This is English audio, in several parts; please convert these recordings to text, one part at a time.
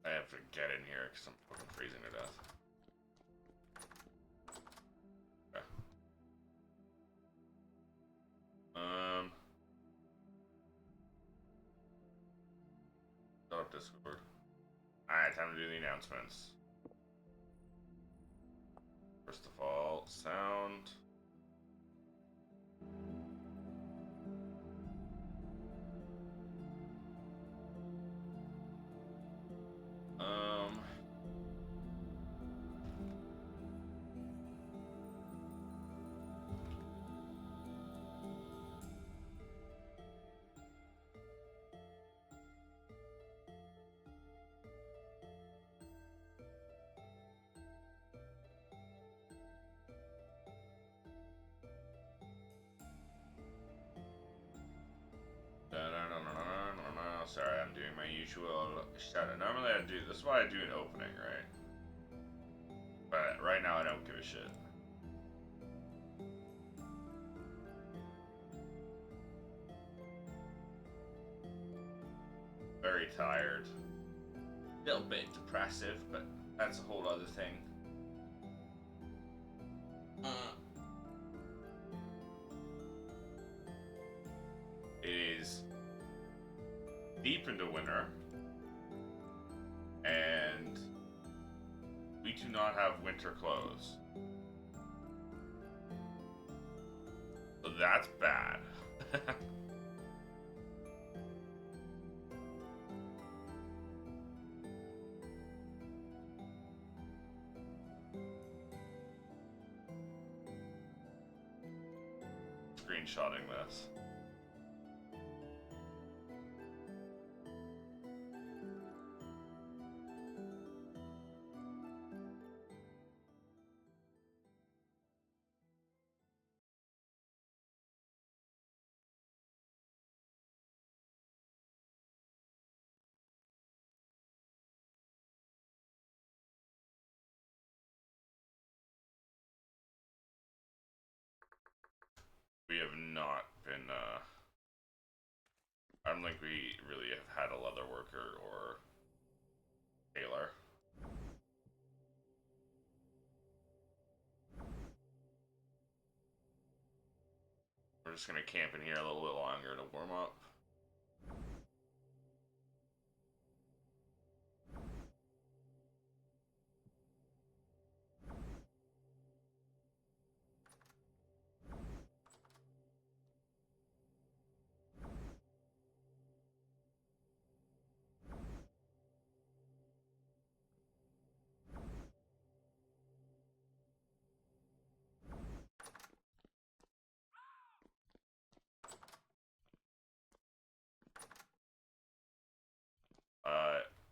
I have to get in here because I'm fucking freezing to death. Okay. Set up Discord. Alright, time to do the announcements. First of all, sound. Sorry, I'm doing my usual shout out. Normally I do this is why I do an opening, right? But right now I don't give a shit. Very tired. A little bit depressive, but that's a whole other thing. It is deep into winter, and we do not have winter clothes. So that's bad. Screenshotting this. We have not been, I don't think we really have had a leather worker or tailor. We're just gonna camp in here a little bit longer to warm up.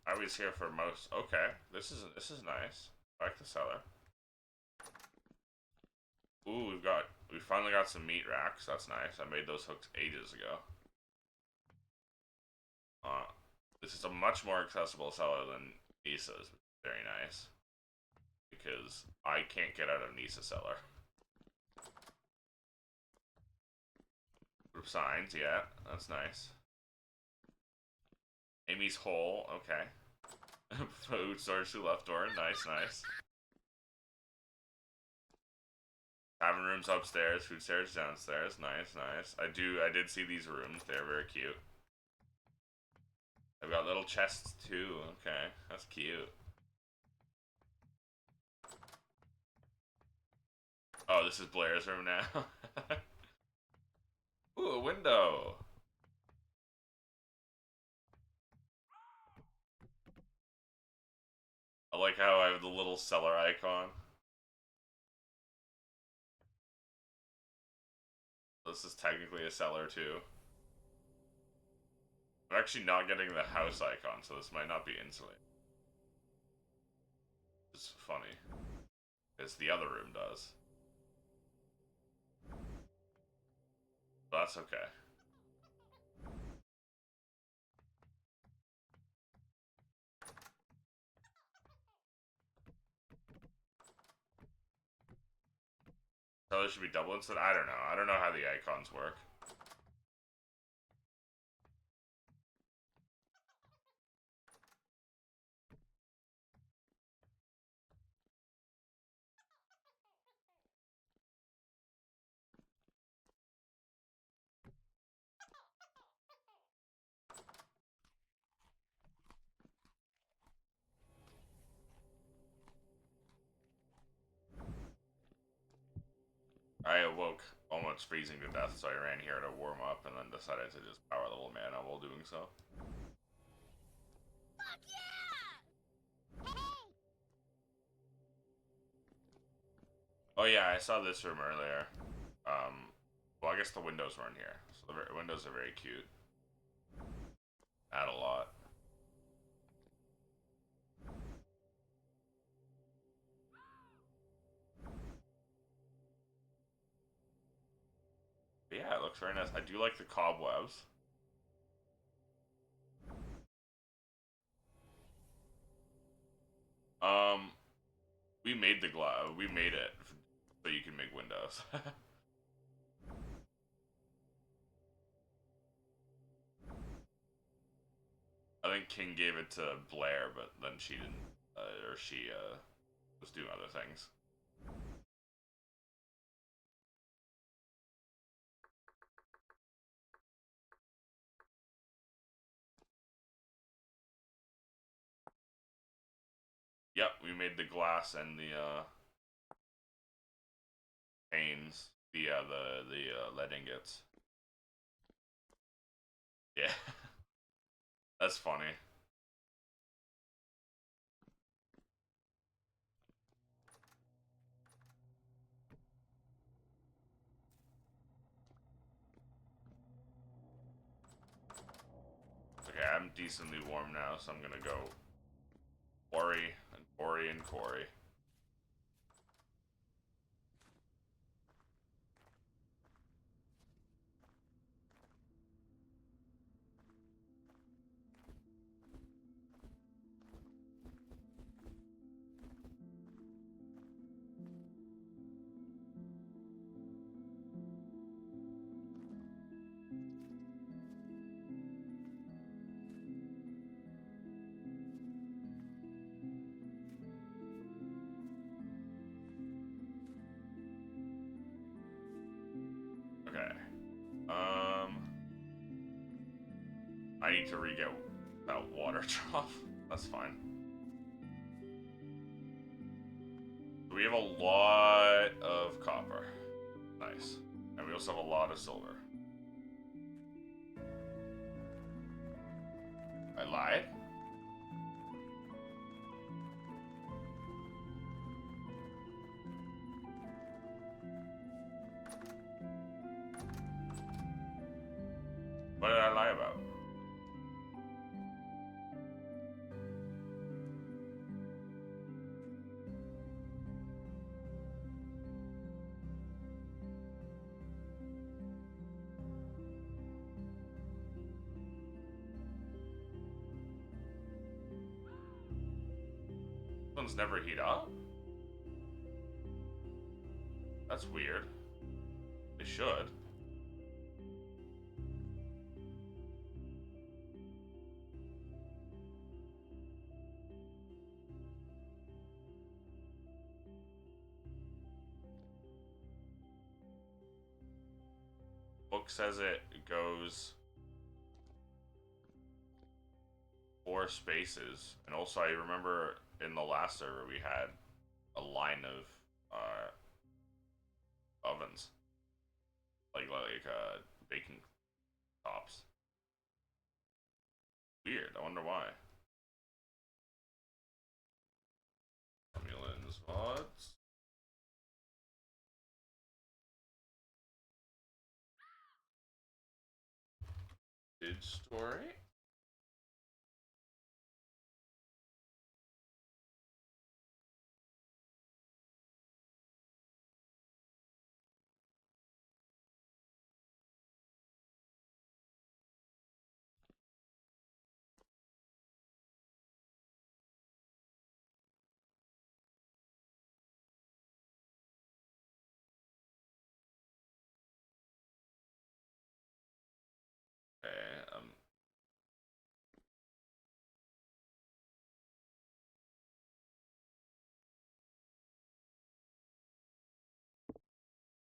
I was here for most. Okay, this is nice. I like the cellar. Ooh, we finally got some meat racks. That's nice. I made those hooks ages ago. This is a much more accessible cellar than Nisa's. Very nice. Because I can't get out of Nisa cellar. Group signs, yeah, that's nice. Amy's hole, okay. Food storage to left door, nice, nice. Tavern rooms upstairs, food stairs downstairs, nice, nice. I did see these rooms, they're very cute. I've got little chests too, okay, that's cute. Oh, this is Blair's room now. Ooh, a window. I like how I have the little cellar icon. This is technically a cellar too. I'm actually not getting the house icon, so this might not be insulated. It's funny. Because the other room does. But that's okay. So there should be double instead? I don't know. I don't know how the icons work. I awoke almost freezing to death, so I ran here to warm up and then decided to just power level mana while doing so. Fuck yeah! Hey! Oh yeah, I saw this room earlier. Well, I guess the windows weren't here, so the windows are very cute. Add a lot. But yeah, it looks very nice. I do like the cobwebs. Um, we made the glass. We made it so you can make windows. I think King gave it to Blair, but then she didn't, or she was doing other things. Yep, we made the glass and the panes, the lead ingots. Yeah, that's funny. Okay, I'm decently warm now, so I'm gonna go Ori and Ori and Corey. Okay. I need to re-get that water trough. That's fine. We have a lot of copper. Nice. And we also have a lot of silver. I lied? What did I lie about? This one's never heat up? That's weird. They should. Book says it goes 4 spaces. And also, I remember in the last server we had a line of ovens, like baking tops. Weird. I wonder why. Romulans VODs. Did story? Okay.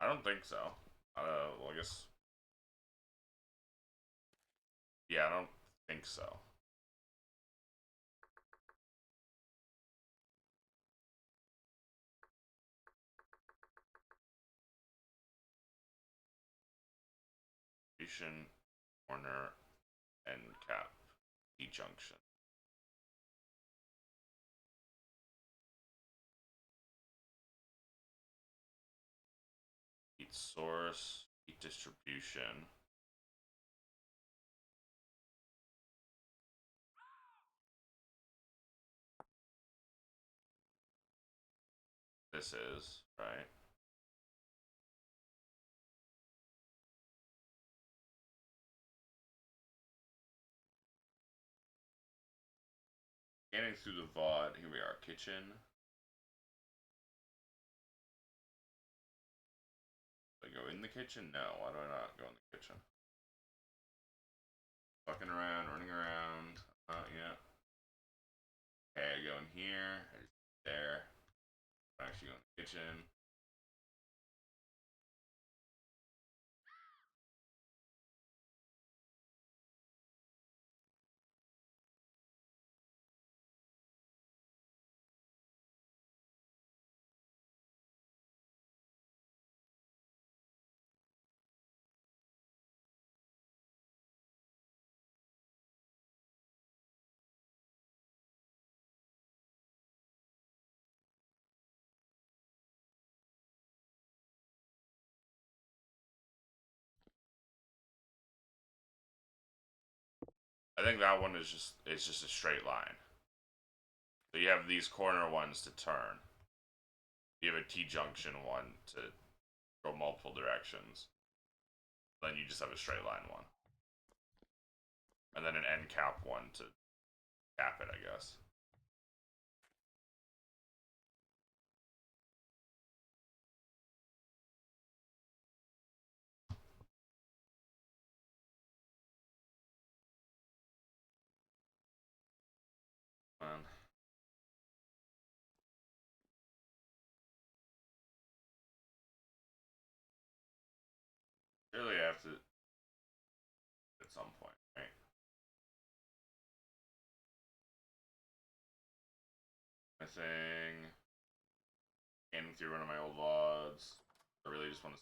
I don't think so. Well, I guess. Yeah, I don't think so. distribution, corner, end cap, T junction. Heat source, heat distribution. This is, right? Scanning through the VOD, here we are, kitchen. Do I go in the kitchen? No, why do I not go in the kitchen? Fucking around, running around. Yeah. Okay, I go in here, I just there. I actually go in the kitchen. I think that one is just a straight line. So you have these corner ones to turn. You have a T-junction one to go multiple directions. Then you just have a straight line one. And then an end cap one to cap it, I guess. Man. Surely I have to at some point, right? I think scanning through one of my old VODs. I really just want to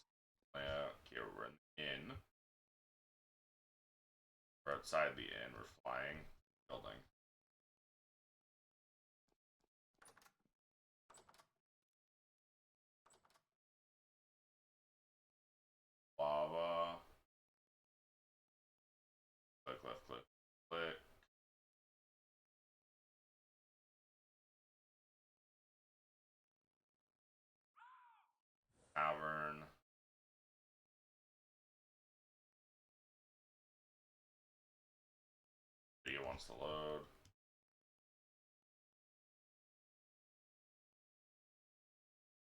play out. Okay, we're in the inn. We're outside the inn. We're flying. Building. Lava. Click, left, click, click. Tavern. Video wants to load.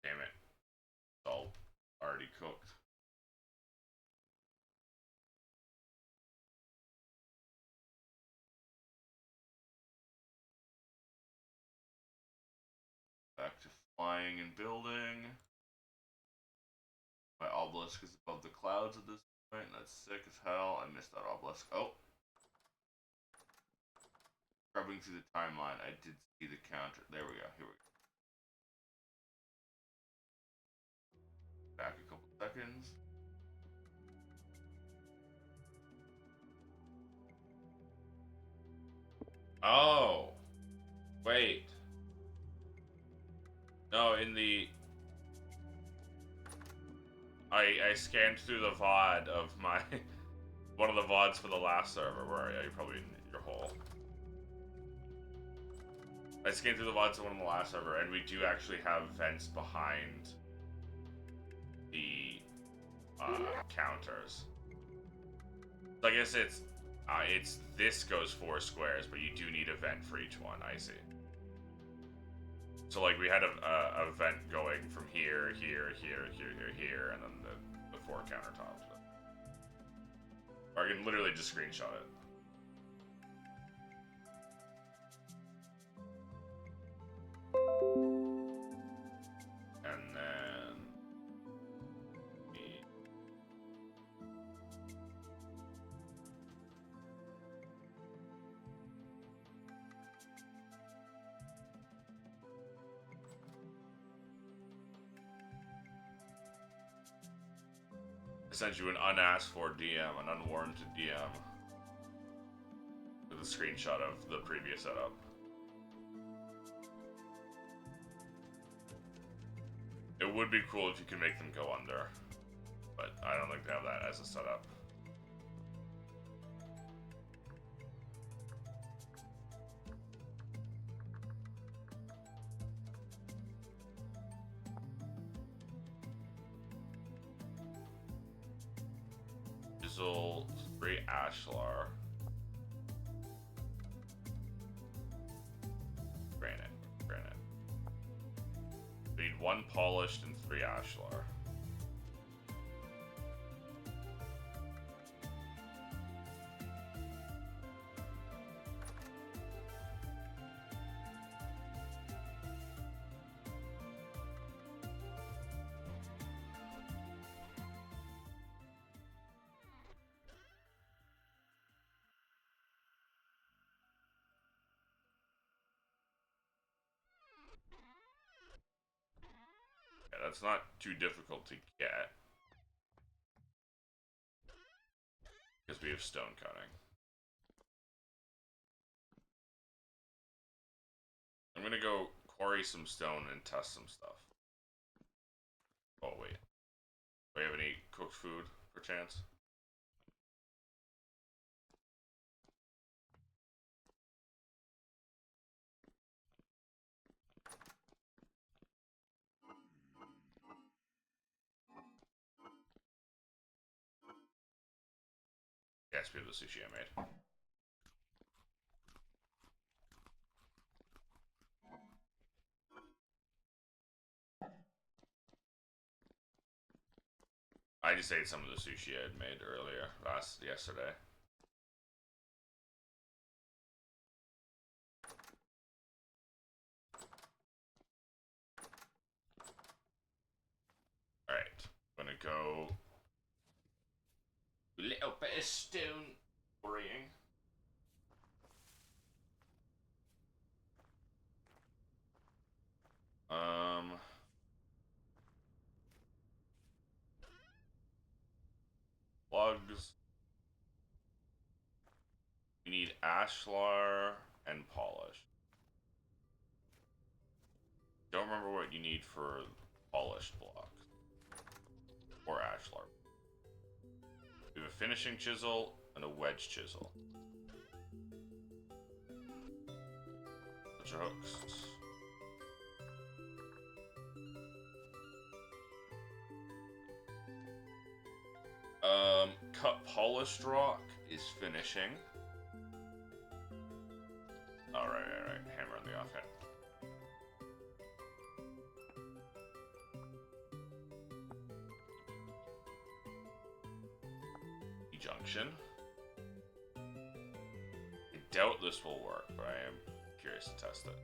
Damn it. It's all already cooked. Back to flying and building. My obelisk is above the clouds at this point. That's sick as hell. I missed that obelisk. Oh. Scrubbing through the timeline, I did see the counter. There we go. Here we go. Back a couple seconds. Oh. Wait. No, in the... I scanned through the VOD of my... one of the VODs for the last server. Where are you? You're probably in your hole. I scanned through the VODs of one of the last server, and we do actually have vents behind the counters. So I guess it's this goes 4 squares, but you do need a vent for each one. I see. So like we had a vent going from here, here, and then the 4 countertops. Or I can literally just screenshot it. And then send you an unasked for DM, an unwarranted DM. With a screenshot of the previous setup. It would be cool if you could make them go under. But I don't think they have that as a setup. Jizzle, 3 Ashlar. Granite. We need 1 polished and 3 Ashlar. Yeah, that's not too difficult to get. Because we have stone cutting. I'm gonna go quarry some stone and test some stuff. Oh, wait. Do we have any cooked food, perchance? Yes, we have the sushi I made. I just ate some of the sushi I had made earlier, yesterday. Alright, I'm gonna go a little bit of stone quarrying. Plugs. We need ashlar and polish. Don't remember what you need for polished blocks. Or ashlar. We have a finishing chisel and a wedge chisel. Bunch of hooks. Cut polished rock is finishing. Alright. Hammer on the offhand. Junction. I doubt this will work, but I am curious to test it.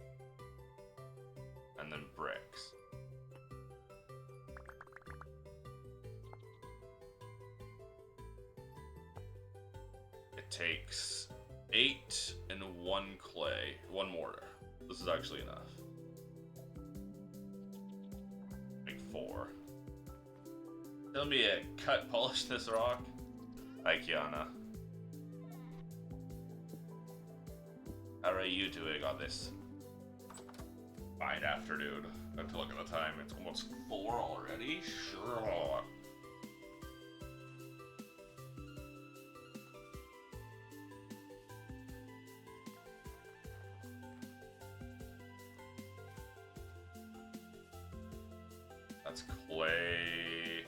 And then bricks. It takes 8 and 1 clay, 1 mortar. This is actually enough. Make 4. Tell me a cut polish this rock. Hi, Kiana. How are you doing on this fine afternoon? I have to look at the time. It's almost 4 already? Sure. That's clay.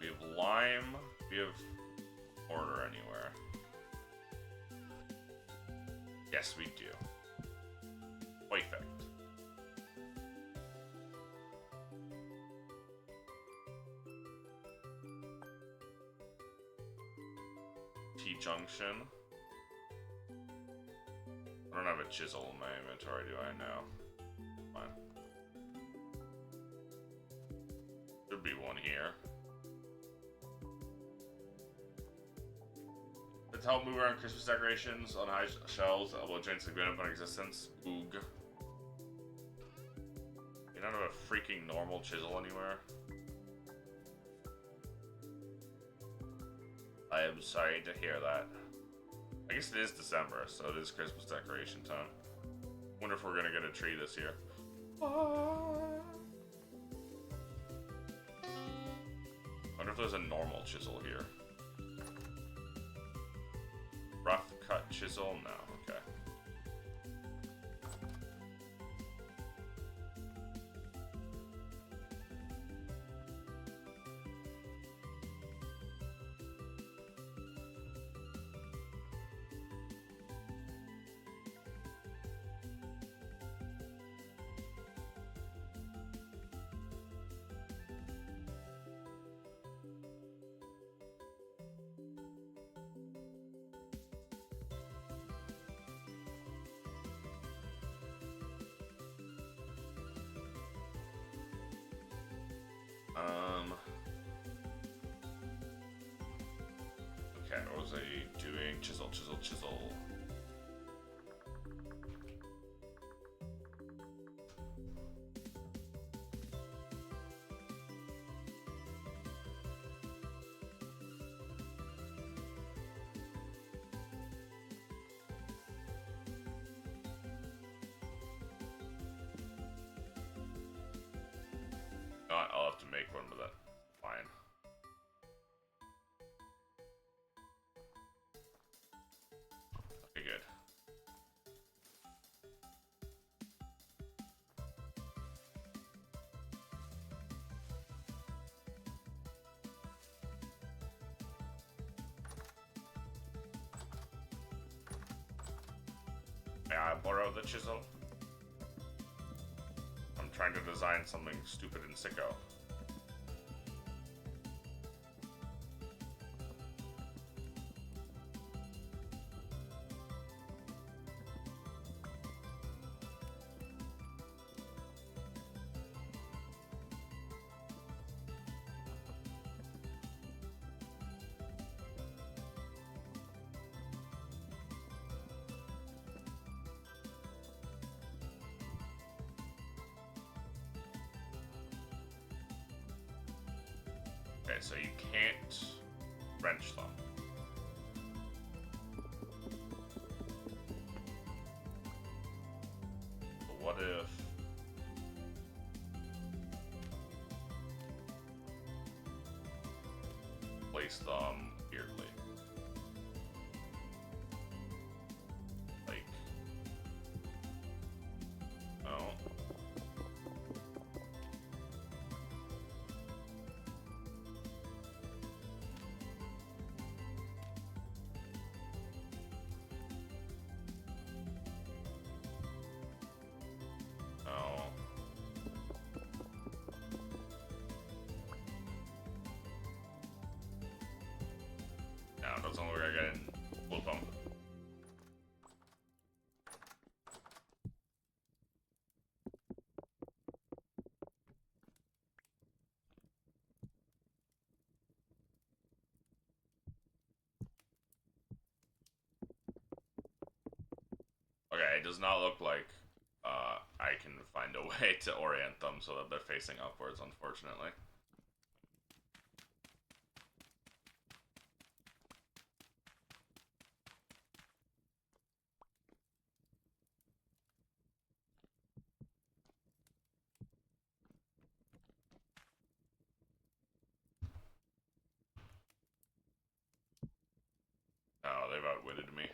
We have lime. We have mortar anywhere. Yes, we do. Perfect. T-junction. I don't have a chisel in my inventory, do I? No. Fine. Should be one here. To help move around Christmas decorations on high shelves, will drain significant of existence. Oog. You don't have a freaking normal chisel anywhere? I am sorry to hear that. I guess it is December, so it is Christmas decoration time. Wonder if we're gonna get a tree this year. Wonder if there's a normal chisel here. Rough cut chisel? No, okay. Okay, what was I doing? Chisel, chisel, chisel. No, I'll have to make one with that. Fine. Okay, good. May I borrow the chisel? I'm trying to design something stupid in Sicko. Okay, so you can't wrench them. But what if... place them weirdly? Like... Oh. Oh. No, it doesn't look like I can flip them. Okay, it does not look like I can find a way to orient them so that they're facing upwards, unfortunately. Oh, they've outwitted me.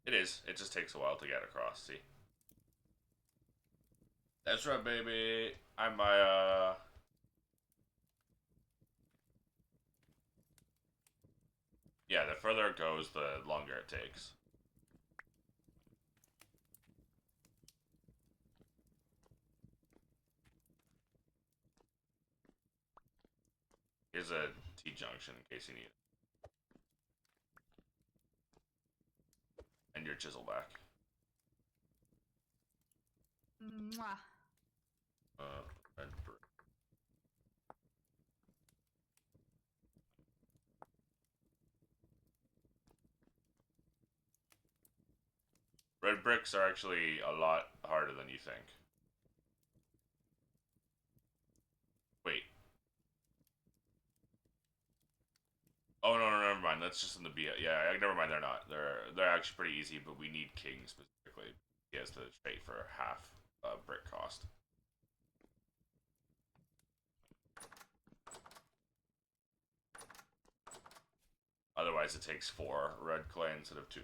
It is. It just takes a while to get across, see? That's right, baby. I'm my, Yeah, the further it goes, the longer it takes. Here's a T-junction in case you need it. And your chisel back. Mwah. Red brick. Red bricks are actually a lot harder than you think. Wait. Oh no, never mind. That's just in the BS. Yeah, never mind. They're not. They're actually pretty easy, but we need king specifically. He has to trade for half brick cost. Otherwise, it takes 4 red clay instead of 2.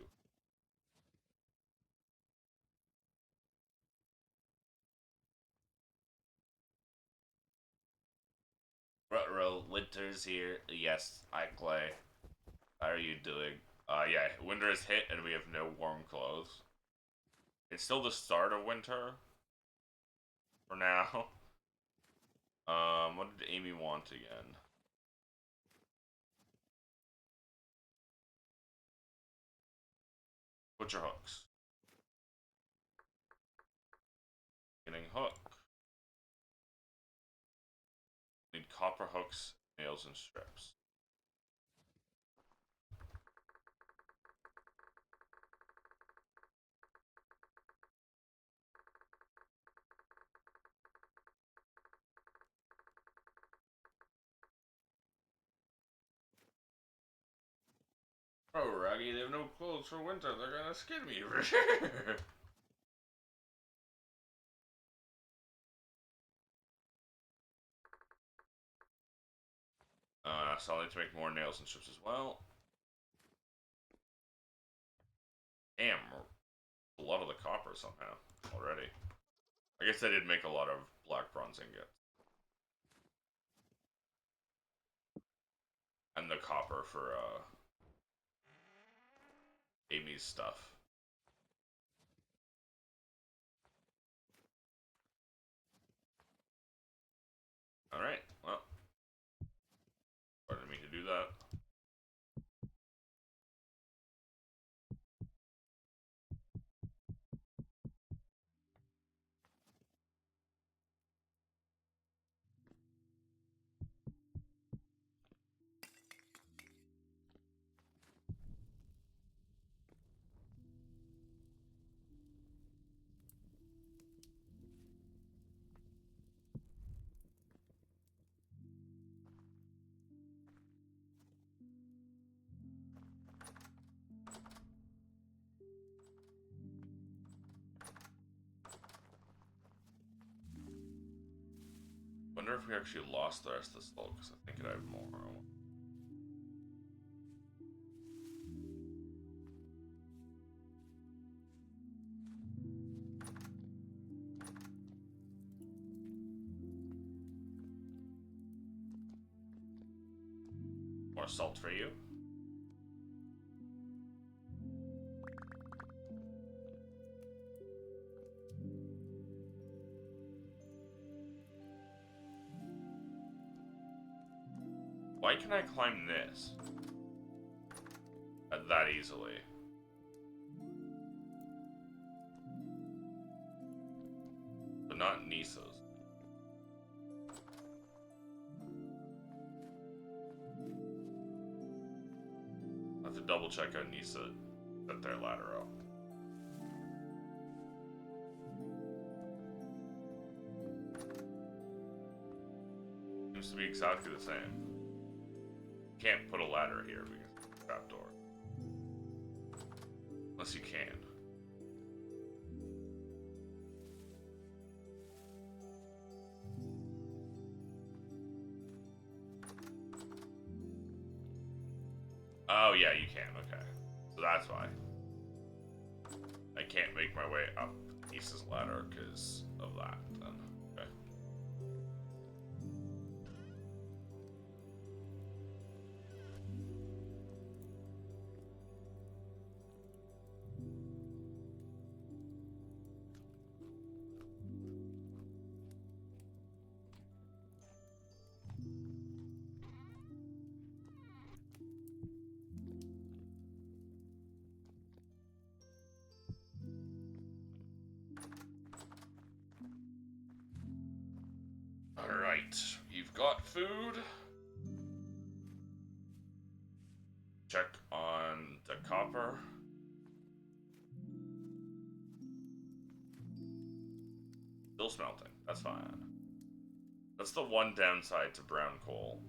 Rutro, winter's here. Yes, I clay. How are you doing? Yeah, winter is hit and we have no warm clothes. It's still the start of winter. For now. What did Amy want again? Butcher hooks. Getting hook. Need copper hooks, nails, and strips. Oh, Raggy, they have no clothes for winter. They're gonna skin me for sure. So I'll need to make more nails and strips as well. Damn, a lot of the copper somehow already. I guess I did make a lot of black bronze ingot. And the copper for Amy's stuff. Alright, well. Pardon me to do that. Wonder if we actually lost the rest of this load, because I think I have more. More salt for you. Why can I climb this? That easily. But not Nisa's. I have to double check on Nisa that they're lateral. Seems to be exactly the same. Can't put a ladder here because of the trapdoor. Unless you can. Oh yeah, you can, okay. So that's why. I can't make my way up Nisa's ladder because of that then. Okay. Alright, you've got food. Check on the copper. Still smelting. That's fine. That's the one downside to brown coal.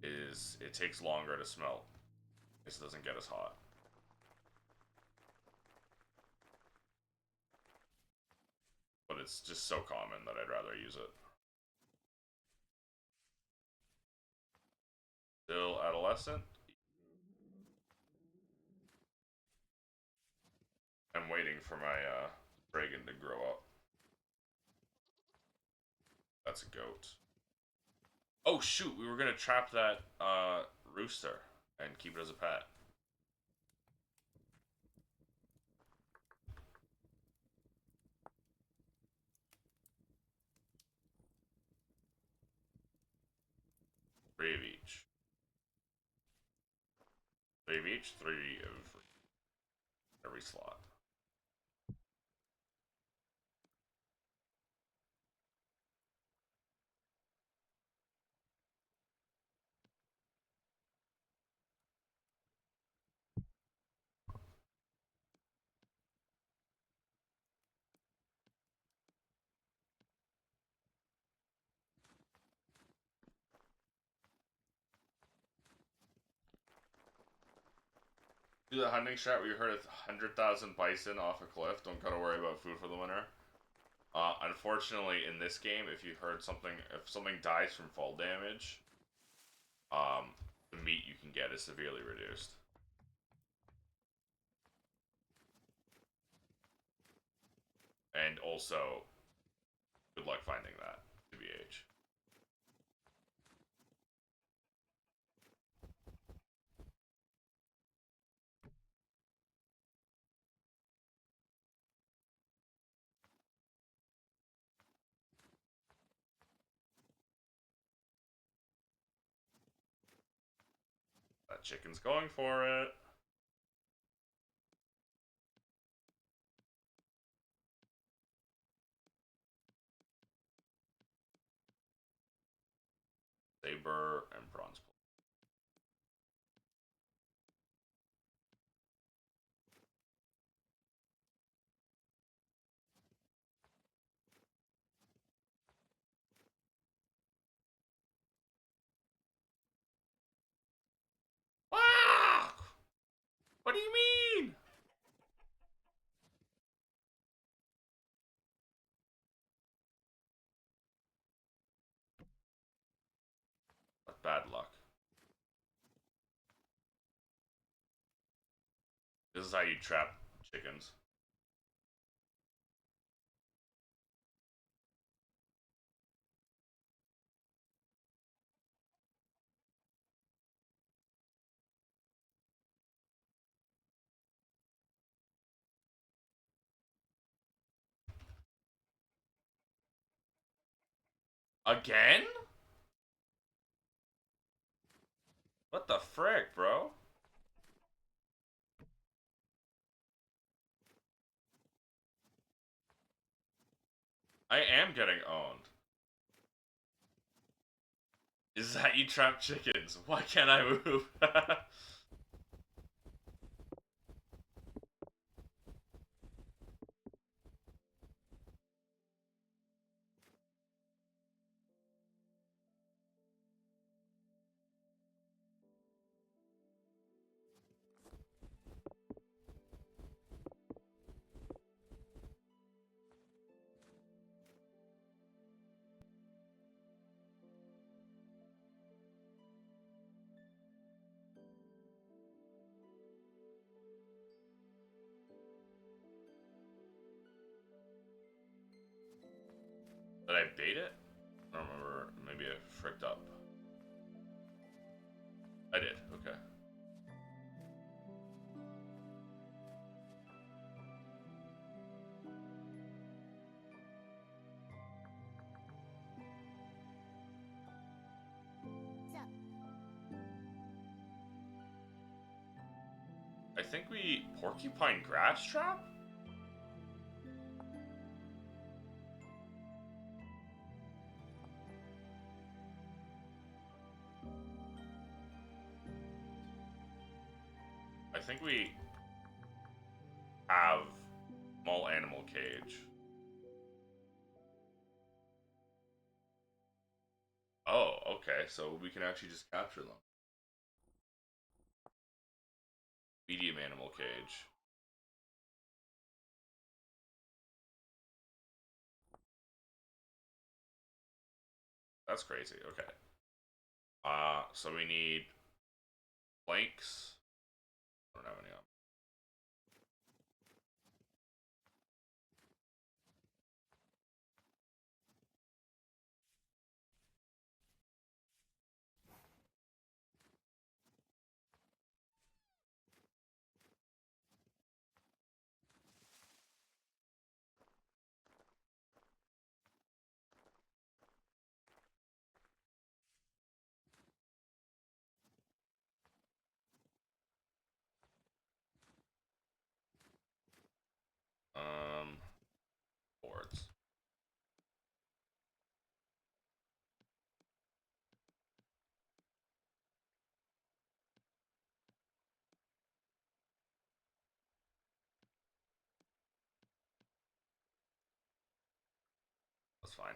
Is it takes longer to smelt. This doesn't get as hot. But it's just so common that I'd rather use it. Still adolescent. I'm waiting for my dragon to grow up. That's a goat. Oh shoot, we were gonna trap that rooster and keep it as a pet. Three of each. Three of each, three of every slot. Do the hunting strat where you herd 100,000 bison off a cliff. Don't gotta worry about food for the winter. Unfortunately, in this game, if something dies from fall damage, the meat you can get is severely reduced. And also, good luck finding that, TBH. That chicken's going for it. Saber and bronze. Ah! What do you mean? That's bad luck. This is how you trap chickens. Again? What the frick, bro? I am getting owned. Is that you trap chickens? Why can't I move? Did I bait it? I don't remember. Maybe I fricked up. I did. Okay. So, I think we porcupine grass trap? think we have small animal cage. Oh, okay. So we can actually just capture them. Medium animal cage. That's crazy. Okay. So we need planks. I don't have any on. Boards. That's fine.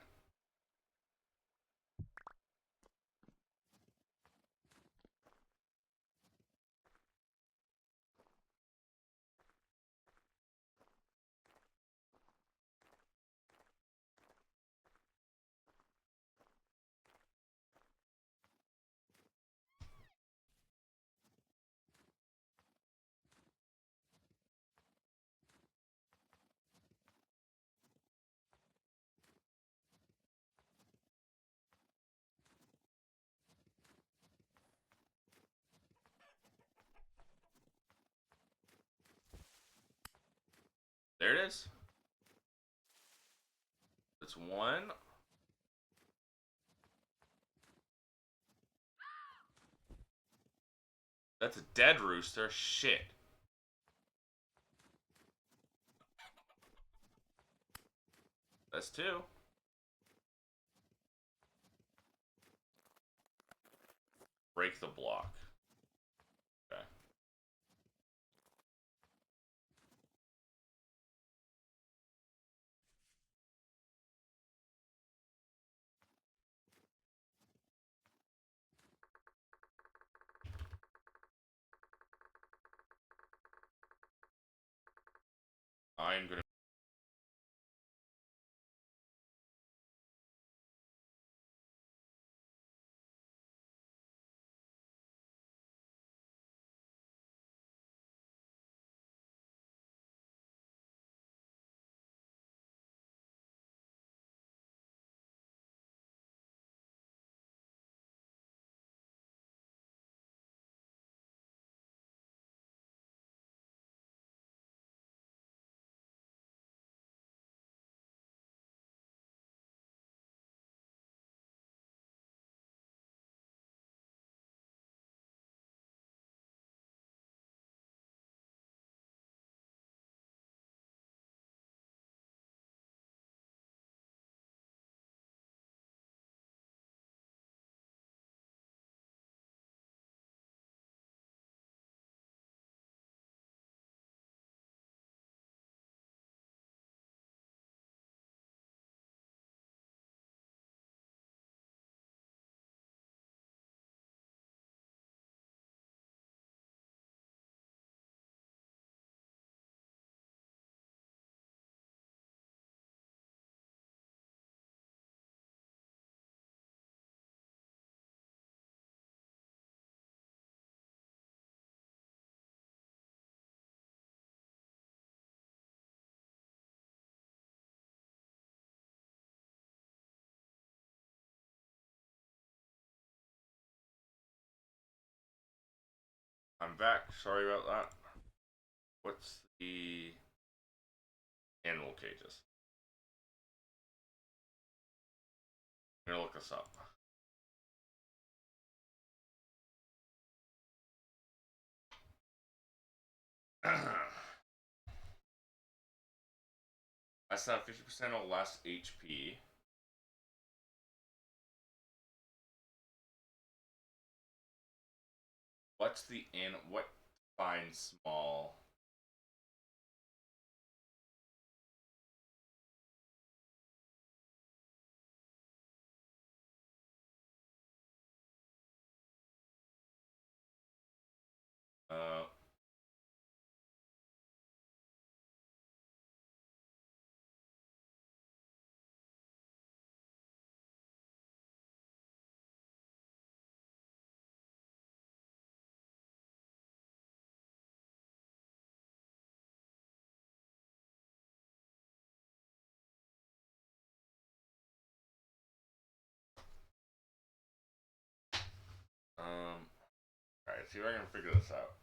There it is. That's one. That's a dead rooster. Shit. That's two. Break the block. Okay. I'm gonna. I'm back. Sorry about that. What's the animal cages? I'm gonna look this up. I still have 50% or less HP. What's the what defines find small. Uh, Alright, see if I can figure this out.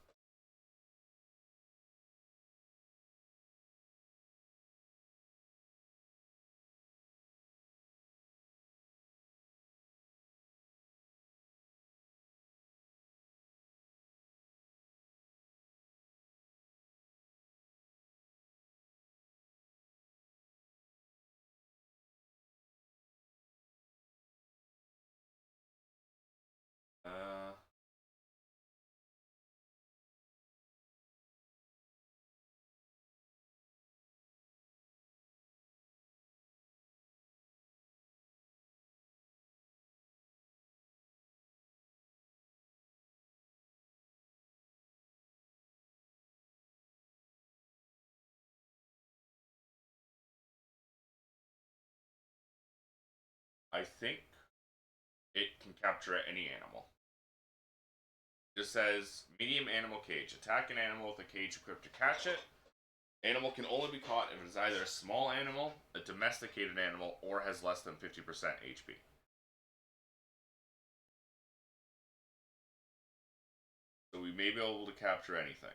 Uh, I think it can capture any animal. It says medium animal cage. Attack an animal with a cage equipped to catch it. Animal can only be caught if it is either a small animal, a domesticated animal, or has less than 50% HP. So we may be able to capture anything.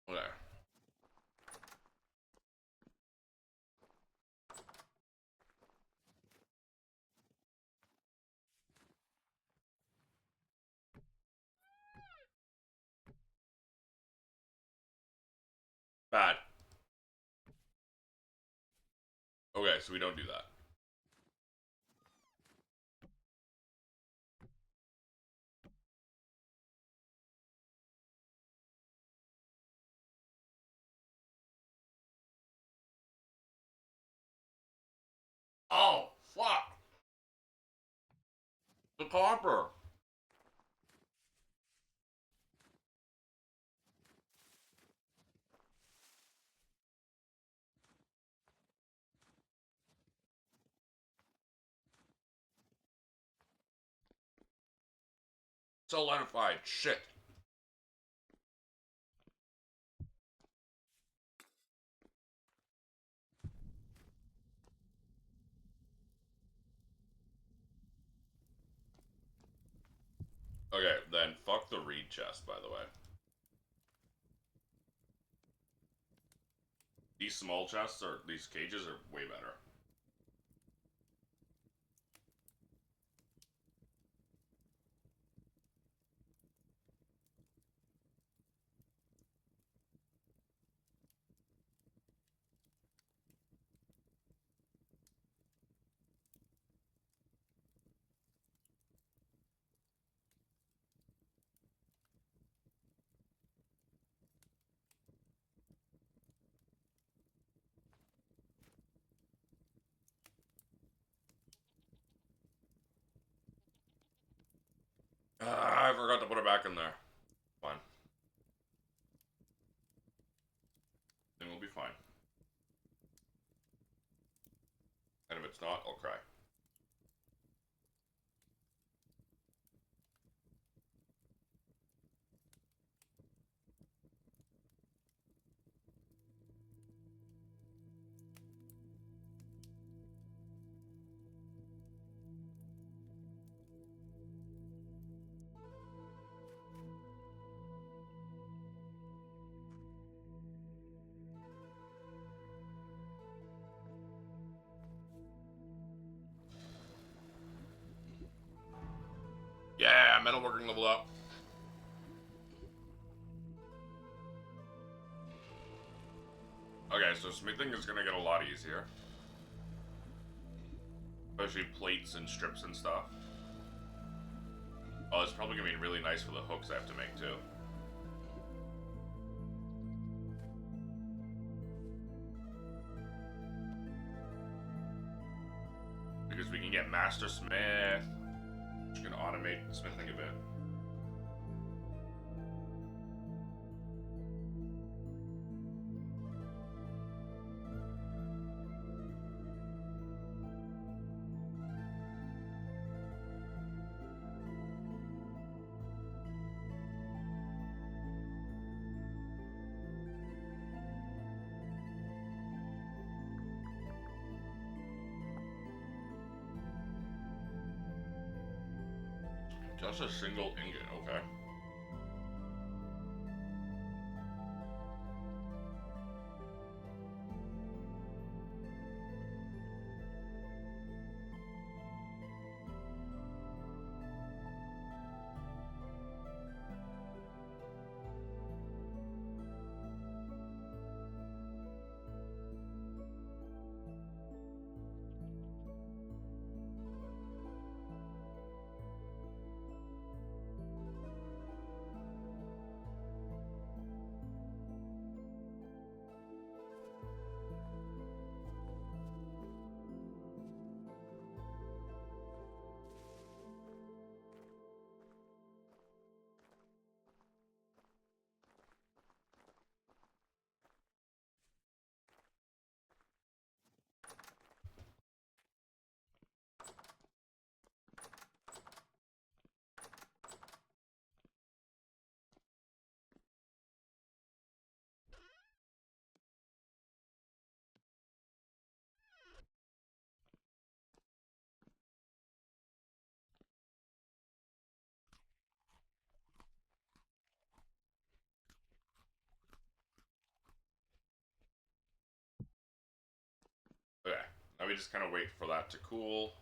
Okay. Bad. Okay, so we don't do that. Oh, fuck! The copper! Solidified. Shit. Okay, then fuck the reed chest, by the way. These small chests, or these cages, are way better. I forgot to put it back in there. Fine. Then we'll be fine. If not, I'll cry. Yeah, metalworking level up. Okay, so smithing is gonna get a lot easier. Especially plates and strips and stuff. Oh, it's probably gonna be really nice for the hooks I have to make too. Because we can get Master Smith, which can automate smithing a bit. Just a single ingot, okay. Okay, now we just kind of wait for that to cool.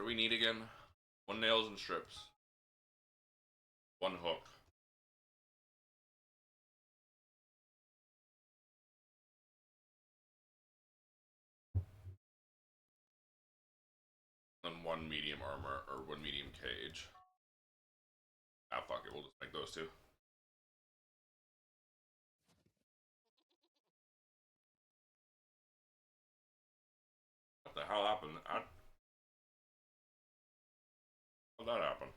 do we need again? 1 nails and strips. 1 hook. And 1 medium armor, or 1 medium cage. Ah, fuck it, we'll just make those 2. What the hell happened? How'd that happen?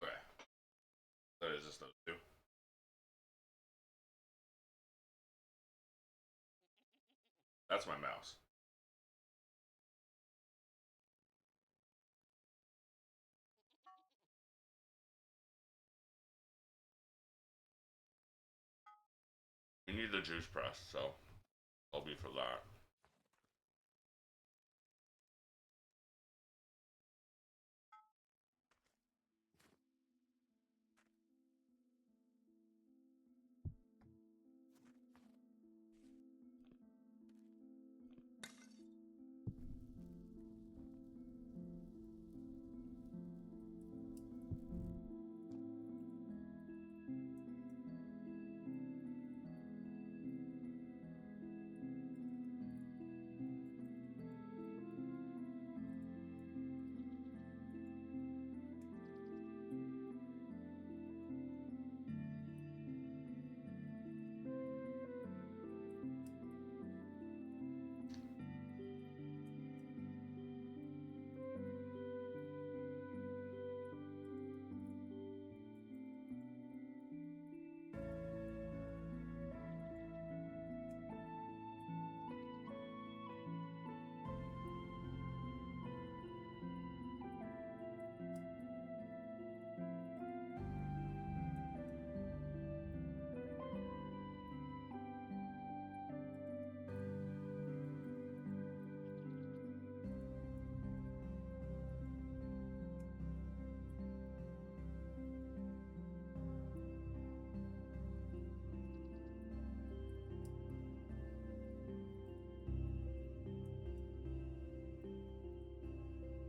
Okay. That is just those 2. That's my mouse. We need the juice press, so I'll be for that.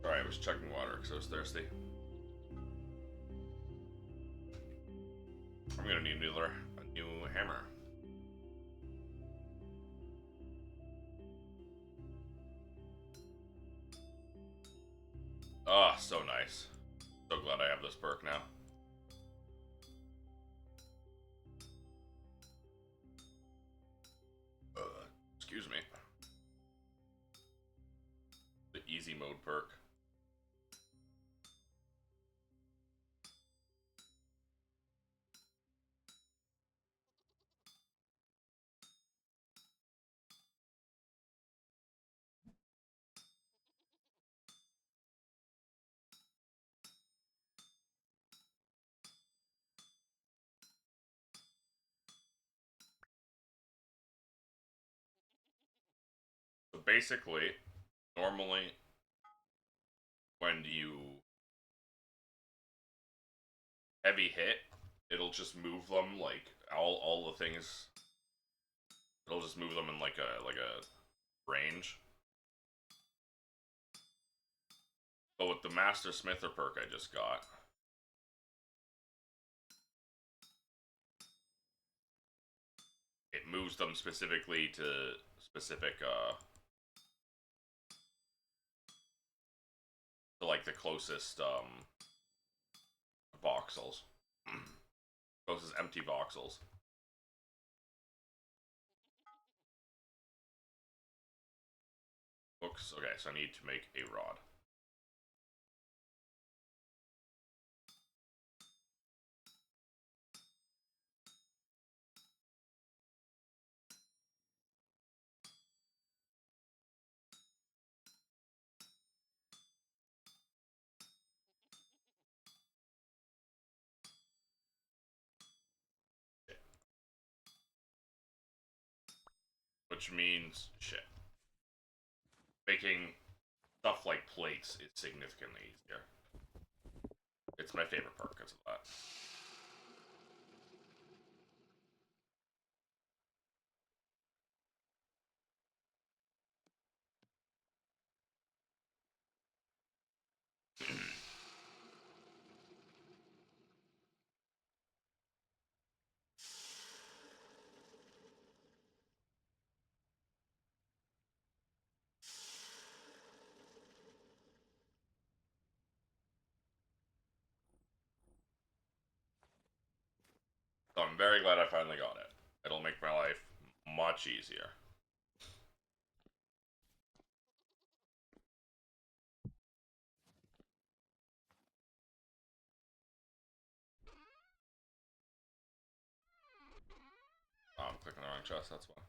Sorry, I was chugging water because I was thirsty. I'm gonna need a new hammer. Ah, oh, so nice. So glad I have this perk now. Excuse me. The easy mode perk. So basically, normally when you heavy hit, it'll just move them like all the things. It'll just move them in like a range. But with the Master Smither perk I just got, it moves them specifically to specific to like the closest voxels. Closest empty voxels. Hooks. Okay, so I need to make a rod. Which means shit. Making stuff like plates is significantly easier. It's my favorite part because of that. So I'm very glad I finally got it. It'll make my life much easier. Oh, I'm clicking the wrong chest, that's why.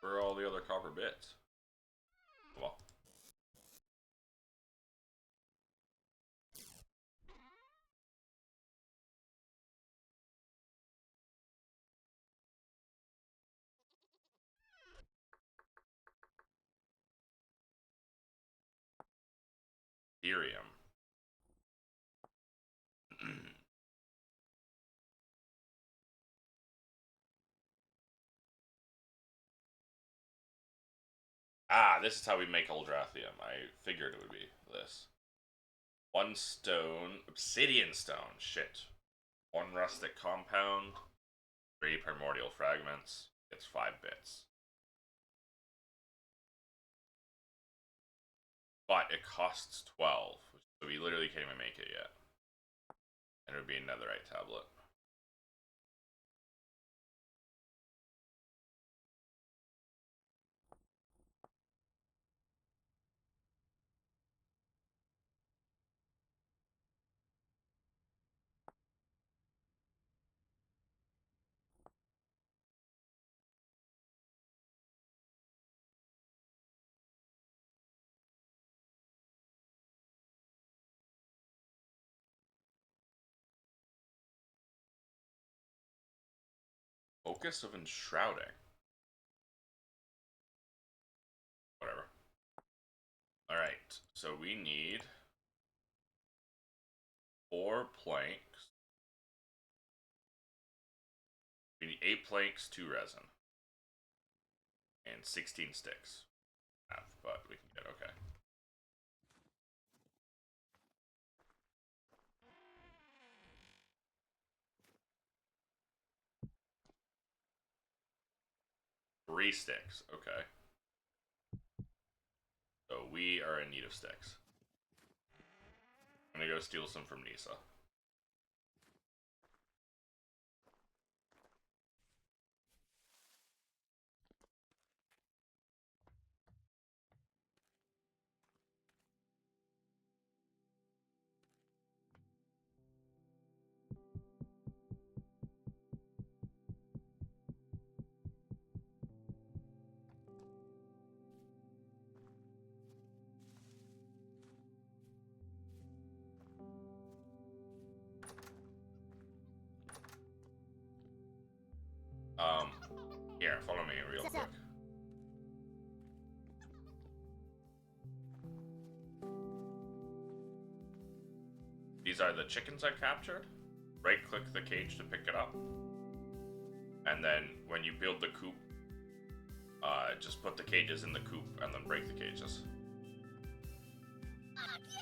Where are all the other copper bits? Well. Ethereum. Ah, this is how we make Eldrathrium. I figured it would be this. 1 stone, obsidian stone, shit. 1 rustic compound, 3 primordial fragments, it's 5 bits. But it costs 12, so we literally can't even make it yet. And it would be a netherite tablet. Focus of Enshrouding. Whatever. Alright, so we need 4 planks. We need 8 planks, 2 resin. And 16 sticks. But we can get okay. Three sticks, okay. So we are in need of sticks. I'm gonna go steal some from Nisa. Here, follow me real quick. These are the chickens I captured. Right-click the cage to pick it up. And then when you build the coop, just put the cages in the coop and then break the cages. Fuck yeah!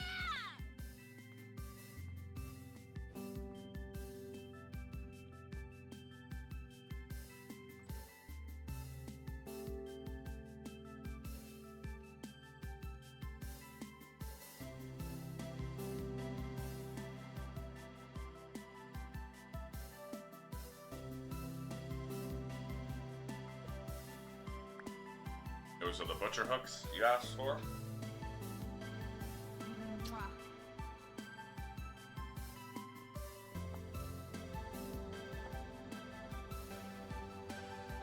Those are the butcher hooks you asked for. Mwah.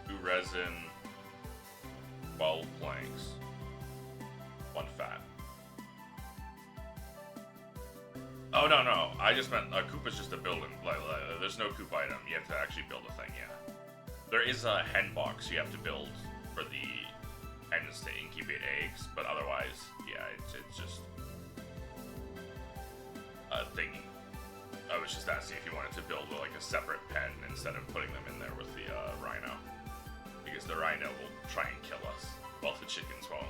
2 resin, 12 planks, 1 fat. Oh no no, I just meant a coop is just a building. There's no coop item. You have to actually build a thing. Yeah. There is a hen box you have to build for the hens to incubate eggs, but otherwise, yeah, it's just a thing. I was just asking if you wanted to build like a separate pen instead of putting them in there with the rhino, because the rhino will try and kill us while the chickens won't.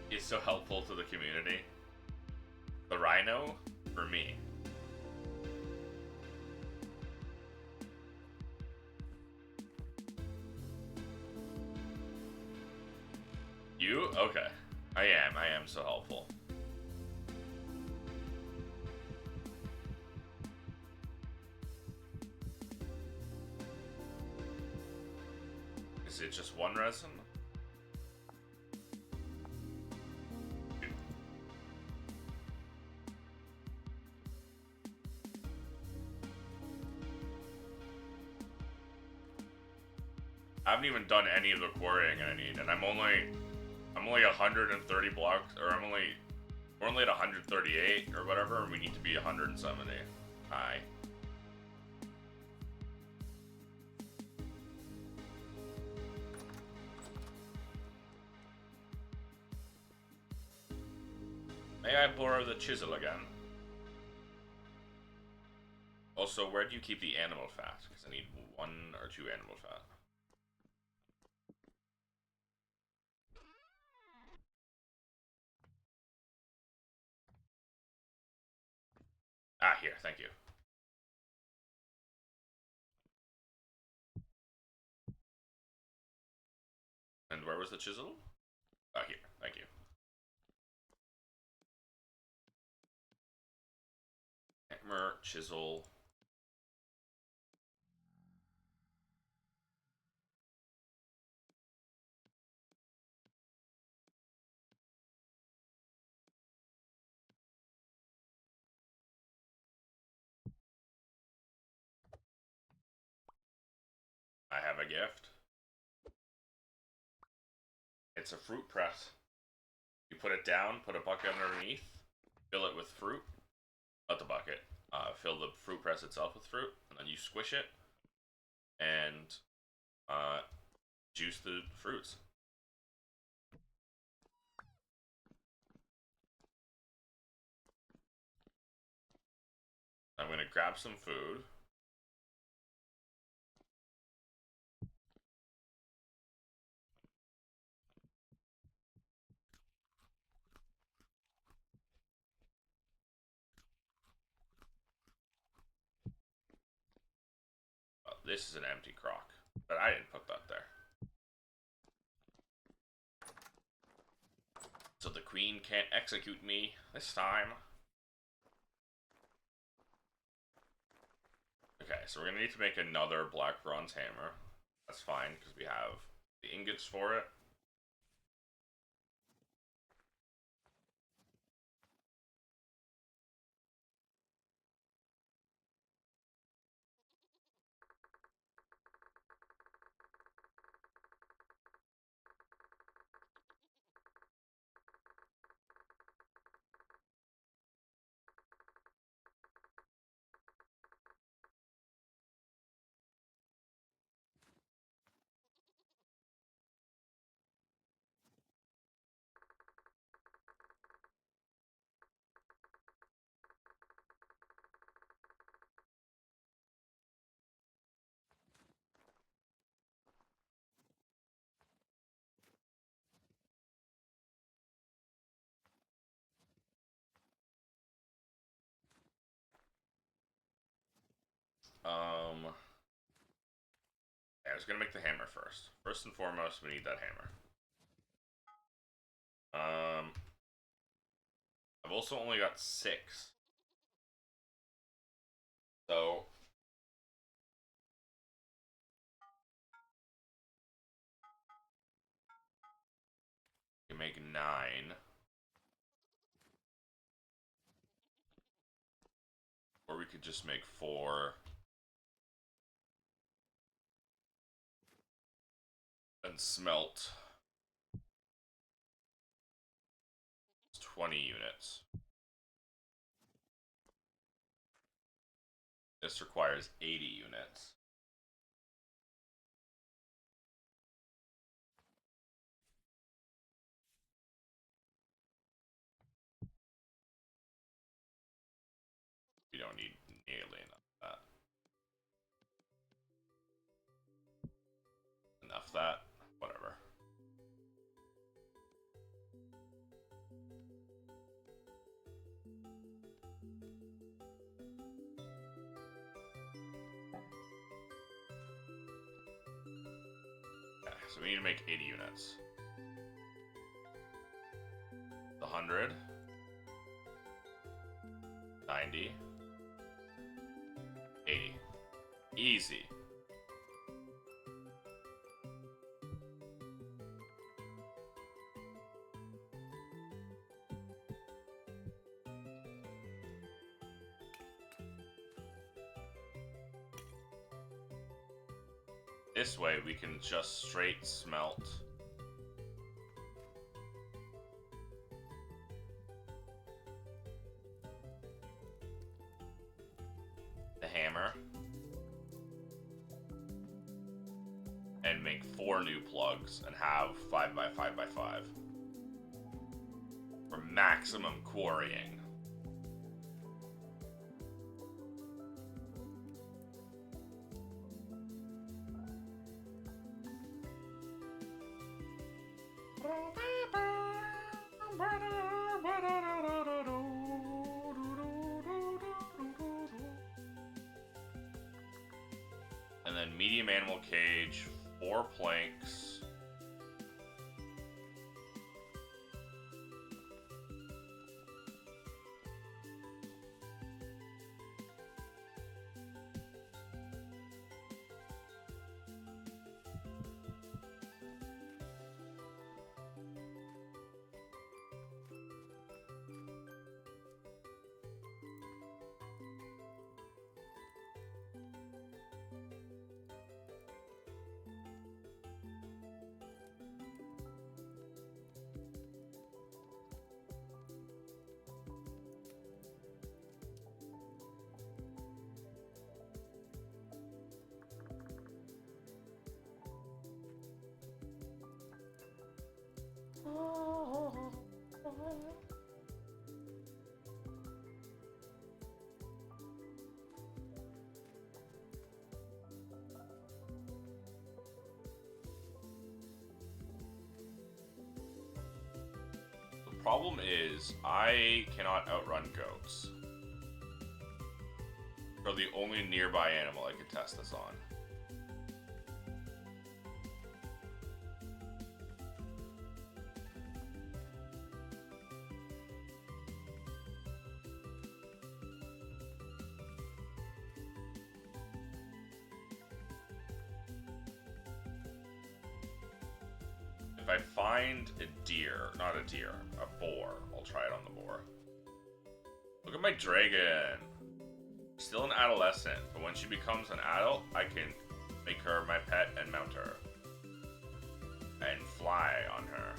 Is so helpful to the community. The rhino, for me. You? Okay. I am so helpful. Is it just one resin? I haven't even done any of the quarrying I need, and I'm only 130 blocks, or we're only at 138 or whatever, and we need to be 170. Aye. May I borrow the chisel again? Also, where do you keep the animal fat? Because I need 1 or 2 animal fat. Ah, here, thank you. And where was the chisel? Ah, here, thank you. Hammer, chisel. I have a gift. It's a fruit press. You put it down, put a bucket underneath, fill it with fruit. Not the bucket. Fill the fruit press itself with fruit, and then you squish it and juice the fruits. I'm gonna grab some food. This is an empty crock, but I didn't put that there. So the queen can't execute me this time. Okay, so we're gonna need to make another black bronze hammer. That's fine, because we have the ingots for it. Yeah, I was gonna make the hammer first. First and foremost, we need that hammer. I've also only got 6. So you make 9. Or we could just make 4. And smelt 20 units. This requires 80 units. We don't need nearly enough of that. Enough of that. Whatever. Okay, so we need to make 80 units. 100. 90. 80. Easy. This way we can just straight smelt the hammer and make 4 new plugs and have 5x5x5 for maximum quarrying. And then medium animal cage, 4 planks. The problem is, I cannot outrun goats. They're the only nearby animal I could test this on. If I find a deer, not a deer, a boar, I'll try it on the boar. Look at my dragon! Still an adolescent, but when she becomes an adult, I can make her my pet and mount her. And fly on her.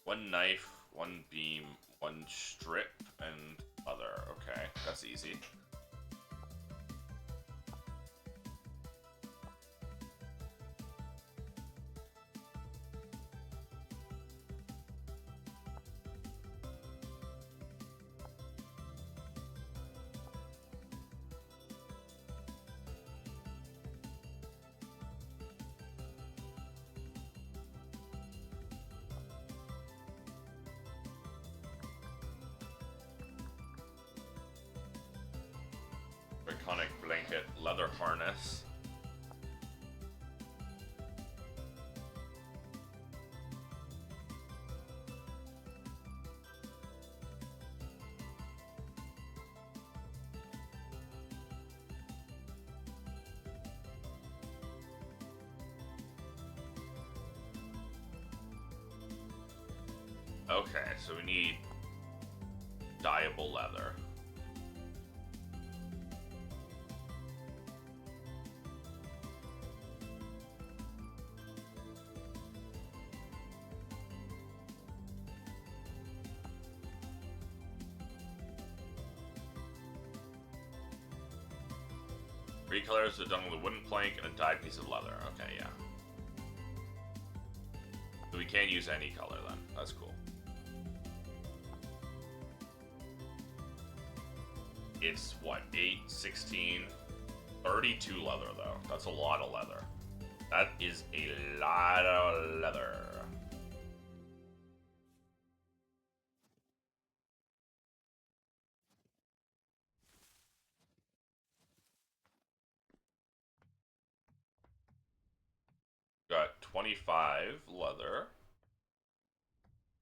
One knife, one beam, one strip, and other. Okay, that's easy. harness. Okay, so we need dyeable leather. Three colors are done with a wooden plank and a dyed piece of leather. Okay, yeah. So we can't use any color then. That's cool. It's what, 8, 16, 32 leather though. That's a lot of leather. That is a lot of leather. Got 25 leather.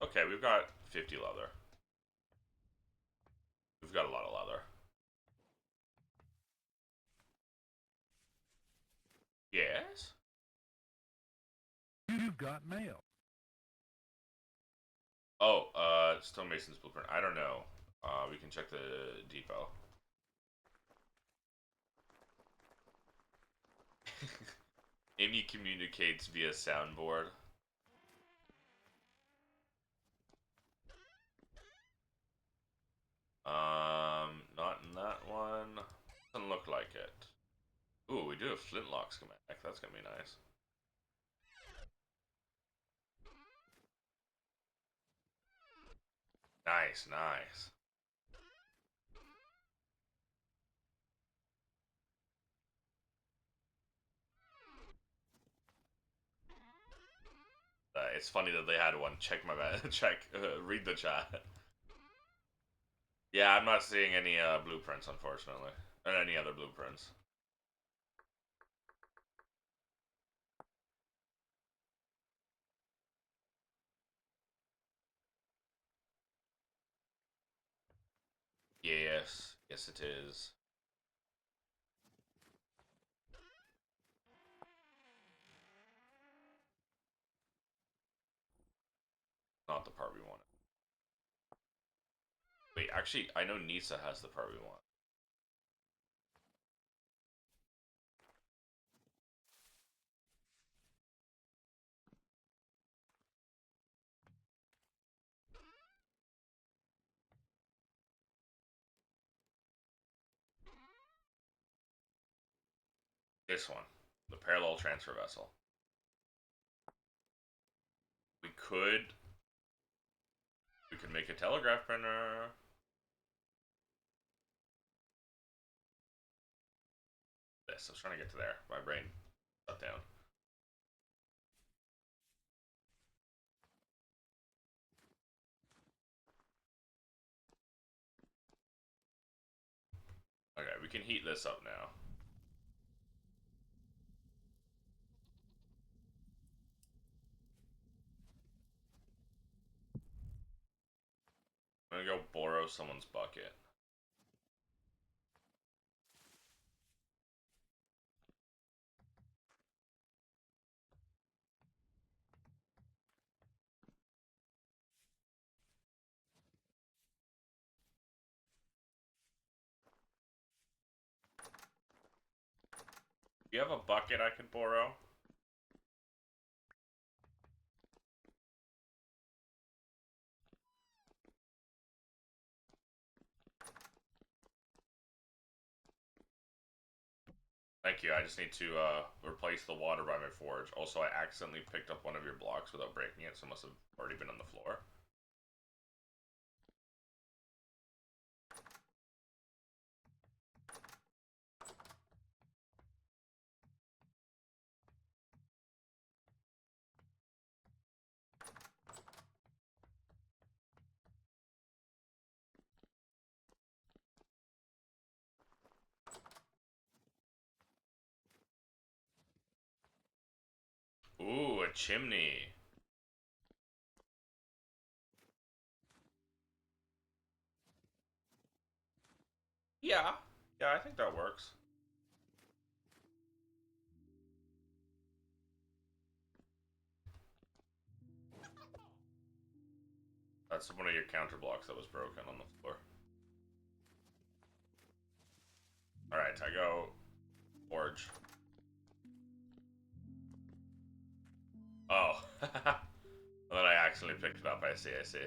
Okay, we've got 50 leather. We've got a lot of leather. Yes? You've got mail. Oh, Stonemason's blueprint. I don't know. We can check the depot. Amy communicates via soundboard. Not in that one. Doesn't look like it. Ooh, we do have flintlock schematic. That's gonna be nice. Nice, nice. It's funny that they had one. Check my read the chat. Yeah, I'm not seeing any blueprints, unfortunately. Or any other blueprints. Yes, yes it is. Not the part we wanted. Wait, actually, I know Nisa has the part we want. This one. The parallel transfer vessel. We could make a telegraph printer. This. I was trying to get to there. My brain shut down. Okay, we can heat this up now. I'm gonna go borrow someone's bucket. Do you have a bucket I could borrow? Thank you. I just need to replace the water by my forge. Also, I accidentally picked up one of your blocks without breaking it, so it must have already been on the floor. chimney. Yeah. Yeah, I think that works. That's one of your counter blocks that was broken on the floor. Alright, I go forge. Oh. And then I accidentally picked it up. I see, I see.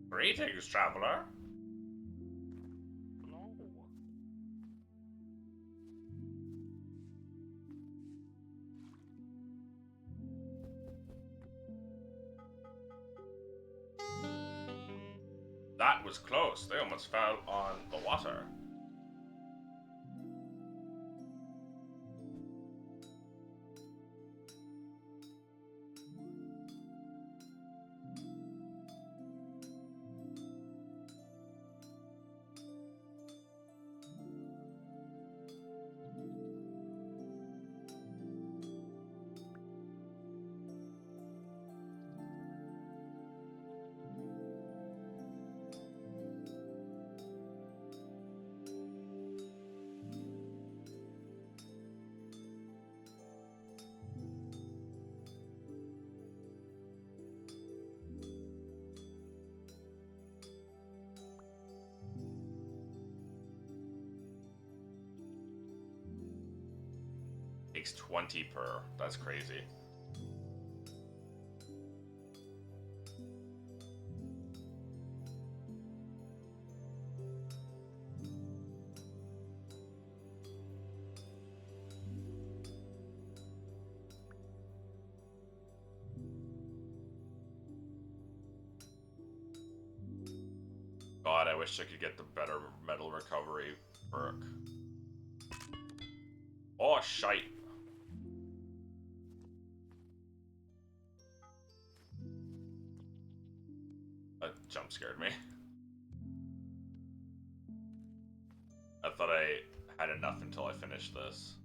Greetings, traveler. No. That was close. They almost fell on the water. Takes 20 per. That's crazy. God, I wish I could get the better metal recovery perk. Oh, shite. That jump scared me. I thought I had enough until I finished this.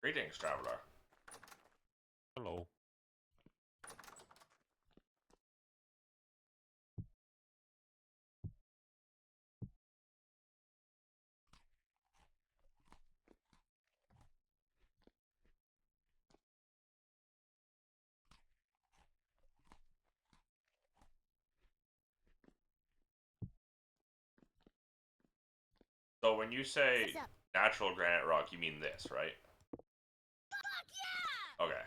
Greetings, traveler. Hello. So when you say What's up? natural granite rock, you mean this, right? Fuck yeah! Okay.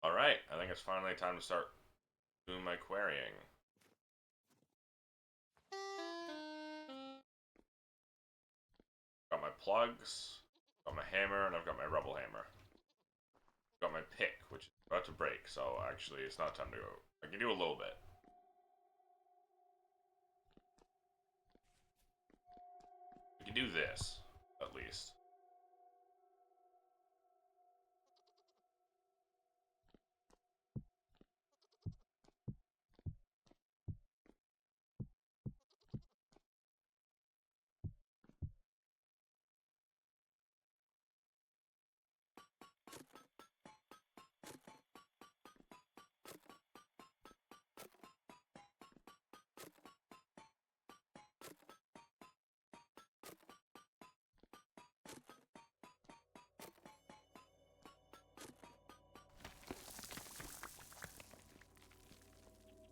Alright, I think it's finally time to start doing my quarrying. Got my plugs, got my hammer, and I've got my rubble hammer. got my pick, which is about to break, so actually it's not time to go. I can do a little bit. I can do this, at least.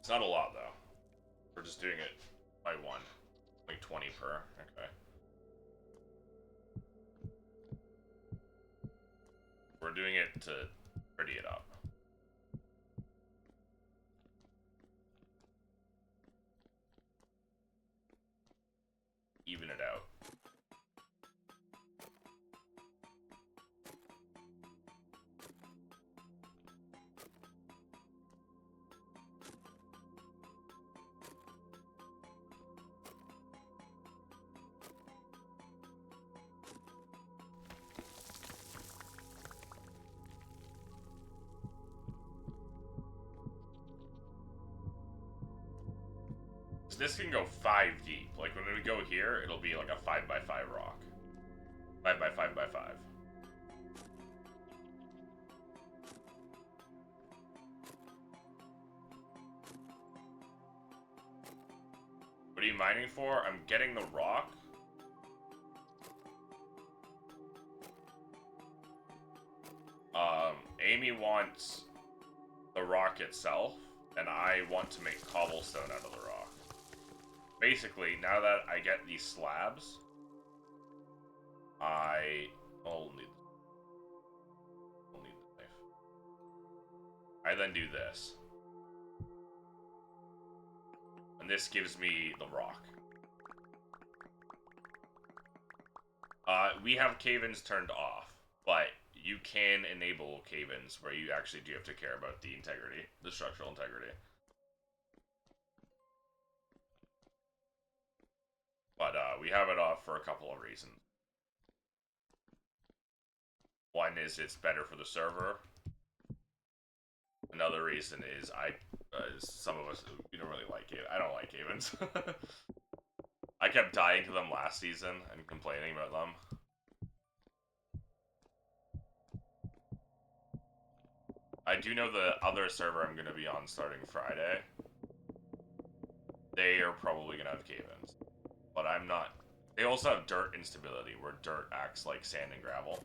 It's not a lot, though. We're just doing it by one. Like 20 per. Okay. We're doing it to pretty it up. Even it out. This can go 5 deep. Like when we go here, it'll be like a 5x5 rock. 5x5x5. What are you mining for? I'm getting the rock. Amy wants the rock itself, and I want to make cobblestone out of the rock. Basically, now that I get these slabs, I'll need the knife. I then do this. And this gives me the rock. We have cave-ins turned off, but you can enable cave-ins where you actually do have to care about the integrity, the structural integrity. But we have it off for a couple of reasons. One is it's better for the server. Another reason is some of us, we don't really like it. I don't like cave-ins. I kept dying to them last season and complaining about them. I do know the other server I'm going to be on starting Friday, they are probably going to have cave-ins. But I'm not. They also have dirt instability, where dirt acts like sand and gravel.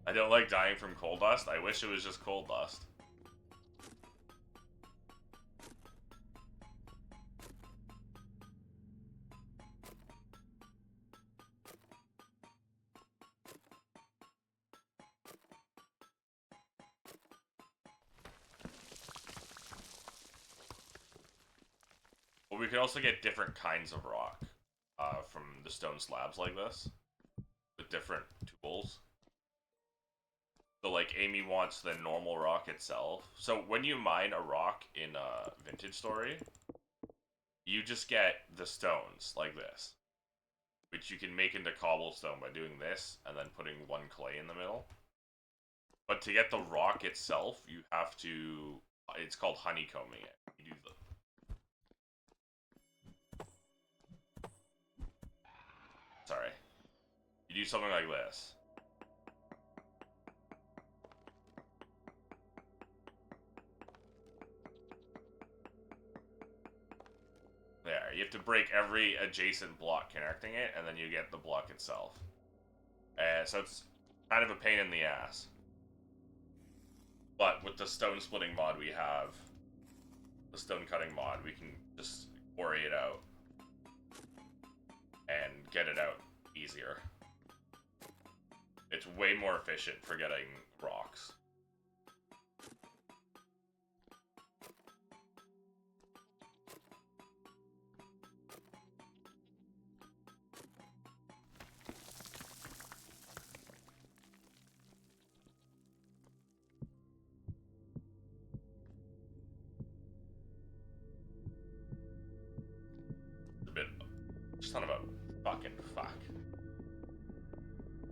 I don't like dying from coal dust. I wish it was just coal dust. But we could also get different kinds of rock from the stone slabs like this, with different tools. So like Amy wants the normal rock itself. So when you mine a rock in a Vintage Story, you just get the stones like this, which you can make into cobblestone by doing this and then putting one clay in the middle. But to get the rock itself, you have to, it's called honeycombing it. You do the Sorry. You do something like this. There. You have to break every adjacent block connecting it, and then you get the block itself. So it's kind of a pain in the ass. But with the stone splitting mod we have, the stone cutting mod, we can just quarry it out and get it out easier. It's way more efficient for getting rocks.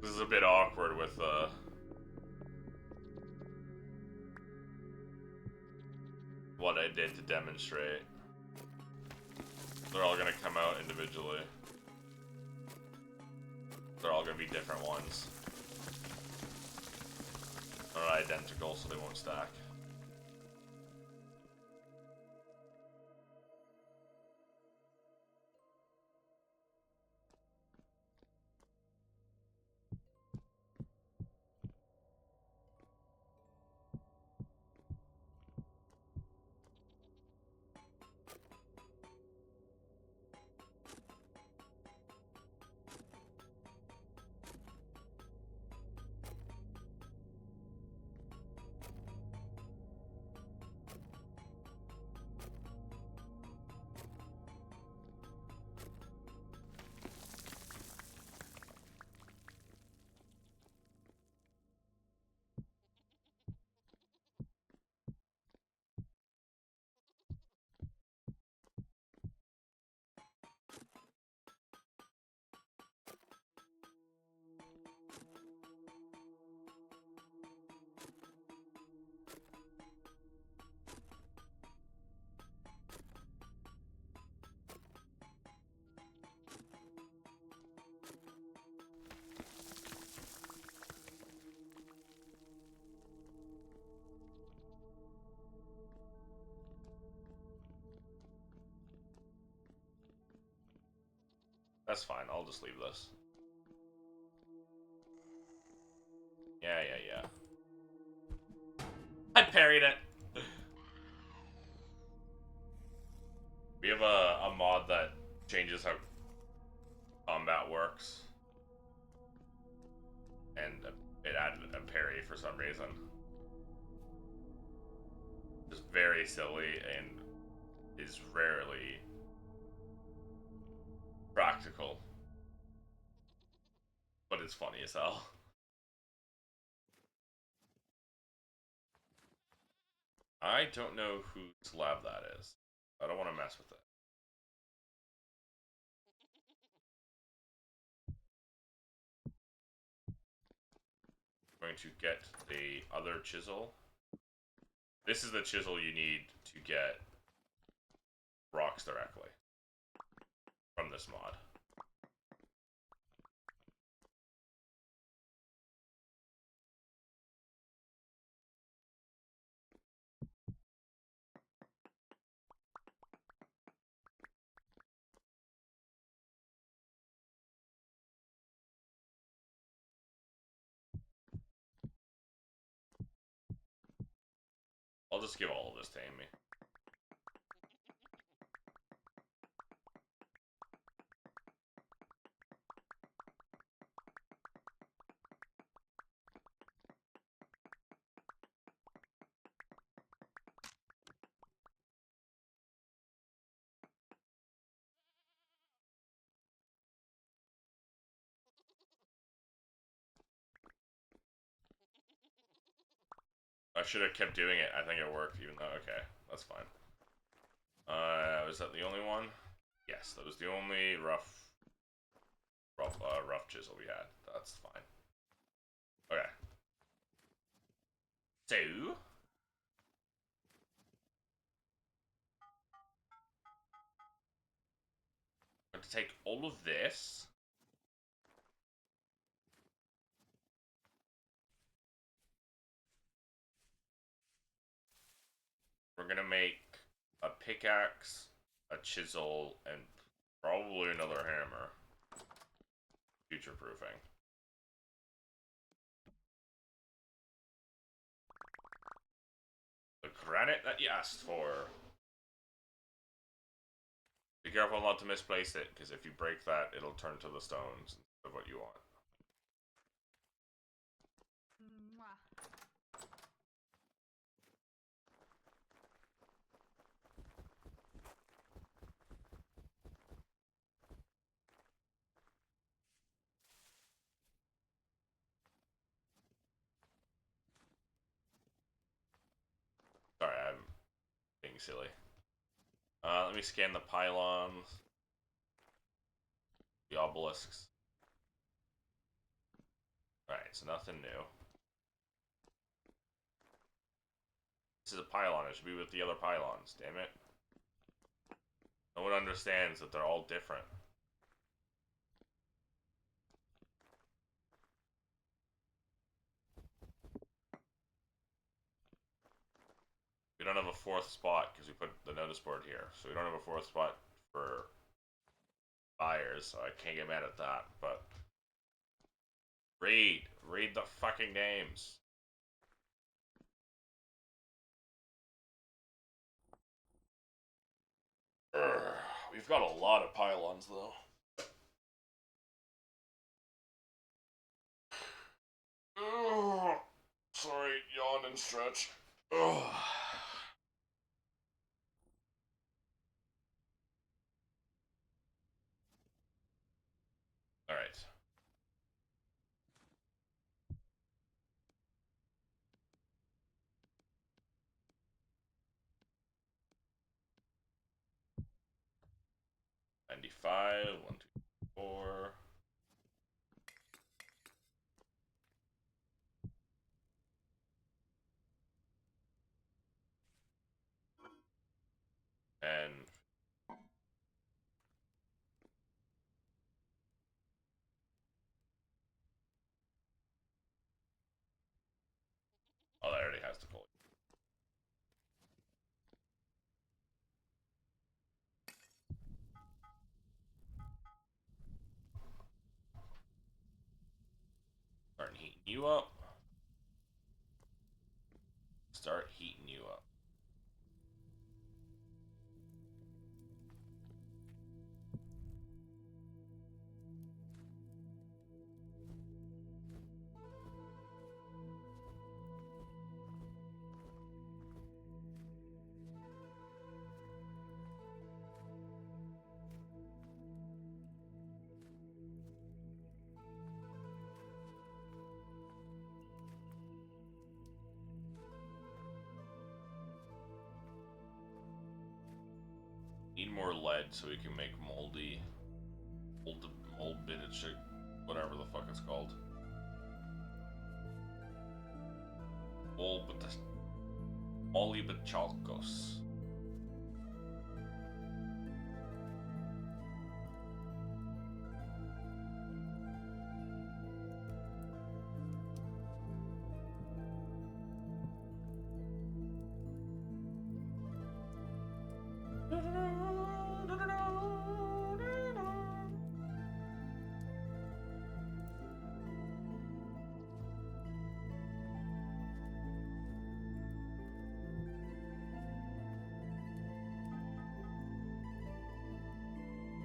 This is a bit awkward with what I did to demonstrate. They're all gonna come out individually. They're all gonna be different ones. They're not identical, so they won't stack. That's fine, I'll just leave this. Yeah. I parried it! We have a mod that changes how combat works. And it added a parry for some reason. Just very silly and is rarely practical. But it's funny as hell. I don't know whose lab that is. I don't want to mess with it. I'm going to get the other chisel. This is the chisel you need to get rocks directly from this mod. I'll just give all of this to Amy. I should have kept doing it. I think it worked, even though... Okay, that's fine. Was that the only one? Yes, that was the only rough chisel we had. That's fine. Okay. So... I'm going to take all of this... We're gonna make a pickaxe, a chisel, and probably another hammer. Future proofing. The granite that you asked for. Be careful not to misplace it, because if you break that, it'll turn to the stones instead of what you want. Sorry, I'm being silly. Let me scan the pylons. The obelisks. so nothing new. This is a pylon. It should be with the other pylons. Damn it. No one understands that they're all different. We don't have a fourth spot because we put the notice board here. So we don't have a fourth spot for fires, so I can't get mad at that. But read the fucking names. We've got a lot of pylons though. Sorry, yawn and stretch. Alright. $95, 1, 2, 4. And oh, that already has the pull. Start heating you up. Start heating you up. Need more lead so we can make mold bitted shit, whatever the fuck it's called. Molybdechalkos.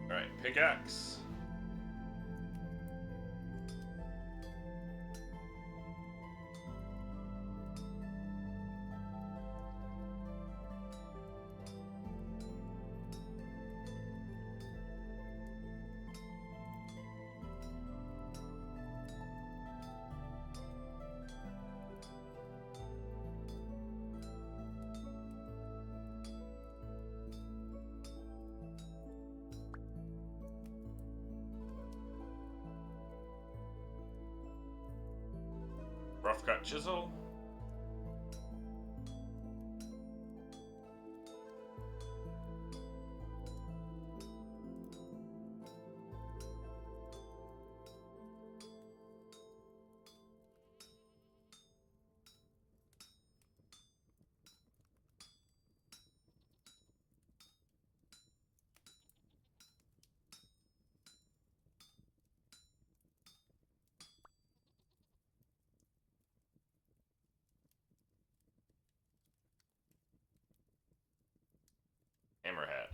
Alright, pickaxe. Rough cut chisel. Hammerhead.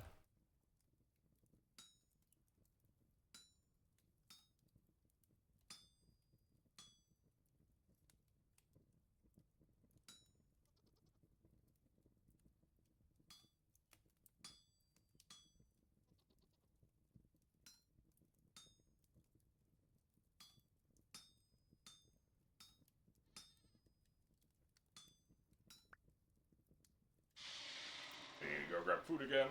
We need to go grab food again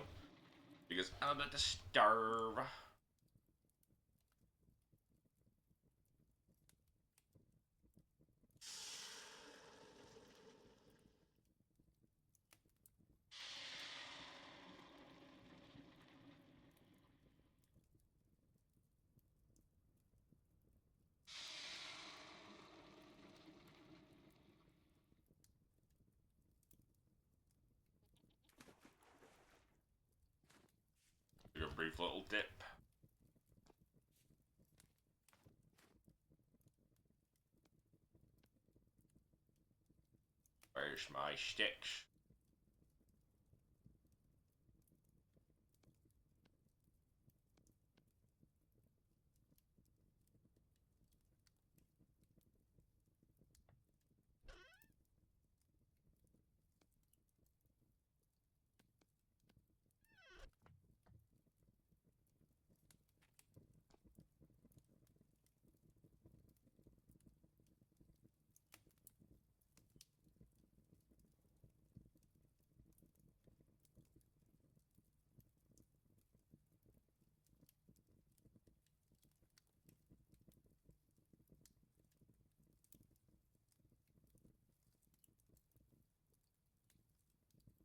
because I'm about to starve. safe little dip. Where's my sticks?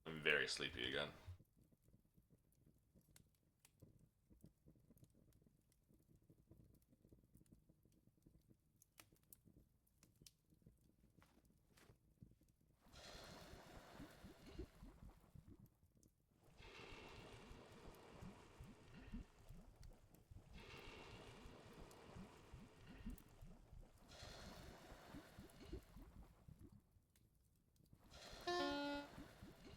I'm very sleepy again.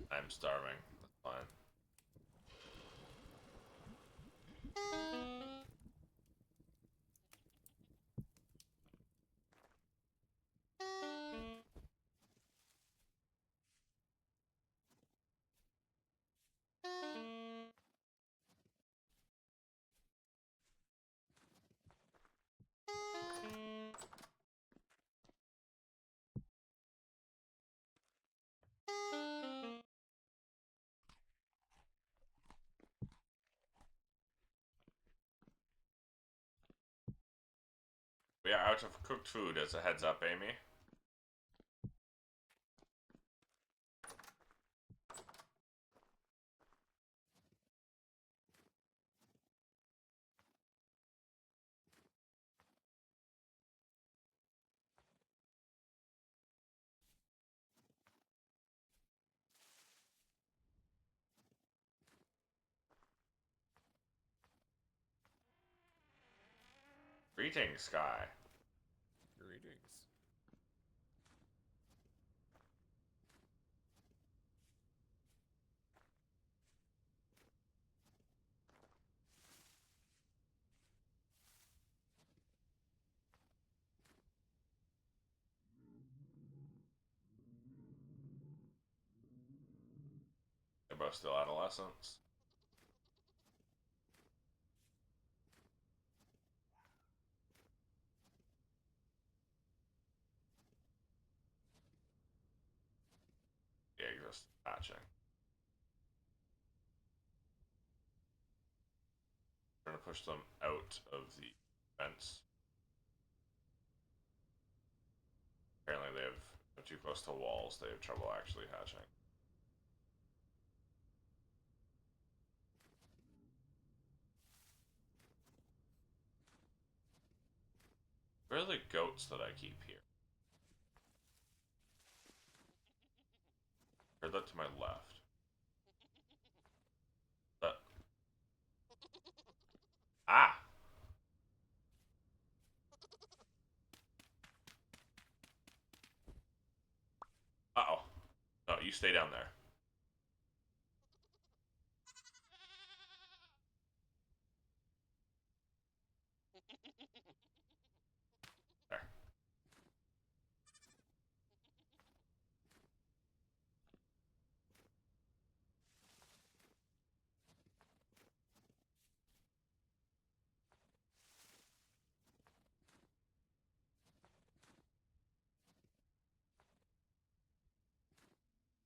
I'm starving. That's fine. We are out of cooked food as a heads up, Amy. Greetings, Sky. Greetings. They're both still adolescents. Yeah, you're just hatching. Trying to push them out of the fence. Apparently they're too close to walls. They have trouble actually hatching. Where are the goats that I keep here? Or that to my left? That. Ah! Uh-oh. No, you stay down there. There.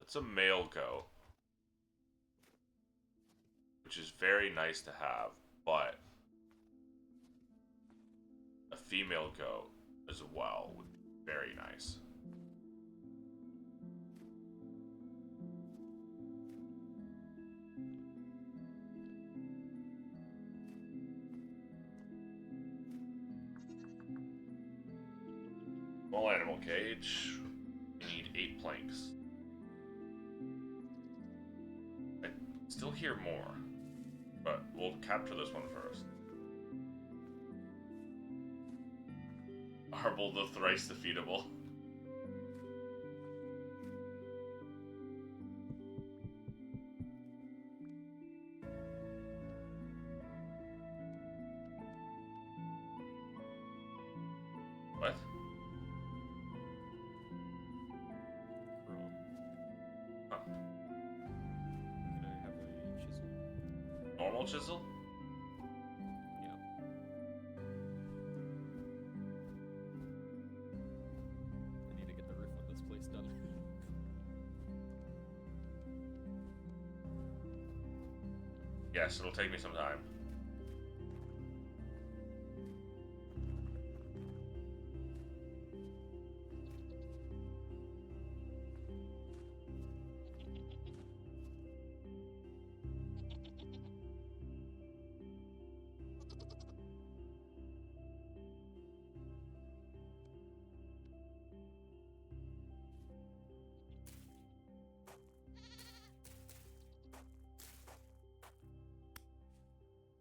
It's a male goat, which is very nice to have, but a female goat as well would be very nice. Small animal cage. You need 8 planks. I still hear more. But we'll capture this one first. Arble the thrice defeatable. What? Wrong. Huh. Can I have a chisel? Normal chisel? Yeah. I need to get the roof on this place done. Yes, it'll take me some time.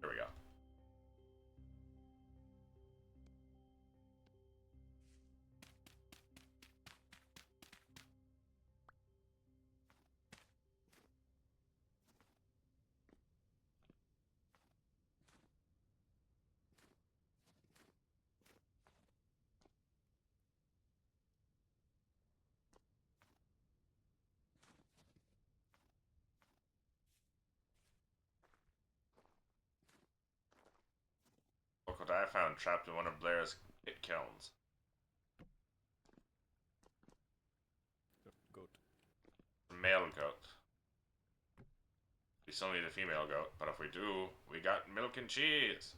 There we go. Look what I found trapped in one of Blair's pit kilns. Goat. Male goat. We still need a female goat, but if we do, we got milk and cheese.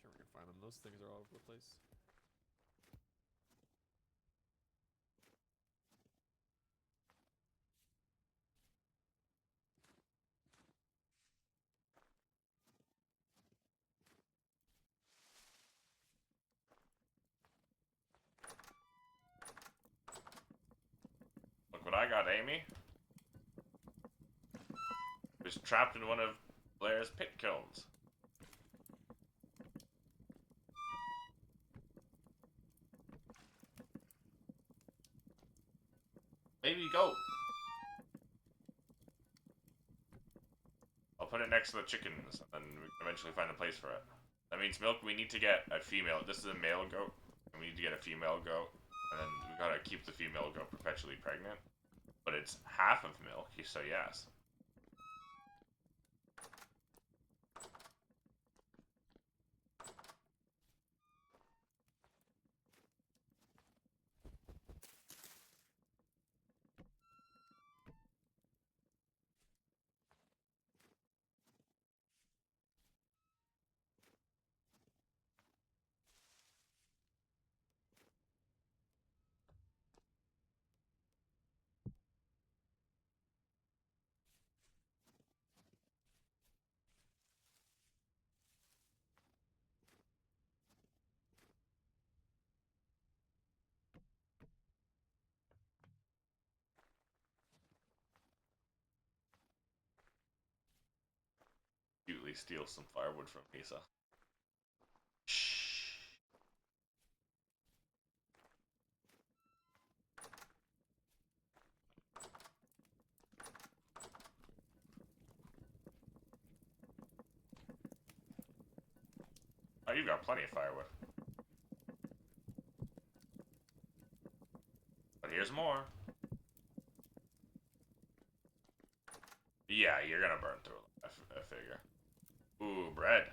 Sure, we can find them. Those things are all over the place. Look what I got, Amy. Was trapped in one of Blair's pit kilns. Baby goat. I'll put it next to the chickens, and then we can eventually find a place for it. That means milk, we need to get a female. This is a male goat, and we need to get a female goat. And then we gotta keep the female goat perpetually pregnant. But it's half of milk, so yes. Cutely steal some firewood from Misa. Shh. Oh, you've got plenty of firewood. But here's more. Yeah, you're gonna burn through it, I figure. Ooh, bread.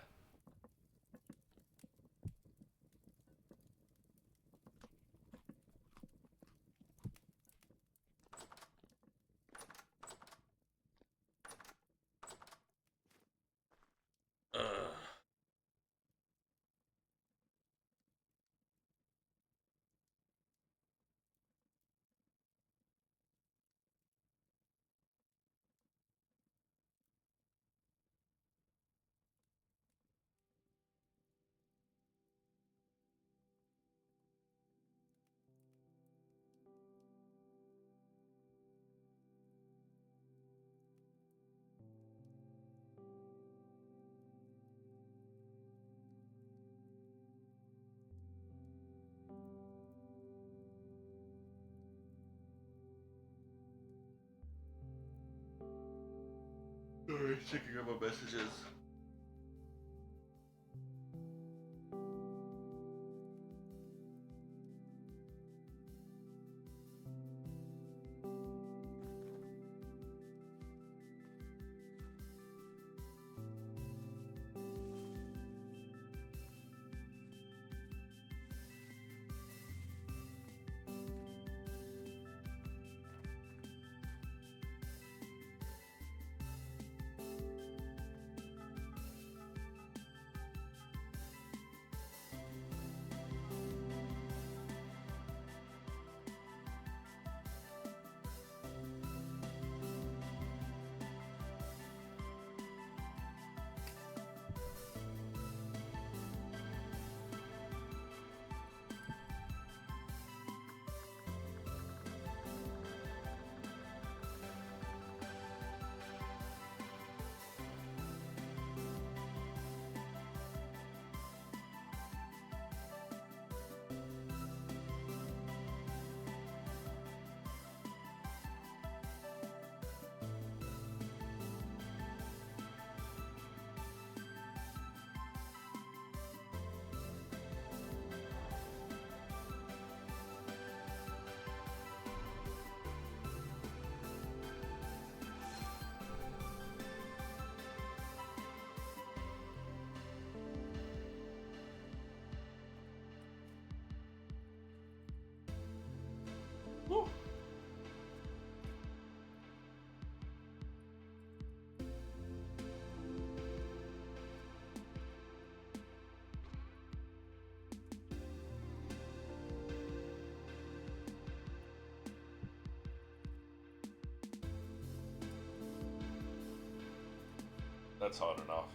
Ugh. Sorry, checking out my messages. Woo. That's hard enough.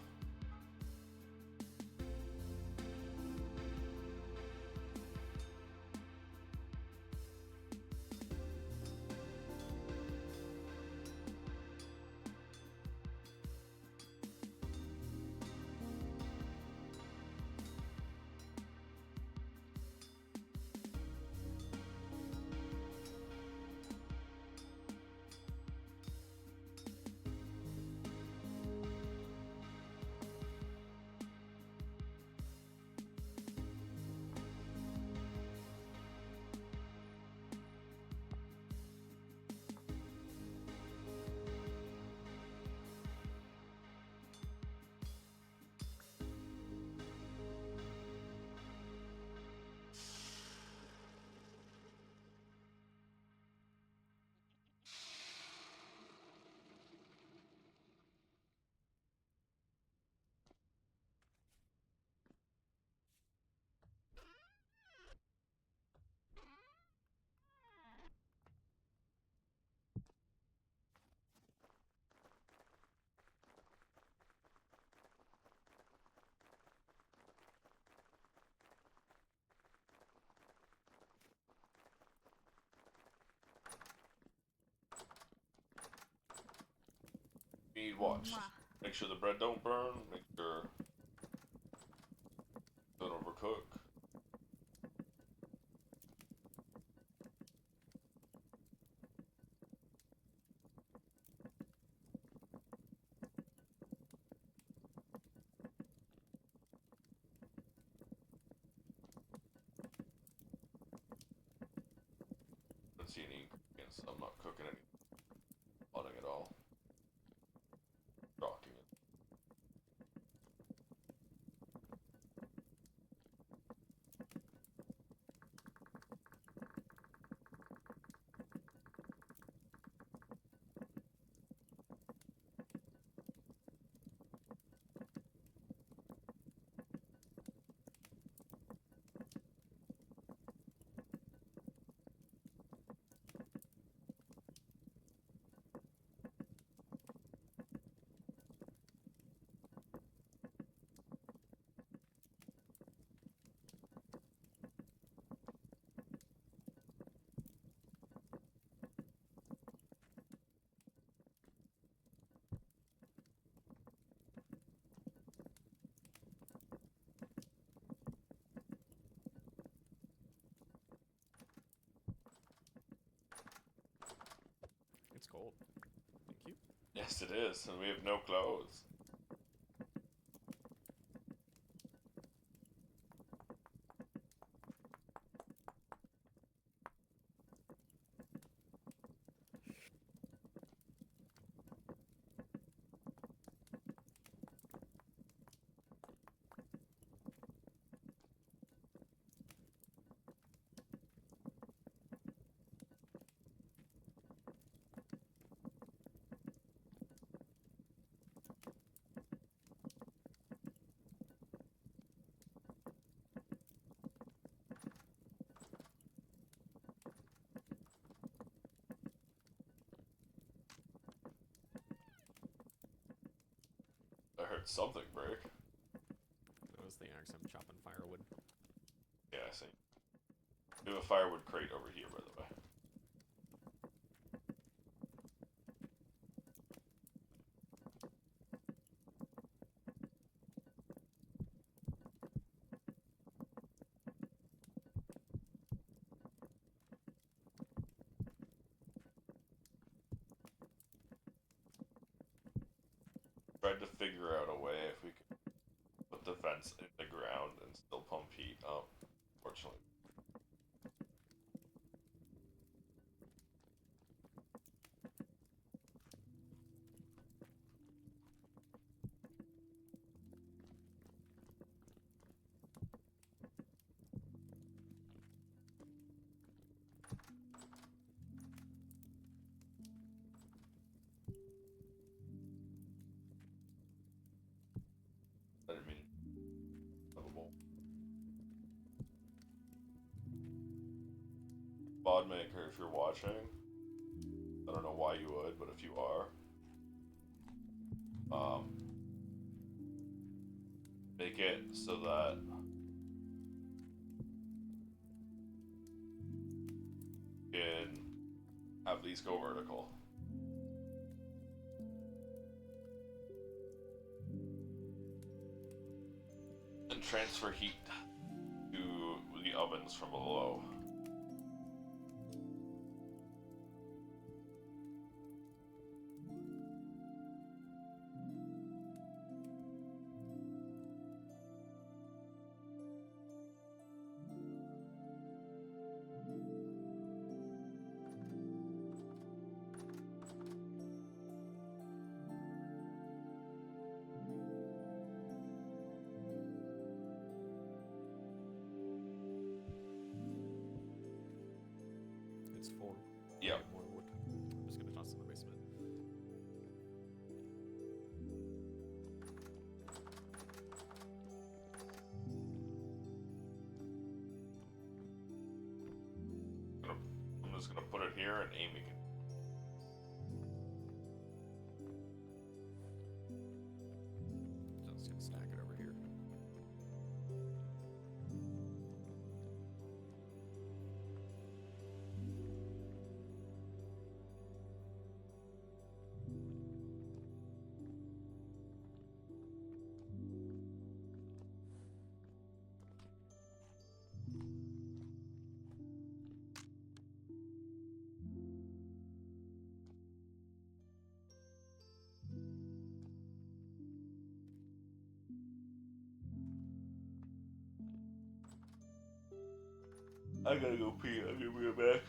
Need watch. Mwah. Make sure the bread don't burn. Make sure don't overcook. Don't see any ingredients. I'm not cooking any. Nothing at all. Rocking it. It's cold. Thank you. Yeah. Yes, it is, and we have no clothes. I heard something break. That was the axe. I'm chopping firewood. Yeah, I see. We have a firewood crate over here, by the way. Tried to figure out a way if we could put the vents in the ground and still pump heat up. Fortunately. I didn't mean livable. Bodmaker, if you're watching, I don't know why you would, but if you are, make it so that you can have these go vertical. And transfer heat to the ovens from below. It's full. Yep. I need more wood. I'm just gonna toss it in the basement. I'm just gonna put it here and Amy can. So I'm just gonna stack it over here. I gotta go pee. I'll give you a back.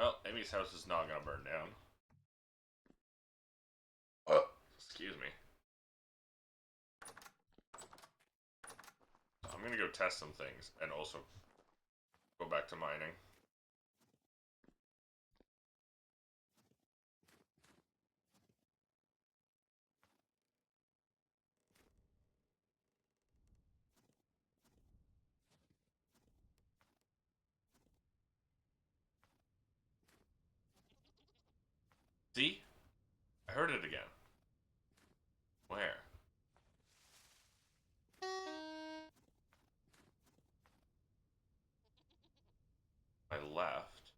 Well, Amy's house is not gonna burn down. Oh, excuse me. I'm gonna go test some things and also go back to mining. See? I heard it again. Where? I left.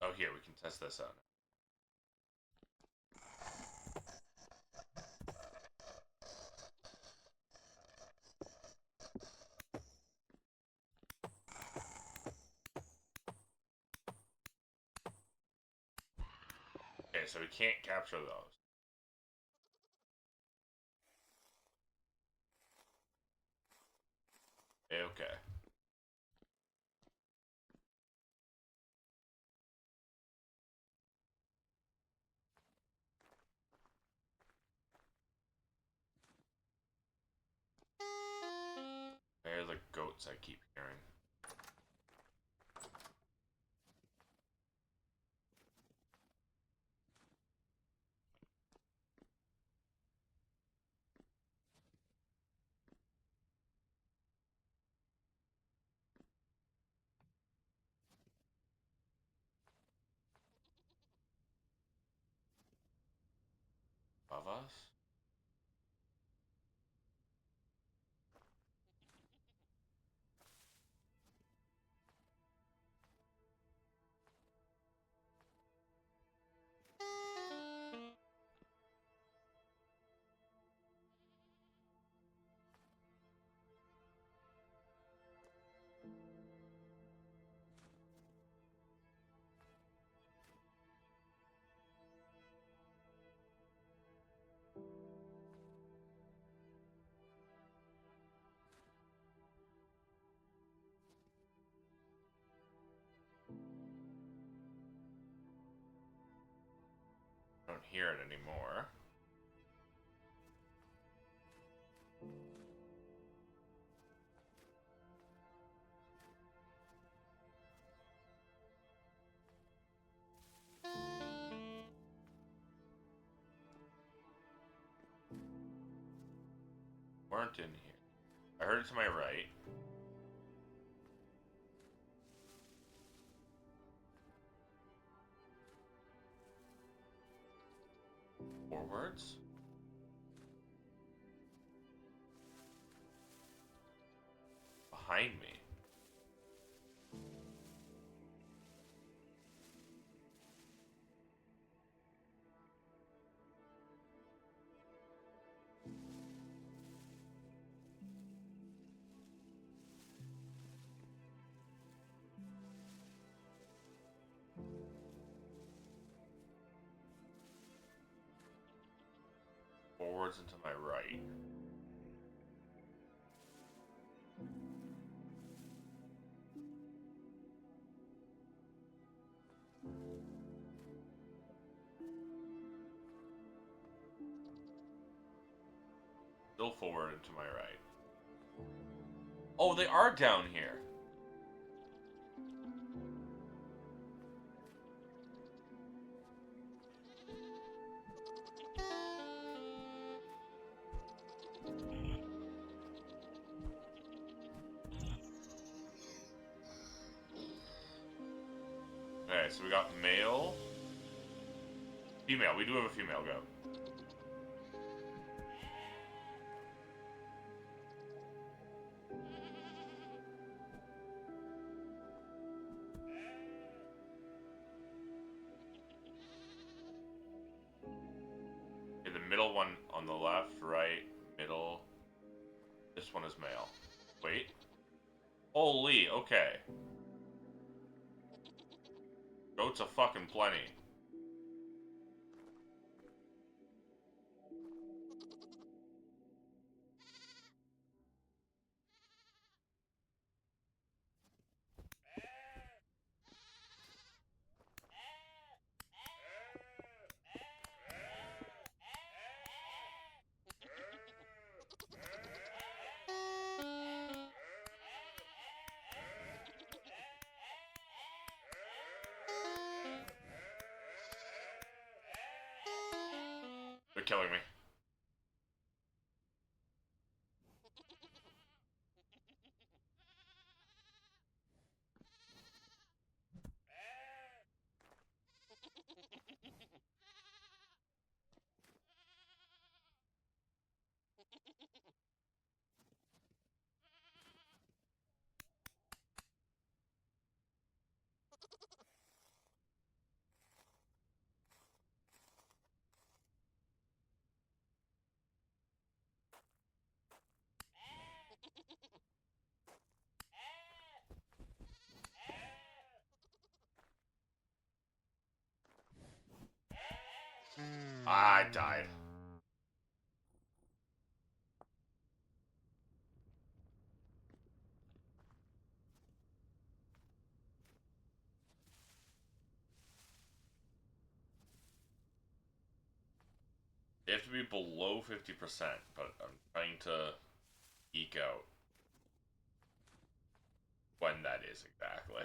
Oh, here, we can test this out. Okay, so we can't capture those. Okay. They're the goats I keep hearing. Above us? I don't hear it anymore. Weren't in here. I heard it to my right. Forwards? Behind me. Forwards and to my right. Still forward and to my right. Oh, they are down here. Okay, so we got male. Female. We do have a female goat. Okay, the middle one on the left, right, middle. This one is male. Wait. Holy, okay. Goats are fucking plenty. They're killing me. I died. You have to be below 50%, but I'm trying to eke out when that is exactly.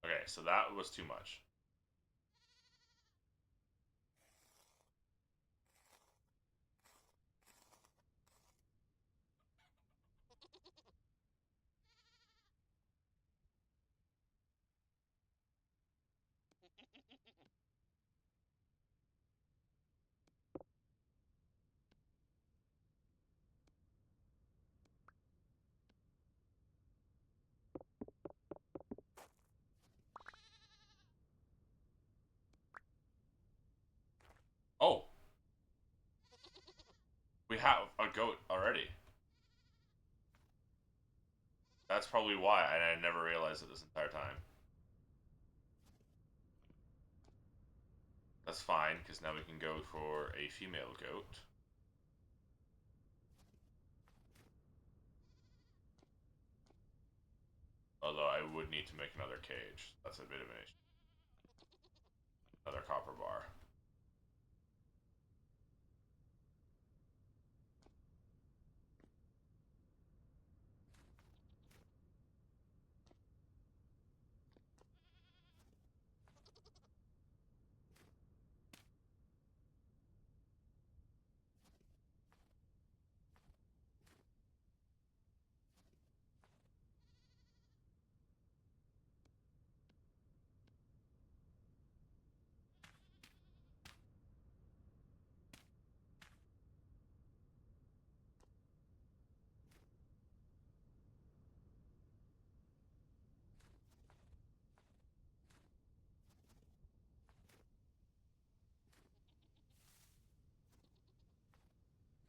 Okay, so that was too much. Oh, we have a goat already. That's probably why, and I never realized it this entire time. That's fine, because now we can go for a female goat. Although I would need to make another cage. That's a bit of an issue. Another copper bar.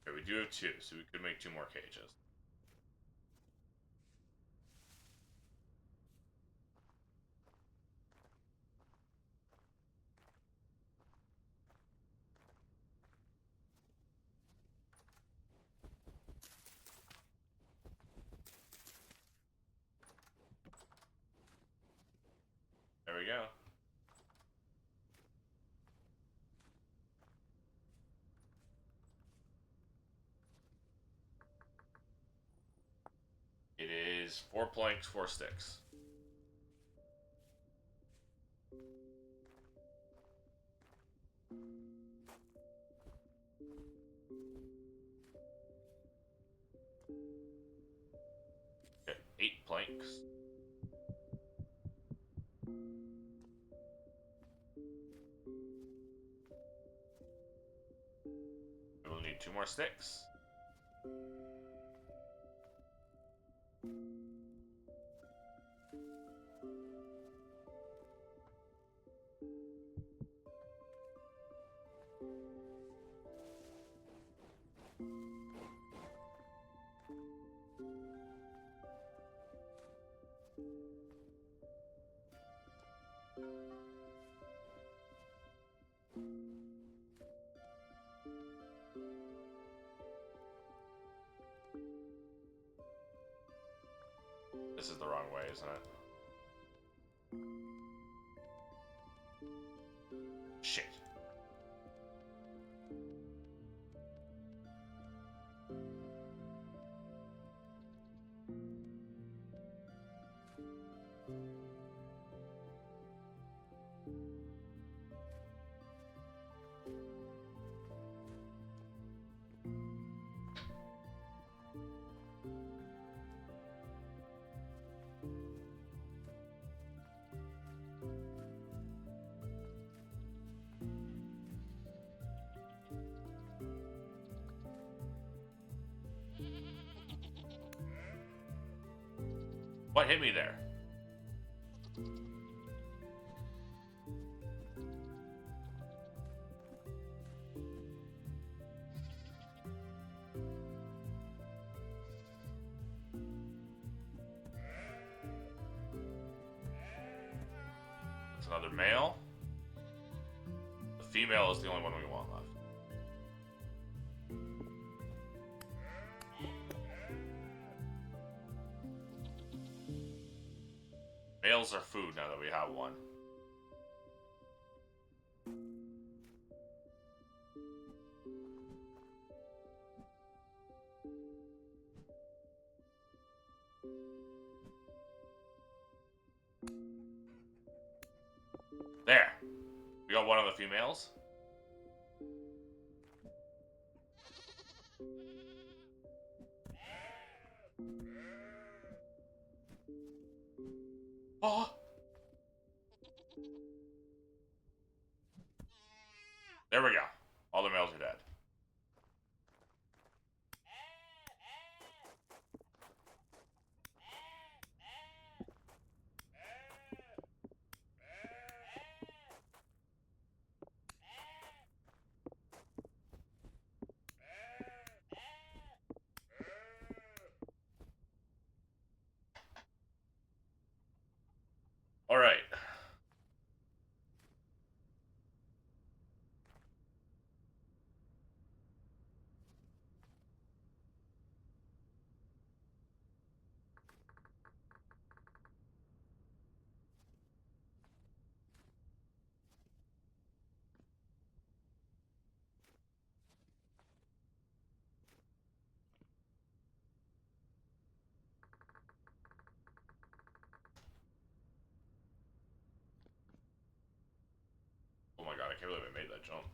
Okay, we do have two, so we could make two more cages. go. It is 4 planks, 4 sticks. Okay, 8 planks. We will need 2 more sticks. This is the wrong way, isn't it? Shit. What hit me there? It's another male. The female is the only one we want left. Males are food now that we have one. There. We got one of the females. Oh. There we go. All the males are dead. All right. Oh my god, I can't believe I made that jump.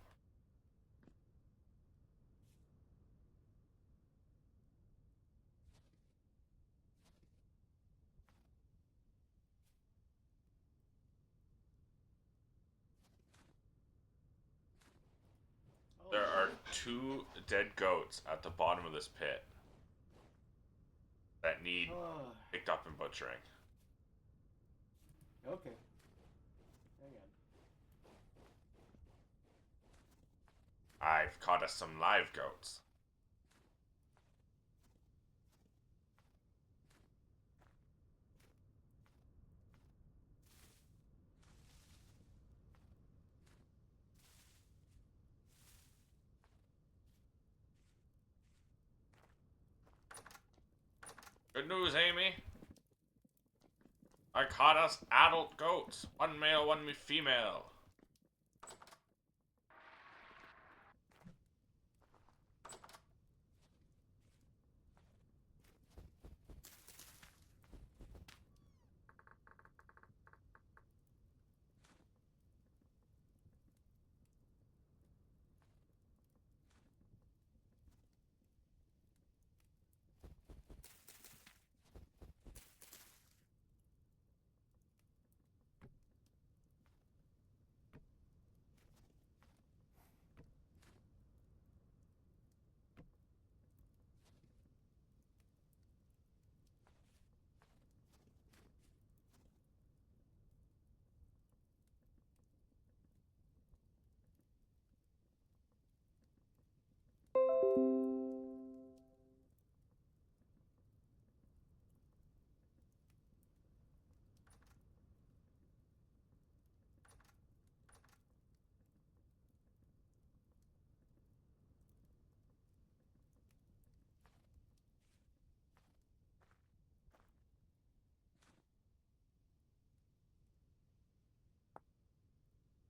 There are 2 dead goats at the bottom of this pit that need picked up and butchering. Okay. Hang on. I've caught us some live goats. Good news, Amy. I caught us adult goats. One male, one female.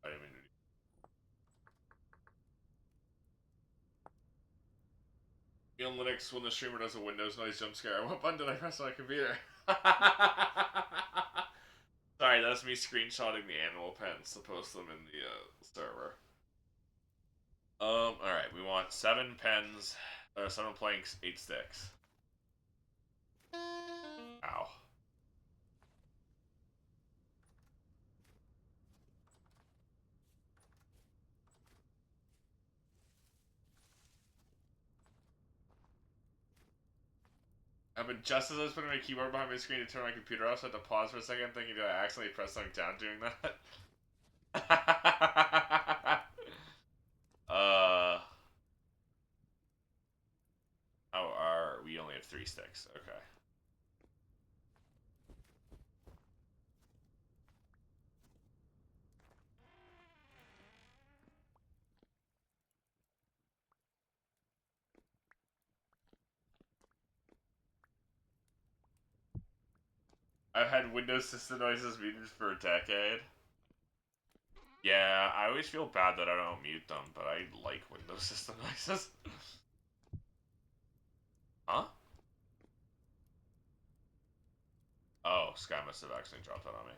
I didn't mean to. In Linux, when the streamer does a Windows noise jump scare, what button did I press on my computer? Sorry, that's me screenshotting the animal pens to post them in the server. Alright, we want 7 pens, 7 planks, 8 sticks. Ow. But just as I was putting my keyboard behind my screen to turn my computer off, so I had to pause for a second thinking, did I accidentally press something down doing that? We only have 3 sticks, okay. I've had Windows system noises muted for a decade. Yeah, I always feel bad that I don't mute them, but I like Windows system noises. Huh? Oh, Sky must have accidentally dropped that on me.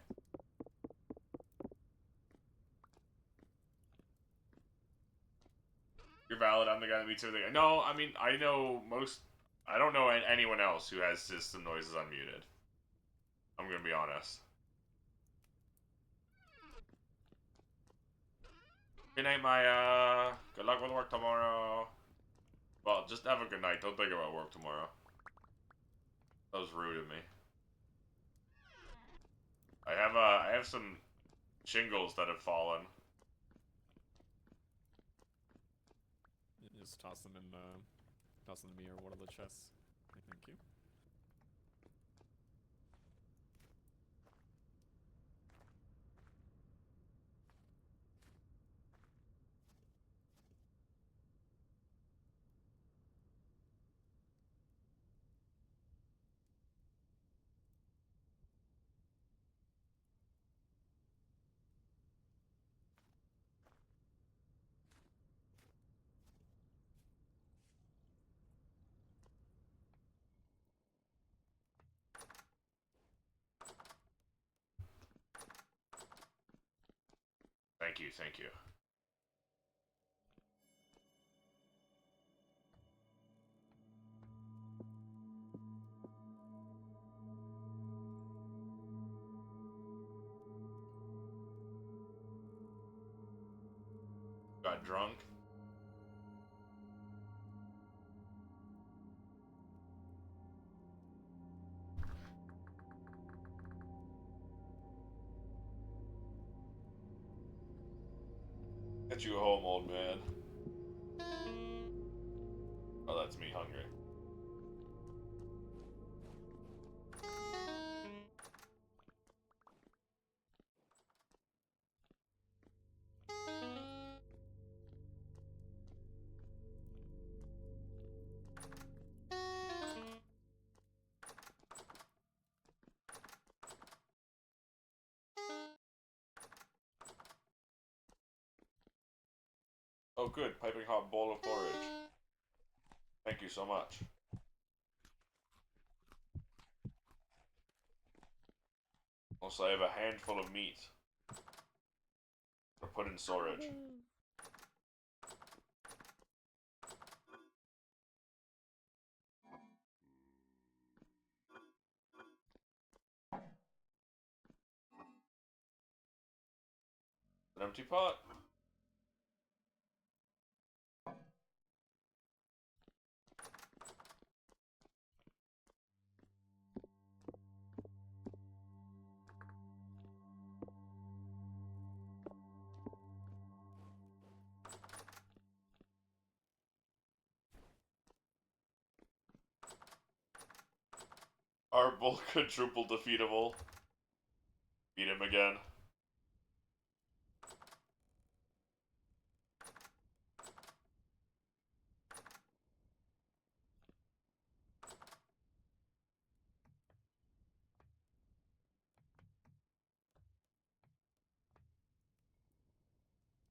You're valid, I'm the guy that mutes everything. No, I mean, I know most... I don't know anyone else who has system noises unmuted. I'm gonna be honest. Good night, Maya. Good luck with work tomorrow. Well, just have a good night. Don't think about work tomorrow. That was rude of me. I have some shingles that have fallen. You just toss them in me or one of the chests. Thank you. Thank you, thank you. Got drunk. Get you home, old man. Oh, that's me hungry. Oh, good. Piping hot bowl of porridge. Thank you so much. Also, I have a handful of meat to put in storage. An empty pot. Our bull quadruple defeatable. Beat him again.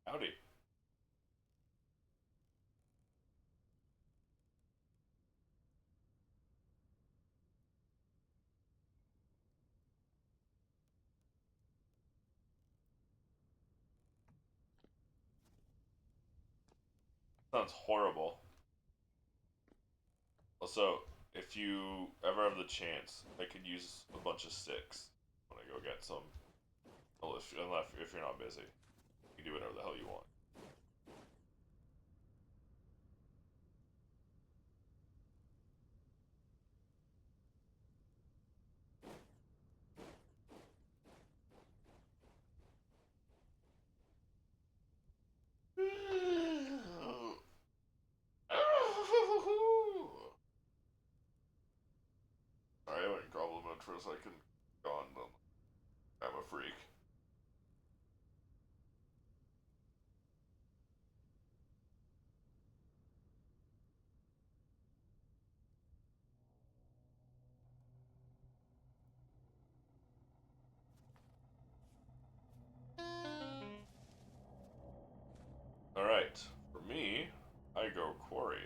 Howdy. Sounds horrible. Also, if you ever have the chance, I could use a bunch of sticks when I go get some. Well, if you're not busy, you can do whatever the hell you want. Sorry, I went goblin mode for a second. Gone. I'm a freak. Alright, for me, I go quarry.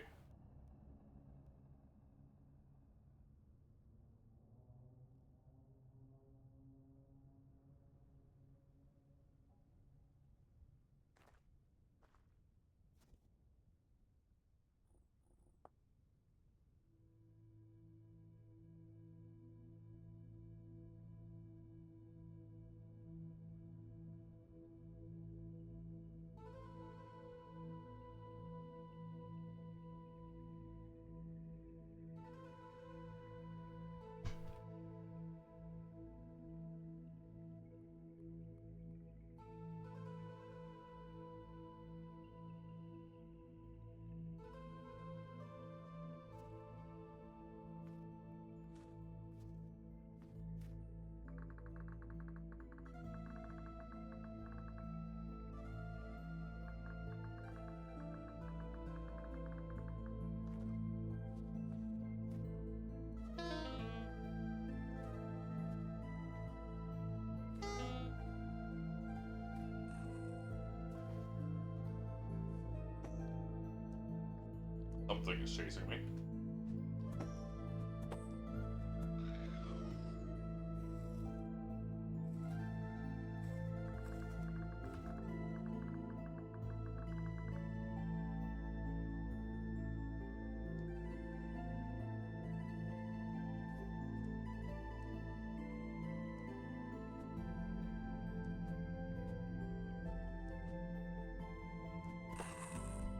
Something is chasing me.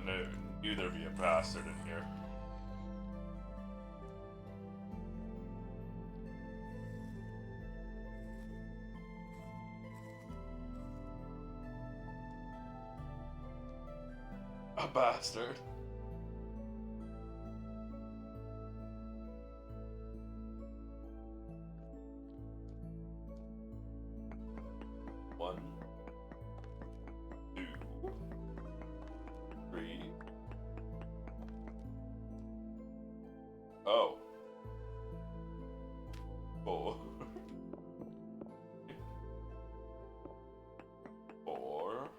And I knew there'd be a bastard in here. A bastard. One, two, three. Oh. Four. Four.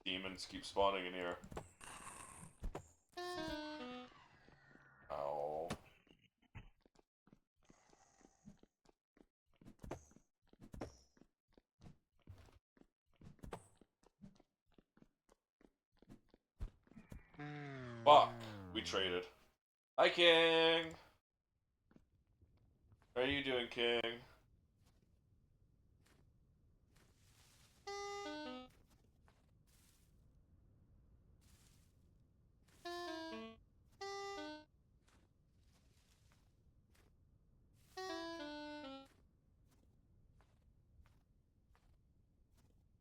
Demons keep spawning in here. Ow. Fuck. We traded. Hi, King. How are you doing, King?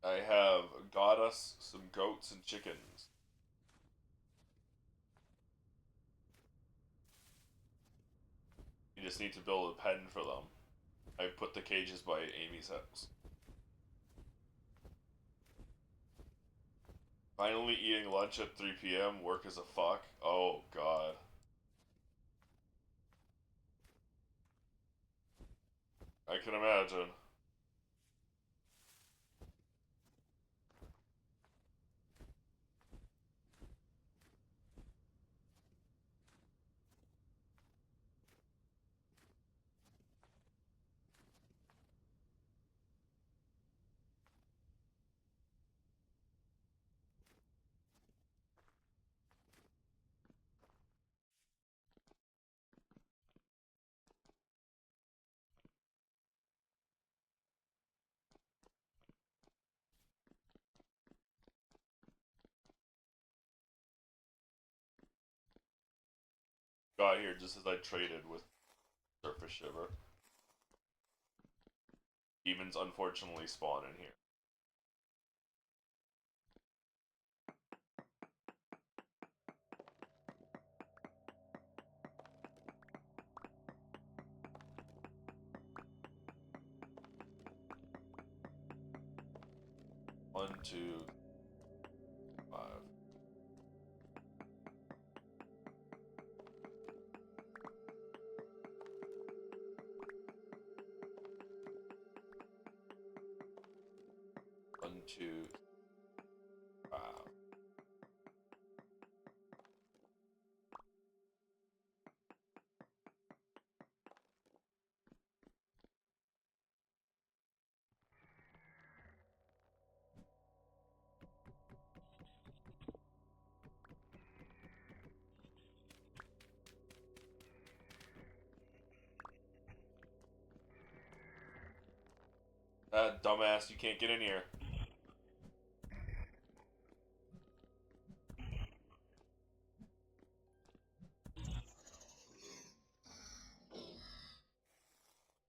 I have got us some goats and chickens. You just need to build a pen for them. I put the cages by Amy's house. Finally eating lunch at 3 p.m. Work as a fuck. Oh, God. I can imagine. Got here just as I traded with Surface Shiver. Demons unfortunately spawn in here. One, two, 5. One, two, 5. Dumbass, you can't get in here.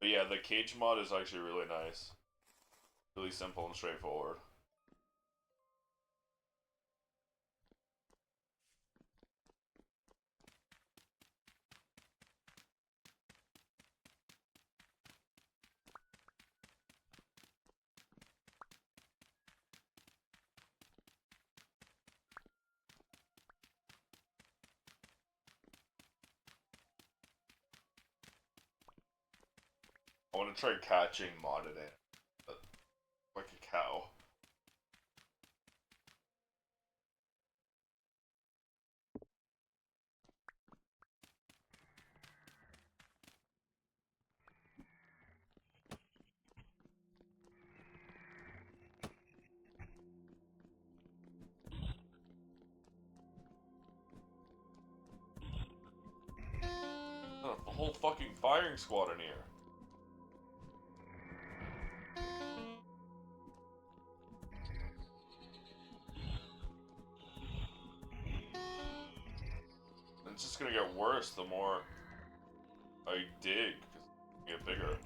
But yeah, the cage mod is actually really nice. Really simple and straightforward. I want to try catching modded in. Like a cow. Oh, the whole fucking firing squad in here. It's just gonna get worse the more I dig, because it's gonna get bigger.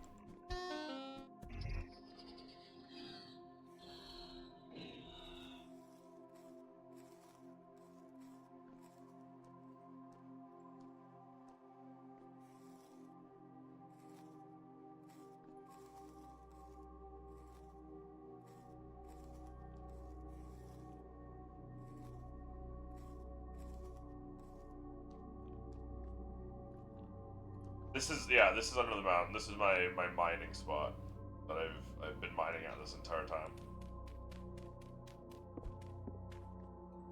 This is under the mountain. This is my mining spot that I've been mining at this entire time.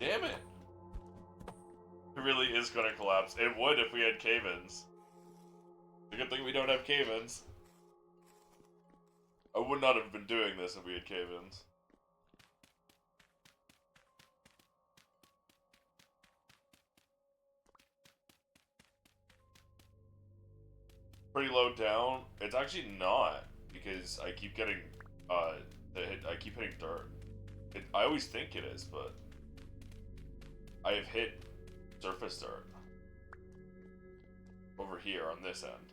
Damn it! It really is gonna collapse. It would if we had cave-ins. It's a good thing we don't have cave-ins. I would not have been doing this if we had cave-ins. Pretty low down. It's actually not, because I keep getting I keep hitting dirt. I always think it is, but I have hit surface dirt over here on this end,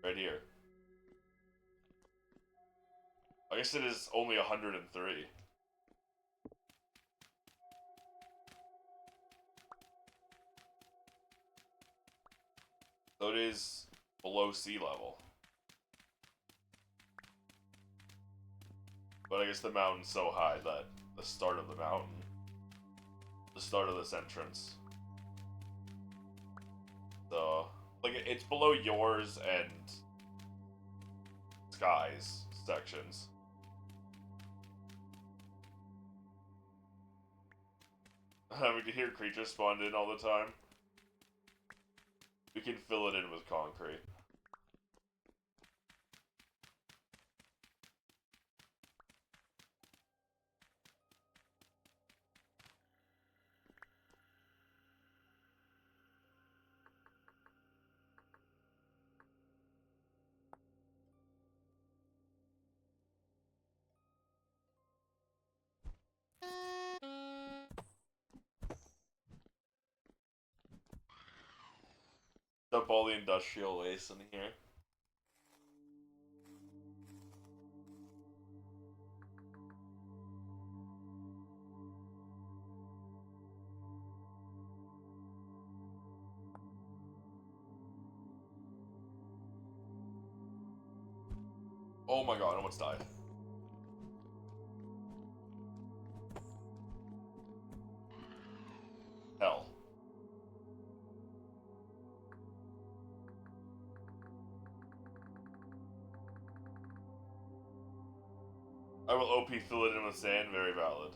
right here. I guess it is only 103. So it is below sea level. But I guess the mountain's so high that the start of the mountain, the start of this entrance. So, like, it's below yours and Sky's sections. Having to hear creatures spawned in all the time. We can fill it in with concrete. Dump all the industrial waste in here. Oh my god, I almost died. Hell. I will OP fill it in with sand, very valid.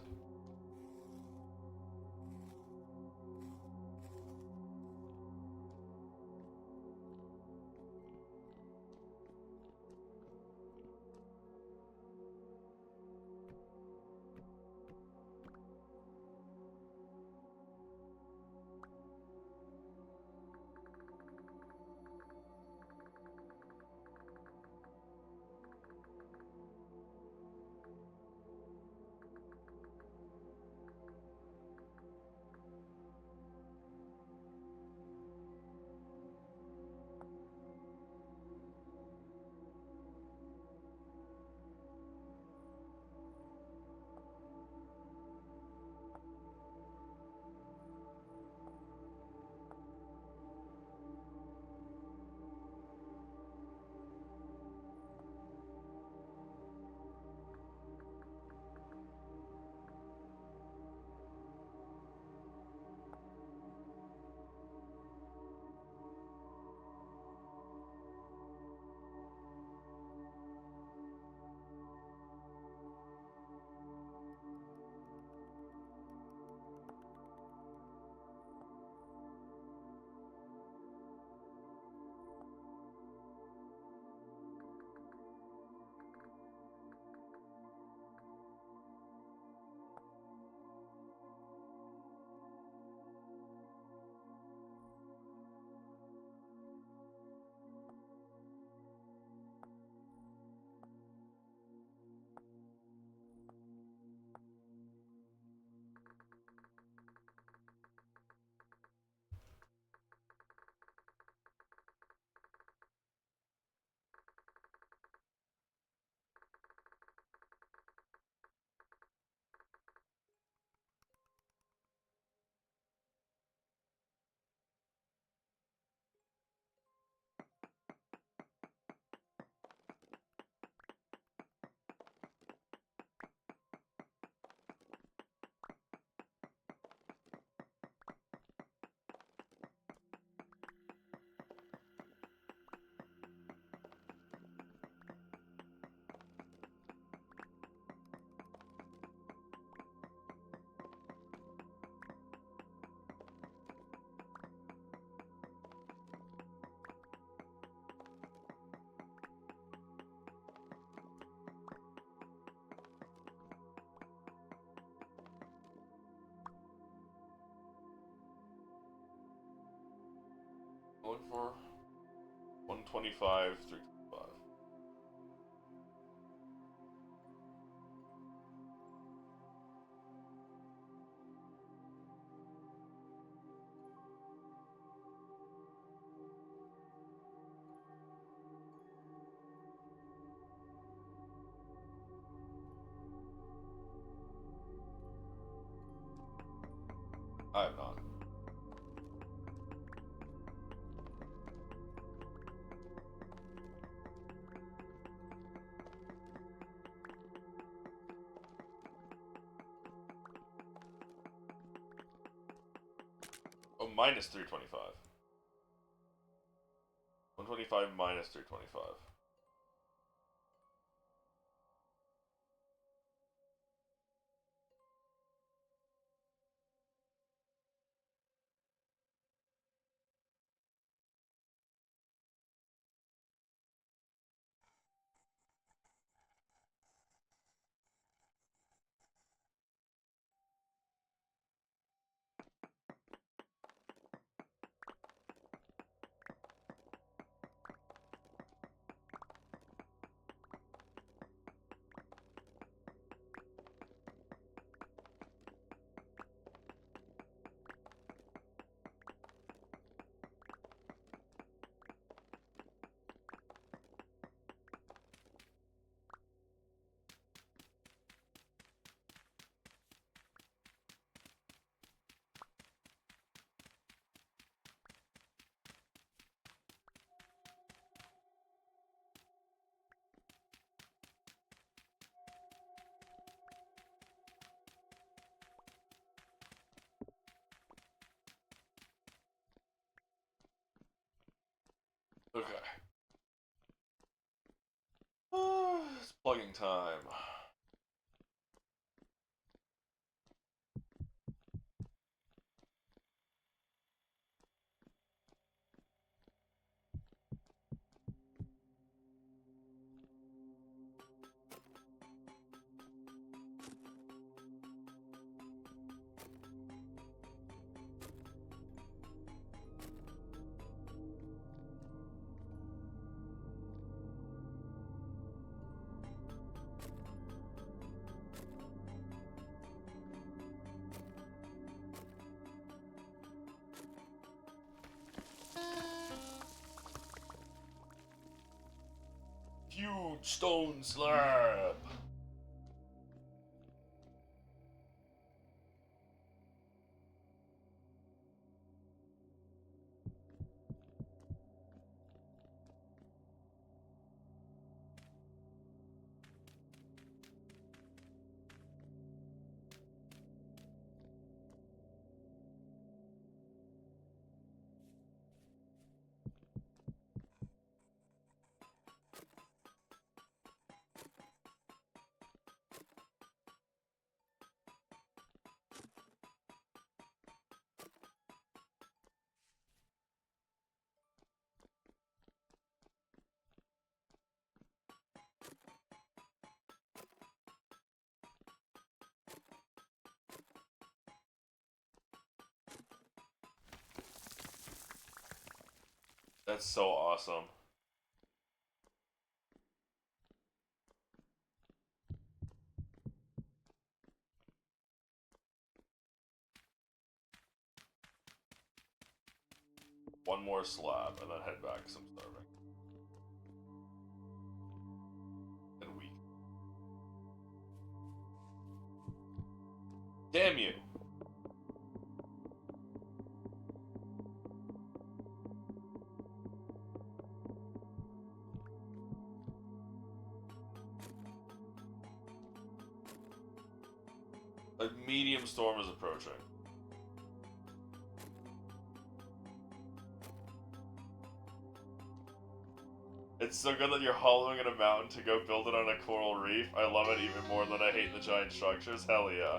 Going for 125, 325. I have not. Oh, minus 325. 125 minus 325. Okay. It's plugging time. Huge stone slab. That's so awesome. One more slab and then head back because I'm starving. And weak. Damn you! A medium storm is approaching. It's so good that you're hollowing in a mountain to go build it on a coral reef. I love it even more than I hate the giant structures. Hell yeah.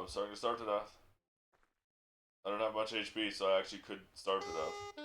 I'm starting to starve to death. I don't have much HP, so I actually could starve to death.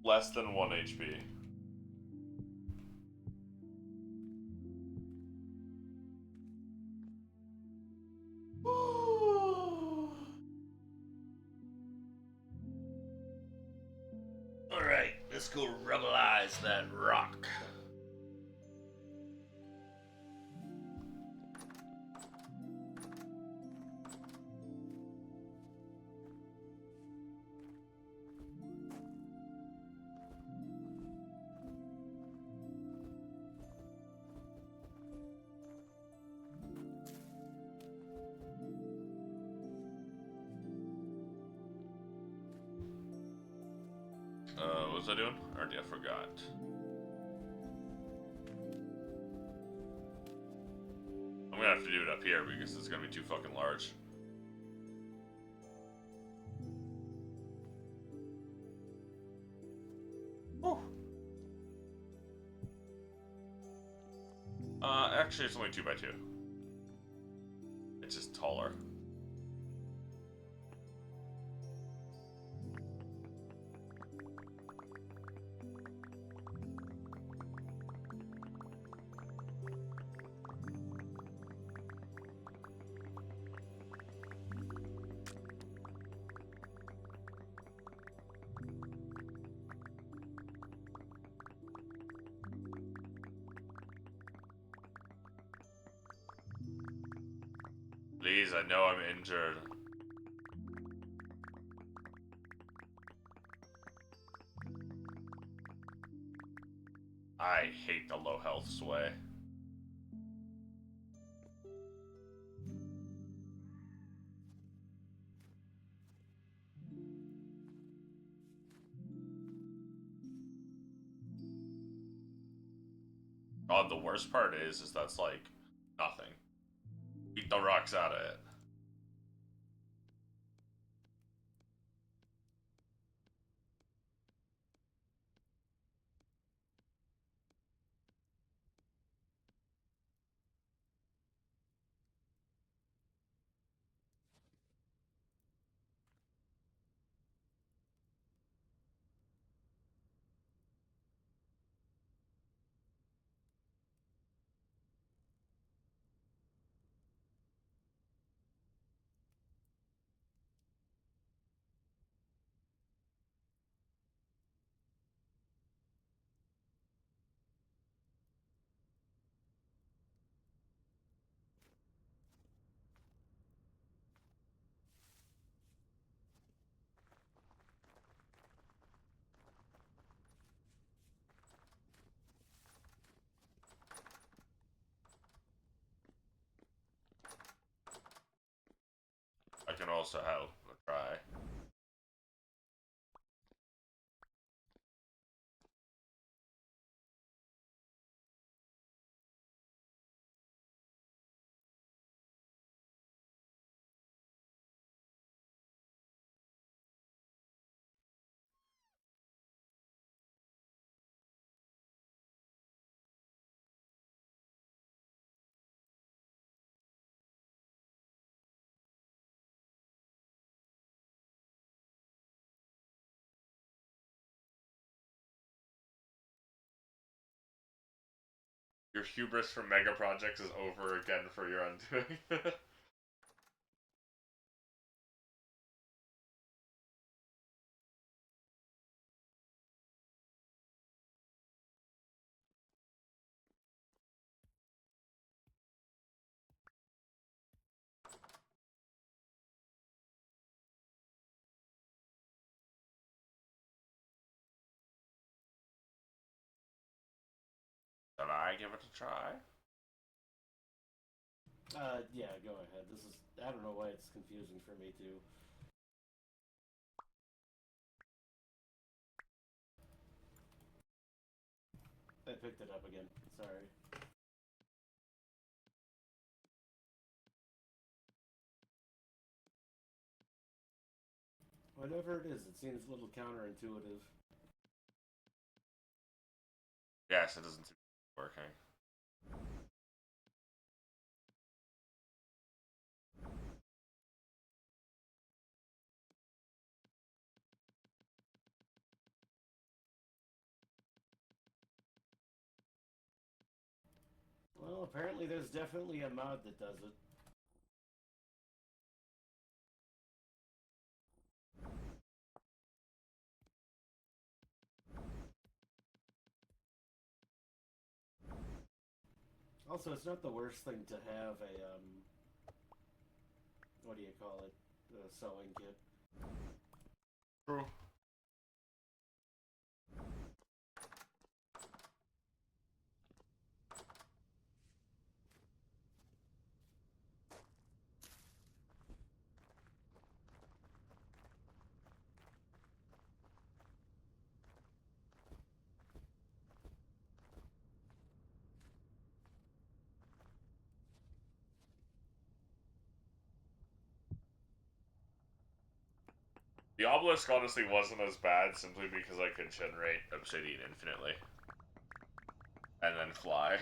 Less than 1 HP. Alright, let's go rubbleize that rock. What was I doing? Already, I forgot. I'm gonna have to do it up here because it's gonna be too fucking large. Whew. Actually, it's only 2x2. It's just taller. Please, I know I'm injured. I hate the low health sway. God, the worst part is that's like nothing. Beat the rocks out of it. I can also help try. Your hubris for mega projects is over again for your undoing. give it a try? Yeah, go ahead. This is, I don't know why it's confusing for me too. I picked it up again. Sorry. Whatever it is, it seems a little counterintuitive. Yes, it doesn't seem to be working. Well, apparently there's definitely a mod that does it. Also, it's not the worst thing to have a, what do you call it? A sewing kit. True. The obelisk honestly wasn't as bad simply because I could generate obsidian infinitely. And then fly.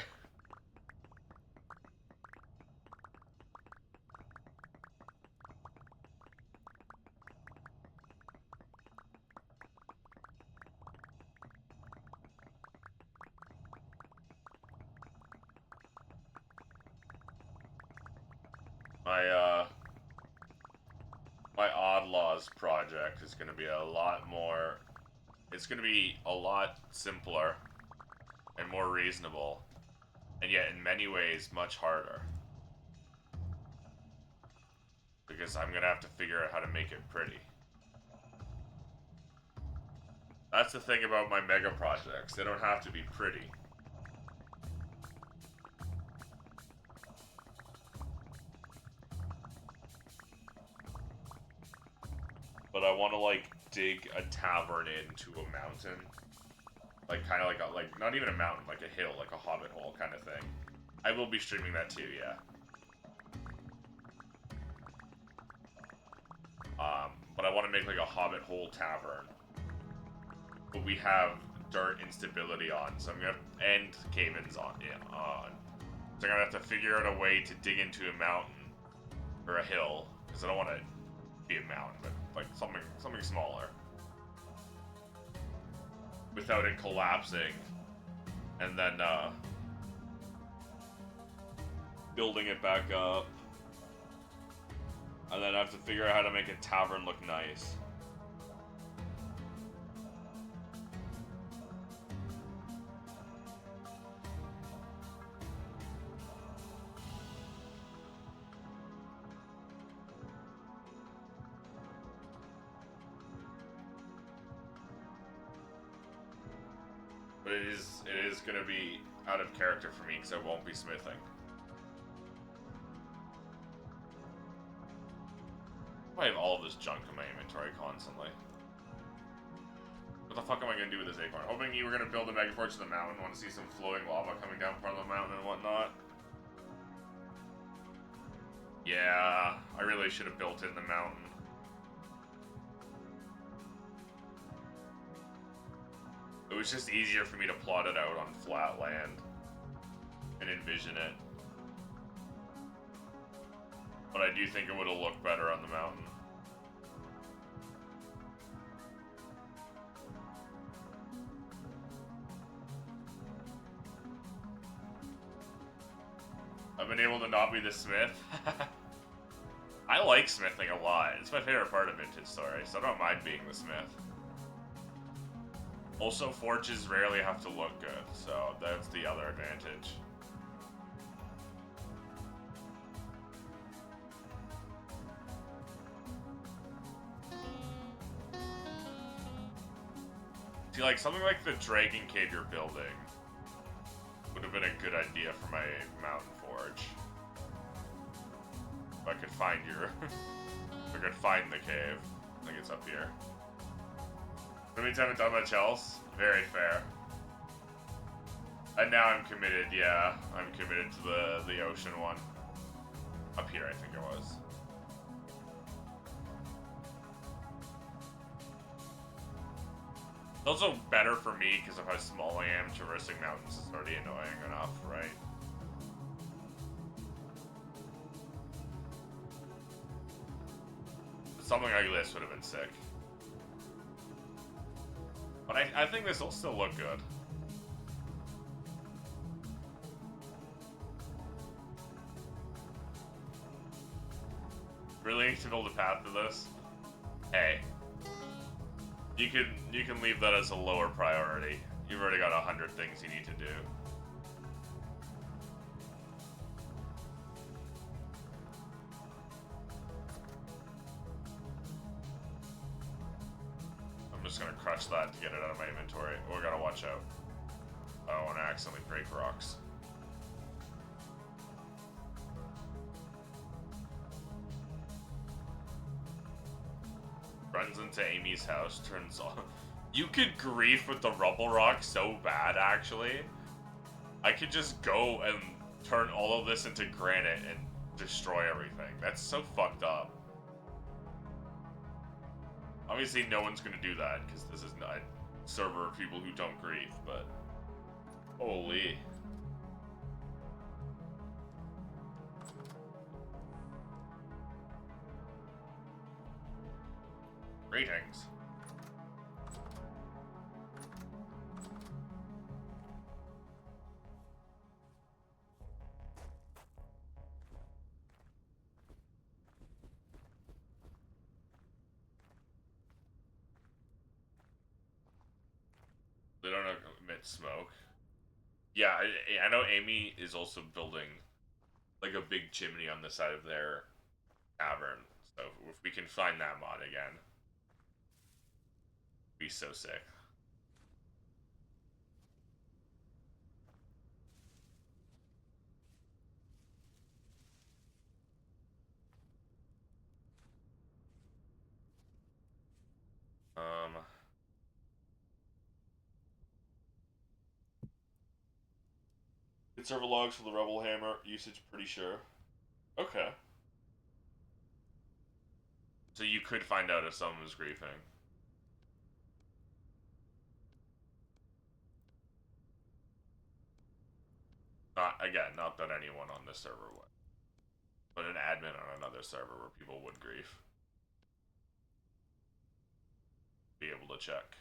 My Odd Laws project is going to be a lot more... It's going to be a lot simpler and more reasonable, and yet in many ways much harder. Because I'm going to have to figure out how to make it pretty. That's the thing about my mega projects. They don't have to be pretty. But I want to, like, dig a tavern into a mountain. Like, kind of like a, like, not even a mountain, like a hill, like a hobbit hole kind of thing. I will be streaming that too, yeah. But I want to make, like, a hobbit hole tavern. But we have dirt instability on, so I'm gonna, and cave-ins on. So I'm gonna have to figure out a way to dig into a mountain, or a hill, because I don't want to be a mountain, but like something smaller, without it collapsing, and then building it back up, and then I have to figure out how to make a tavern look nice. But it is going to be out of character for me because I won't be smithing. I have all of this junk in my inventory constantly. What the fuck am I going to do with this acorn? Hoping you were going to build a megaforge to the mountain. Want to see some flowing lava coming down part of the mountain and whatnot. Yeah, I really should have built in the mountain. It was just easier for me to plot it out on flat land and envision it. But I do think it would have looked better on the mountain. I've been able to not be the smith. I like smithing a lot. It's my favorite part of Vintage Story, so I don't mind being the smith. Also, forges rarely have to look good, so that's the other advantage. See, like, something like the Dragon Cave you're building would have been a good idea for my mountain forge. If I could find your... if I could find the cave. I think it's up here. That means I haven't done much else? Very fair. And now I'm committed, yeah. I'm committed to the ocean one. Up here, I think it was. It's also better for me because of how small I am. Traversing mountains is already annoying enough, right? Something like this would have been sick. But I think this will still look good. Really need to build a path to this? Hey. You can leave that as a lower priority. You've already got 100 things you need to do. I'm just gonna crush that to get it out of my inventory. Oh, I gotta watch out. I don't want to accidentally break rocks. Runs into Amy's house, turns on. You could grief with the rubble rock so bad, actually. I could just go and turn all of this into granite and destroy everything. That's so fucked up. Obviously, no one's gonna do that, because this is not a server of people who don't grief, but... Holy. Greetings. They don't emit smoke. Yeah, I know Amy is also building like a big chimney on the side of their cavern. So if we can find that mod again, be so sick. Good server logs for the Rebel Hammer usage, pretty sure. Okay. So you could find out if someone was griefing. Not that anyone on this server would. But an admin on another server where people would grief. Be able to check.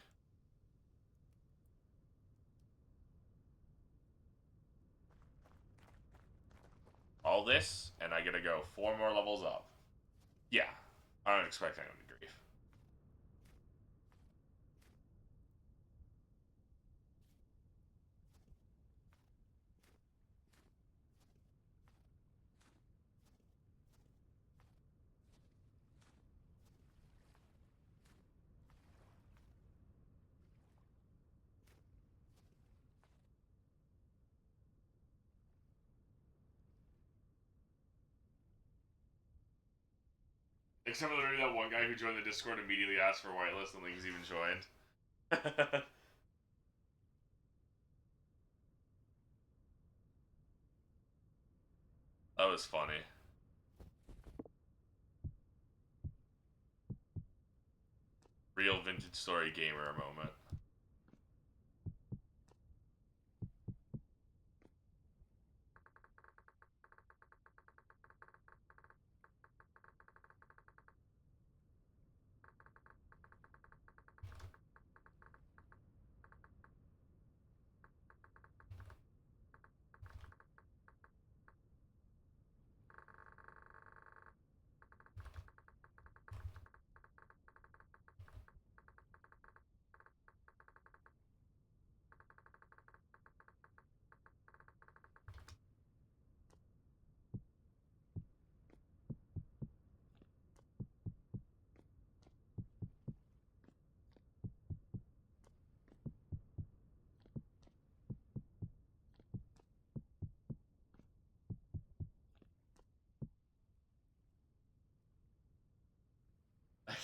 All this, and I gotta go 4 more levels up. Yeah, I don't expect anyone to grief. Except for literally that one guy who joined the Discord immediately asked for whitelist and Lings even joined. That was funny. Real vintage story gamer moment.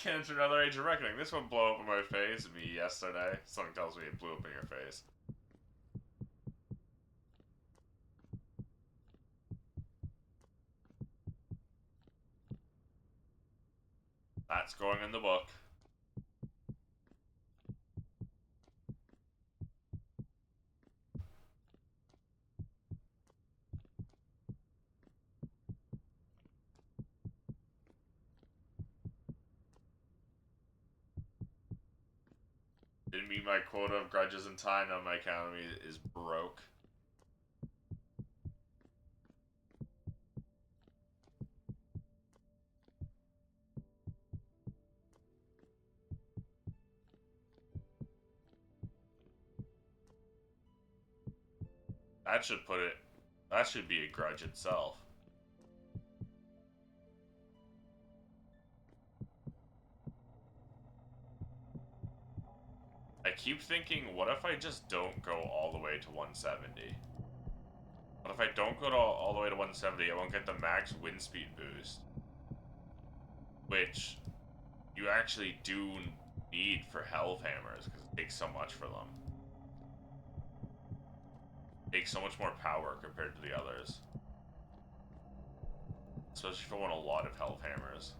Get into another Age of Reckoning. This one blew up in my face. Me yesterday. Something tells me it blew up in your face. That's going in the book. Didn't meet my quota of grudges in time. Now my economy is broke. That should put it. That should be a grudge itself. I keep thinking, what if I just don't go all the way to 170? What if I don't go to all the way to 170, I won't get the max wind speed boost. Which you actually do need for Hellhammers, because it takes so much for them. It takes so much more power compared to the others. Especially if I want a lot of Hellhammers.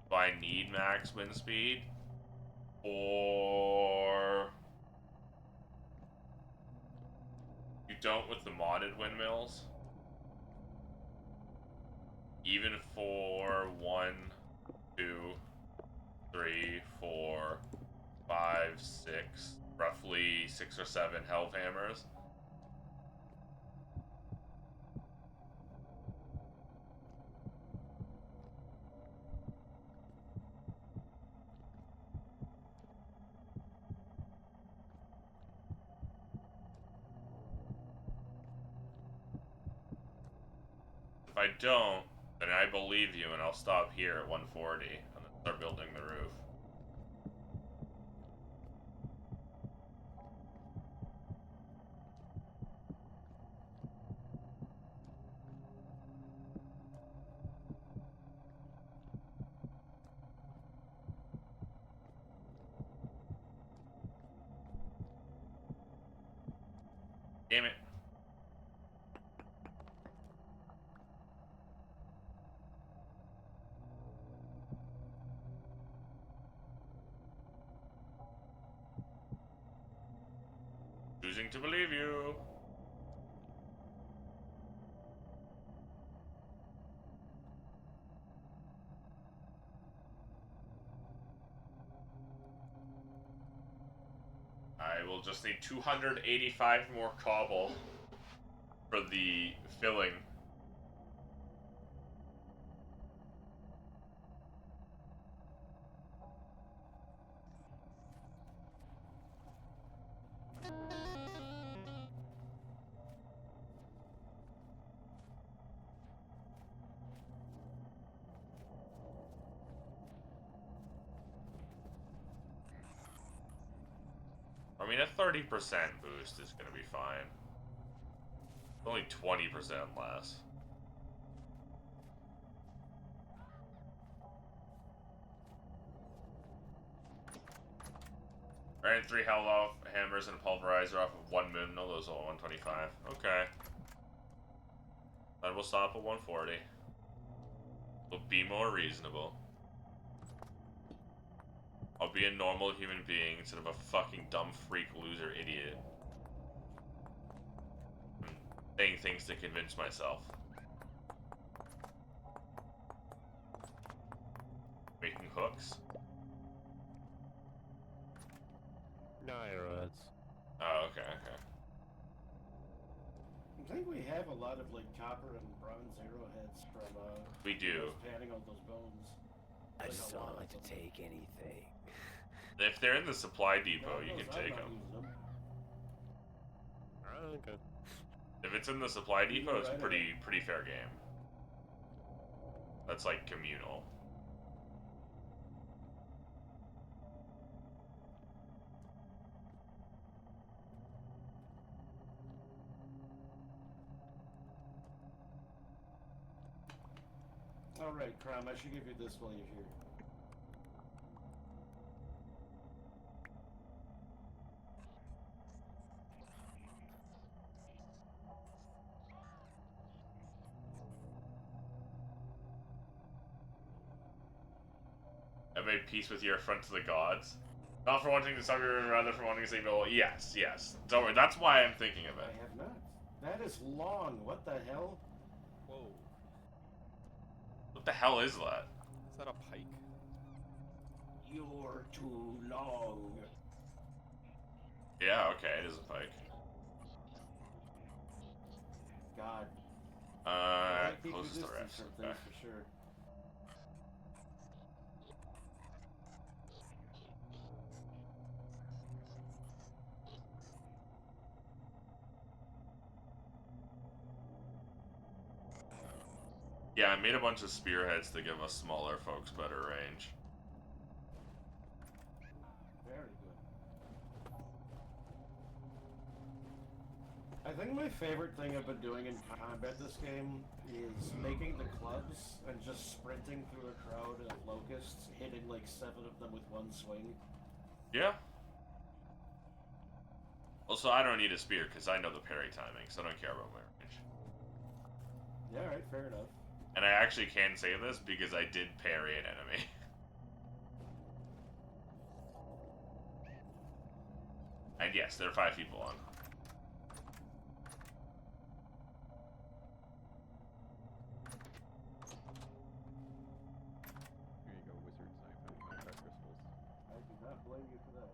Do I need max wind speed? Or you don't with the modded windmills? Even for 1, 2, 3, 4, 5, 6, roughly 6 or 7 Hellhammers. If I don't, then I believe you and I'll stop here at 140 and then start building the roof. Damn it. Choosing to believe you. I will just need 285 more cobble for the filling. I mean, a 30% boost is going to be fine. Only 20% less. Ran 3 Hellhammers and a Pulverizer off of 1 Moonmill. Those all 125. Okay. Then we'll stop at 140. We'll be more reasonable. I'll be a normal human being instead of a fucking dumb freak loser idiot. I'm saying things to convince myself. Making hooks? No arrowheads. Oh, okay, okay. I think we have a lot of like copper and bronze arrowheads from We do. panning all those bones. I Like, just a lot don't of like to them. take anything. If they're in the supply depot, God you can knows I'm take not them. using them. Okay. If it's in the supply depot, it's a Right pretty fair game. That's like communal. Alright, Crom, I should give you this while you're here. I made peace with your affront to the gods. Not for wanting to stop you, rather for wanting to save Noel. Yes, yes. Don't worry, that's why I'm thinking of I it. have not. That is long. What the hell? Whoa. What the hell is that? Is that a pike? You're too long. Yeah, okay, it is a pike. God. I keep Closest to resisting rest. some Okay. things for sure. Yeah, I made a bunch of spearheads to give us smaller folks better range. Very good. I think my favorite thing I've been doing in combat this game is making the clubs and just sprinting through a crowd of locusts, hitting like 7 of them with one swing. Yeah. Also, I don't need a spear because I know the parry timing, so I don't care about my range. Yeah, alright, fair enough. And I actually can say this because I did parry an enemy. And yes, there are 5 people on. Here you go, wizards. I found my dark crystals. I do not blame you for that.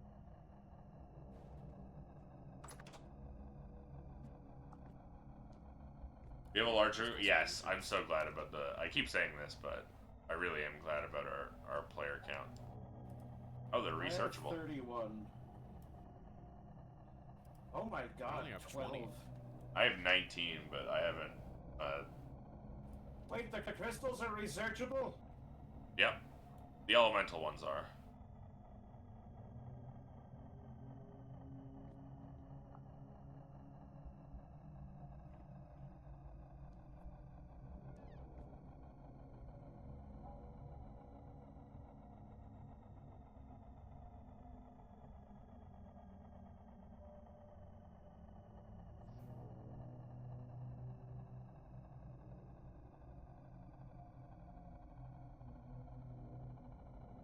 We have a larger... Yes, I'm so glad about the... I keep saying this, but I really am glad about our player count. Oh, they're researchable. I have 31. Oh my god, only have 12. 20. I have 19, but I haven't... Wait, the crystals are researchable? Yep. The elemental ones are.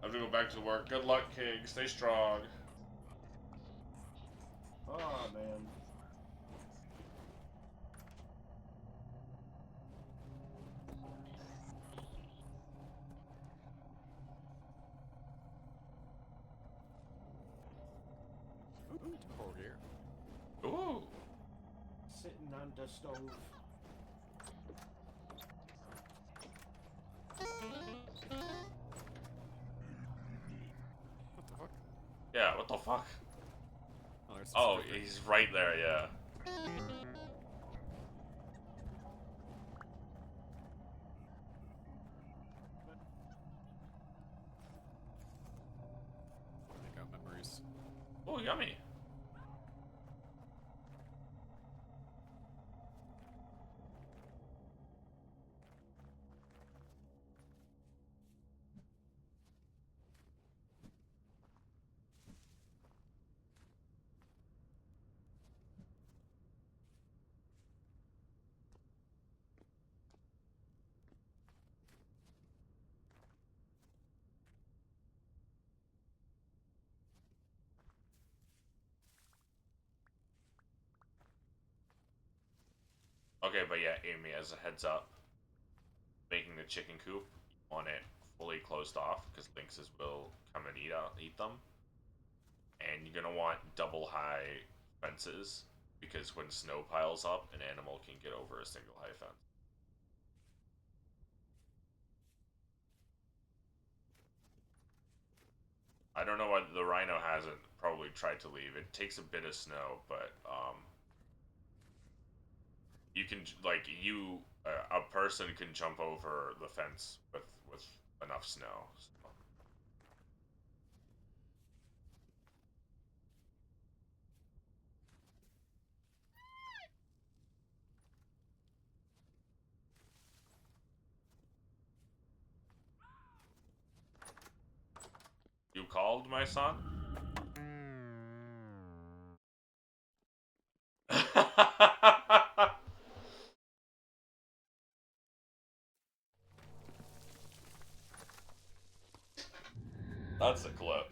I have to go back to work. Good luck, King. Stay strong. Oh man. Over here. Ooh. Sitting on the stove. What the fuck? Yeah, what the fuck? Oh, there's Oh, Scripper. he's right there, yeah. I got memories. Oh, yummy. Okay, but yeah, Amy, as a heads up, making the chicken coop, you want it fully closed off because lynxes will come and eat them. And you're gonna want double high fences because when snow piles up, an animal can get over a single high fence. I don't know why the rhino hasn't probably tried to leave. It takes a bit of snow, but you can a person can jump over the fence with enough snow. So. killed my son? That's a clip.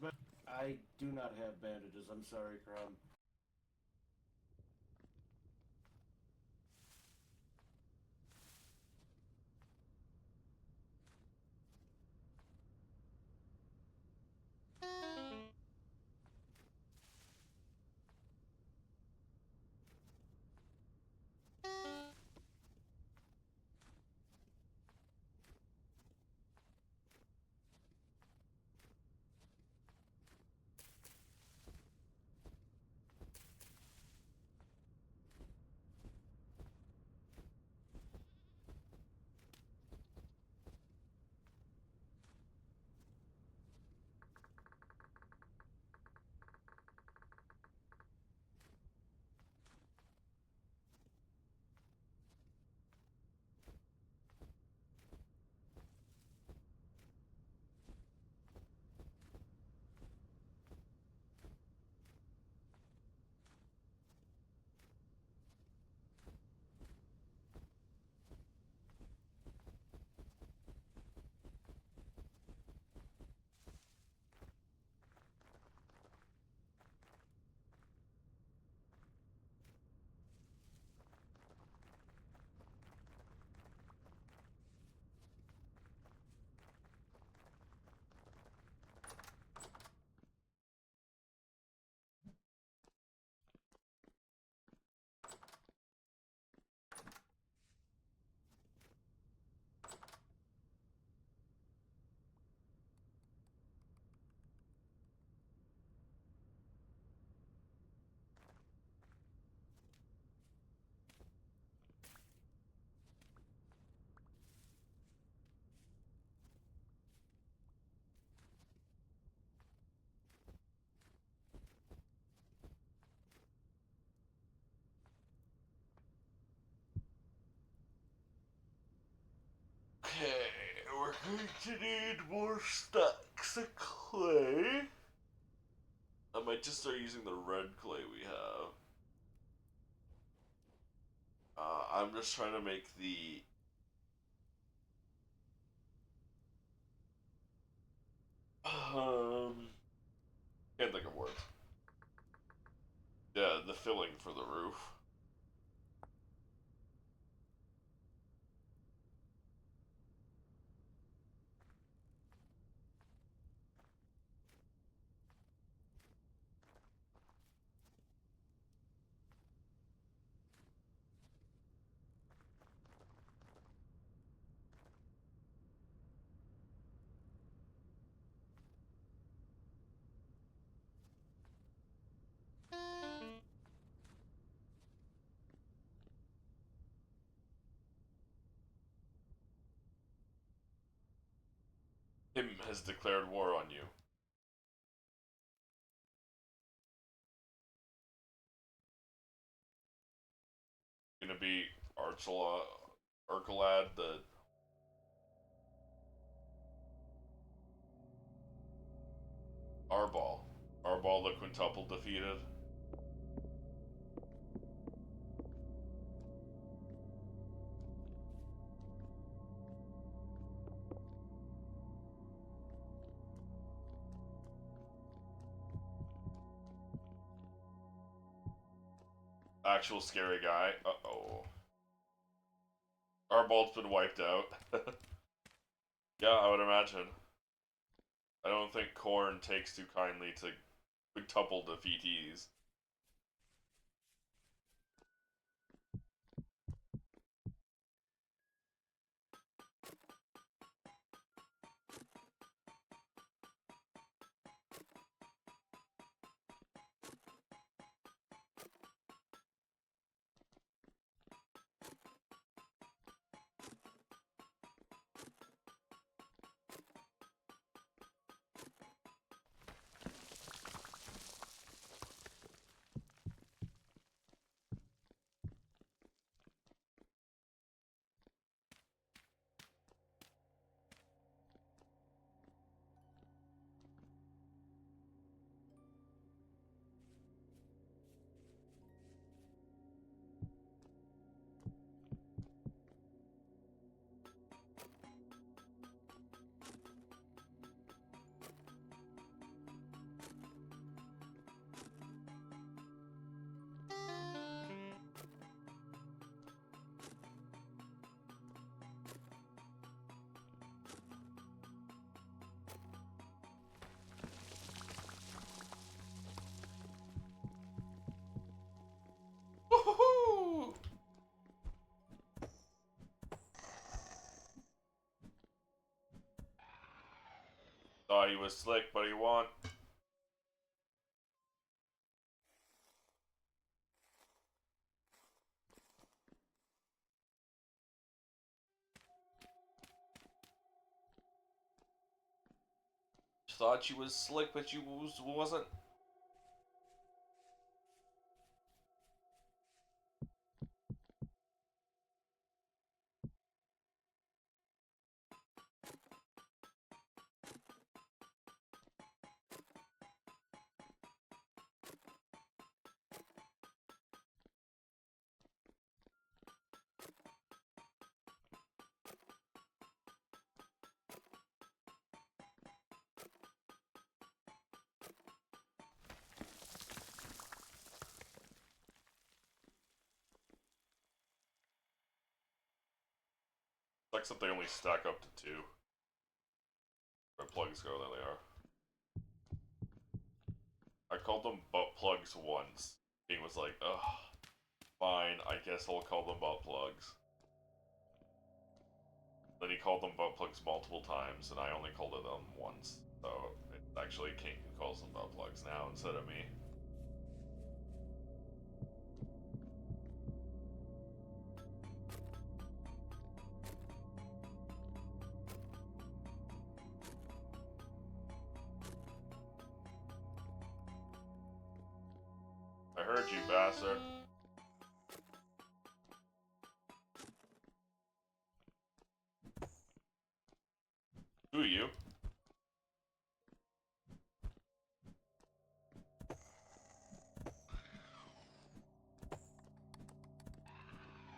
But I do not have bandages. I'm sorry, Crown. Okay, we're going to need more stacks of clay. I might just start using the red clay we have. I'm just trying to make the... Can't think of words. Yeah, the filling for the roof. Him has declared war on you. Gonna be Urkalad, the... Arbol. Arbol the quintuple defeated. Actual scary guy. Uh-oh. Arbol's been wiped out. Yeah, I would imagine. I don't think Korn takes too kindly to quintuple defeatees. Thought he was slick, but he won't. Thought she was slick, but she wasn't. Like something only stack up to 2. Where plugs go, there they are. I called them butt plugs once. He was like, ugh, fine, I guess I'll call them butt plugs. Then he called them butt plugs multiple times, and I only called it them once. So it's actually King who calls them butt plugs now instead of me. I heard you, bastard. Who are you?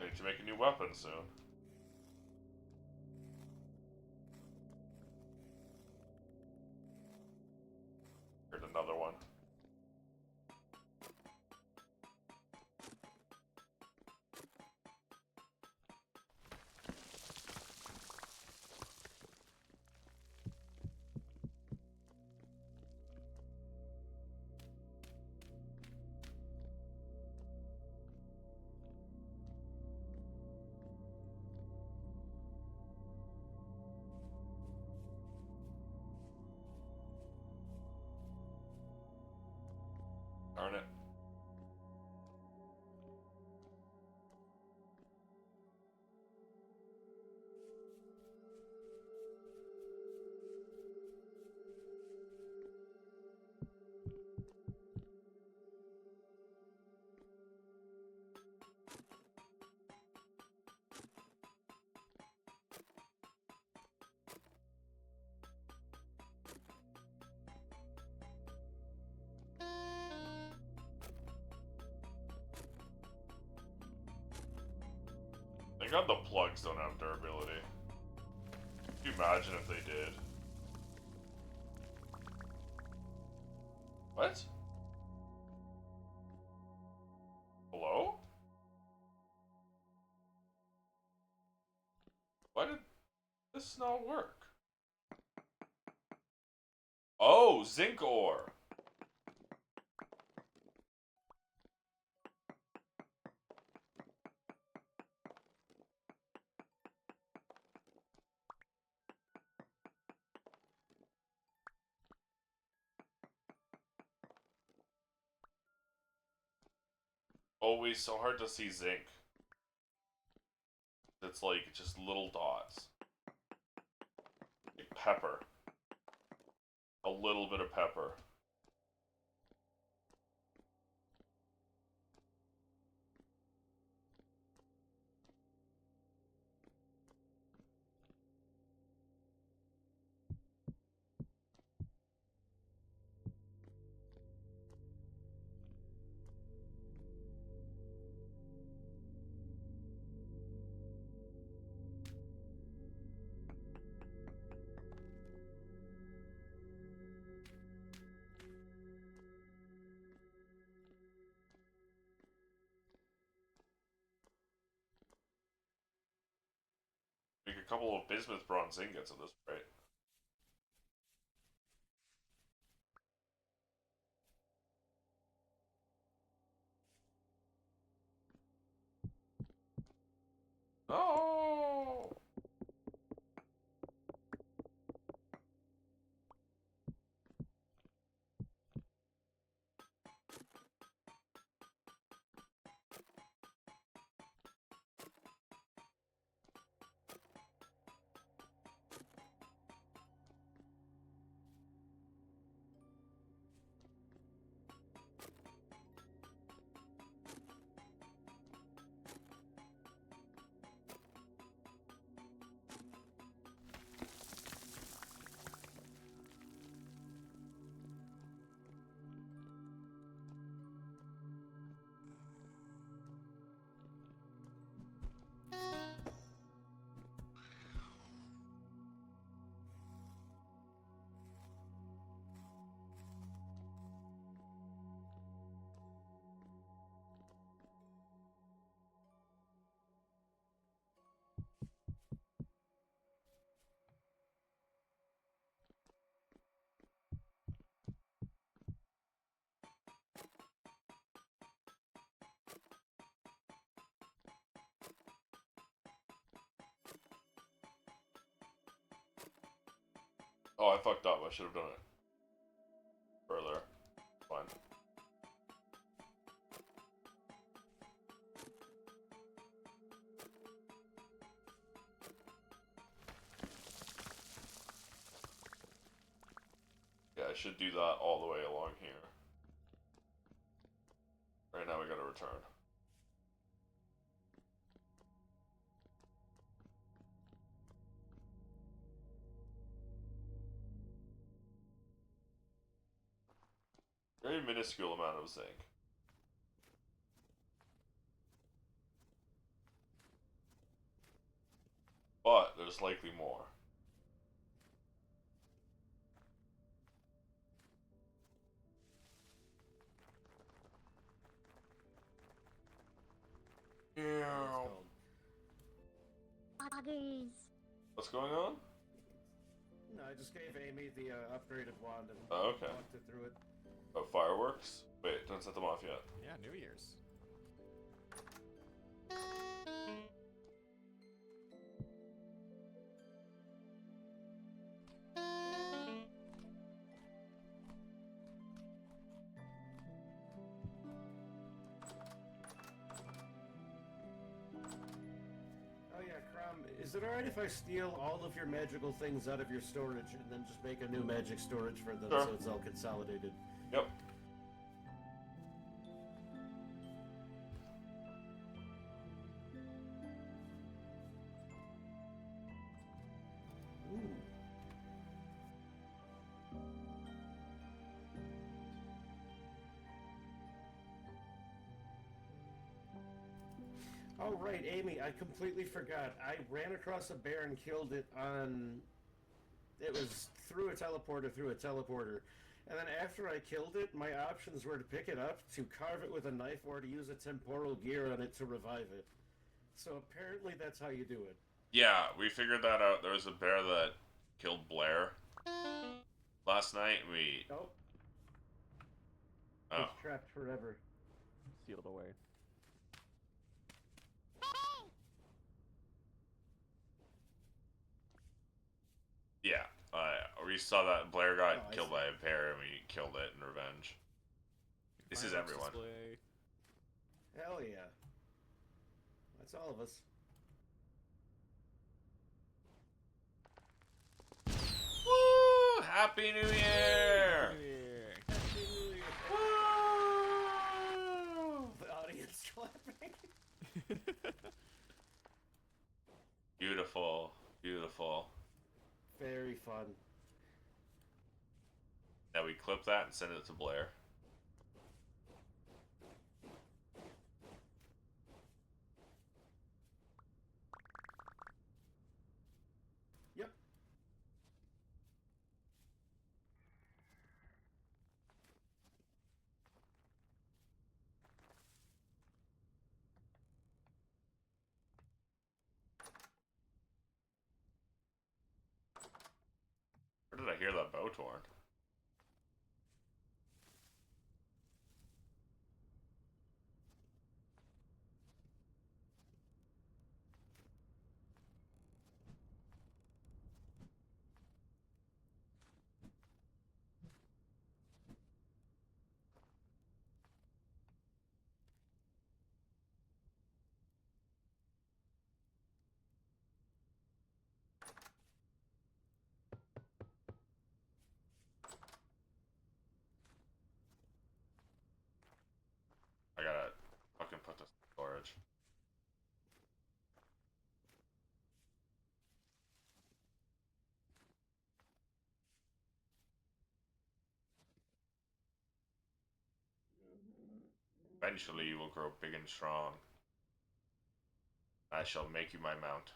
I need to make a new weapon soon. Here's another one. Darn it. Thank God the plugs don't have durability. Could you imagine if they did? What? Hello? Why did this not work? Oh, zinc ore! Always so hard to see zinc. It's like just little dots. Like pepper. A little bit of pepper. Make a couple of bismuth bronze ingots at this rate. No! Oh, I fucked up. I should have done it further. Fine. Yeah, I should do that all the way along here. Right now we gotta return. Very minuscule amount of zinc. But there's likely more. Ew. Buggers. What's going on? No, I just gave Amy the upgraded wand and Oh, okay. walked her through it. Oh, fireworks? Wait, don't set them off yet. Yeah, New Year's. Oh yeah, Crom, is it alright if I steal all of your magical things out of your storage and then just make a new magic storage for them Sure. so it's all consolidated? Yep. Ooh. Oh right, Amy, I completely forgot. I ran across a bear and killed it on... It was through a teleporter. And then after I killed it, my options were to pick it up, to carve it with a knife, or to use a temporal gear on it to revive it. So apparently that's how you do it. Yeah, we figured that out. There was a bear that killed Blair last night. We. Nope, Oh. it's trapped forever. Sealed away. Yeah. We saw that Blair got Oh, I killed see. by a bear and we killed it in revenge. This is Fireworks everyone. display. Hell yeah. That's all of us. Woo! Happy New Year! New Year. Woo! The audience clapping. Beautiful. Beautiful. Very fun. Now we clip that and send it to Blair. Yep. Where did I hear that bow torn? I gotta fucking put this in storage. Eventually you will grow big and strong. I shall make you my mount.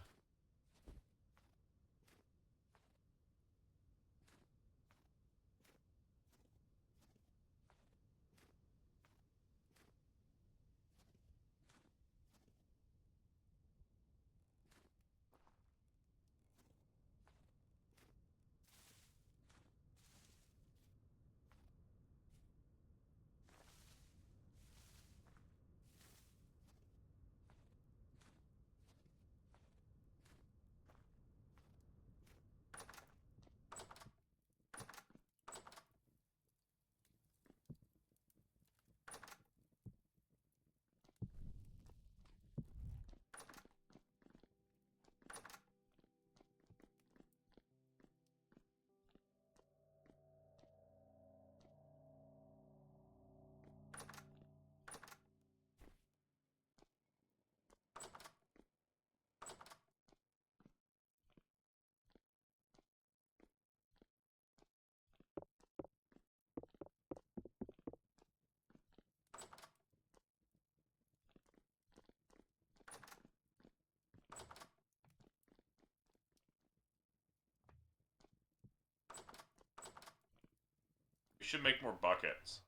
should make more buckets.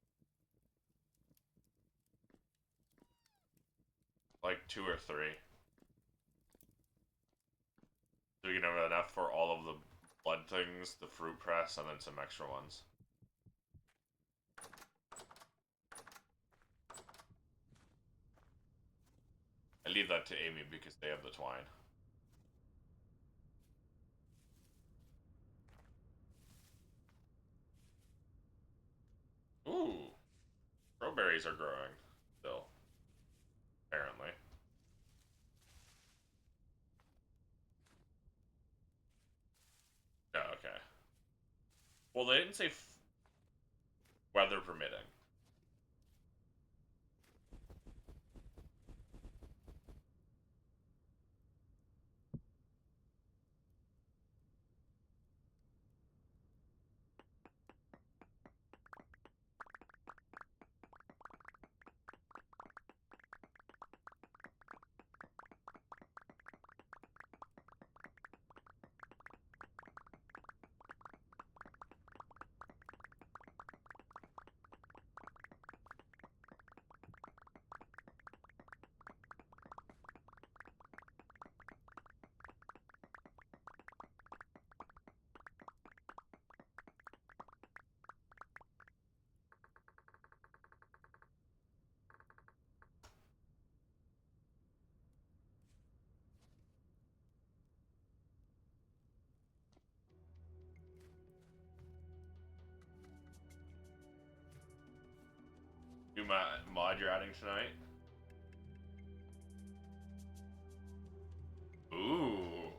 Like 2 or 3. So we can have enough for all of the blood things, the fruit press, and then some extra ones. I leave that to Amy because they have the twine. Ooh. Strawberries are growing still. Apparently. Oh, okay. Well, they didn't say weather permitting. New mod you're adding tonight? Ooh.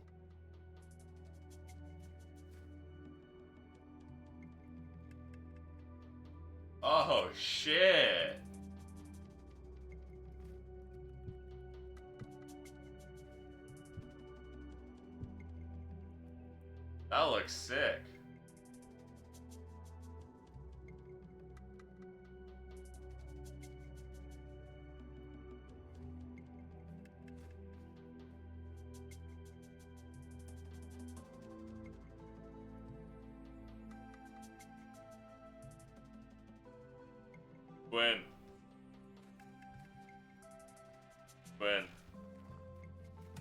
Oh, shit. That looks sick. Gwen.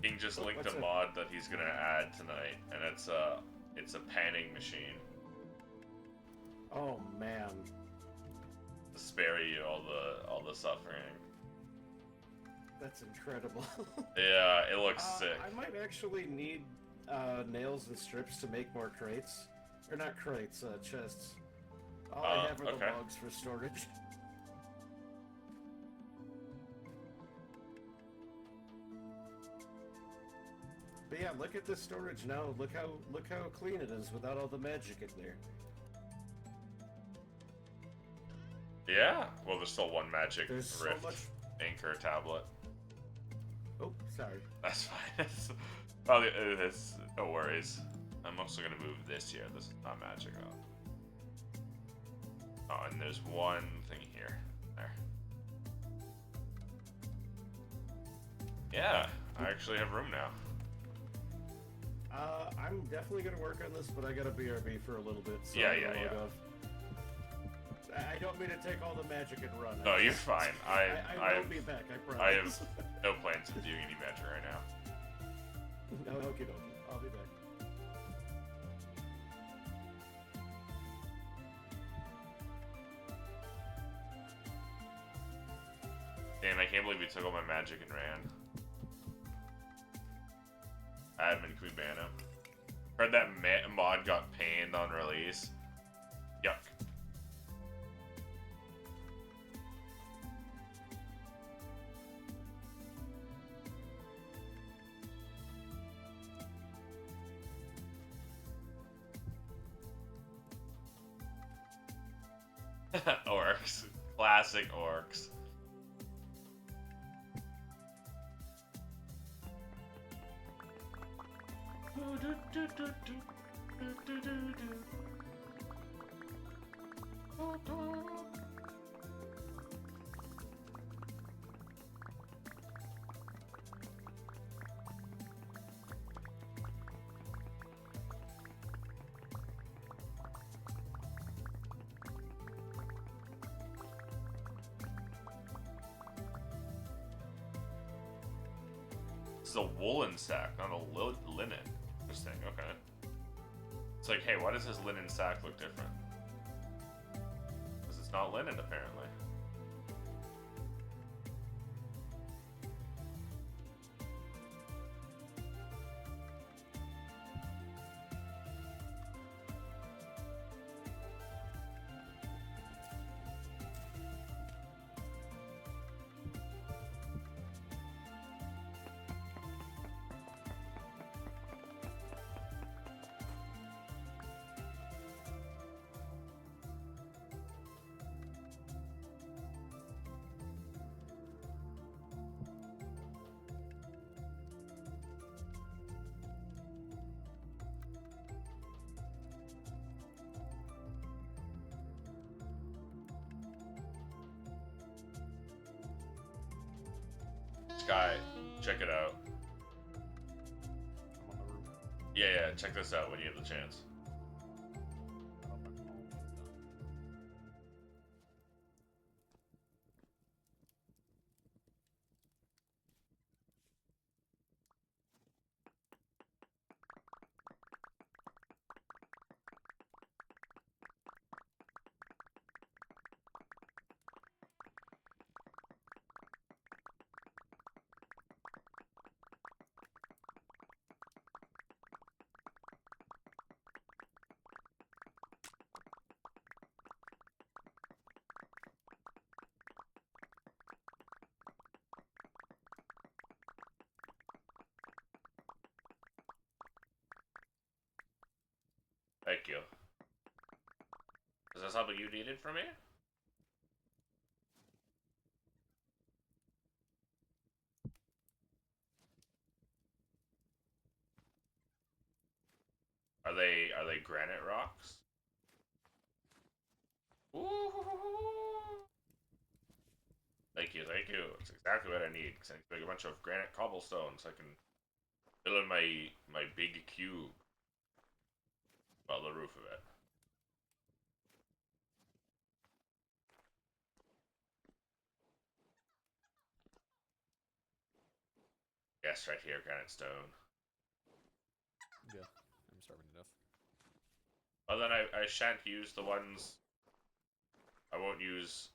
King just linked What's a it? mod that he's gonna add tonight, and it's a panning machine Oh man. to spare you all the suffering. That's incredible. Yeah, it looks sick. I might actually need nails and strips to make more crates. Or not crates, chests. All I have are the okay. logs for storage. But yeah, look at the storage now. Look how clean it is without all the magic in there. Yeah. Well, there's still one magic There's so rift much. anchor tablet. Oh, sorry. That's fine. Probably it's no worries. I'm also gonna move this here. This is not magic though. Oh, and there's one thing here. There. Yeah, I actually have room now. I'm definitely gonna work on this, but I gotta BRB for a little bit. So Yeah, I'm yeah, gonna log yeah. off. I don't mean to take all the magic and run. No, you're fine. I will have be back. I promise. I have no plans of doing any magic right now. No, okie dokie. I'll be back. Damn, I can't believe we took all my magic and ran. Admin, can we ban him? Heard that mod got panned on release. Yuck. Orcs. Classic orcs. This is a woolen sack, not a linen. Interesting, okay. It's like, hey, why does this linen sack look different? Because it's not linen, apparently. Sky, check it out. I'm on the roof. Yeah, check this out when you have the chance. I don't know if I'm almost done. Thank you. Is that something you needed from me? Are they granite rocks? Ooh. Thank you. It's exactly what I need. Cause I need to make a bunch of granite cobblestones so I can fill in my big cube. Well, the roof of it. Yes, right here, granite stone. Yeah, I'm starving to death. Well, then I shan't use the ones. I won't use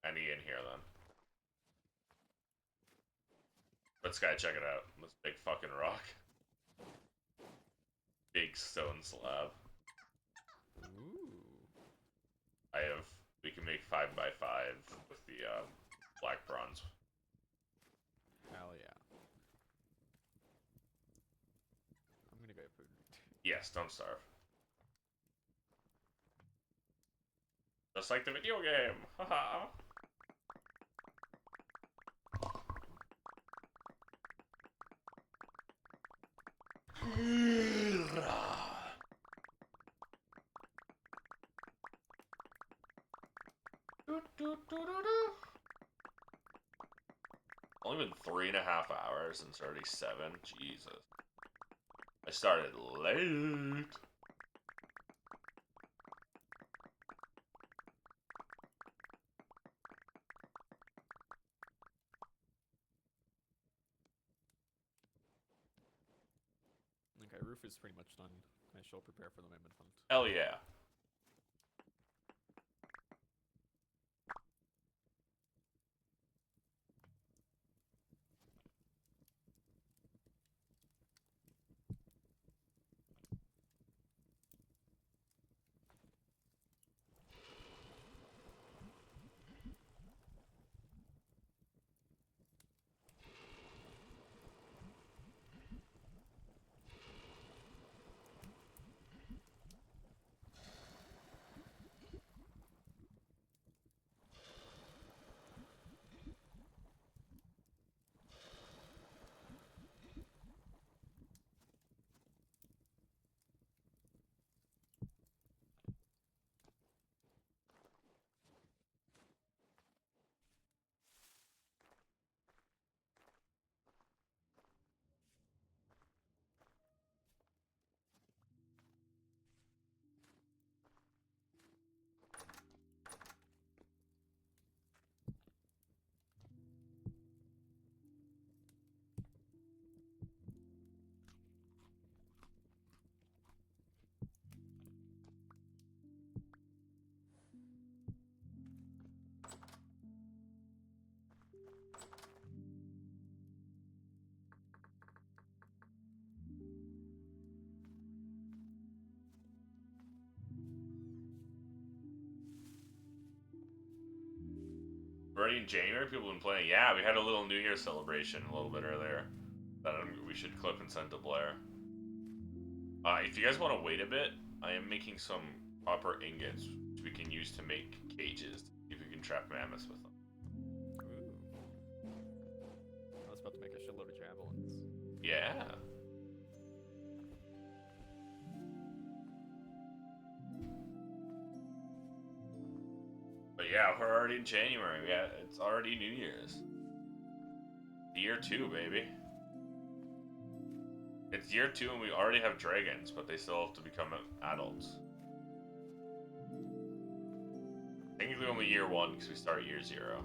any in here then. Let's go check it out. This big fucking rock. Big stone slab. Ooh. We can make 5x5 with the black bronze. Hell yeah. I'm gonna go get food. Yes, don't starve. Just like the video game. Haha. Only been 3.5 hours and it's already 7. Jesus. I started late. Okay, roof is pretty much done. I shall prepare for the mammoth hunt. Hell yeah. Already in January, people have been playing. Yeah, we had a little New Year celebration a little bit earlier that we should clip and send to Blair. If you guys want to wait a bit, I am making some copper ingots which we can use to make cages. If we can trap mammoths with them. Ooh. I was about to make a shitload of javelins. Yeah. But yeah, we're already in January. It's already New Year's. Year 2, baby. It's year 2 and we already have dragons, but they still have to become adults. Technically only year 1 because we start year 0.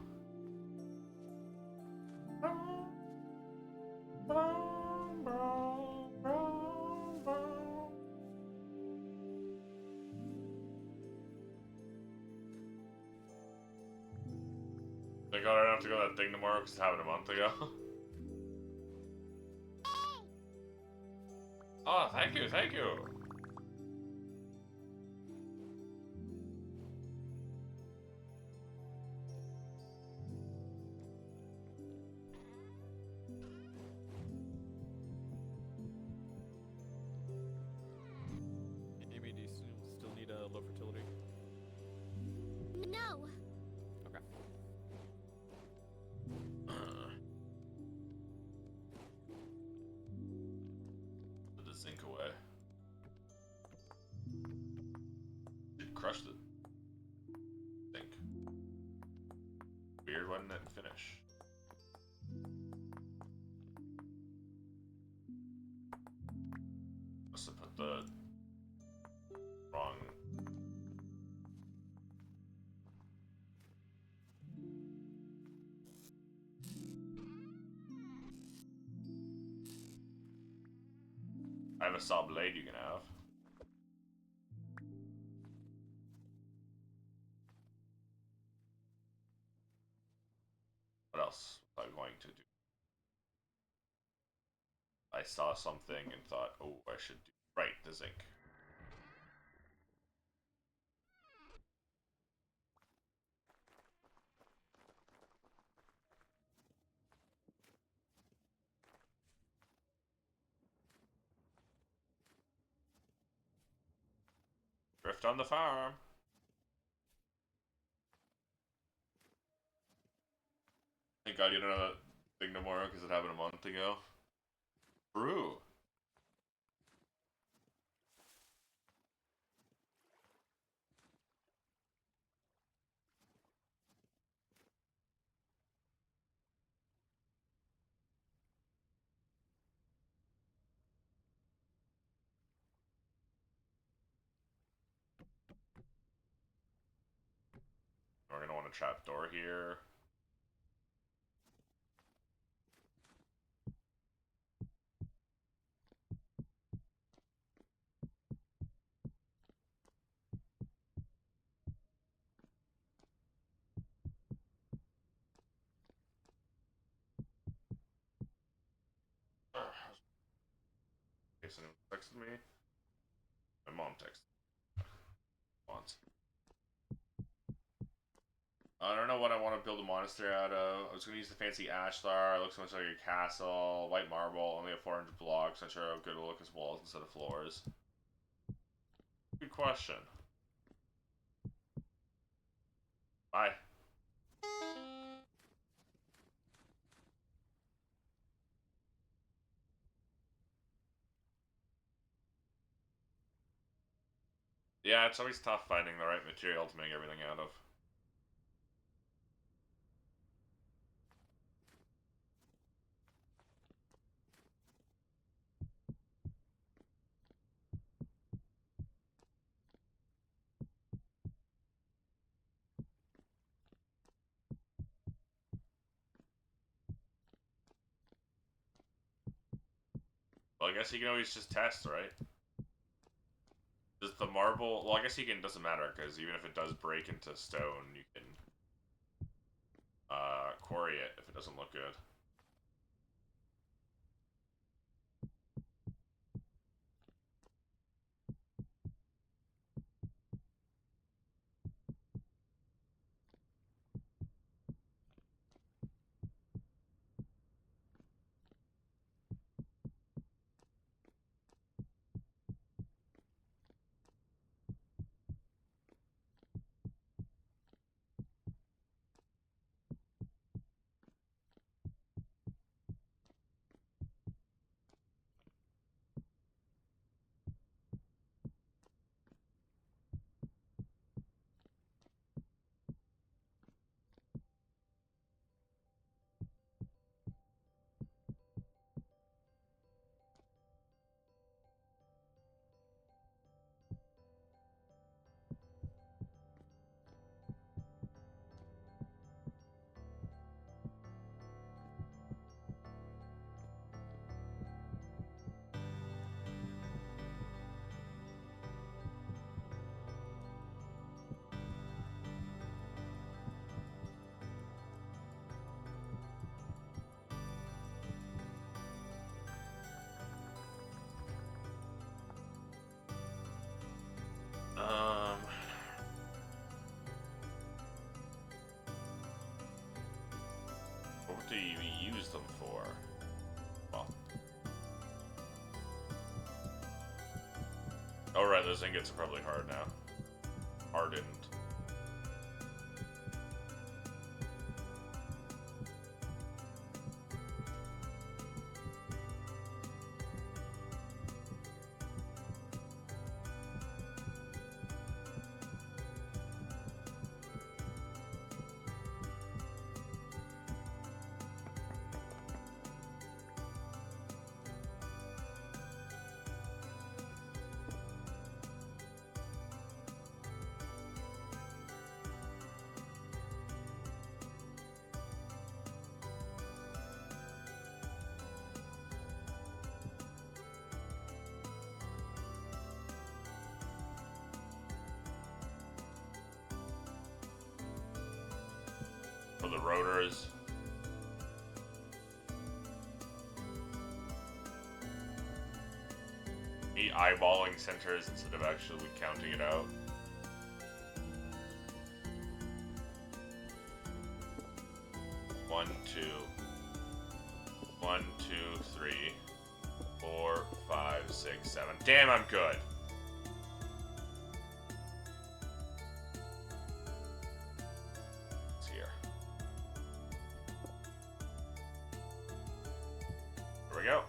Thank God I don't have to go to that thing tomorrow because it happened a month ago. Oh, thank you, thank you. Amy, do you still need a low fertility? No. Okay. Put the zinc away. It crushed it. Zinc. Weird, why didn't it finish? Must have put the wrong. I have a saw blade you can have. What else was I going to do? I saw something and thought, oh, I should do right, the zinc. Drift on the farm. Thank God you don't know that thing tomorrow because it happened a month ago. True. We're gonna want a trap door here. Okay, so anyone texted me. My mom texted once. I don't know what I want to build a monastery out of. I was gonna use the fancy ashlar. It looks so much like a castle. White marble. Only have 400 blocks. Not sure how good it'll look as walls instead of floors. Good question. Bye. Yeah, it's always tough finding the right material to make everything out of. Well, I guess you can always just test, right? Does the marble... Well, I guess you can... Doesn't matter, because even if it does break into stone, you can... quarry it if it doesn't look good. actually use them for? Well. Oh right, those ingots are probably hard now. Hardened. For the rotors. Eyeballing centers instead of actually counting it out. One, two. 1, 2, 3, 4, 5, 6, 7. Damn, I'm good. It's here. There we go.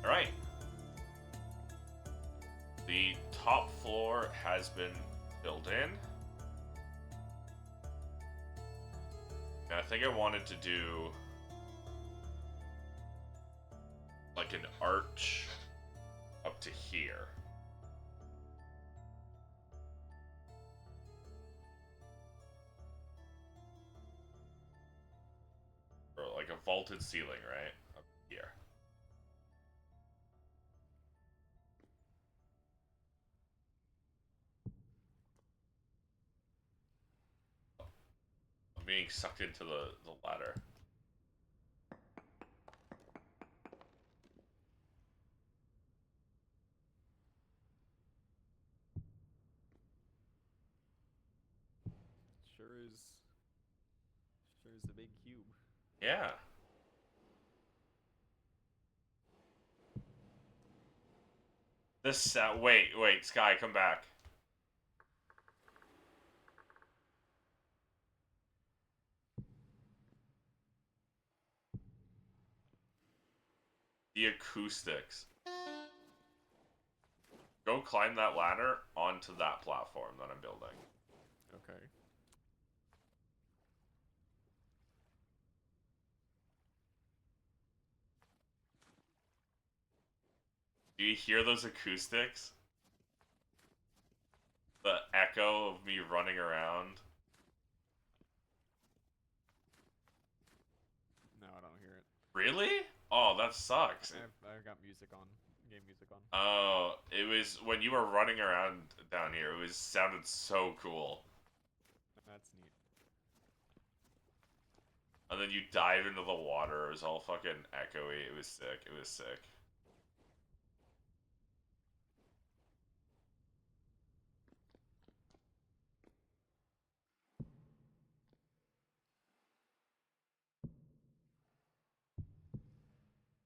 All right. The top floor has been filled in. And I think I wanted to do like an arch up to here. Or like a vaulted ceiling, right? Up here. I'm being sucked into the ladder. Sure is a big cube. Yeah. This wait, Sky, come back. The acoustics. Go climb that ladder onto that platform that I'm building. Okay. Do you hear those acoustics? The echo of me running around. No, I don't hear it. Really? Oh, that sucks. I've got music on. Game music on. Oh, it was when you were running around down here. It was sounded so cool. That's neat. And then you dive into the water. It was all fucking echoey. It was sick. It was sick.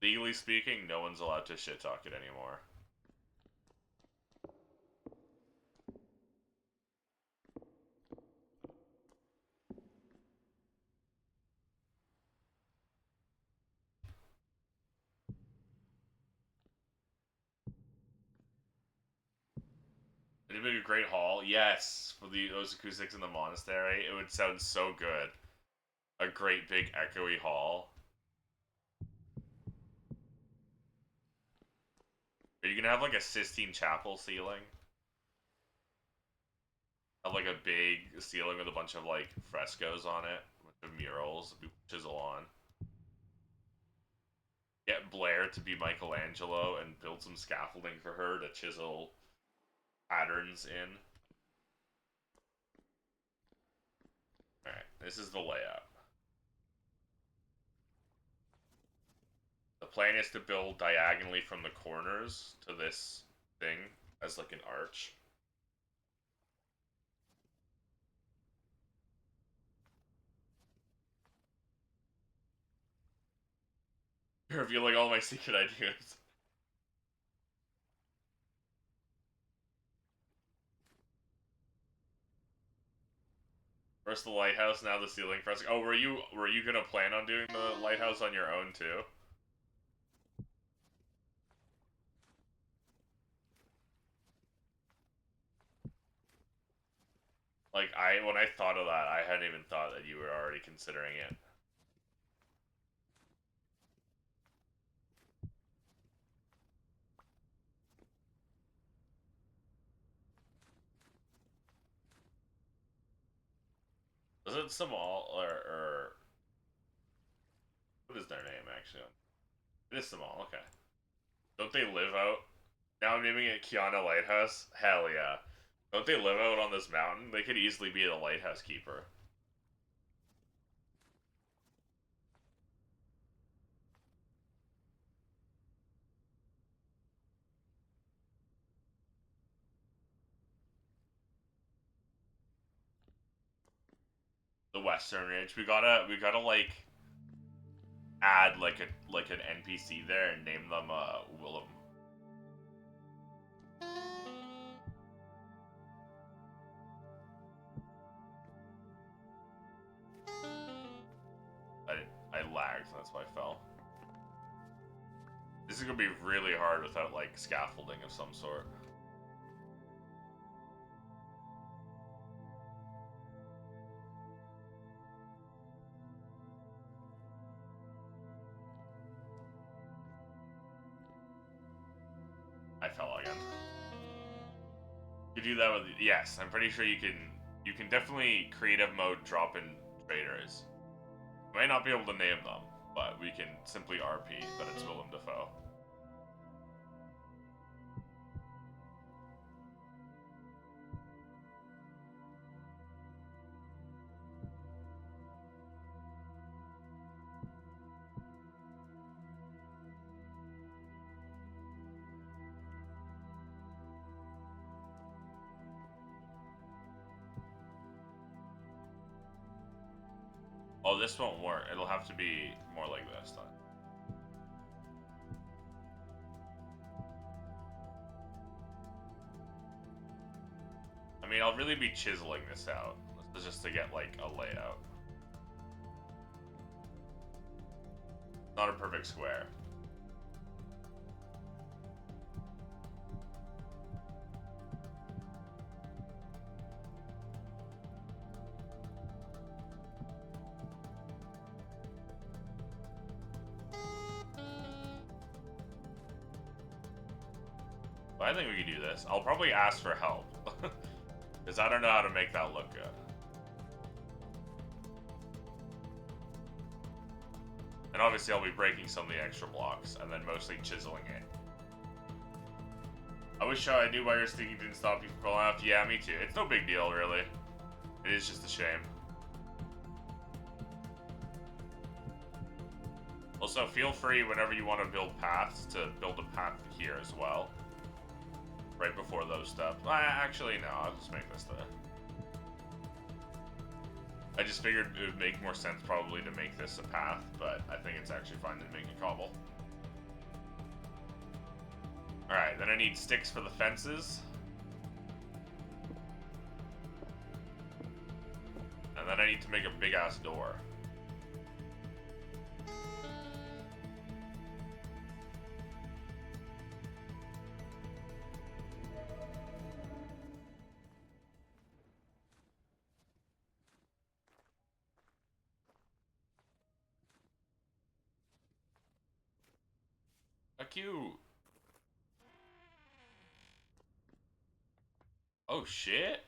Legally speaking, no one's allowed to shit talk it anymore. It'd be a great hall. Yes, for those acoustics in the monastery, it would sound so good. A great big echoey hall. Are you gonna have like a Sistine Chapel ceiling? Have like a big ceiling with a bunch of like frescoes on it, with the murals that people chisel on. Get Blair to be Michelangelo and build some scaffolding for her to chisel patterns in. Alright, this is the layout. The plan is to build diagonally from the corners to this thing as like an arch. You're revealing all my secret ideas. First the lighthouse, now the ceiling pressing. Oh, were you gonna plan on doing the lighthouse on your own too? Like when I thought of that, I hadn't even thought that you were already considering it. Was it Samal or what is their name actually? It is Samal. Okay. Don't they live out? Now I'm naming it Kiana Lighthouse. Hell yeah. Don't they live out on this mountain? They could easily be the lighthouse keeper. The Western Ridge. We gotta like add like an NPC there and name them Willem. I lagged, so that's why I fell. This is gonna be really hard without like scaffolding of some sort. I fell again. You do that with yes, I'm pretty sure you can definitely creative mode drop in traders. You might not be able to name them, but we can simply RP that it's Willem Dafoe. Oh, this won't work. It'll have to be more like this then. I mean, I'll really be chiseling this out. This is just to get, like, a layout. Not a perfect square. I think we can do this. I'll probably ask for help. Because I don't know how to make that look good. And obviously I'll be breaking some of the extra blocks, and then mostly chiseling it. I wish I knew why your sneaking didn't stop you from falling off. Yeah, me too. It's no big deal, really. It is just a shame. Also, feel free whenever you want to build paths to build a path here as well. Right before those steps. Actually, no, I'll just make this there. I just figured it would make more sense probably to make this a path, but I think it's actually fine to make a cobble. Alright, then I need sticks for the fences. And then I need to make a big-ass door. Cute. Oh shit.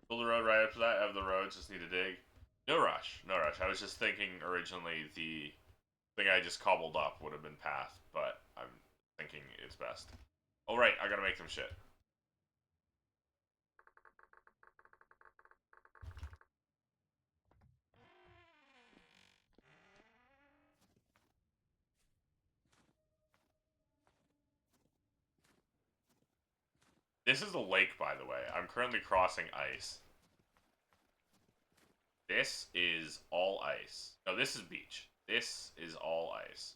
Build the road right after that. Have the roads, just need to dig. No rush, no rush. I was just thinking originally the thing I just cobbled up would have been path, but I'm thinking it's best. Oh right, I gotta make them shit. This is a lake, by the way. I'm currently crossing ice. This is all ice. No, this is beach. This is all ice.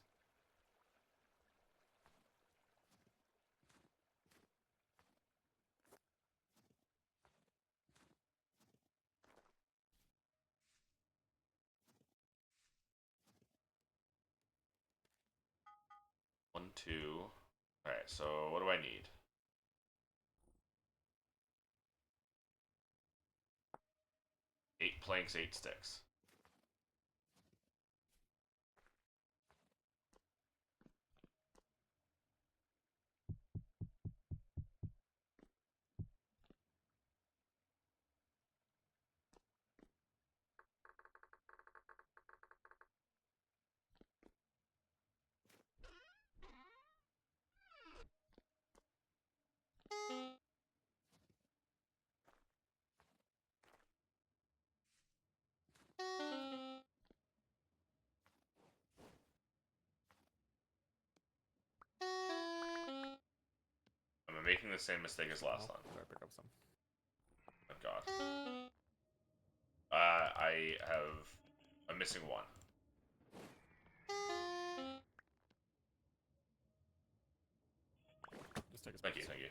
One, two. Alright, so what do I need? Eight planks, 8 sticks. I'm making the same mistake as last time. Did I pick up some? Oh god. I'm missing one. Just take a Thank you, space. thank you.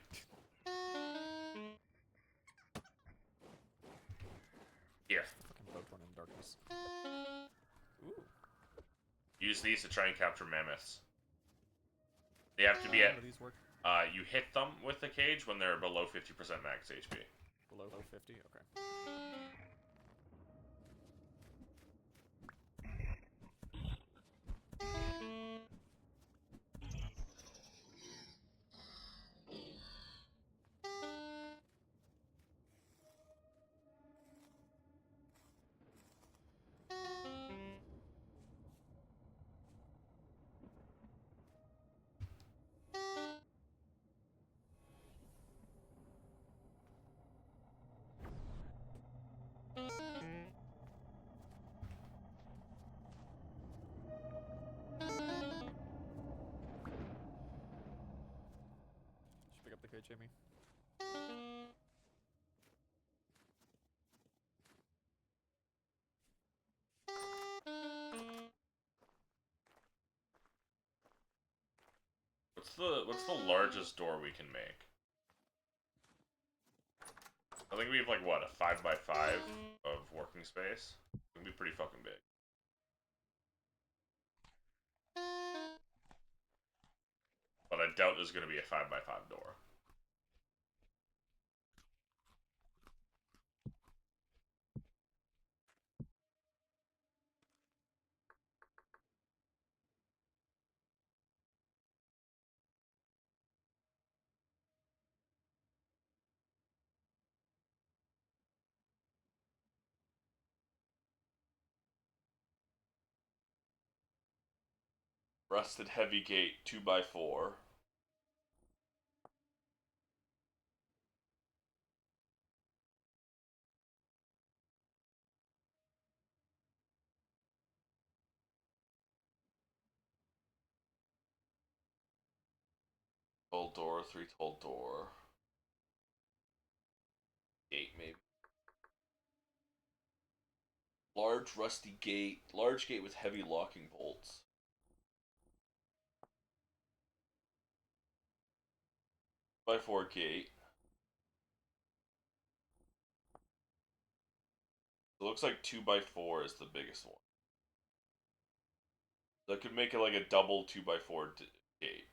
Here. Fucking boat run in darkness. Ooh. Use these to try and capture mammoths. They have to be at... How do these work? You hit them with the cage when they're below 50% max HP. Below 50? Okay. Should pick up the cage, Jamie. What's the largest door we can make? I think we have like what, a 5x5 of working space? It's gonna be pretty fucking big. But I doubt there's gonna be a 5x5 door. Rusted heavy gate 2x4. Tall door, 3 tall door. Gate maybe. Large rusty gate. Large gate with heavy locking bolts. By 4 gate. It looks like 2x4 is the biggest one. That could make it like a double 2x4 gate.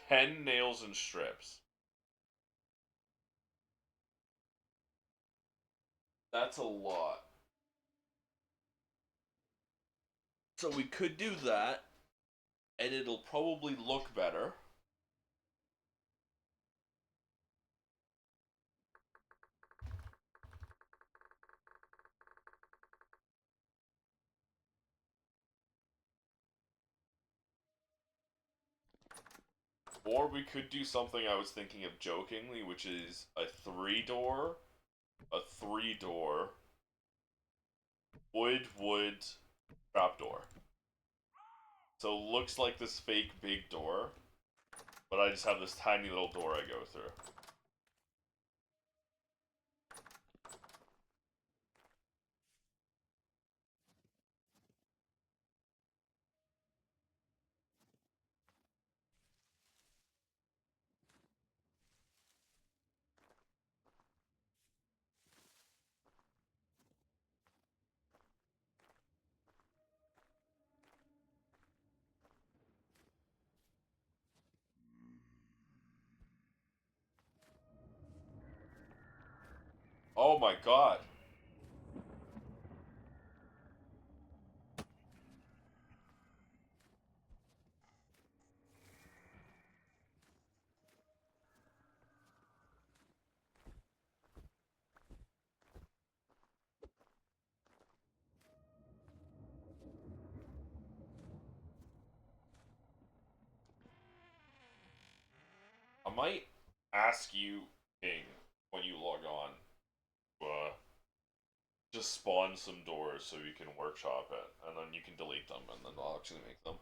Ten nails and strips. That's a lot. So we could do that, and it'll probably look better. Or we could do something I was thinking of jokingly, which is a 3-door, wood, trapdoor. So it looks like this fake big door, But I just have this tiny little door I go through. Oh my god. I might ask you, King, when you log on, just spawn some doors so you can workshop it, and then you can delete them, and then I'll actually make them.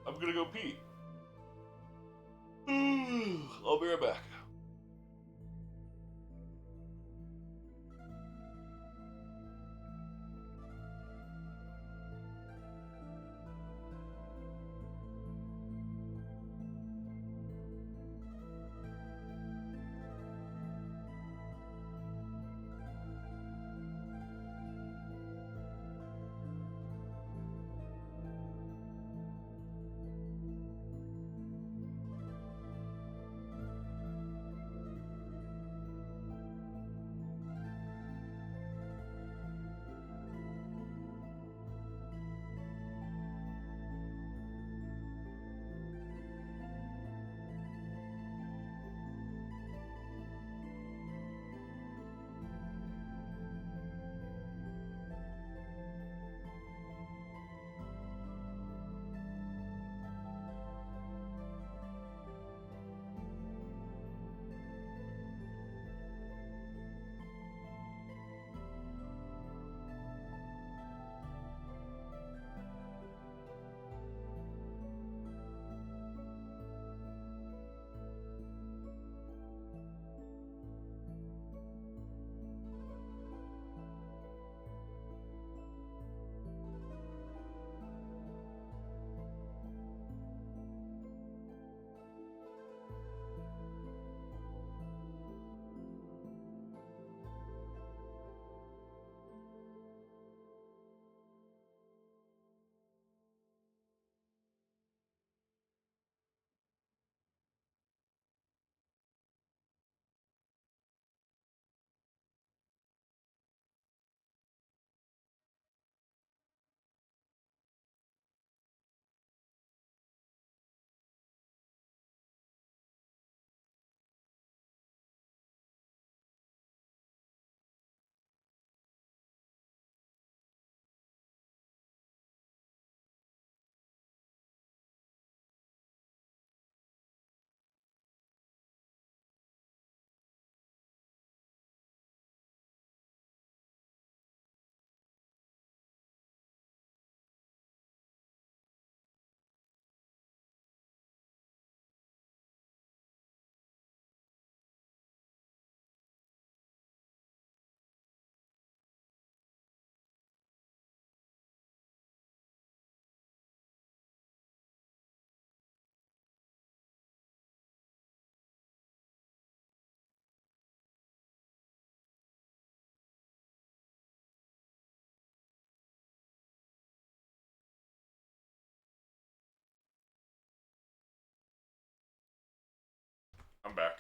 I'm gonna go pee. I'll be right back. I'm back.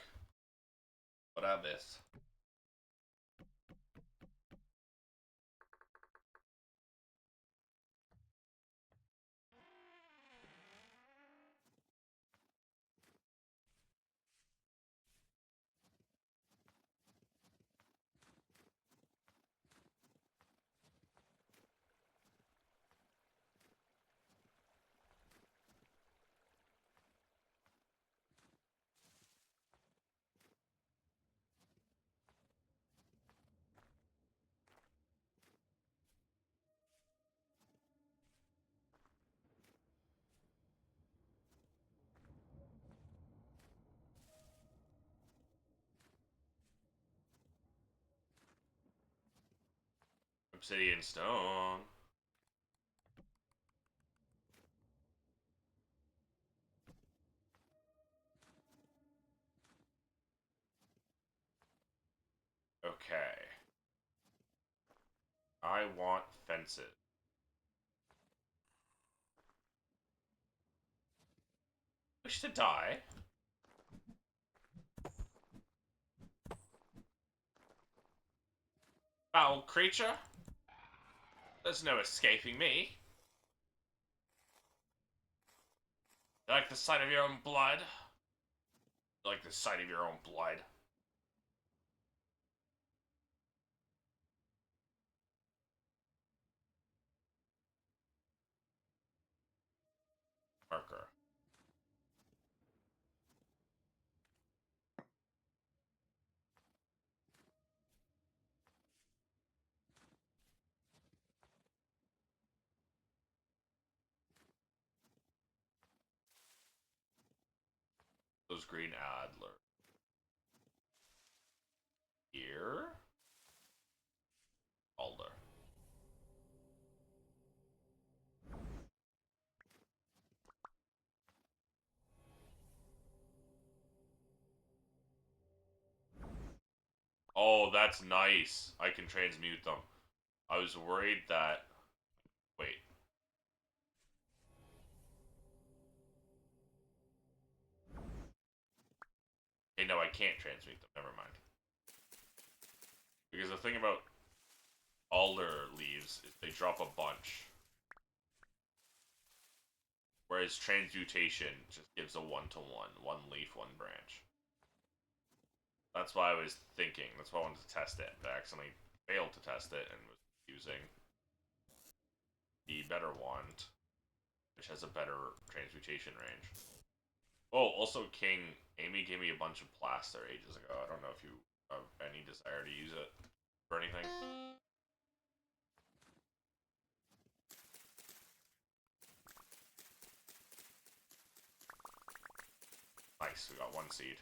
What I miss? Obsidian stone. Okay. I want fences. Wish to die. Foul creature. There's no escaping me. You like the sight of your own blood? You like the sight of your own blood? Marker. Those green adler. Here. Alder. Oh, that's nice. I can transmute them. I was worried that... Wait. Okay, no, I can't transmute them. Never mind. Because the thing about alder leaves is they drop a bunch. Whereas transmutation just gives a one-to-one. One leaf, one branch. That's why I was thinking. That's why I wanted to test it. But I accidentally failed to test it and was using the better wand, which has a better transmutation range. Oh, also King, Amy gave me a bunch of plaster ages ago. I don't know if you have any desire to use it for anything. Nice, we got one seed.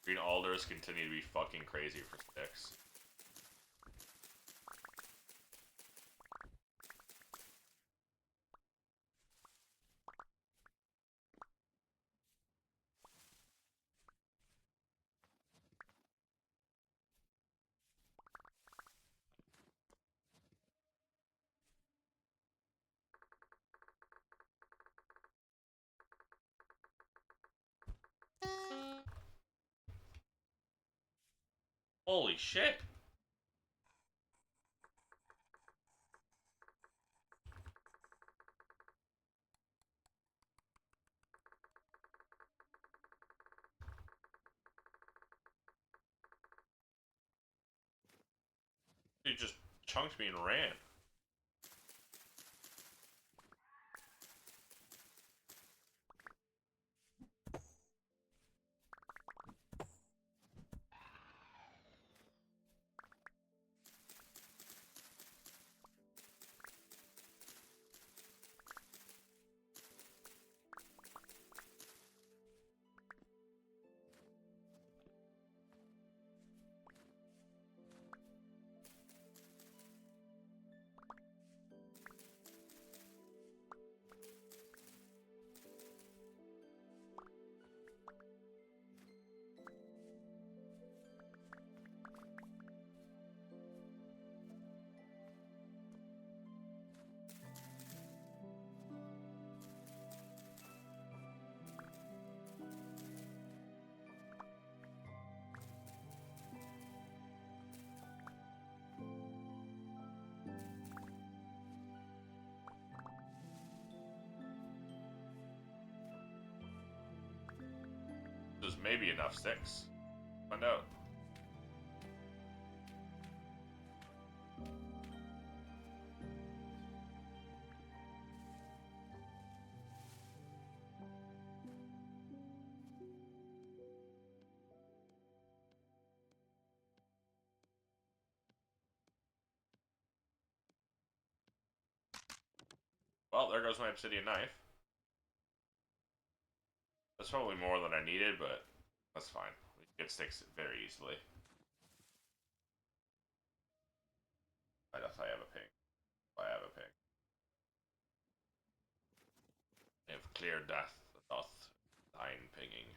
Green alders continue to be fucking crazy for sticks. Holy shit! It just chunked me and ran. maybe enough sticks. Find out. Well, there goes my obsidian knife. That's probably more than I needed, but that's fine. We can get sticks very easily. I guess I have a ping. I have a ping. I have clear death, doth thine pinging.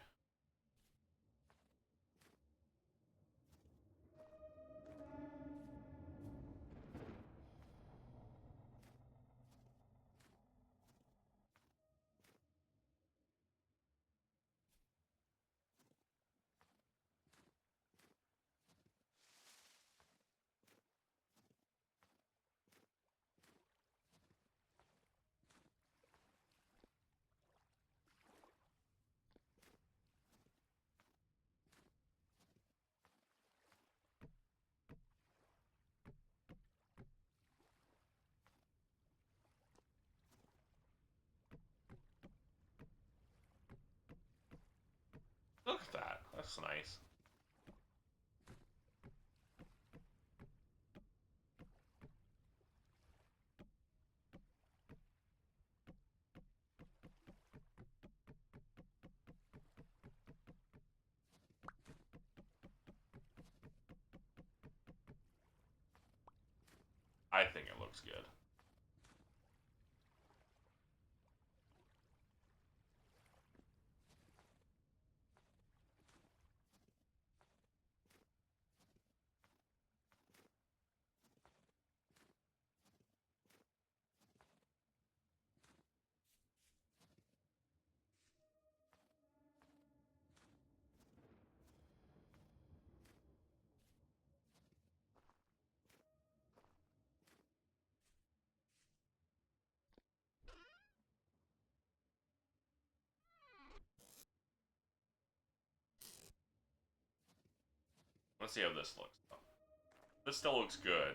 Look at that. That's nice. I think it looks good. Let's see how this looks. This still looks good.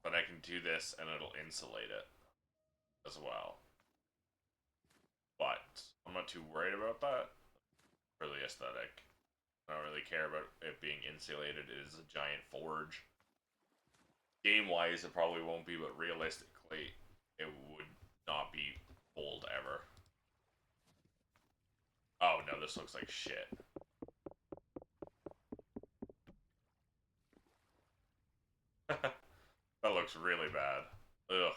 But I can do this and it'll insulate it as well. But I'm not too worried about that. Really aesthetic. I don't really care about it being insulated. It is a giant forge. Game-wise, it probably won't be, but realistically, it would not be old ever. Oh no, this looks like shit. That looks really bad. Ugh.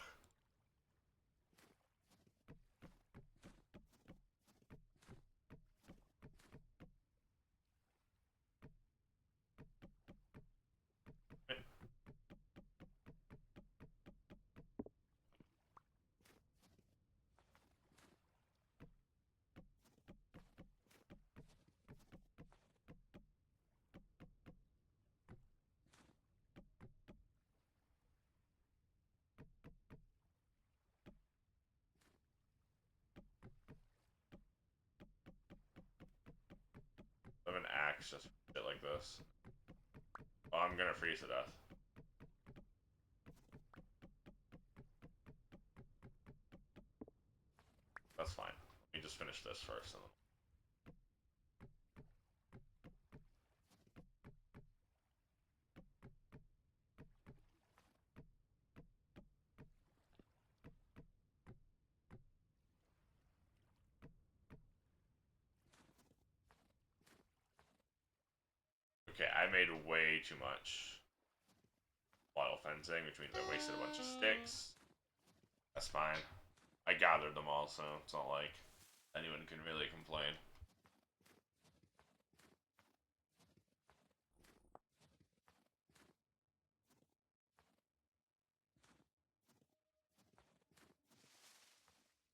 I have an axe just shit like this. Oh, I'm gonna freeze to death. That's fine. Let me just finish this first. And then... Okay, I made way too much wattle fencing, which means I wasted a bunch of sticks. That's fine. I gathered them all, so it's not like anyone can really complain.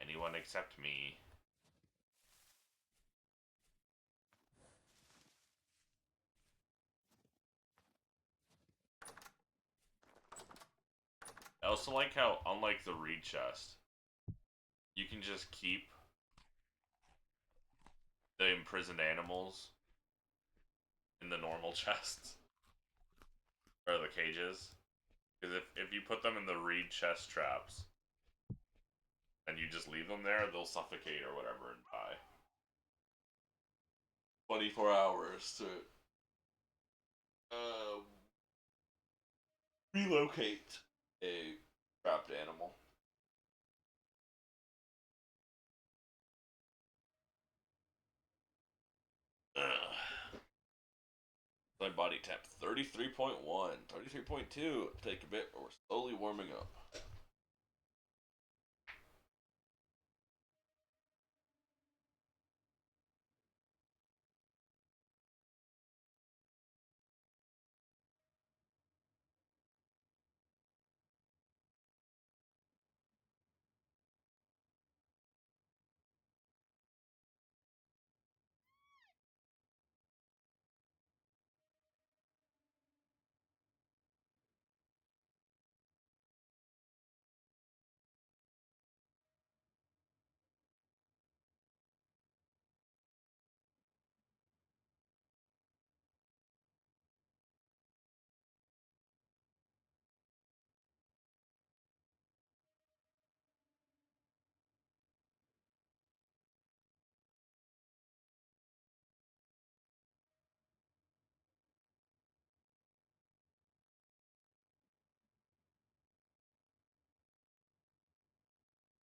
Anyone except me. I also like how, unlike the reed chest, you can just keep the imprisoned animals in the normal chests or the cages. Because if you put them in the reed chest traps and you just leave them there, they'll suffocate or whatever and die. 24 hours to relocate a trapped animal. My body temp 33.1, 33.2. Take a bit, but we're slowly warming up.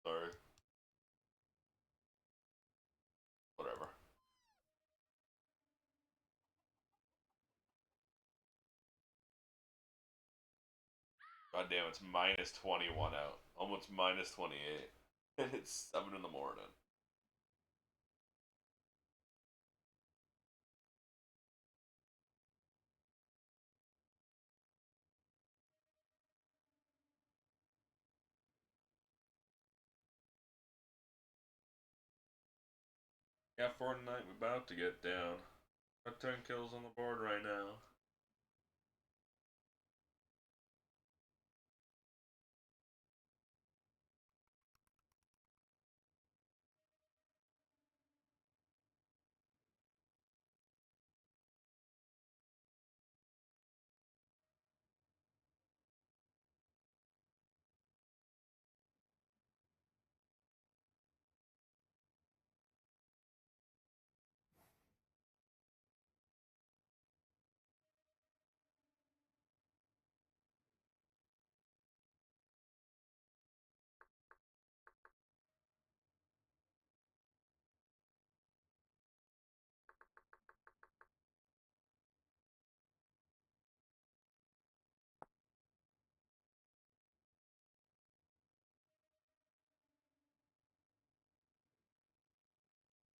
Sorry. Whatever. God damn, it's minus 21 out. Almost minus 28. And it's 7 in the morning. Yeah, Fortnite, we're about to get down. Got 10 kills on the board right now.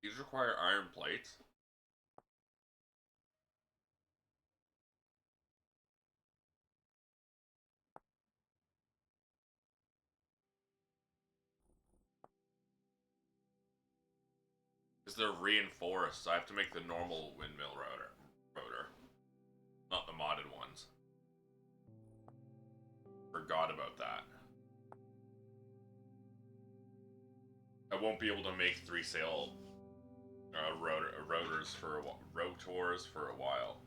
These require iron plates. Because they're reinforced, so I have to make the normal windmill rotor. Not the modded ones. Forgot about that. I won't be able to make 3 sail rotors for a while.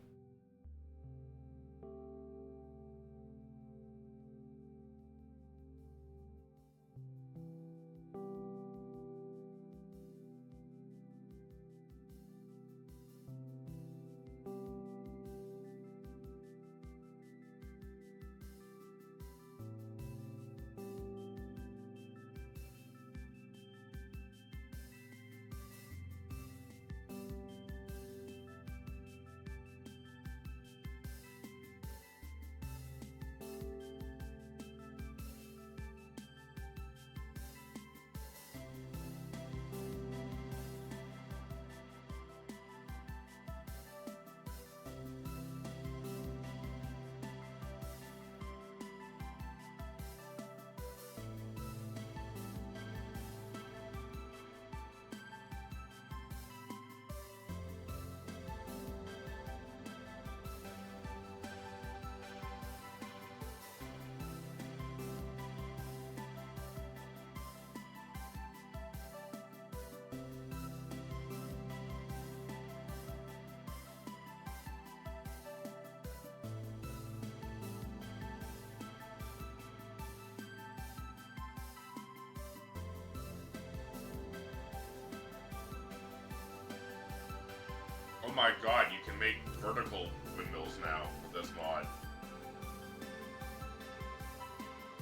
my god, you can make vertical windmills now with this mod.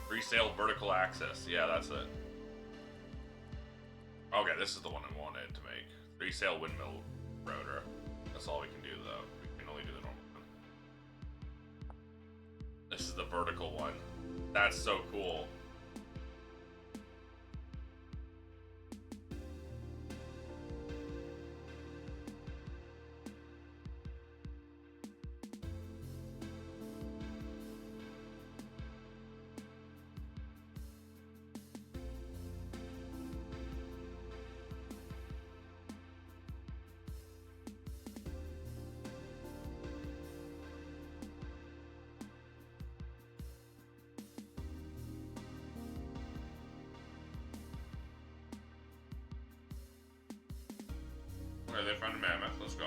Resale vertical access. Yeah, that's it. Okay, this is the one I wanted to make. Resale windmill rotor. That's all we can do, though. We can only do the normal one. This is the vertical one. That's so cool. Okay, they found a mammoth. Let's go.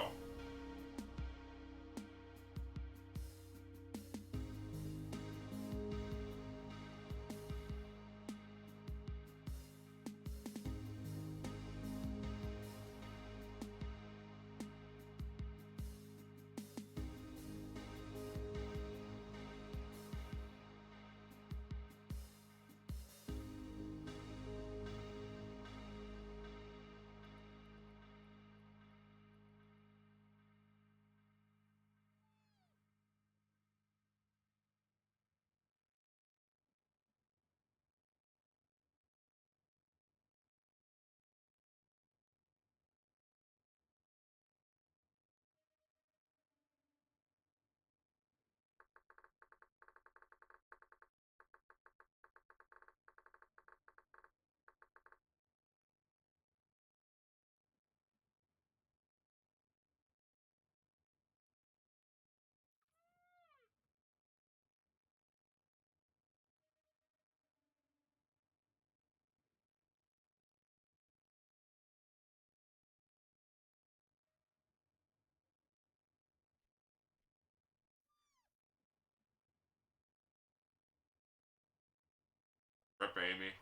Rip Amy.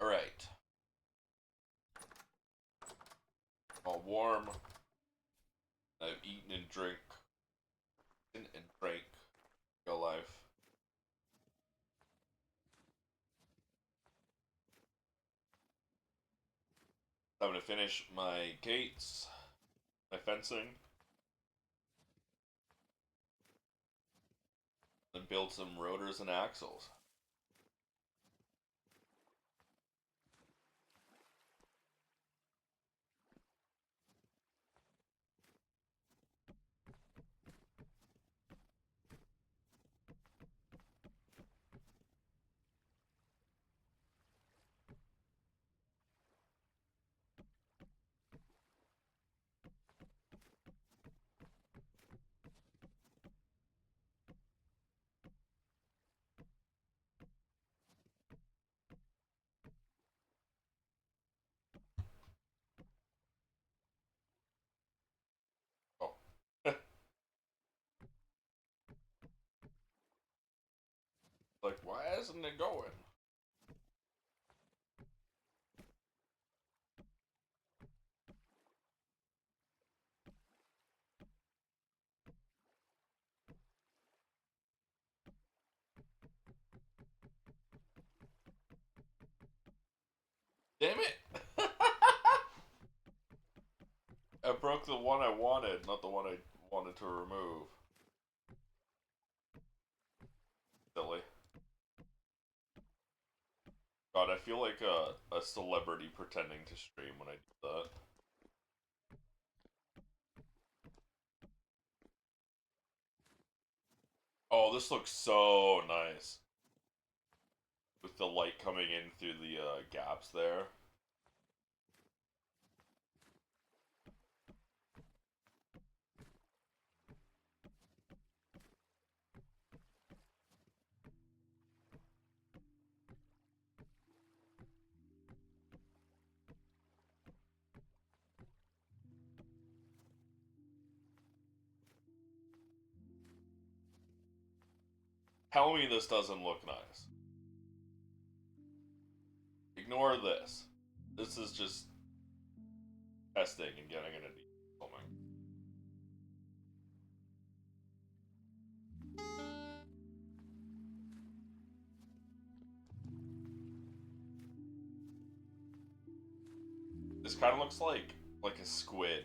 Alright. All warm. I've eaten and drank your life. I'm gonna finish my gates, my fencing, and build some rotors and axles. isn't it going? Damn it! I broke the one I wanted, not the one I wanted to remove. Silly. God, I feel like a celebrity pretending to stream when I do that. Oh, this looks so nice. With the light coming in through the gaps there. Tell me this doesn't look nice. Ignore this. This is just testing and getting into filming. This kind of looks like a squid.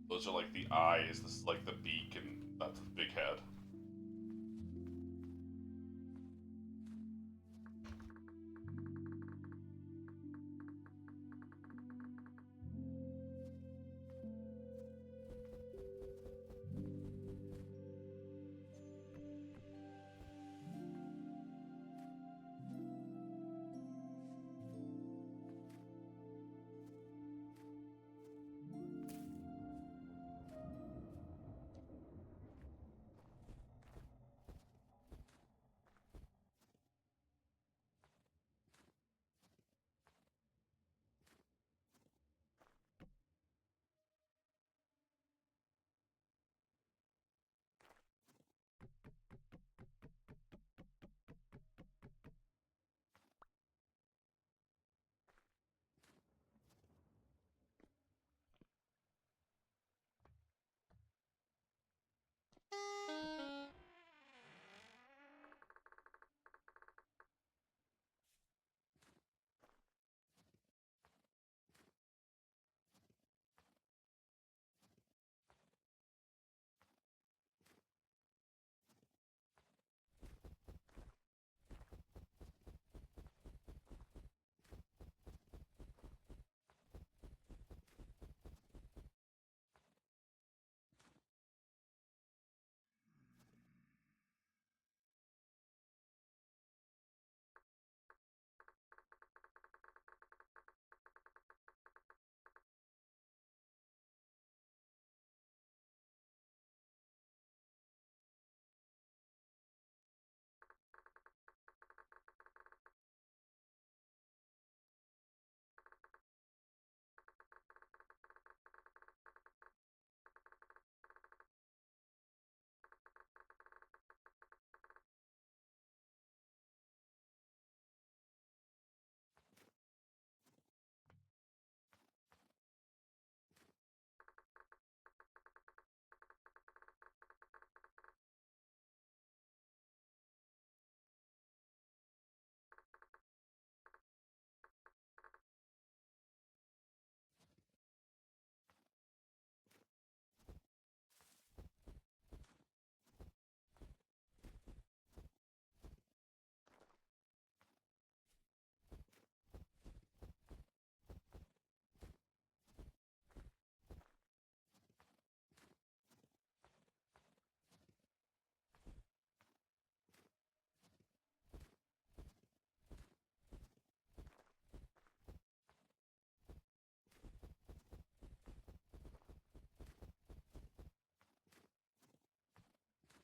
Those are like the eyes, this is like the beak, and that's the big head.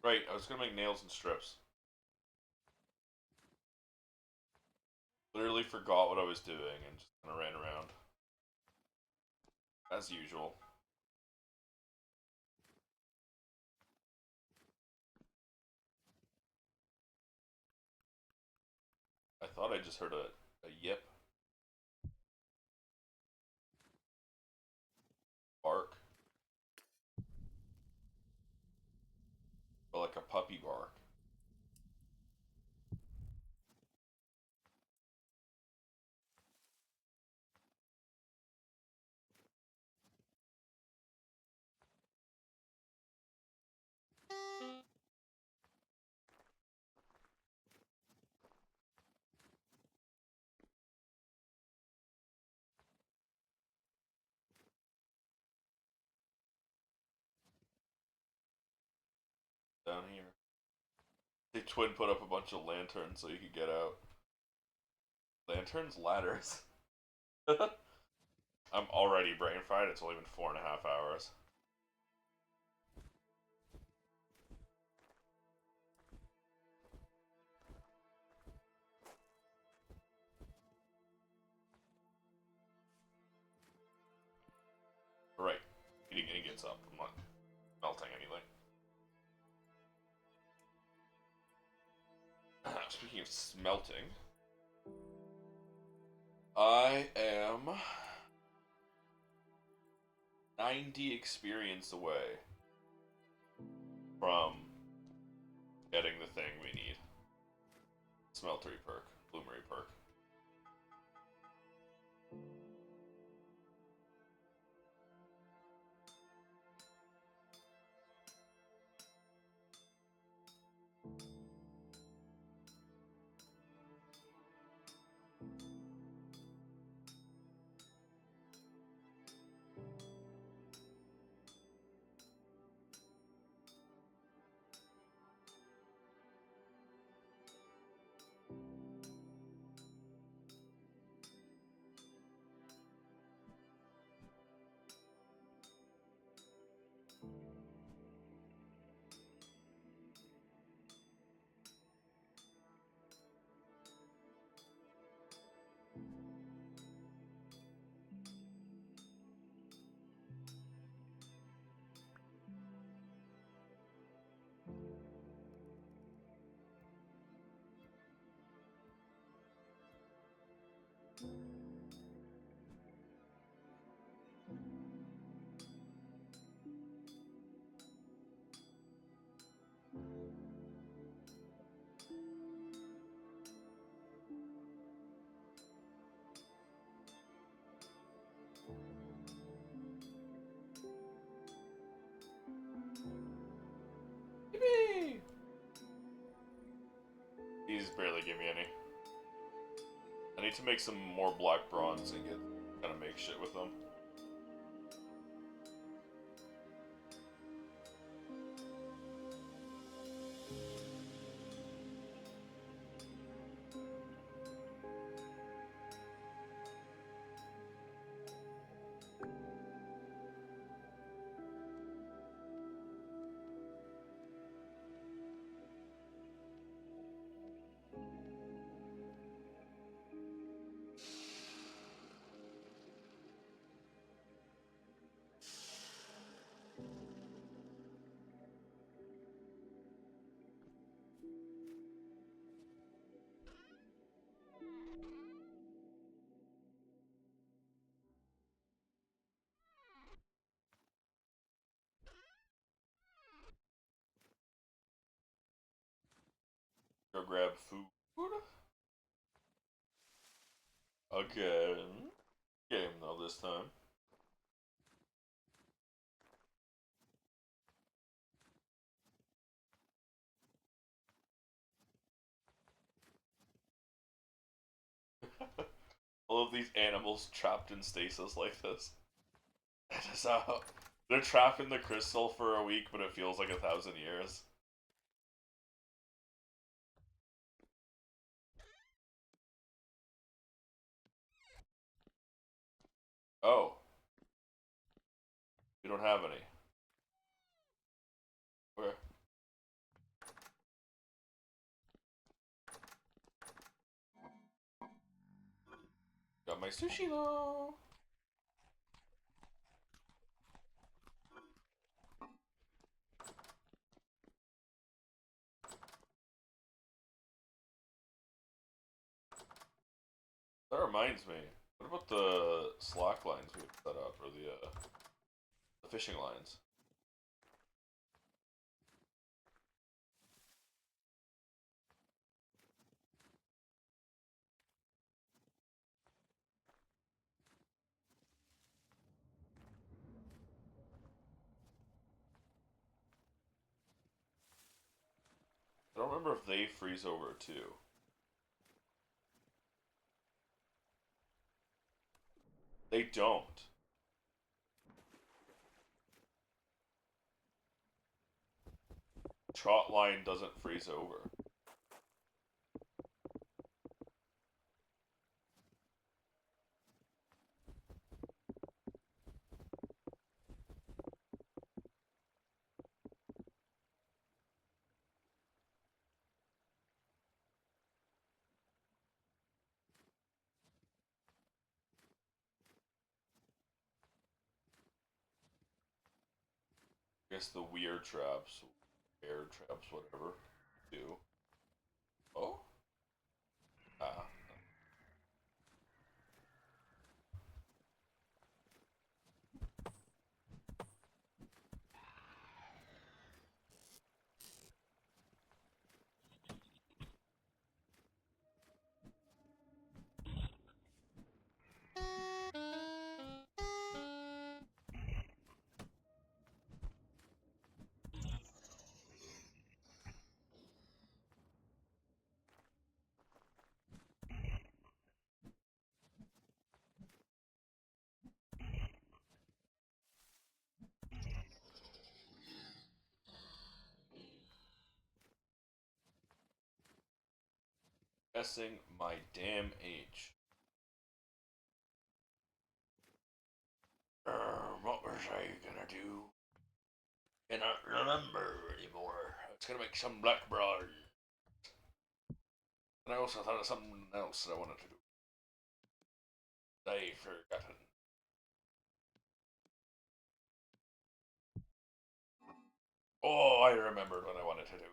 Right, I was gonna make nails and strips. Literally forgot what I was doing and just kinda ran around. As usual. thought I just heard a yip. Bark. Or like a puppy bark. Down here. The twin put up a bunch of lanterns so you could get out. Lanterns? Ladders. I'm already brain fried. It's only been 4.5 hours. Right. Eating ingots up. I'm not melting anything. Speaking of smelting, I am 90 experience away from getting the thing we need. Smeltery perk, bloomery perk. Yippee! These barely give me any. I need to make some more black bronze and get kind of make shit with them. Go grab food. Again. Game though this time. All of these animals trapped in stasis like this. That is how they're trapped in the crystal for a week, but it feels like 1,000 years. Oh. We don't have any. Okay. Got my sushi though. That reminds me. What about the slack lines we set up, or the fishing lines? I don't remember if they freeze over too. They don't. Trot line doesn't freeze over. I guess the weird traps, air traps, whatever, do. Oh? Ah. Guessing my damn age. What was I gonna do? Cannot remember anymore. I was gonna make some black bread. And I also thought of something else that I wanted to do. I've forgotten. Oh, I remembered what I wanted to do.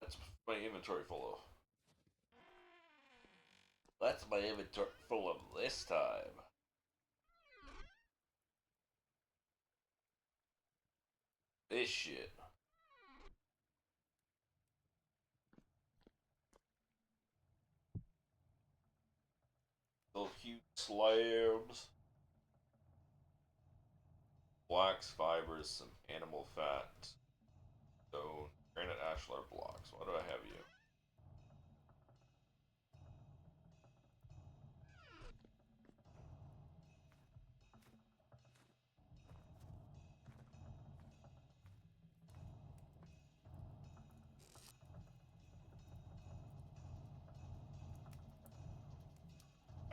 That's my inventory full of. That's my inventory full of this time. This shit. Little huge slabs. Flax fibers, some animal fat. Stone, granite ashlar blocks. Why do I have you?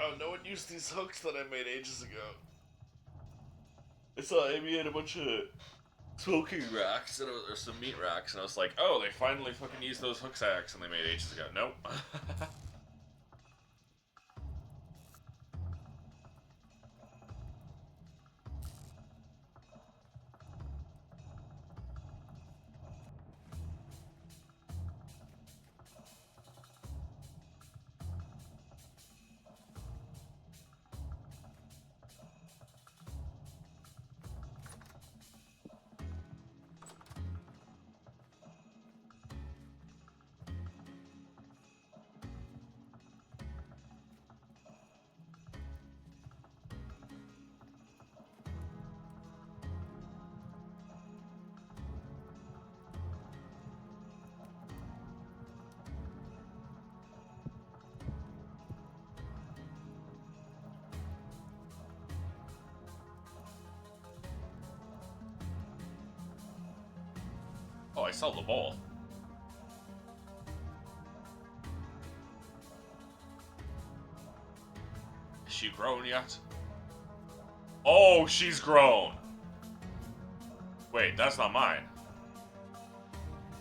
Oh, no one used these hooks that I made ages ago. I saw Amy had a bunch of smoking racks or some meat racks, and I was like, oh, they finally fucking used those hooks and they made ages ago. Nope. sell the bowl. Is she grown yet? Oh, she's grown. Wait, that's not mine.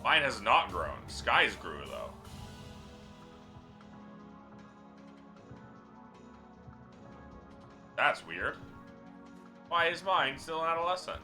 Mine has not grown. Sky's grew, though. That's weird. Why is mine still an adolescent?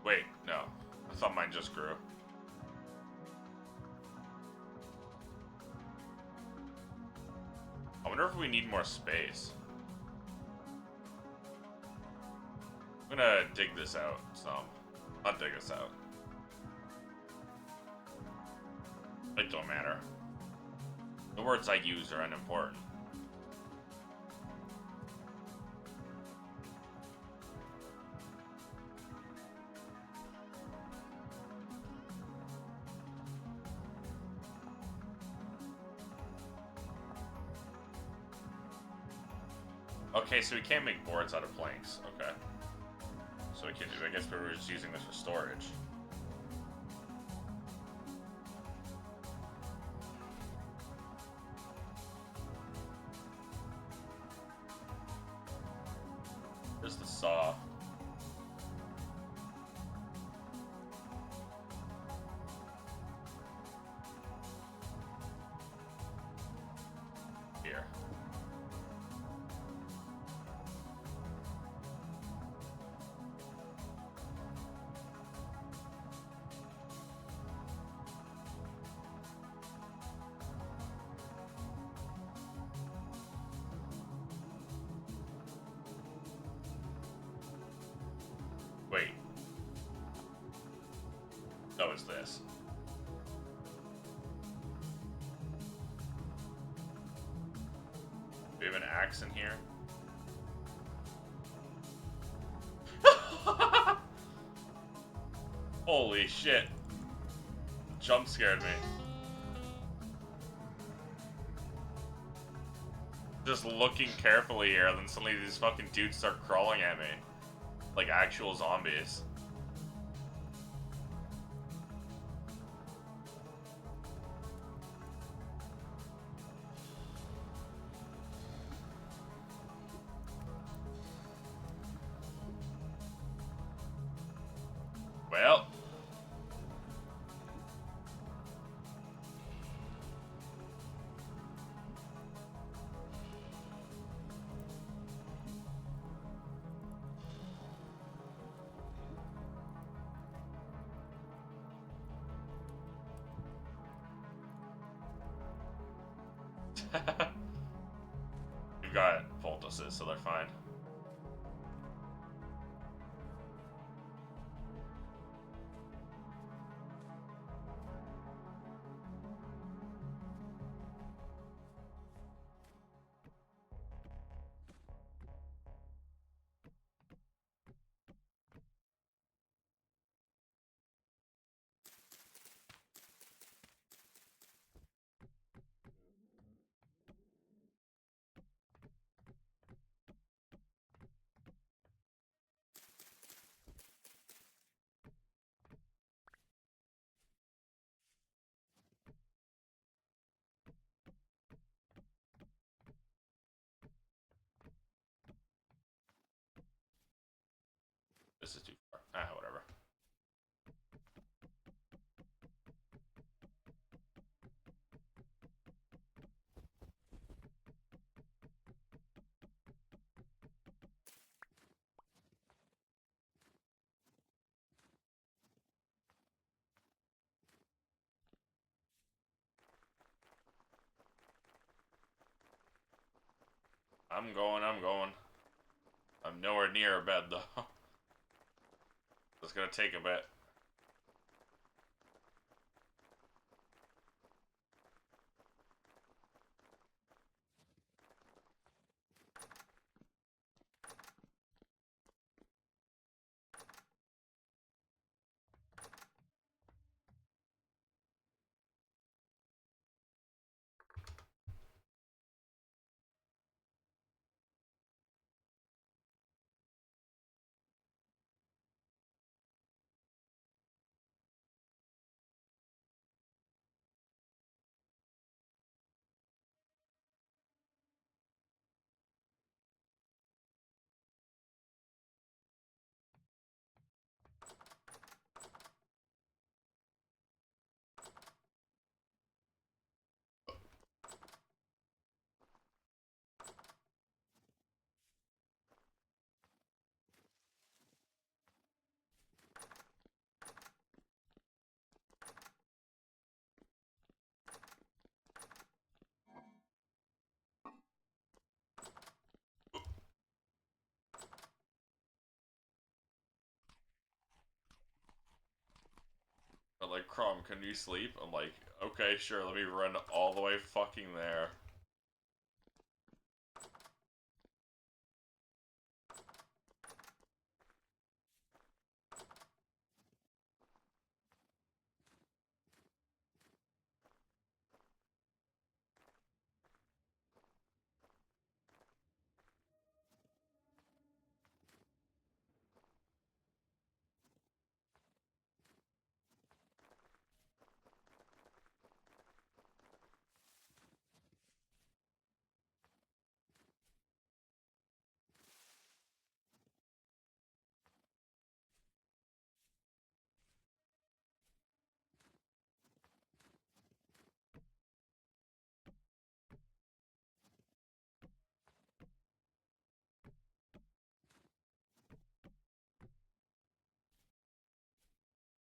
Wait, no. I thought mine just grew. I wonder if we need more space. I'm gonna dig this out some. Not dig this out. It don't matter. The words I use are unimportant. Okay, so we can't make boards out of planks. Okay. So we can, I guess we're just using this for storage. Where's the saw? Here. Wait. No, it's this. We have an axe in here. Holy shit. Jump scared me. Just looking carefully here, and then suddenly these fucking dudes start crawling at me. Like actual zombies. Well. We've got poultices, so they're fine. This is too far. Ah, whatever. I'm going. I'm nowhere near a bed, though. It's gonna take a bit. from? Can you sleep? I'm like, okay, sure, let me run all the way fucking there.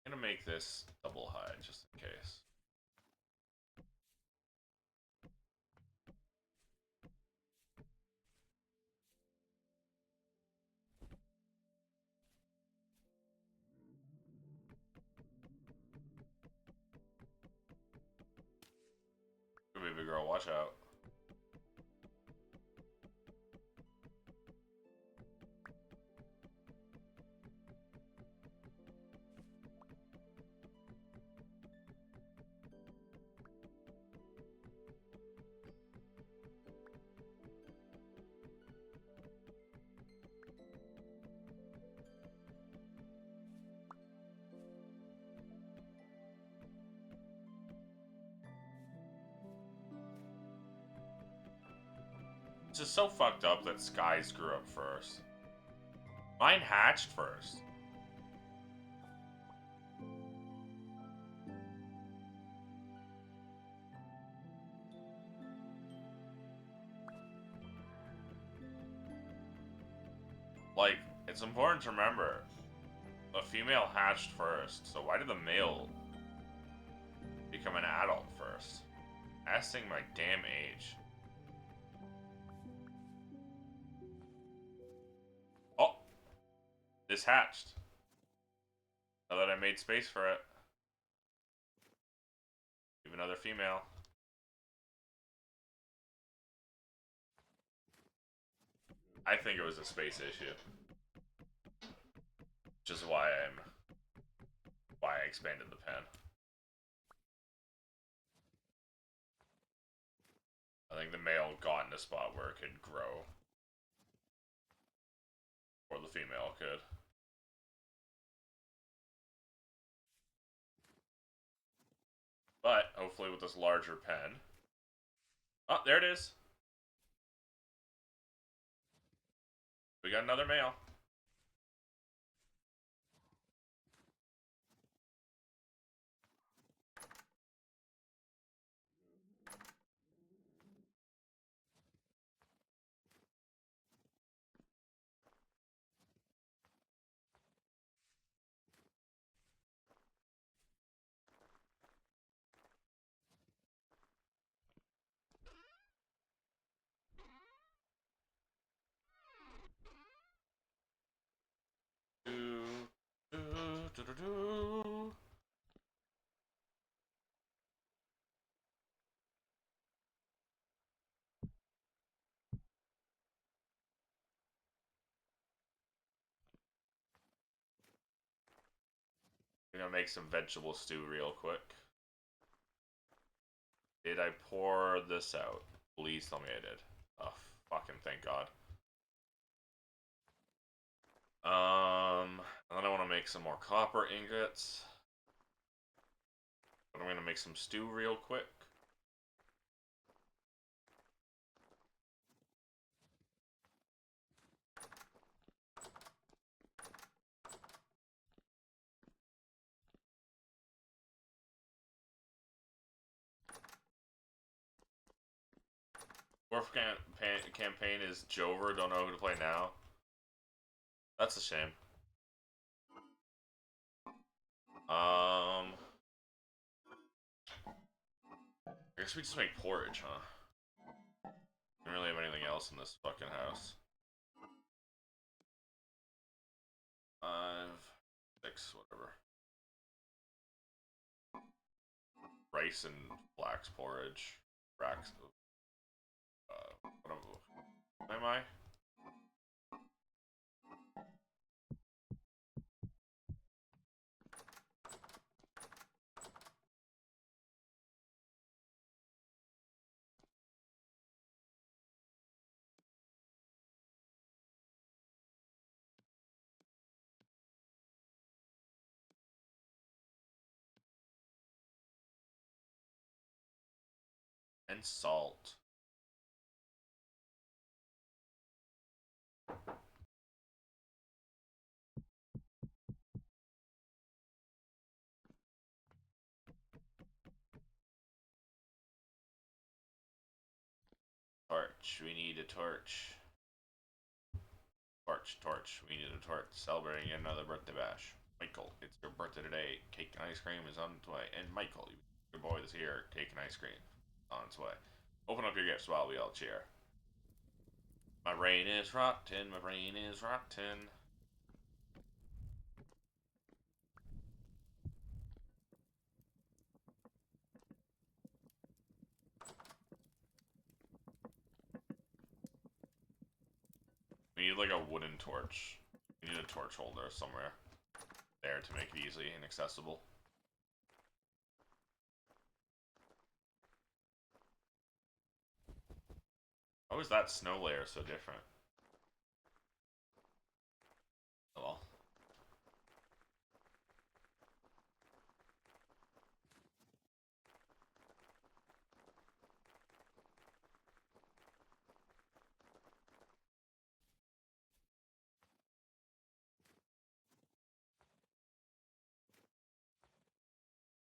I'm gonna make this double hide just in case. Good baby girl, watch out. It's just so fucked up that Skies grew up first. Mine hatched first. Like, it's important to remember, the female hatched first, so why did the male become an adult first? Asking my damn age. Oh! This hatched. Now that I made space for it. Give another female. I think it was a space issue. Which is why I expanded the pen. I think the male got in a spot where it could grow. Or the female could. But, hopefully with this larger pen... Oh, there it is! We got another male. I'm gonna make some vegetable stew real quick. Did I pour this out? Please tell me I did. Oh, fucking thank God. And then I want to make some more copper ingots. But I'm gonna make some stew real quick. Dwarf campaign is Jover. Don't know who to play now. That's a shame. I guess we just make porridge, huh? Don't really have anything else in this fucking house. 5, 6, whatever. rice and flax porridge. Flax. What am I? And salt. Torch. We need a torch. Torch. We need a torch. Celebrating another birthday bash. Michael, it's your birthday today. Cake and ice cream is on its way. And Michael, your boy is here. Cake and ice cream on its way. Open up your gifts while we all cheer. My brain is rotten. My brain is rotten. We need like a wooden torch. We need a torch holder somewhere there to make it easy and accessible. How is that snow layer so different? Oh well.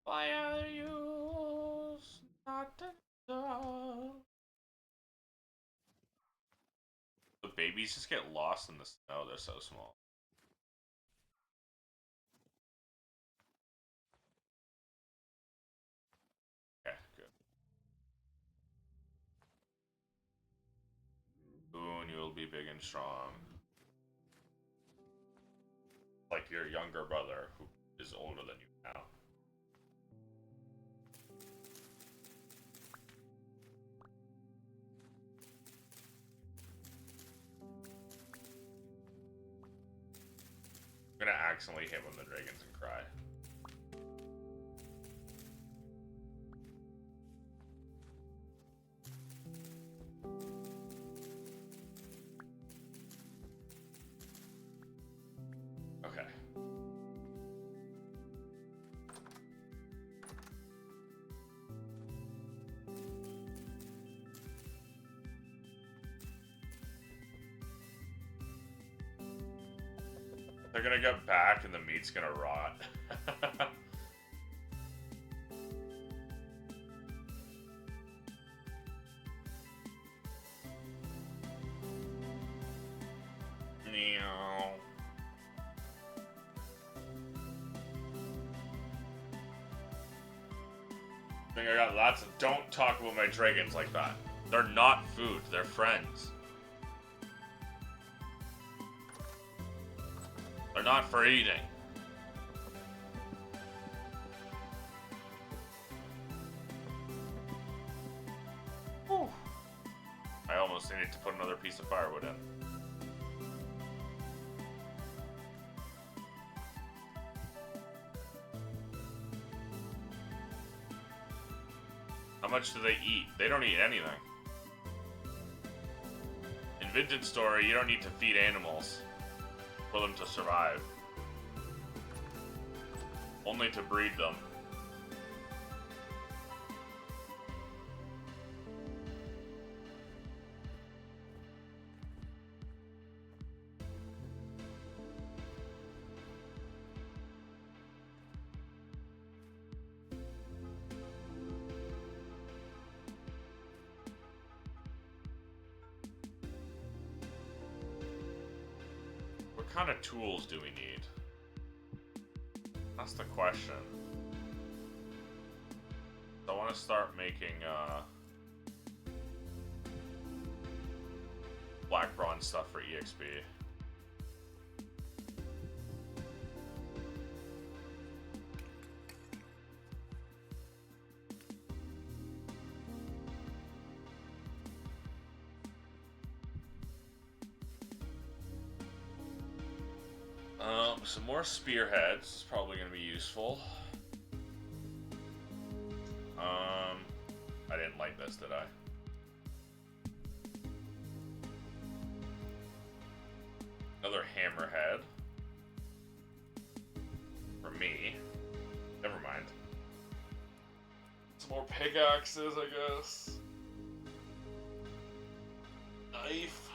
Why are you not the babies just get lost in the snow, they're so small. Okay, good. Soon you'll be big and strong. Like your younger brother, who is older than you now. I'm gonna accidentally hit one of the dragons and cry. Okay. They're gonna get back and the meat's gonna rot. Meow. I think I got lots of. Don't talk about my dragons like that. They're not food, they're friends. They're not for eating. Whew. I almost needed to put another piece of firewood in. How much do they eat? They don't eat anything. In Vintage Story, you don't need to feed animals for them to survive. Only to breed them. What kind of tools do we need? That's the question. I want to start making black bronze stuff for EXP. Some more spearheads is probably going to be useful. I didn't like this, did I? Another hammerhead. For me. Never mind. Some more pickaxes, I guess. Knife.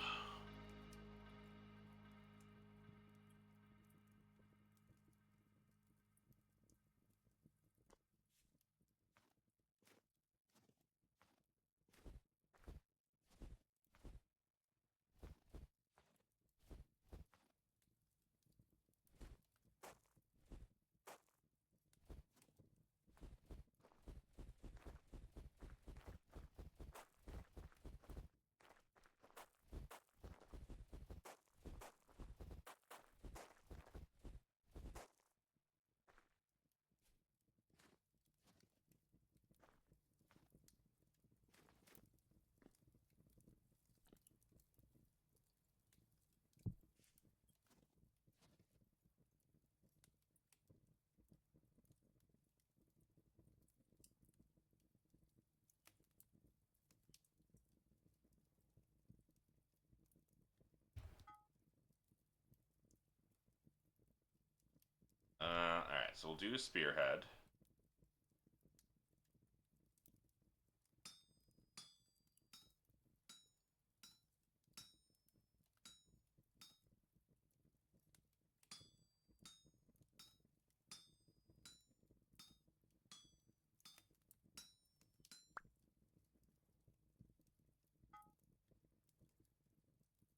Alright, so we'll do a spearhead.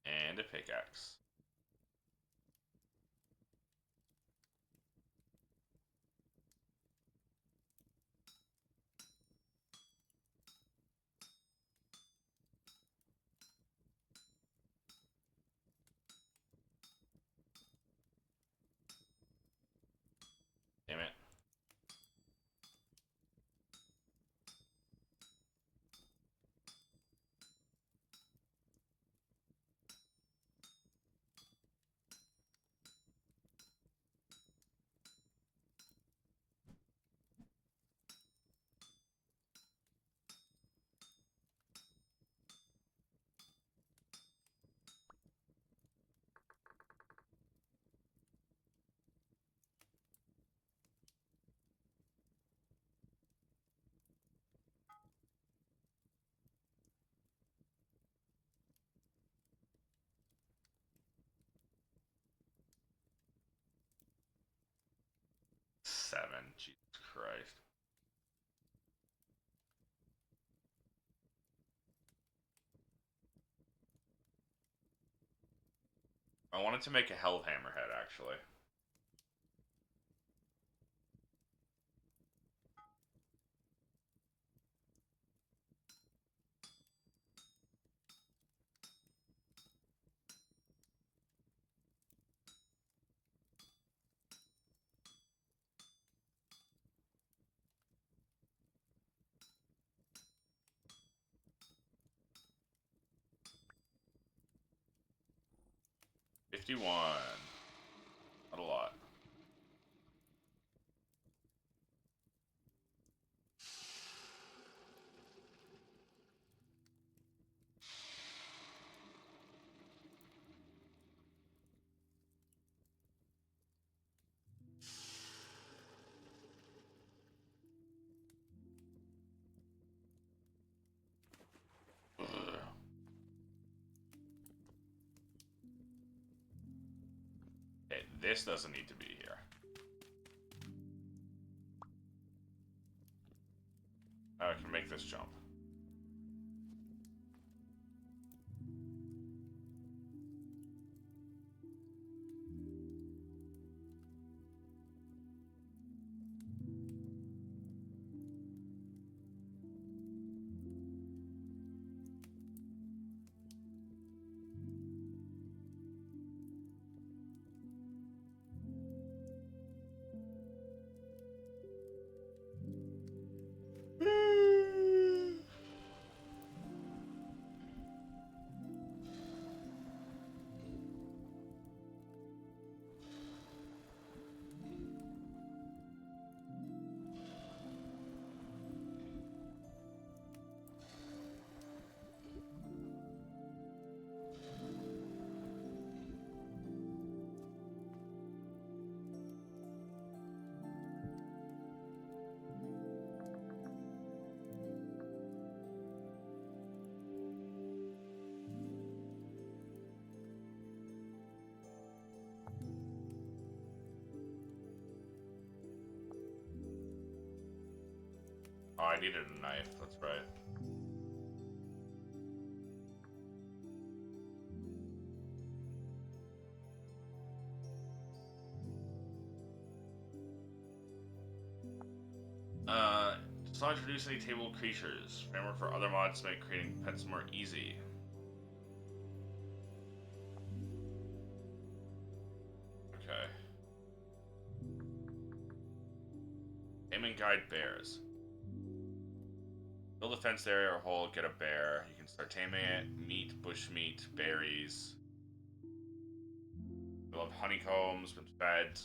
And a pickaxe. Damn it. Seven. Jesus Christ. I wanted to make a hell hammerhead, actually. $51. Not a lot. Ugh. Okay, this doesn't need to be here. I can make this jump. I needed a knife, that's right. Does not introduce any table creatures. Framework for other mods to make creating pets more easy. Okay. Aim and guide bears. Build a fenced area or hole, get a bear. You can start taming it. Meat, bush meat, berries. You'll have honeycombs when fed.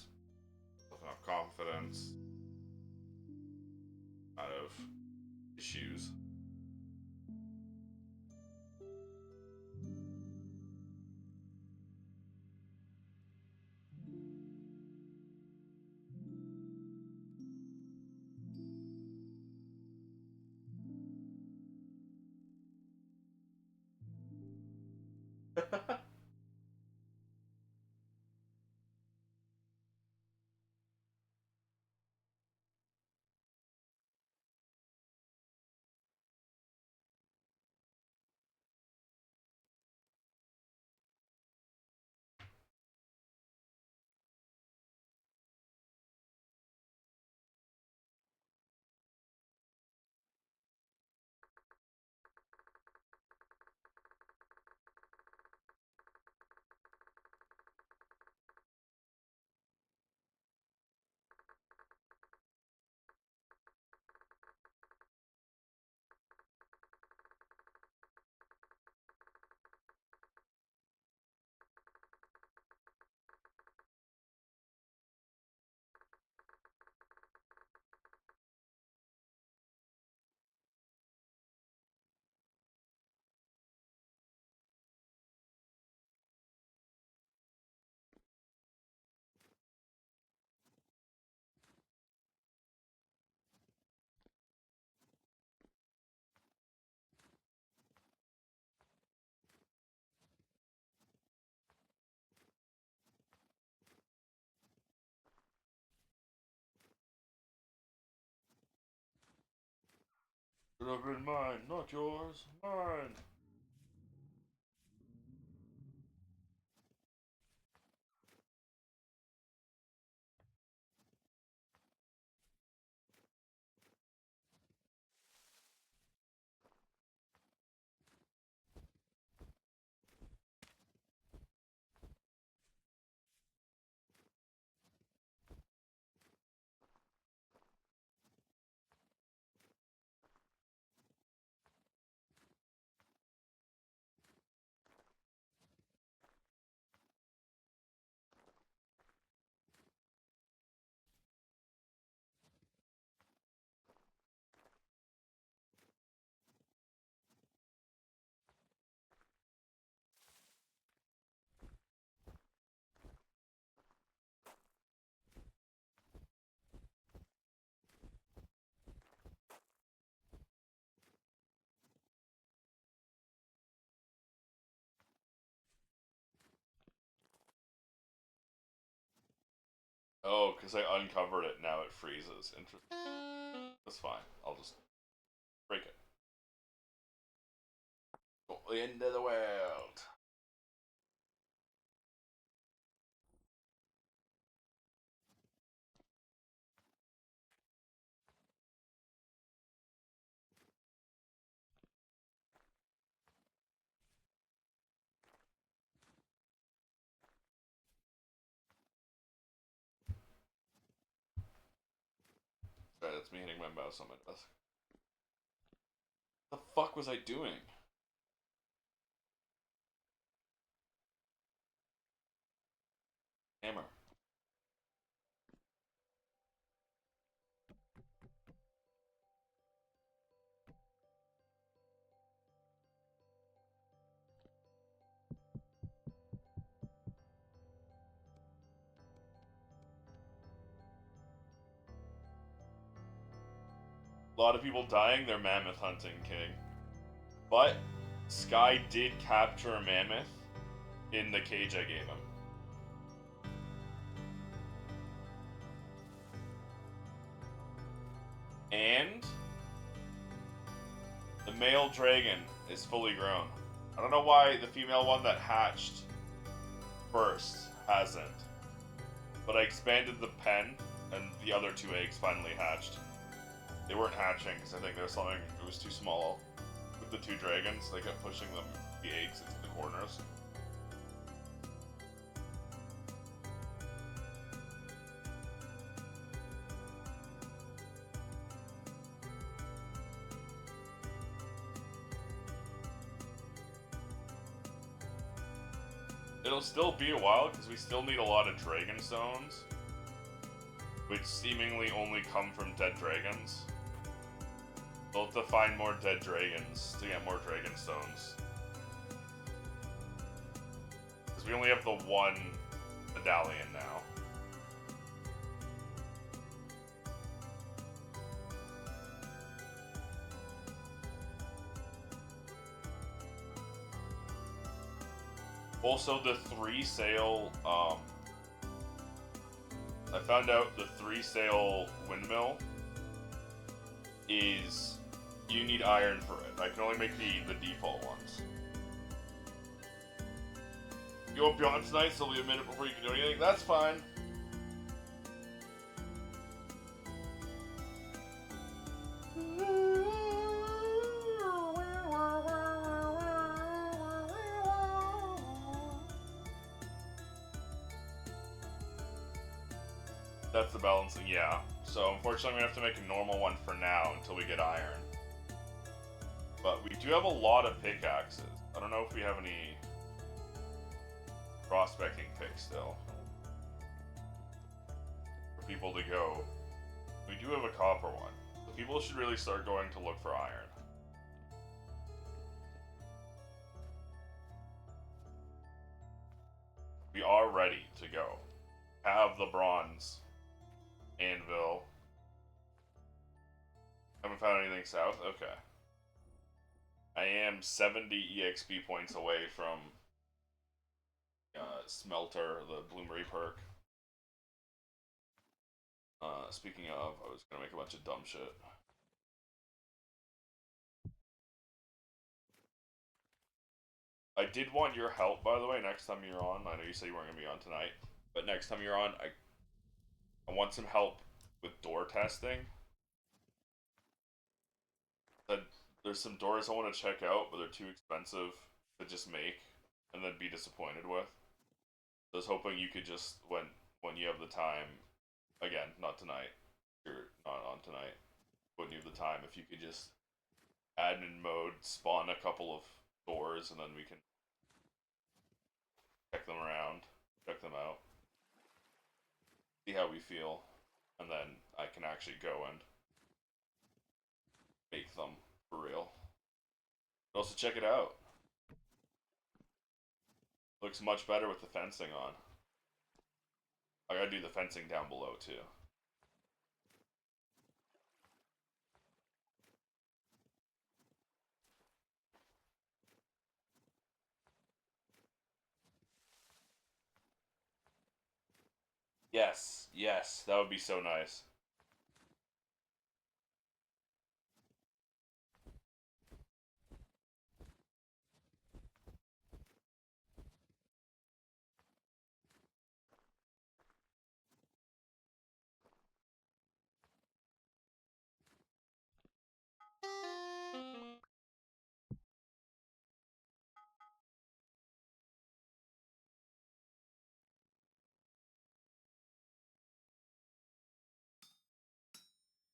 With enough confidence. Out of issues. Should have been mine, not yours. Mine. Oh, because I uncovered it, now it freezes. Interesting. That's fine. I'll just break it. Go the end of the world. Sorry, that's me hitting my mouse on my desk. The fuck was I doing? Hammer. A lot of people dying, they're mammoth hunting, King. But Sky did capture a mammoth in the cage I gave him. And The male dragon is fully grown. I don't know why the female one that hatched first hasn't. But I expanded the pen, and the other 2 eggs finally hatched. They weren't hatching because I think there was something, it was too small. With the 2 dragons, they kept pushing them, the eggs into the corners. It'll still be a while because we still need a lot of dragon stones, which seemingly only come from dead dragons. We'll have to find more dead dragons to get more dragon stones. Because we only have the 1 medallion now. Also, the 3-sail, I found out the 3-sail windmill is, you need iron for it. I can only make the default ones. You go beyond tonight, so it'll be a minute before you can do anything. That's fine. That's the balancing, yeah. So unfortunately, we have to make a normal one for now until we get iron. But we do have a lot of pickaxes. I don't know if we have any prospecting picks still for people to go. We do have a copper one. So people should really start going to look for iron. We are ready to go. Have the bronze anvil. Haven't found anything south? Okay. I am 70 EXP points away from Smelter, the Bloomery perk. Speaking of, I was gonna make a bunch of dumb shit. I did want your help, by the way, next time you're on. I know you said you weren't gonna be on tonight, but next time you're on, I want some help with door testing. There's some doors I want to check out, but they're too expensive to just make and then be disappointed with. So I was hoping you could just, when you have the time, again, not tonight, you're not on tonight, when you have the time, if you could just admin mode, spawn a couple of doors, and then we can check them around, check them out, see how we feel, and then I can actually go and make them for real. But also check it out. Looks much better with the fencing on. I gotta do the fencing down below too. Yes, yes, that would be so nice.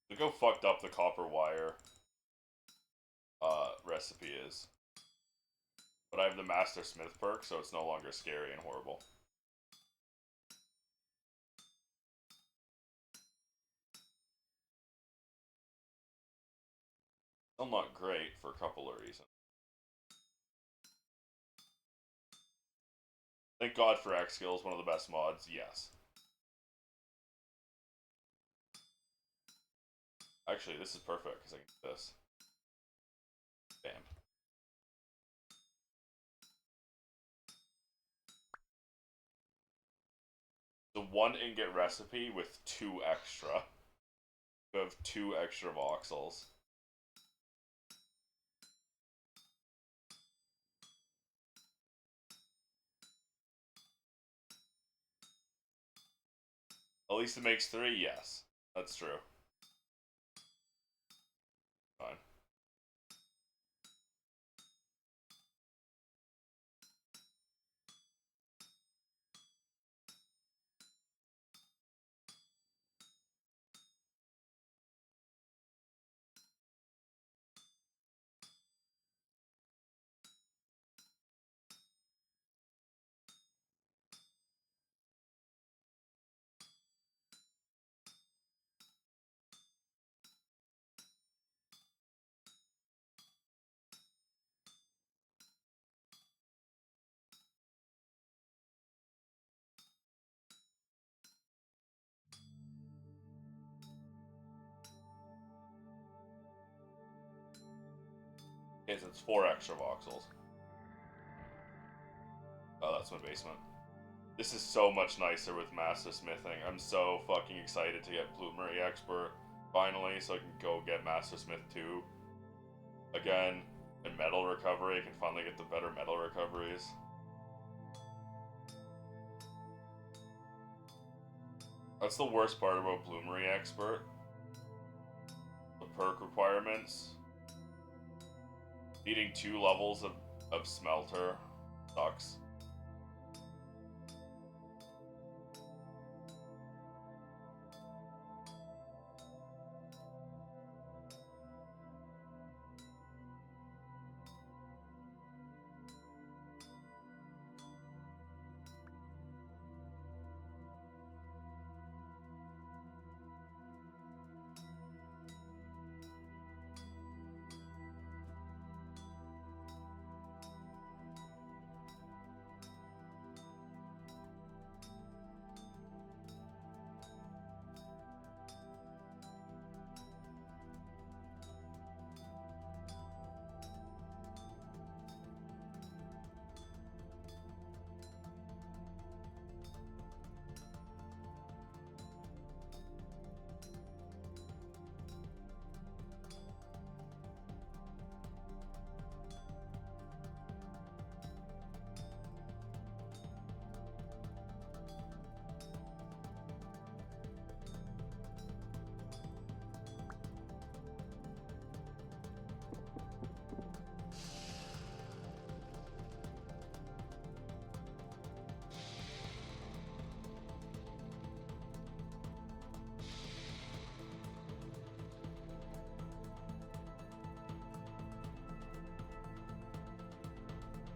Look how fucked up the copper wire recipe is. But I have the Master Smith perk, so it's no longer scary and horrible. Still not great for a couple of reasons. Thank God for X-Skills, one of the best mods, yes. Actually, this is perfect, because I can do this. Bam. The 1 ingot recipe with 2 extra. We have 2 extra voxels. At least it makes 3, yes. That's true. Fine. Okay, so it's 4 extra voxels. Oh, that's my basement. This is so much nicer with Master Smithing. I'm so fucking excited to get Bloomery Expert finally, so I can go get Master Smith 2 again. And metal recovery, I can finally get the better metal recoveries. That's the worst part about Bloomery Expert. The perk requirements. Needing 2 levels of Smelter sucks.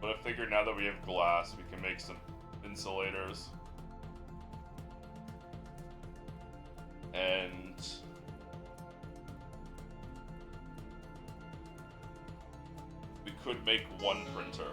But I figured now that we have glass, we can make some insulators. And we could make 1 printer.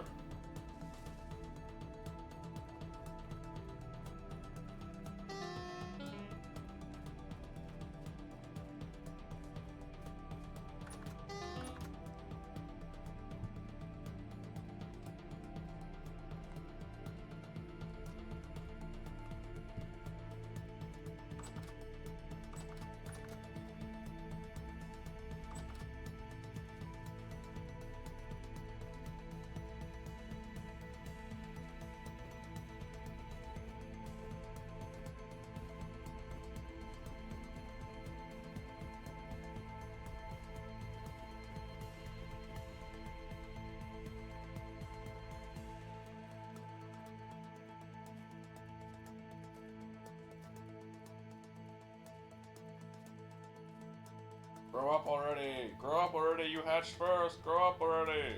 Grow up already! Grow up already! You hatched first! Grow up already!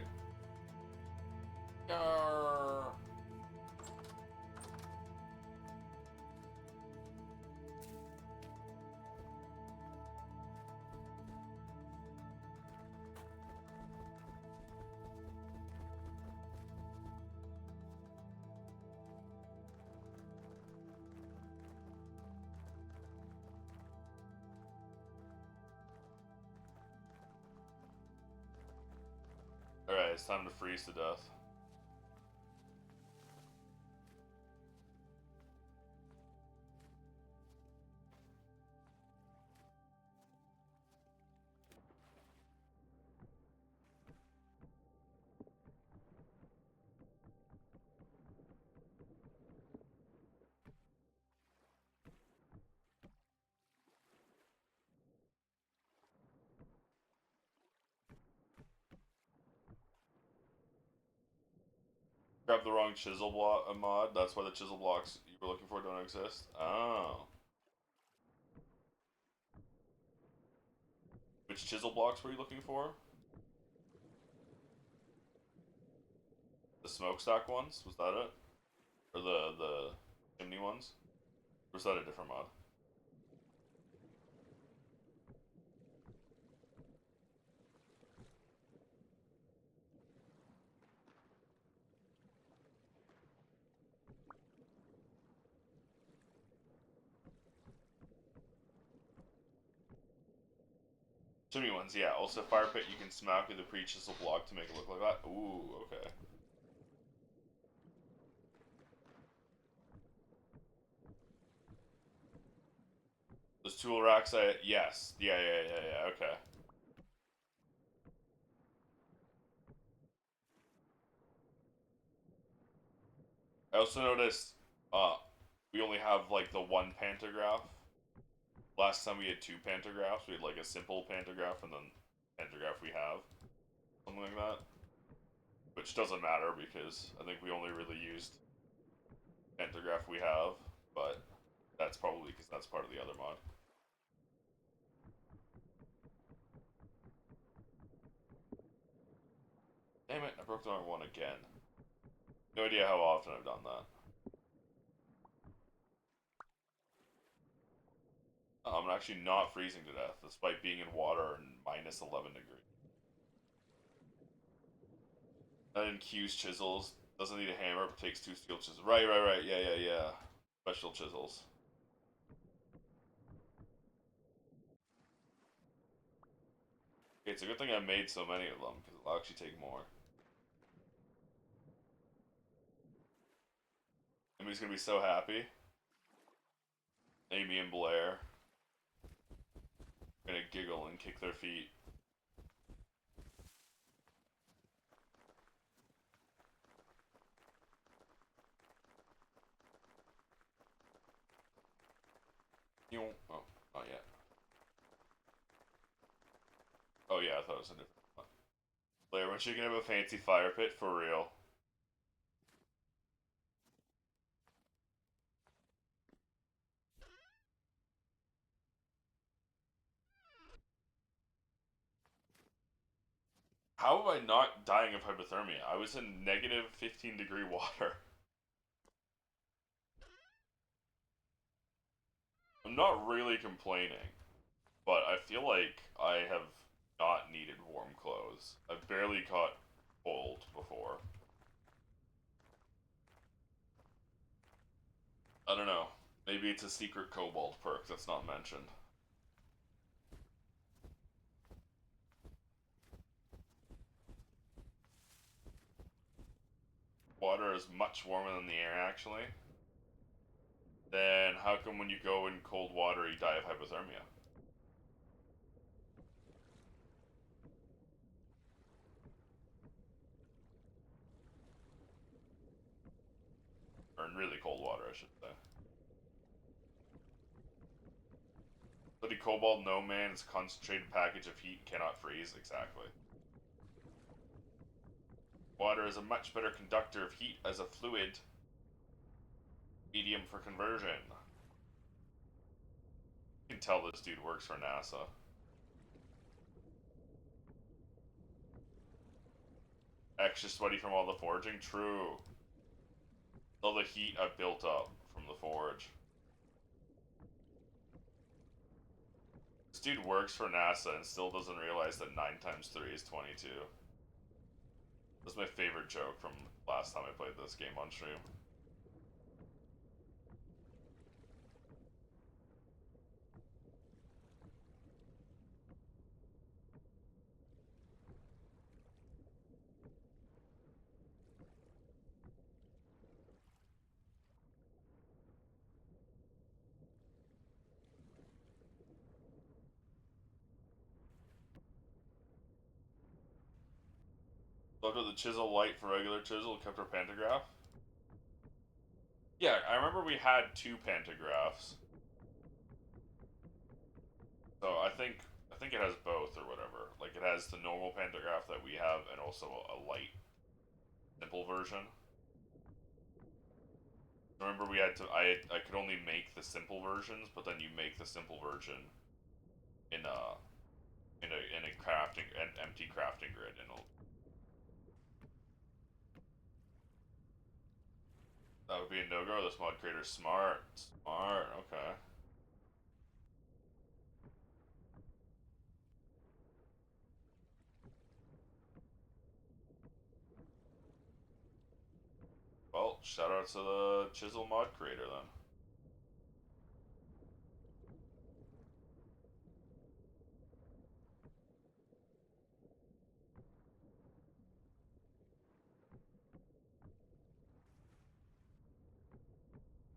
Yarr. Alright, it's time to freeze to death. Grab the wrong chisel block mod. That's why the chisel blocks you were looking for don't exist. Oh. Which chisel blocks were you looking for? The smokestack ones? Was that it? Or the chimney ones? Or was that a different mod? Chimney ones, yeah. Also, fire pit, you can smack with a pre-chisel block to make it look like that. Ooh, okay. Those tool racks, yes. Yeah, okay. I also noticed, we only have, like, the one pantograph. Last time we had two pantographs. We had, like, a simple pantograph and then pantograph we have. Something like that. Which doesn't matter because I think we only really used pantograph we have, but that's probably because that's part of the other mod. Damn it, I broke the wrong one again. No idea how often I've done that. I'm actually not freezing to death, despite being in water and minus 11 degrees. That incuse chisels. Doesn't need a hammer, but takes 2 steel chisels. Right, yeah. Special chisels. Okay, it's a good thing I made so many of them, because it'll actually take more. Amy's gonna be so happy. Amy and Blair are gonna giggle and kick their feet. Oh, not yet. Oh yeah, I thought it was a different one. Blair, when she gonna have a fancy fire pit for real? How am I not dying of hypothermia? I was in negative 15-degree water. I'm not really complaining, but I feel like I have not needed warm clothes. I've barely caught cold before. I don't know. Maybe it's a secret cobalt perk that's not mentioned. Water is much warmer than the air, actually. Then how come when you go in cold water you die of hypothermia? Or in really cold water, I should say. Bloody cobalt, no man, it's a concentrated package of heat, cannot freeze. Exactly. Water is a much better conductor of heat as a fluid medium for conversion. You can tell this dude works for NASA. Extra sweaty from all the forging? True. All the heat I've built up from the forge. This dude works for NASA and still doesn't realize that 9 times 3 is 22. That's my favorite joke from last time I played this game on stream. Loved with the chisel light for regular chisel, kept our pantograph. Yeah, I remember we had 2 pantographs. So I think it has both or whatever. Like it has the normal pantograph that we have and also a light simple version. Remember, we had to. I could only make the simple versions, but then you make the simple version in a crafting an empty crafting grid, and that would be a no-go. This mod creator's smart. Smart. Okay. Well, shout out to the Chisel mod creator then.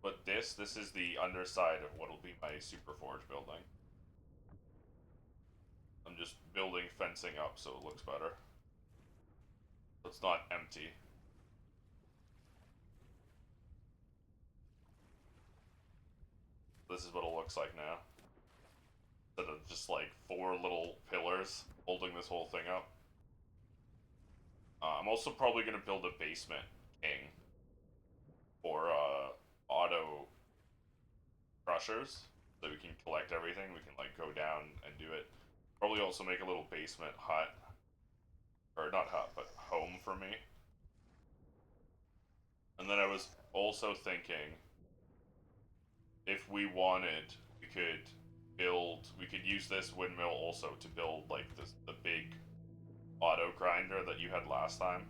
But this is the underside of what will be my Super Forge building. I'm just building fencing up so it looks better. So it's not empty. This is what it looks like now. Instead of just like 4 little pillars holding this whole thing up. I'm also probably going to build a basement king for auto crushers, so we can collect everything. We can like go down and do it. Probably also make a little basement hut, or not hut, but home for me. And then I was also thinking, if we wanted, we could use this windmill also to build like the big auto grinder that you had last time.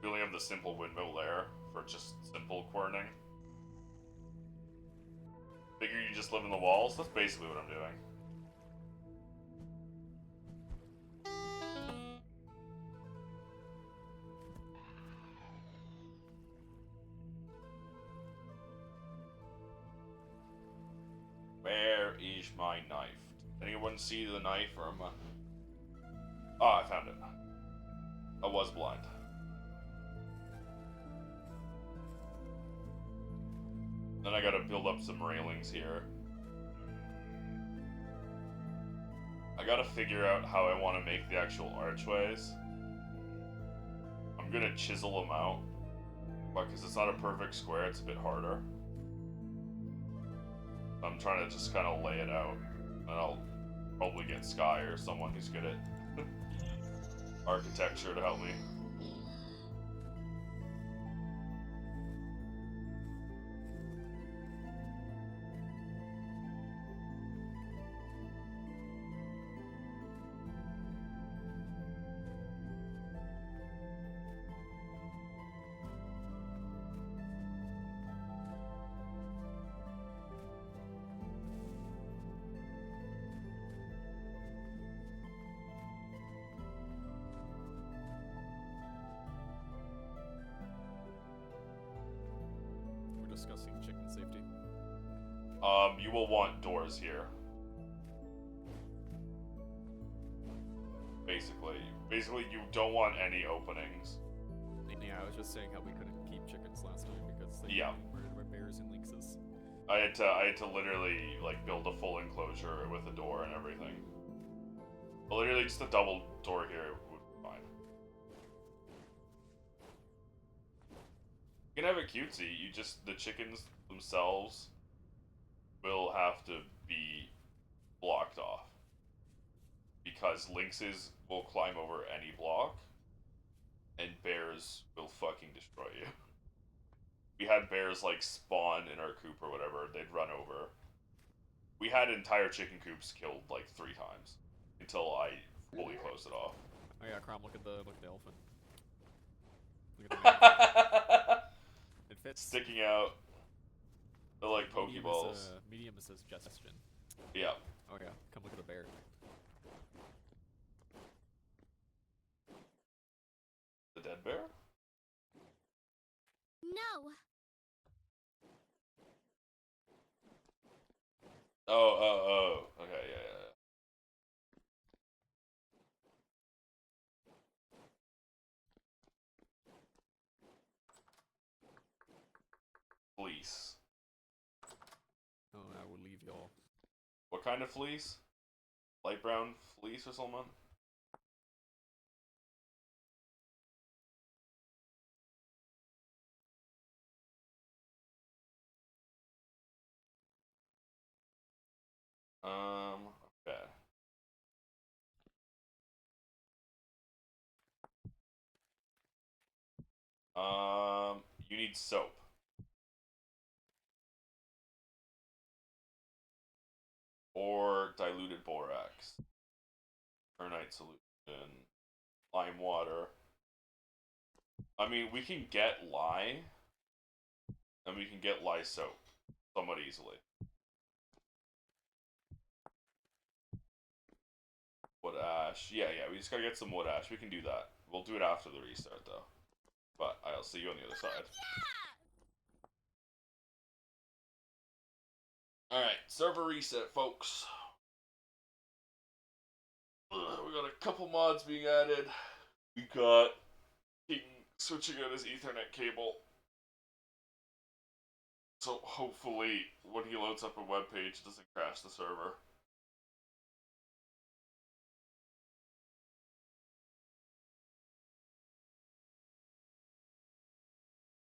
We only have the simple windmill there for just simple querning. Figure you just live in the walls? That's basically what I'm doing. Where is my knife? Anyone see the knife or am I... Oh, I found it. I was blind. Then I gotta build up some railings here. I gotta figure out how I want to make the actual archways. I'm gonna chisel them out. But because it's not a perfect square, it's a bit harder. I'm trying to just kind of lay it out. And I'll probably get Sky or someone who's good at architecture to help me. Discussing chicken safety. You will want doors here. Basically, you don't want any openings. Yeah, I was just saying how we couldn't keep chickens last time because they Yeah. were murdered by bears and lynxes. I had to literally like build a full enclosure with a door and everything. But literally, just a double door here would be fine. You can have it cutesy. The chickens themselves will have to be blocked off. Because lynxes will climb over any block, and bears will fucking destroy you. We had bears like spawn in our coop or whatever, they'd run over. We had entire chicken coops killed like 3 times until I fully closed it off. Oh yeah, Crom, look at the elephant. Look at the man. It fits. Sticking out. They're like Pokeballs. Medium is a suggestion. Yeah. Oh yeah, come look at the bear. The dead bear? No. Oh. Okay, yeah. Fleece. Oh, I will leave y'all. What kind of fleece? Light brown fleece or something? You need soap. Or diluted borax. Ternite solution. Lime water. I mean, we can get lye. And we can get lye soap. Somewhat easily. Wood ash. Yeah, we just gotta get some wood ash. We can do that. We'll do it after the restart, though. But I'll see you on the other side. Alright, server reset, folks. We got a couple mods being added. We got King switching out his Ethernet cable. So hopefully, when he loads up a web page, it doesn't crash the server.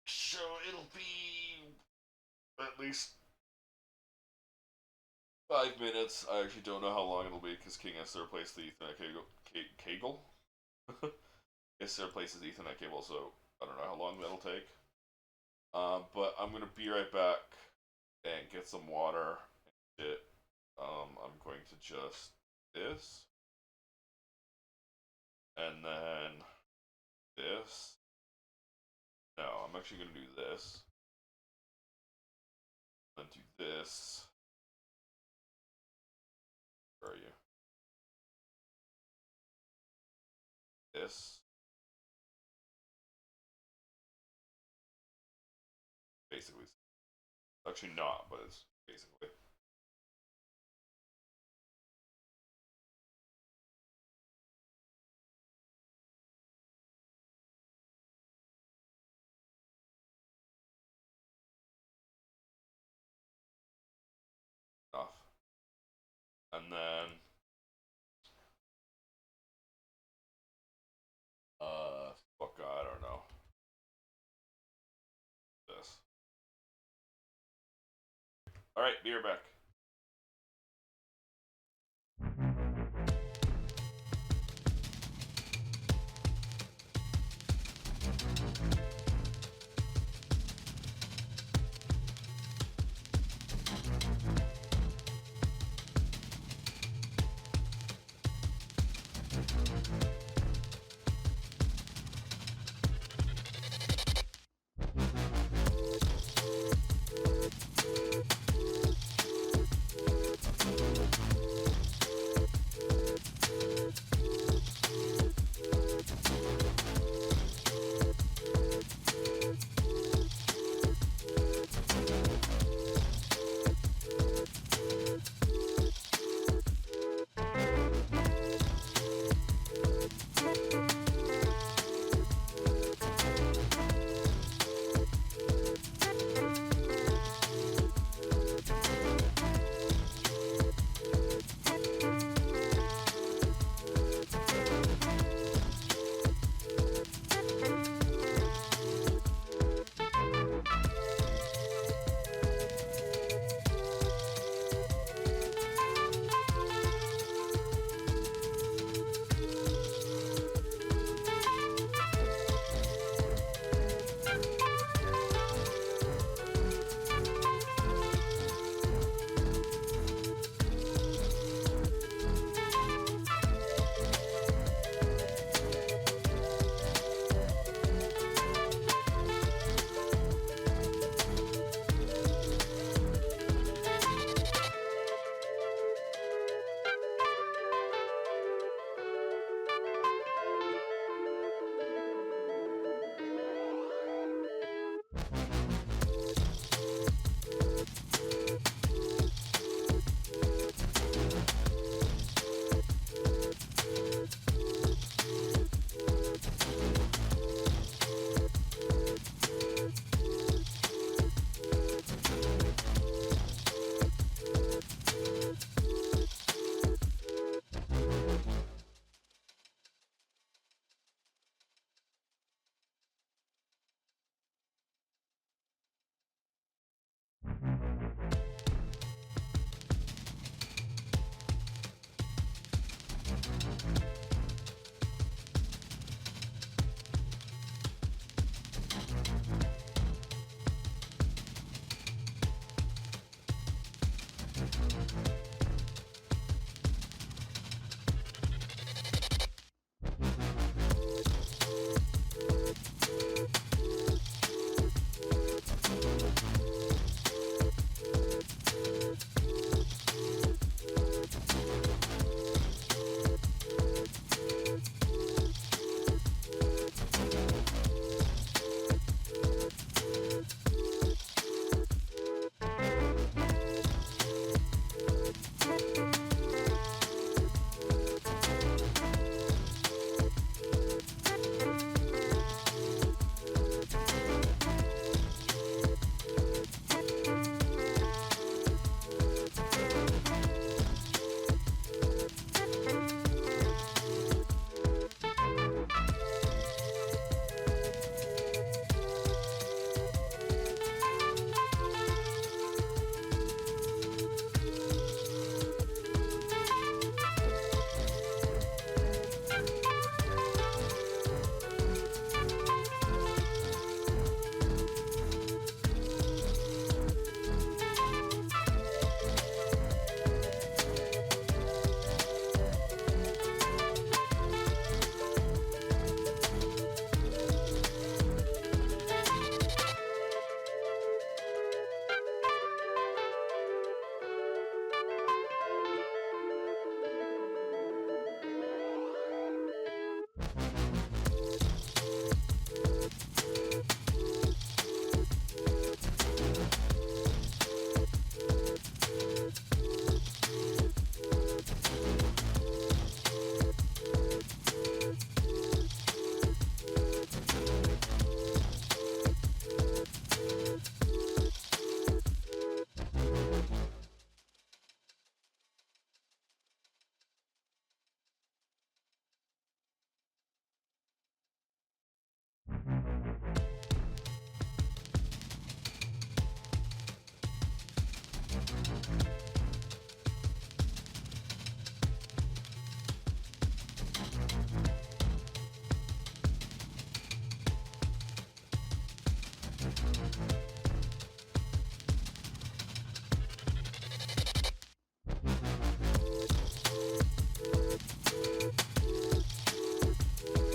So it'll be at least 5 minutes. I actually don't know how long it'll be because King has to replace the Ethernet cable. He has to replace his Ethernet cable, so I don't know how long that'll take. But I'm gonna be right back and get some water and shit. I'm going to just this. And then this. No, I'm actually gonna do this. Then do this. Where are you? This. Basically. Actually not, but it's basically. Enough. And then fuck, I don't know. This. Alright, be right back.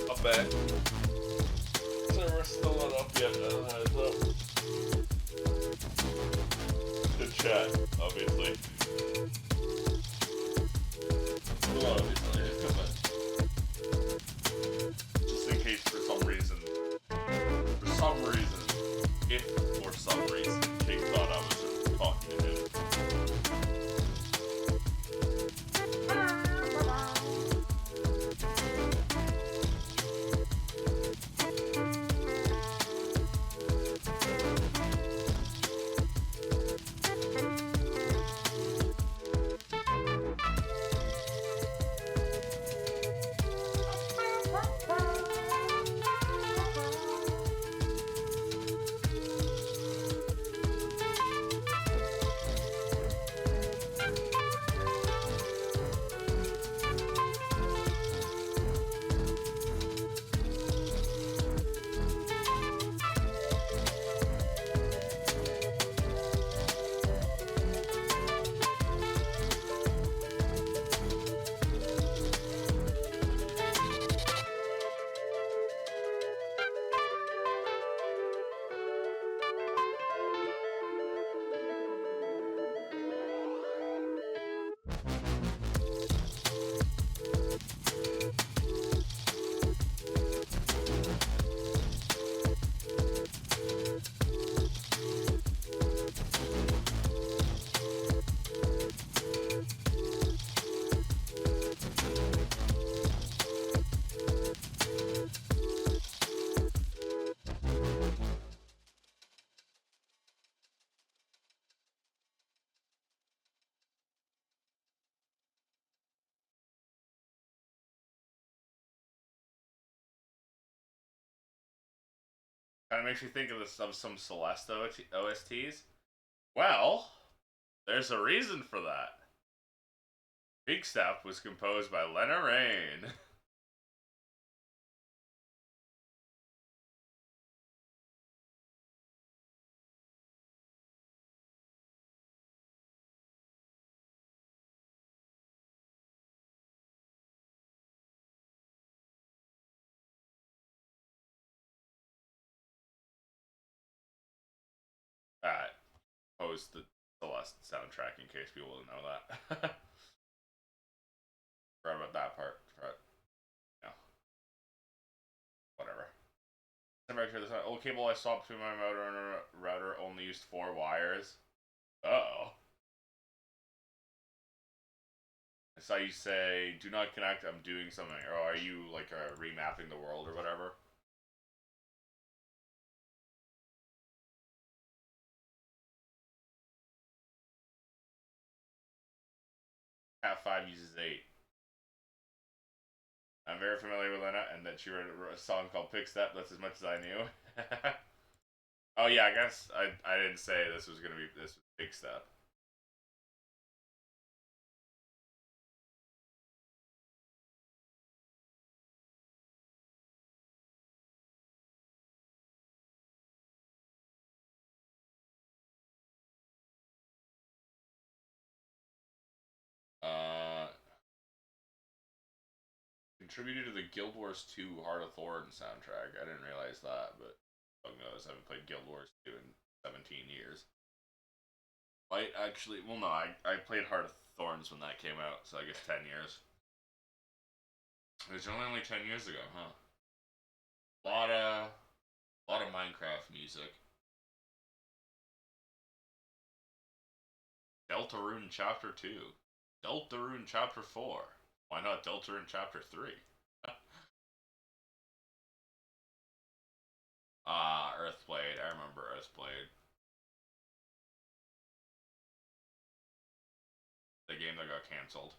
I'm back. Server's still not up yet. Heads up. Good chat, obviously. Well, obviously. Just in case for some reason, if for some reason, Jake thought I was just talking to him. Kind of makes me think of some Celeste OSTs. Well, there's a reason for that. Big Step was composed by Lena Raine. Alright. Post the Celeste soundtrack in case people don't know that. Forgot about that part. But, yeah. Whatever. The old cable I swapped between my router only used 4 wires. Uh-oh. I saw you say, do not connect, I'm doing something. Or are you, like, remapping the world or whatever? Cat 5 uses 8. I'm very familiar with Lena, and that she wrote a song called Pick Step. That's as much as I knew. Oh yeah, I guess I didn't say this was Big Step. Contributed to the Guild Wars 2 Heart of Thorn soundtrack. I didn't realize that, but fuck knows. I haven't played Guild Wars 2 in 17 years. I actually, well, no, I played Heart of Thorns when that came out, so I guess 10 years. It was only 10 years ago, huh? A lot of Minecraft music. Deltarune Chapter 2. Deltarune Chapter 4. Why not Deltarune Chapter 3? Earthblade. I remember Earthblade. The game that got cancelled.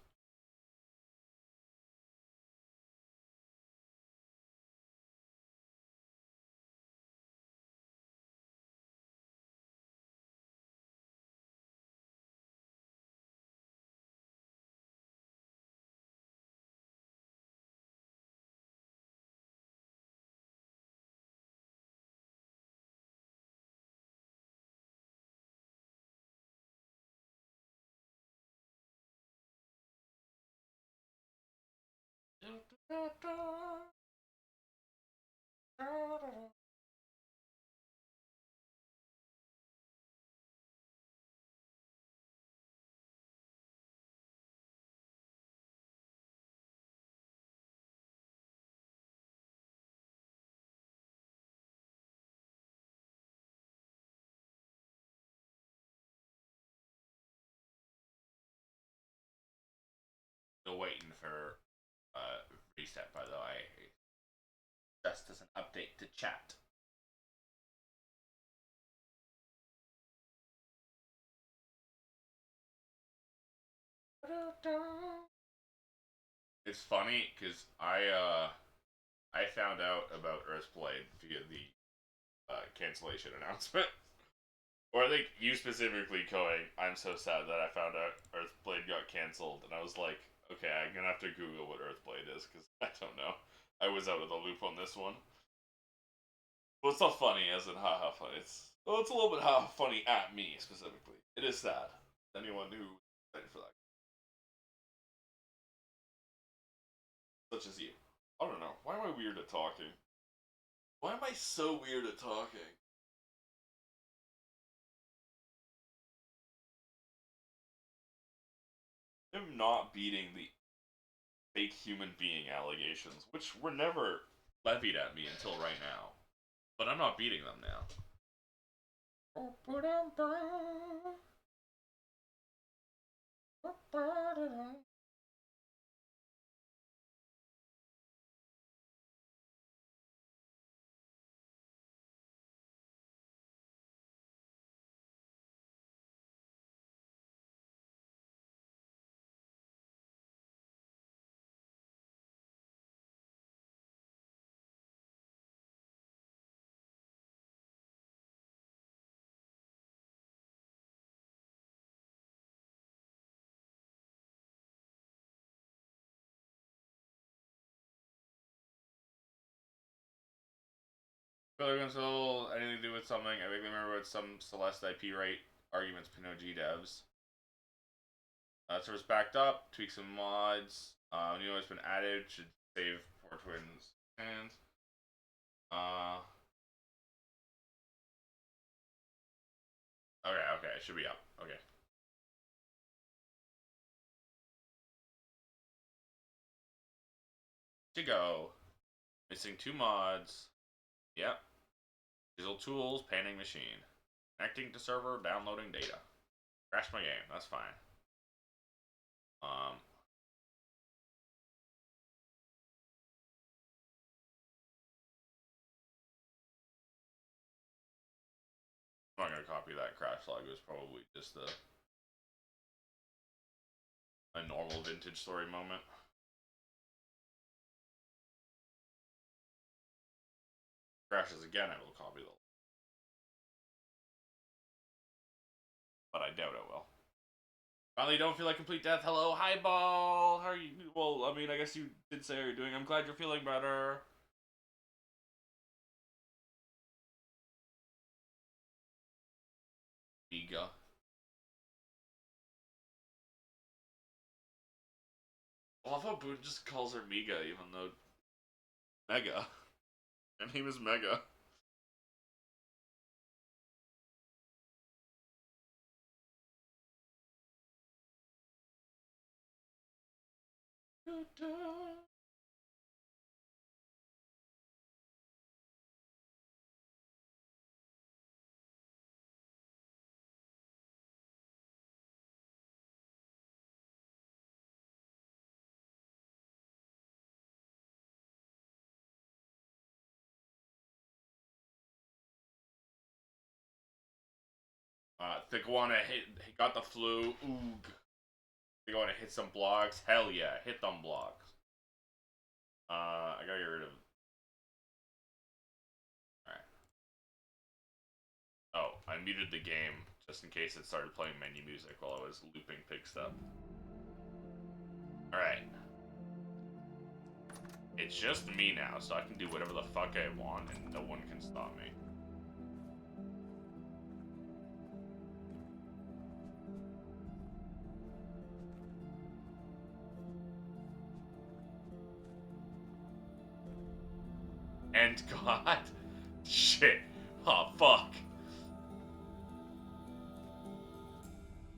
Still waiting for reset, by the way. Just as an update to chat. It's funny because I found out about Earthblade via the cancellation announcement. Or I think you specifically going, I'm so sad that I found out Earthblade got cancelled, and I was like, okay, I'm gonna have to Google what Earthblade is, because I don't know. I was out of the loop on this one. Well, it's not funny as in haha funny. It's a little bit haha funny at me specifically. It is sad. Anyone who excited for that, such as you. I don't know. Why am I weird at talking? Why am I so weird at talking? I'm not beating the fake human being allegations, which were never levied at me until right now. But I'm not beating them now. Filler console, anything to do with something? I vaguely remember with some Celeste IP right arguments, PNG devs. Server's backed up, tweak some mods. New has been added, should save Poor Twins and okay, it should be up. Okay. To go. Missing 2 mods. Yep. Digital tools, panning machine. Connecting to server, downloading data. Crashed my game, that's fine. I'm not gonna copy that crash log. It was probably just a normal vintage story moment. Crashes again, I will copy the. But I doubt it will. Finally, don't feel like complete death. Hello, hi, ball. How are you? Well, I mean, I guess you did say how you're doing. I'm glad you're feeling better. Mega. I love how Boone just calls her Mega, even though Mega. Her name is Mega. Think wanna hit got the flu. Oog. Think wanna hit some blocks. Hell yeah, hit them blocks. I gotta get rid of. Alright. Oh, I muted the game just in case it started playing menu music while I was looping pig stuff. Alright. It's just me now, so I can do whatever the fuck I want and no one can stop me. Command God. Shit. Oh, fuck.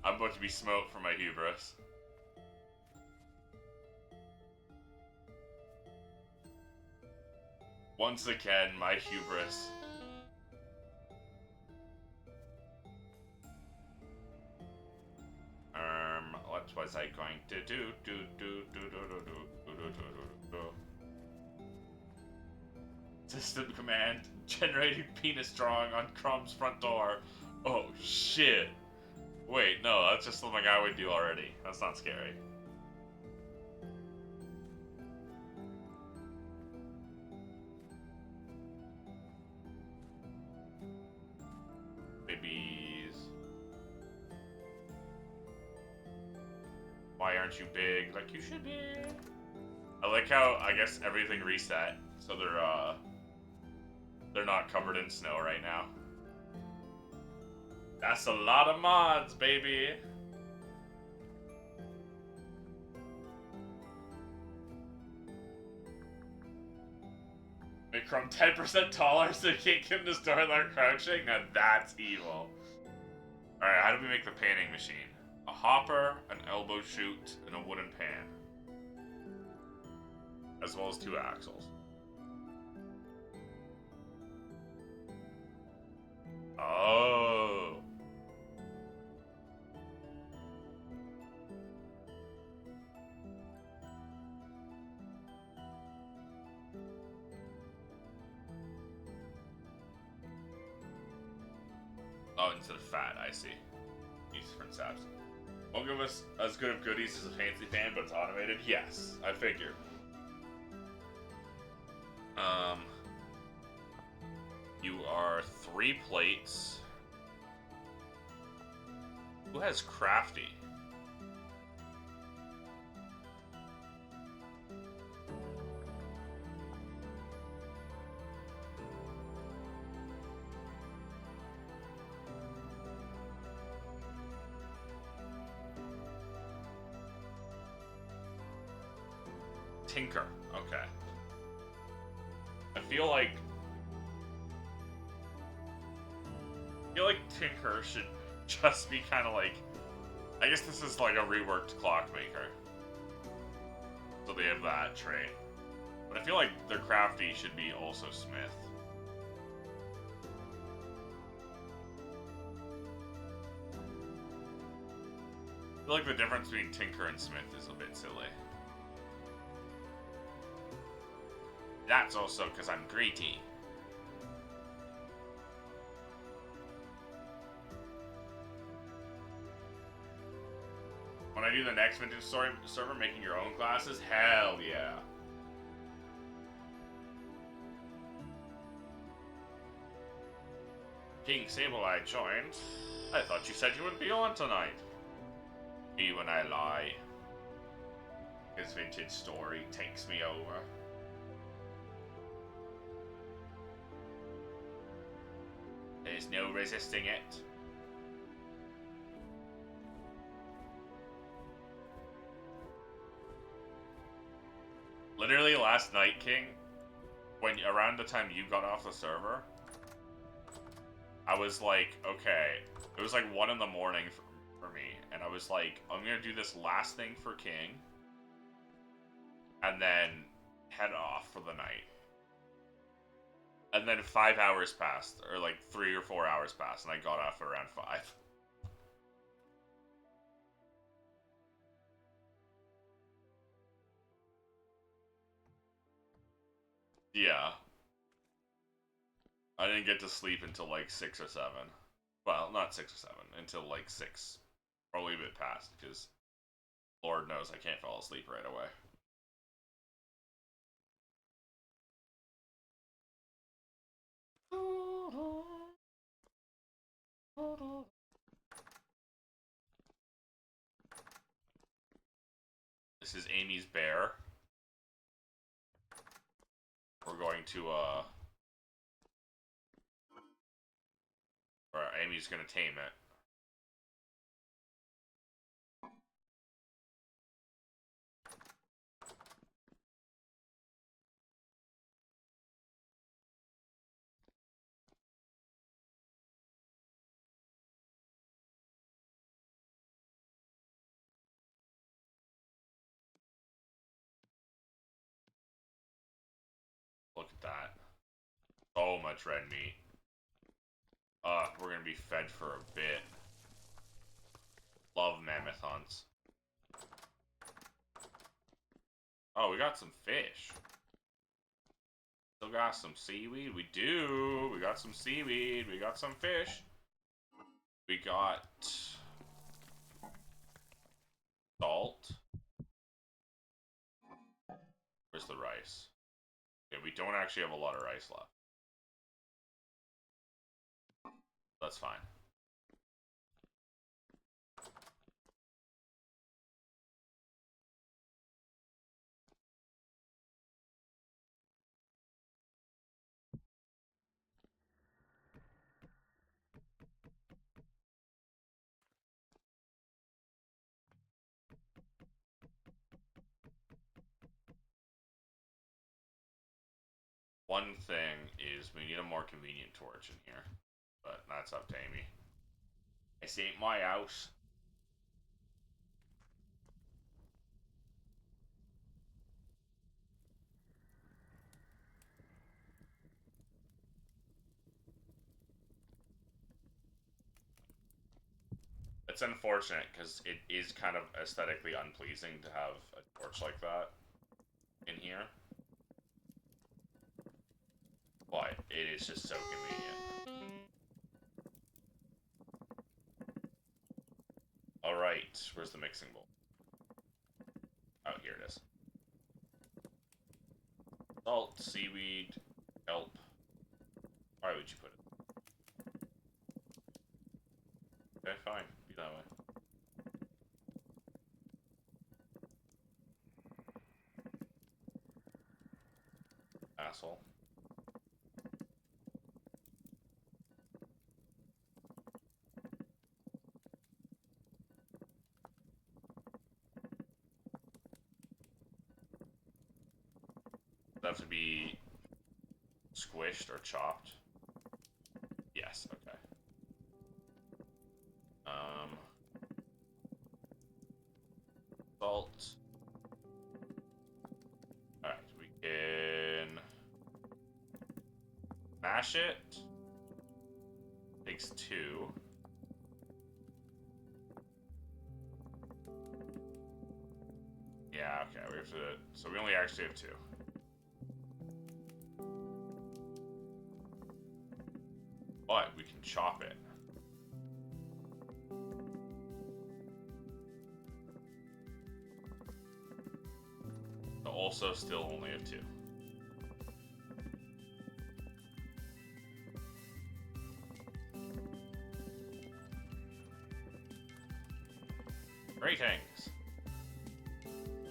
I'm about to be smoked for my hubris. Once again, my hubris. What was I going to do? System command, generating penis drawing on Crumb's front door. Oh shit. Wait, no, that's just something I would do already. That's not scary. Babies. Why aren't you big like you should be? I like how, I guess, everything reset, so they're not covered in snow right now. That's a lot of mods, baby. Make Crumb 10% taller so you can't get him to start without crouching? Now that's evil. Alright, how do we make the panning machine? A hopper, an elbow chute, and a wooden pan. As well as 2 axles. Oh. Oh, instead of fat, I see. Use different saps. Won't give us as good of goodies as a fancy pan, but it's automated? Yes, I figured. You are 3 plates. Who has crafty? Tinker. Okay. I feel like Tinker should just be kind of like, I guess this is like a reworked clockmaker. So they have that trait. But I feel like their crafty should be also smith. I feel like the difference between Tinker and Smith is a bit silly. That's also because I'm greedy. When I do the next vintage story server, making your own classes, hell yeah. King Sableye joined. I thought you said you wouldn't be on tonight. Me when I lie. His vintage story takes me over. There's no resisting it. Literally last night, King, when around the time you got off the server, I was like, okay, it was like 1 in the morning for me, and I was like, I'm gonna do this last thing for King, and then head off for the night. And then 5 hours passed, or like 3 or 4 hours passed, and I got off around 5. Yeah. I didn't get to sleep until like 6 or 7. Well, not 6 or 7, until like 6. Probably a bit past, because Lord knows I can't fall asleep right away. This is Amy's bear. We're going to, or Amy's gonna tame it. so much red meat. We're gonna be fed for a bit. Love mammoth hunts. Oh, we got some fish. Still got some seaweed? We do! We got some seaweed. We got some fish. We got... salt. Where's the rice? Okay, we don't actually have a lot of rice left. That's fine. One thing is we need a more convenient torch in here, but that's up to Amy. This ain't my house. It's unfortunate because it is kind of aesthetically unpleasing to have a torch like that in here. But it is just so convenient. Alright, where's the mixing bowl? Oh, here it is. Salt, seaweed, kelp. Why would you put it? Okay, fine. Be that way. Asshole. Have to be squished or chopped? Yes, okay. Salt. Alright, we can mash it. Takes 2. Yeah, okay, we have to, so we only actually have 2. But we can chop it. But also still only have 2. Greetings.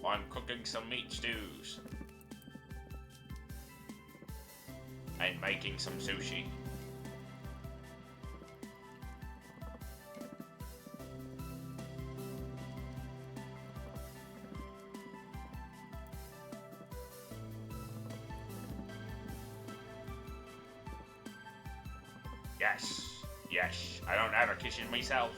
I'm cooking some meat stews. And making some sushi. Yes, yes, I don't have a kitchen myself.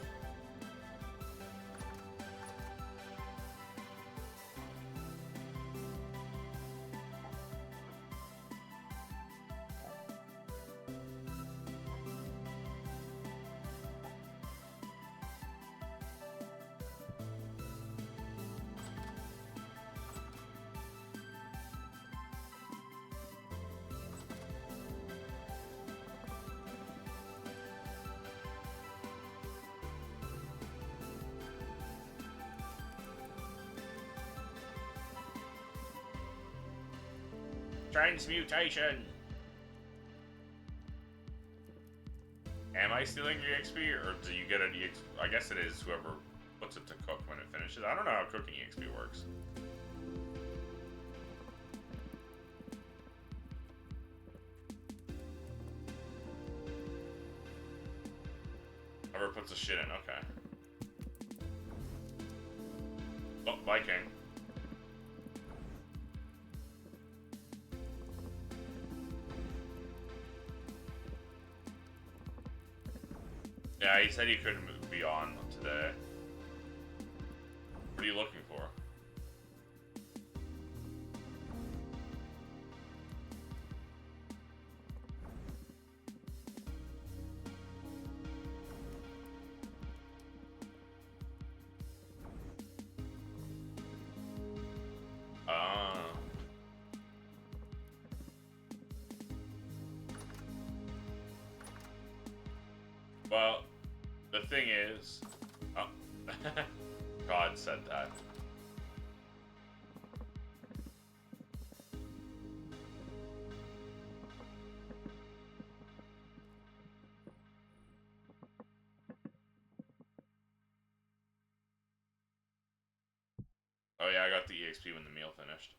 Transmutation! Am I stealing your XP, or do you get an EXP? I guess it is whoever puts it to cook when it finishes. I don't know how cooking EXP works. Whoever puts the shit in, okay. Oh, Viking. Yeah, he said he couldn't be on today. What are you looking for? Well, the thing is, oh, God said that. Oh yeah, I got the EXP when the meal finished.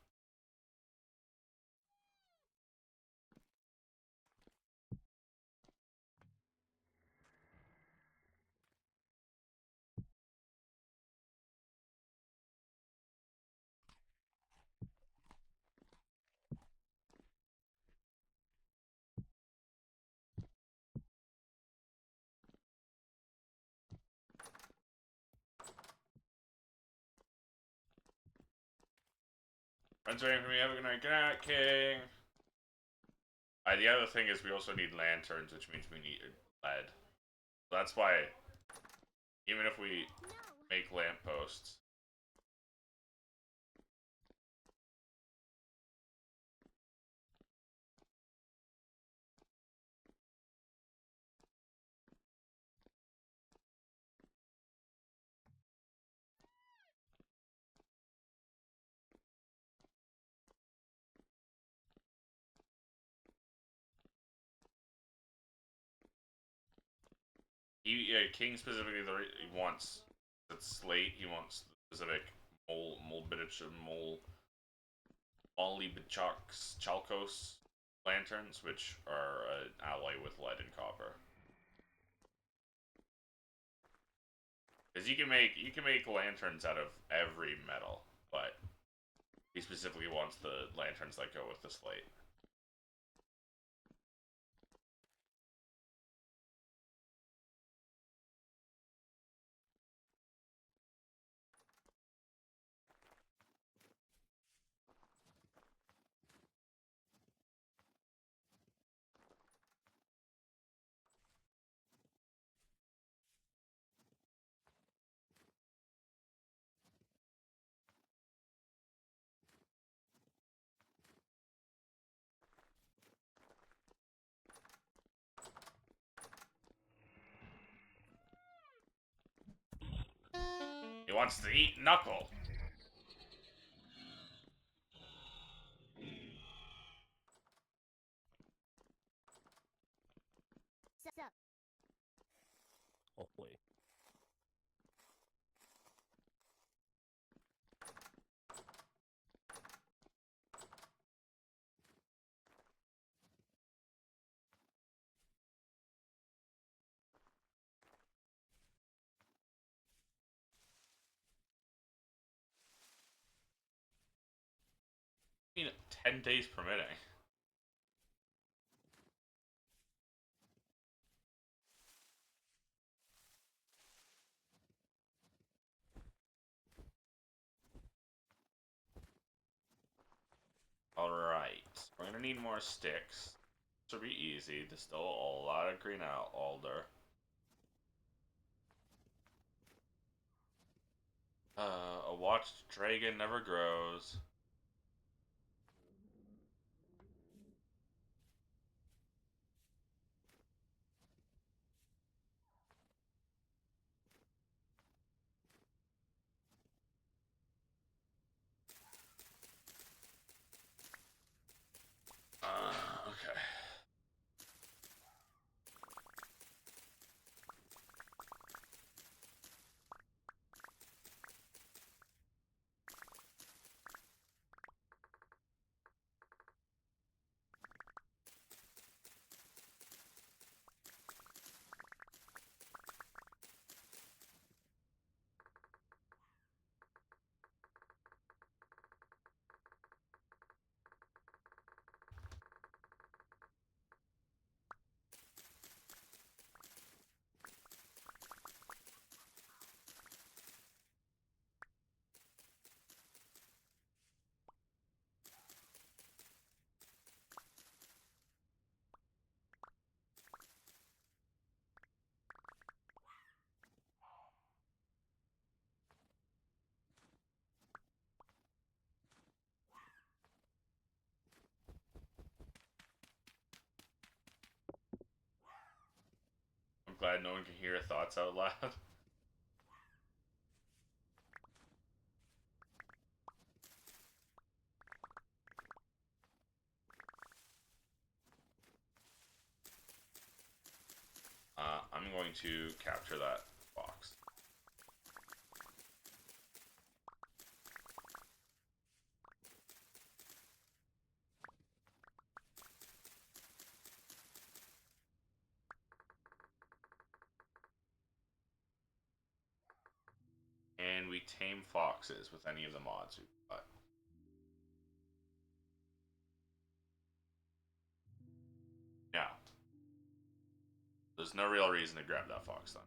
Friends waiting for me. Have a good night. Good night, King. The other thing is we also need lanterns, which means we need lead. So that's why, even if we make lampposts, King specifically he wants that slate. He wants the specific mole Molly Chalcos lanterns, which are an alloy with lead and copper. Because you can make lanterns out of every metal, but he specifically wants the lanterns that go with the slate. He wants to eat Knuckle. Sup. Hopefully. I mean, 10 days permitting. Alright, we're gonna need more sticks. This will be easy. There's still a lot of green alder. A watched dragon never grows. Okay. glad no one can hear your thoughts out loud. I'm going to capture that fox. And we tame foxes with any of the mods we've got. Now, there's no real reason to grab that fox then.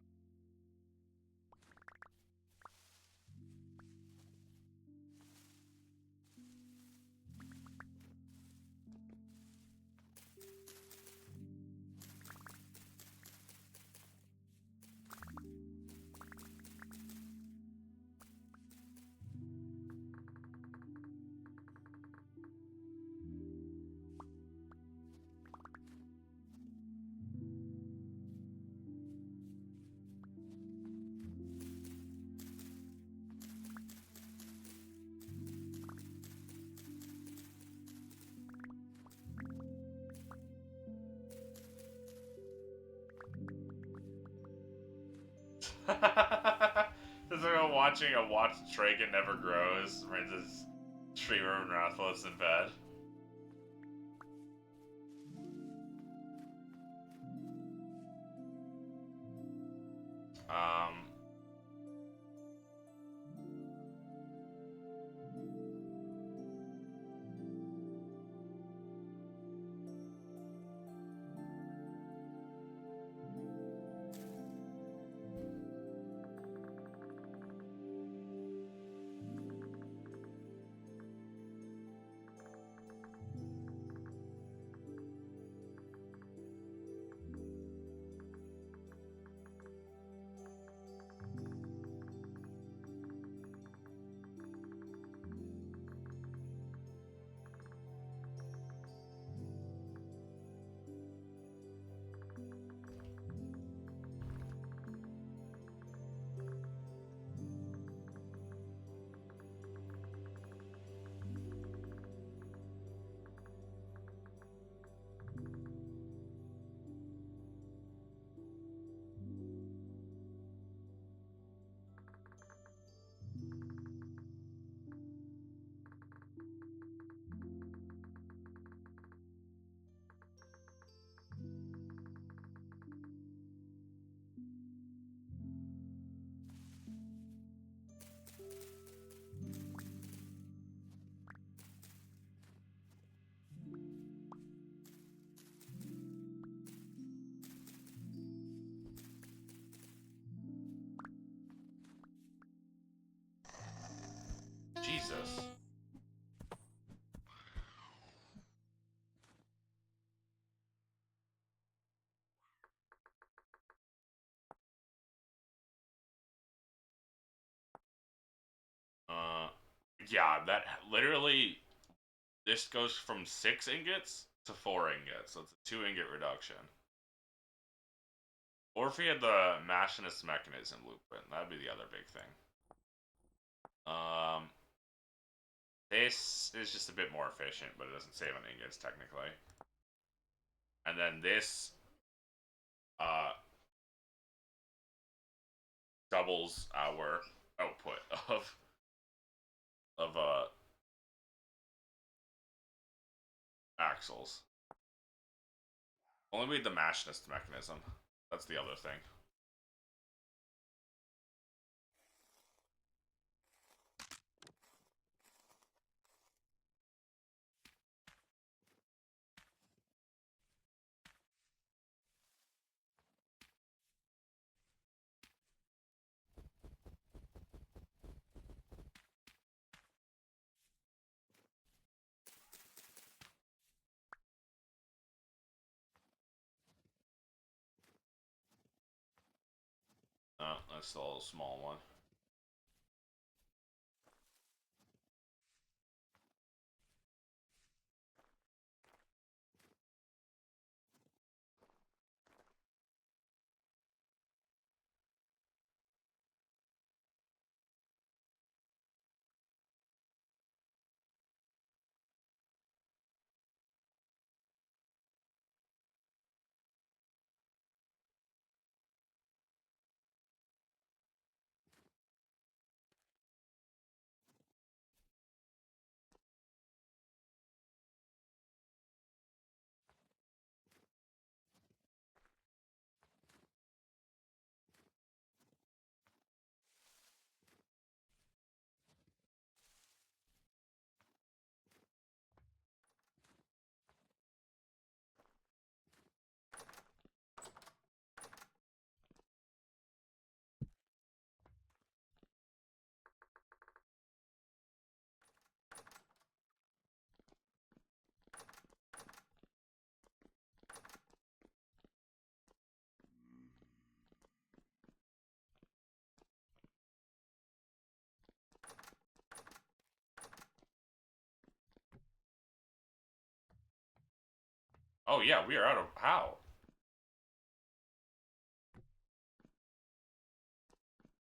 This is like watching a Watch Dragon Never Grows. Francis streamer and Rathlos in bed. Jesus. Yeah, that literally, this goes from 6 ingots to 4 ingots, so it's a 2 ingot reduction. Or if we had the machinist mechanism blueprint, that'd be the other big thing. This is just a bit more efficient, but it doesn't save on ingots technically. And then this doubles our output of axles. Only with the machinist mechanism. That's the other thing. Oh, that's still a small one. Oh yeah, we are out of how?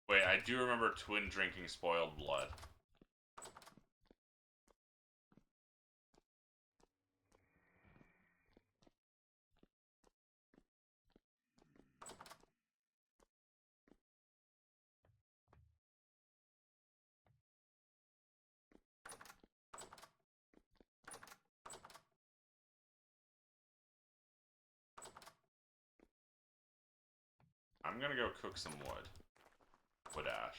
Wait, I do remember Twin drinking spoiled blood. I'm gonna go cook some wood. Wood ash.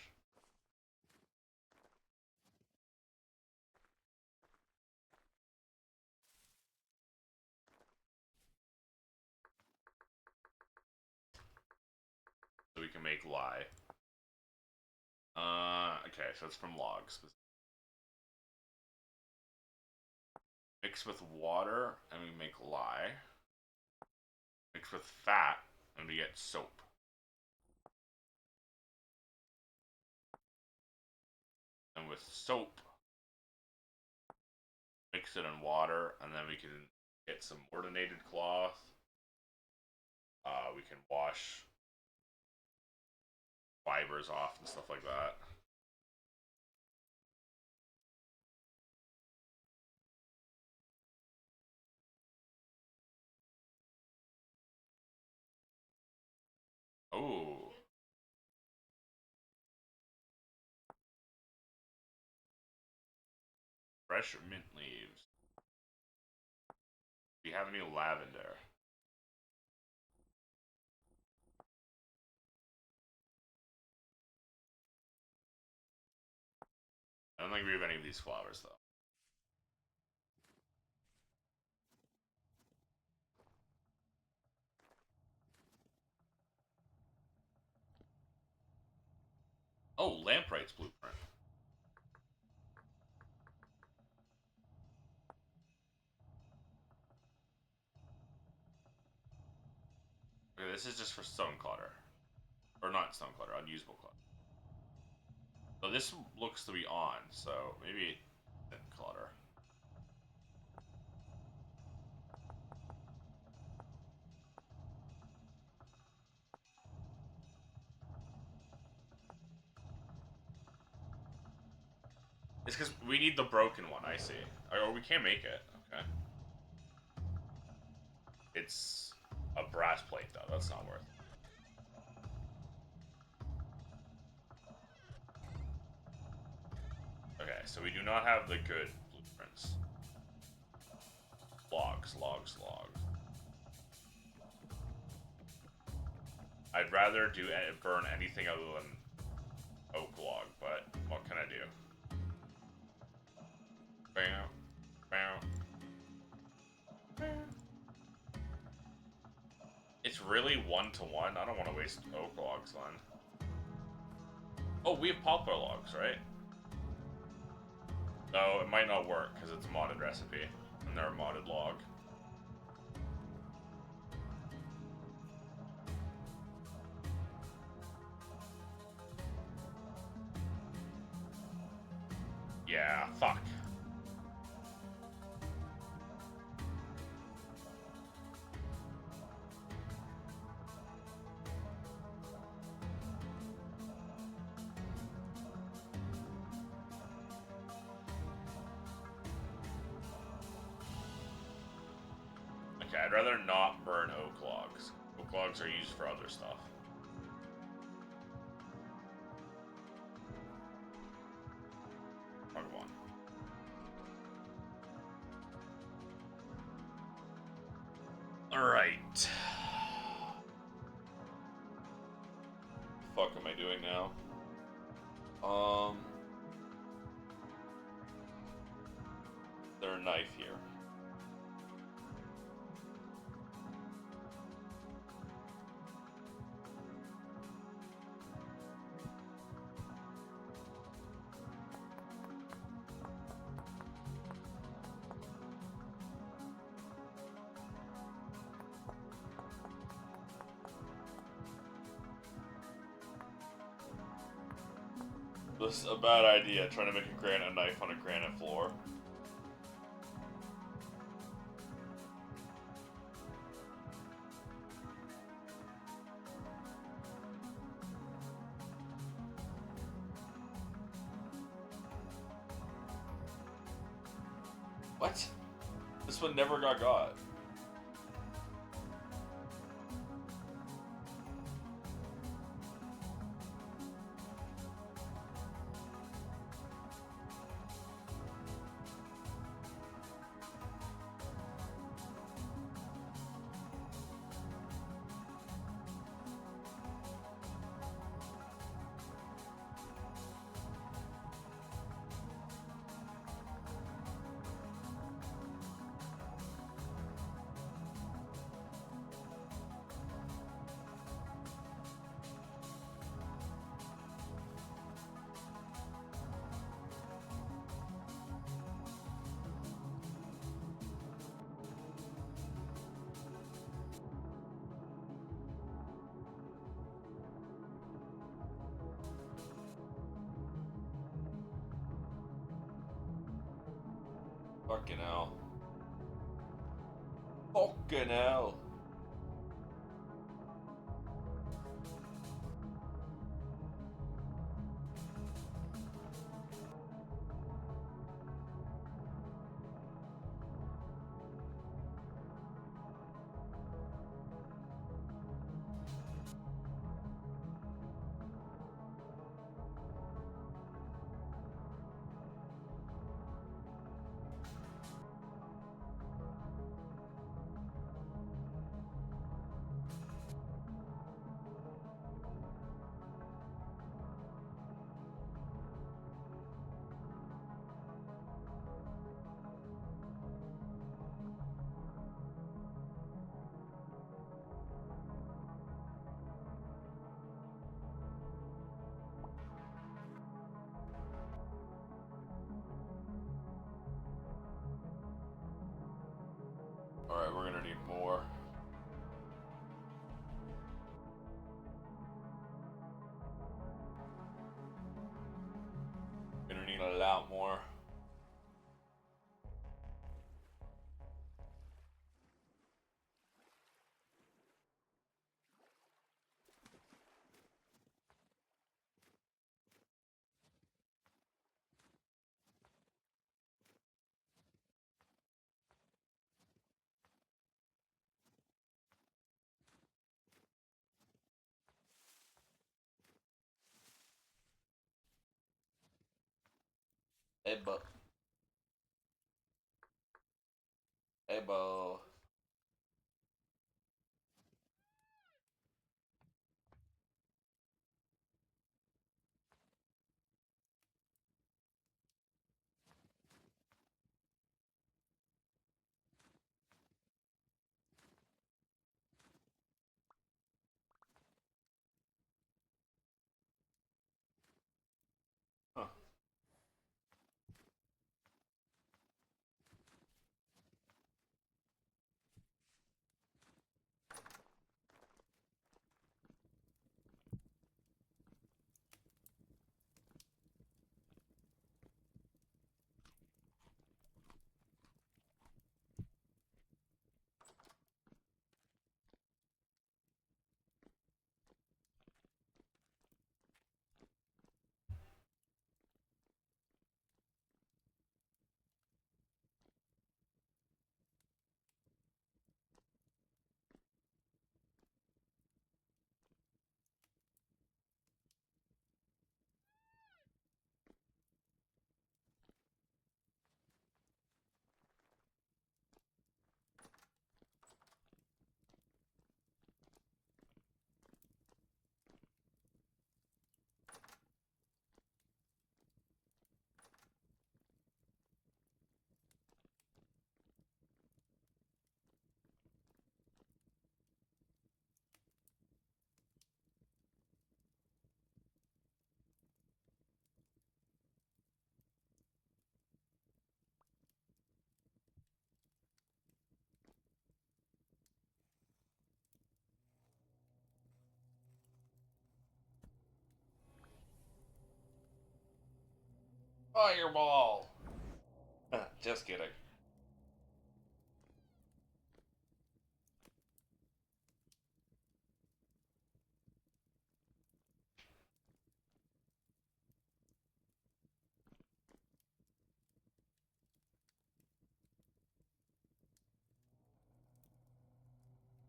So we can make lye. Okay, so it's from logs. Mix with water, and we make lye. Mix with fat, and we get soap. And with soap, mix it in water, and then we can get some ordinated cloth. We can wash fibers off and stuff like that. Oh. Fresh mint leaves. Do you have any lavender? I don't think we have any of these flowers, though. Oh, Lamprite's blueprint. Okay, this is just for stone clutter. Or not stone clutter, unusable clutter. So this looks to be on, so maybe it's clutter. It's because we need the broken one, I see. Or we can't make it. Okay. It's a brass plate, though. That's not worth it. Okay, so we do not have the good blueprints. Logs, logs, logs. I'd rather burn anything other than oak log, but what can I do? Bam, bam. It's really 1-to-1. I don't want to waste oak logs then. Oh, we have poplar logs, right? No, it might not work because it's a modded recipe and they're a modded log. Yeah, fuck. Okay, I'd rather not burn oak logs. Oak logs are used for other stuff. Oh, come on. Alright. Fuck am I doing now? Is there a knife here? This is a bad idea, trying to make a granite knife on a granite floor. What? This one never got. Fucking hell. Fucking hell. Alright, we're gonna need more. Gonna need a lot more. Hey, Bo. Hey, Bo. Huh. Fireball! Just kidding.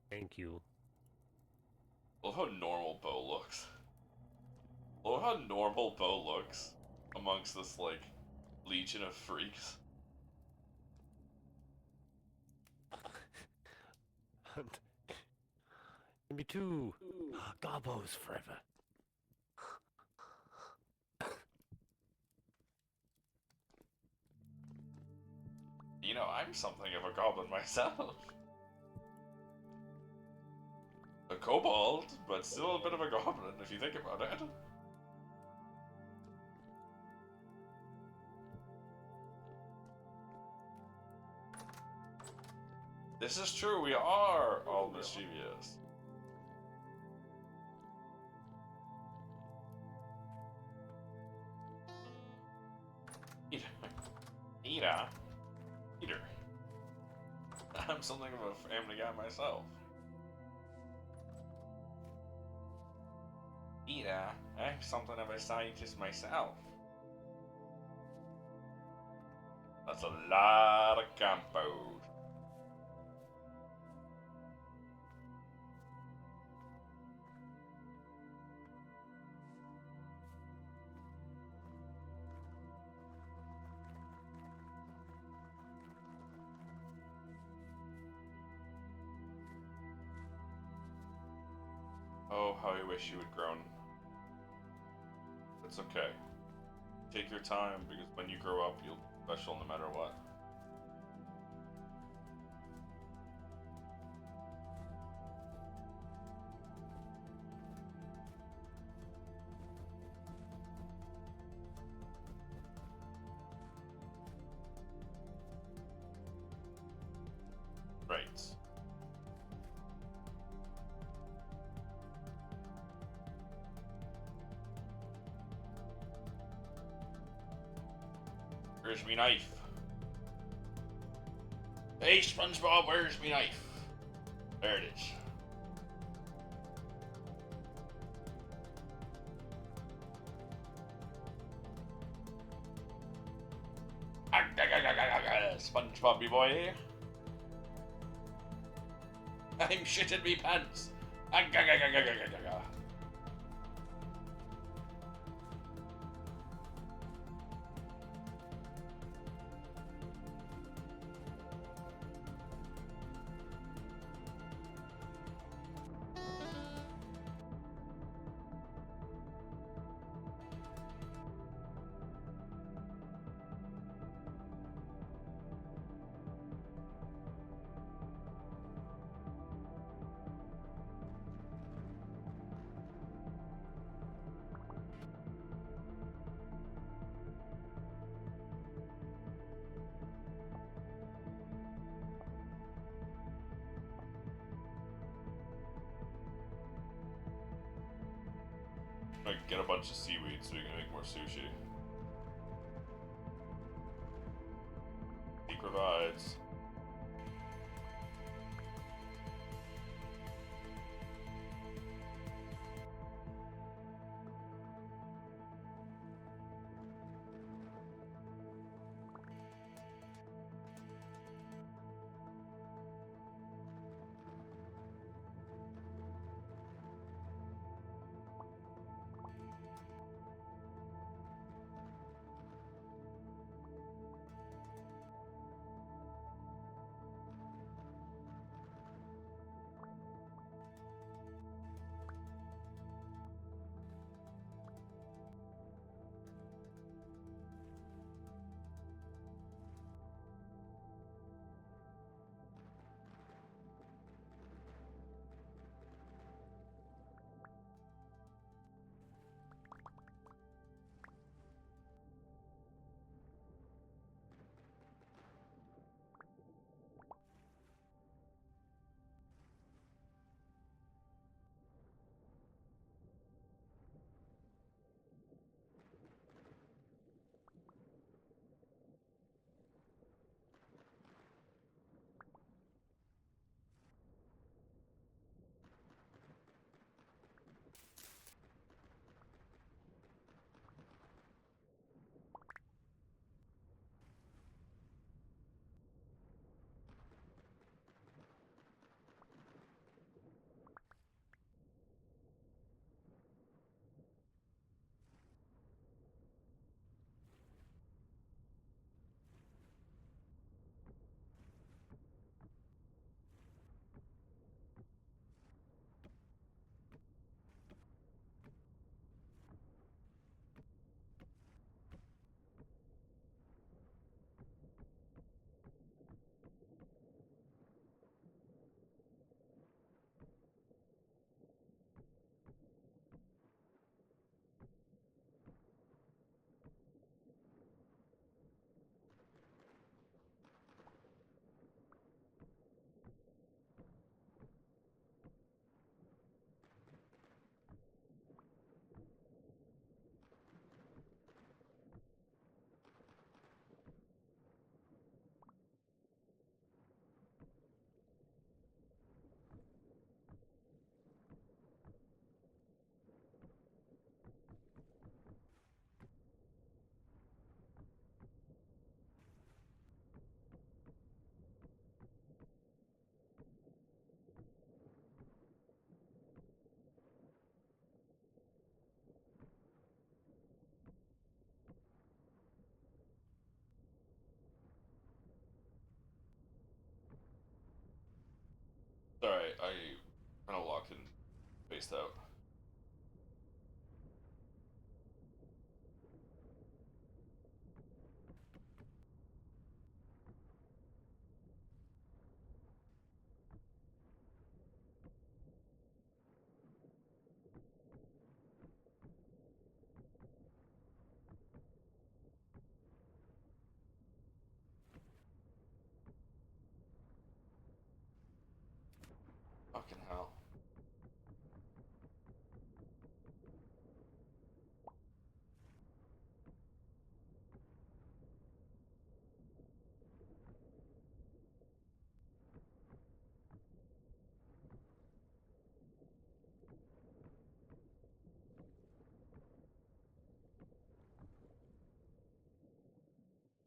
Thank you. Love how normal Bo looks. Love how normal Bo looks amongst this, like, legion of freaks. Me too. Gobos forever. You know, I'm something of a goblin myself. A kobold, but still a bit of a goblin if you think about it. This is true, we are all mischievous. Peter. Peter. Peter. I'm something of a family guy myself. Peter, I'm something of a scientist myself. That's a lot of compo. Oh, how I wish you had grown. It's okay. Take your time, because when you grow up, you'll be special no matter what. Right. Where's me knife? Hey, SpongeBob, where's me knife? There it is. SpongeBob, boy. I'm shitting me pants. Like, get a bunch of seaweed so we can make more sushi. He provides. I kind of locked and spaced out. Fucking hell.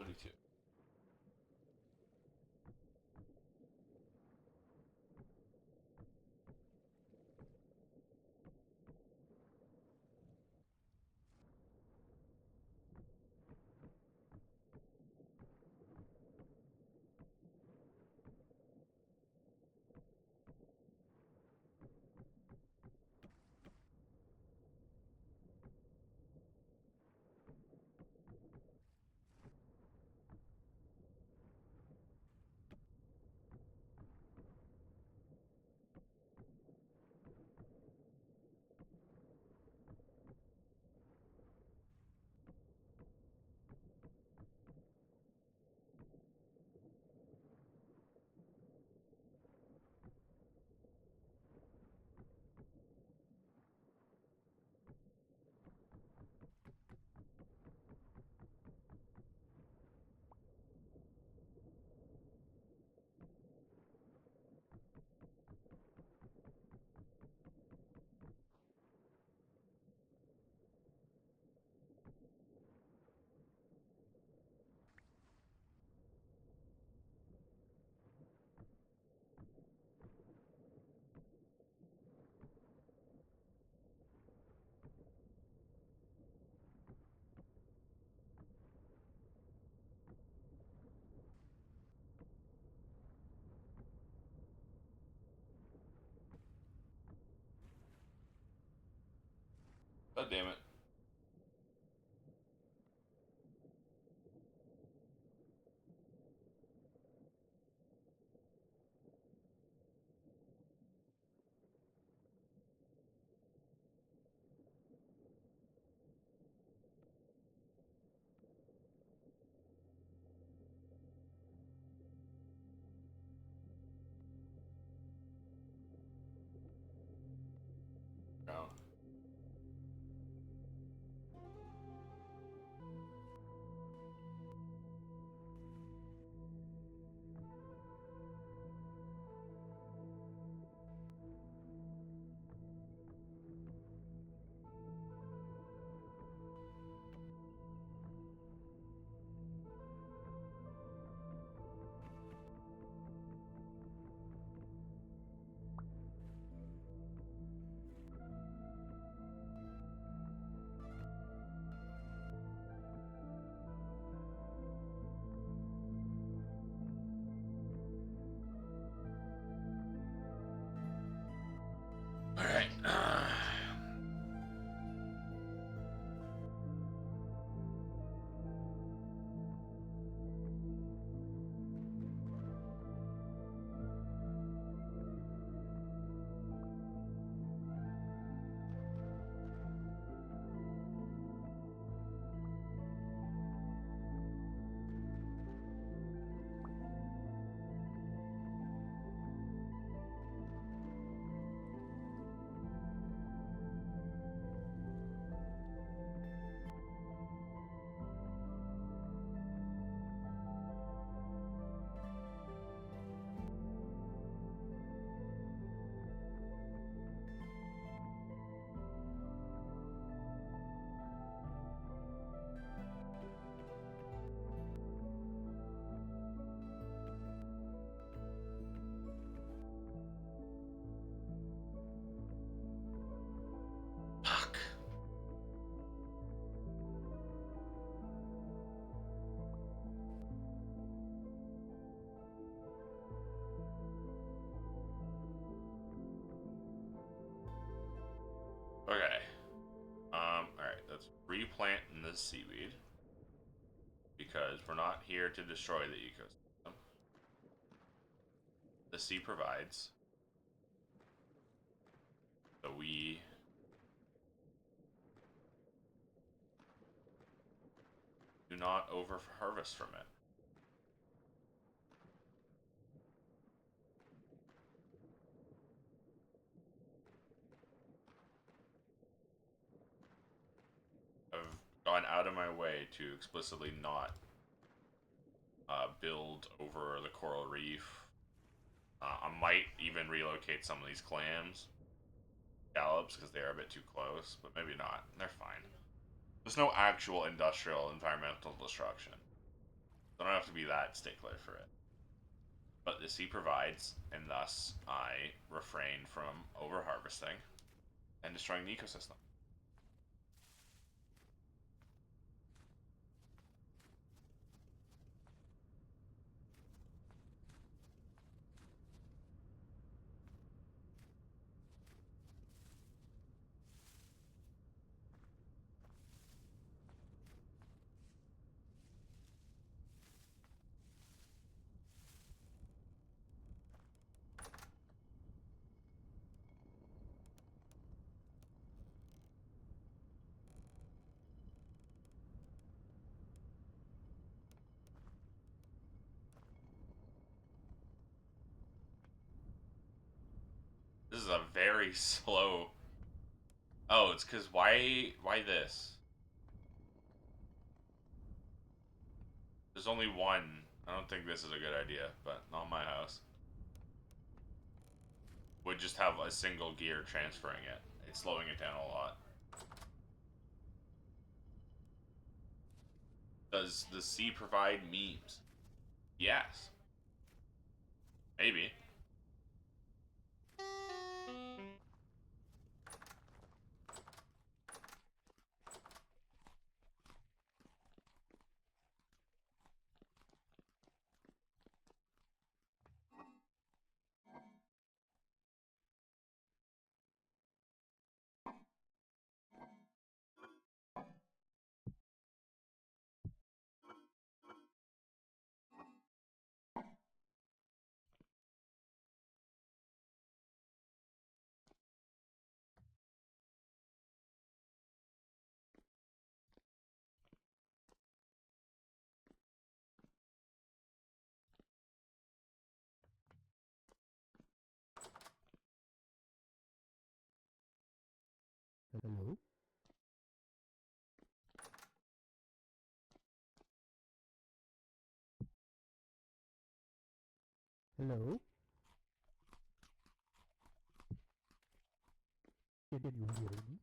$32. God damn it. Down. as seaweed. Because we're not here to destroy the ecosystem. The sea provides. So we do not over harvest from it. I've gone out of my way to explicitly not build over the coral reef. I might even relocate some of these clams, scallops, because they're a bit too close, but maybe not. They're fine. There's no actual industrial environmental destruction. So I don't have to be that stickler for it. But the sea provides, and thus I refrain from over harvesting and destroying the ecosystem. This is a very slow. Oh, it's because why this? There's only one. I don't think this is a good idea, but not my house. Would just have a single gear transferring it. It's slowing it down a lot. Does the sea provide memes? Yes. Maybe. Hello? Hello? Did you hear me?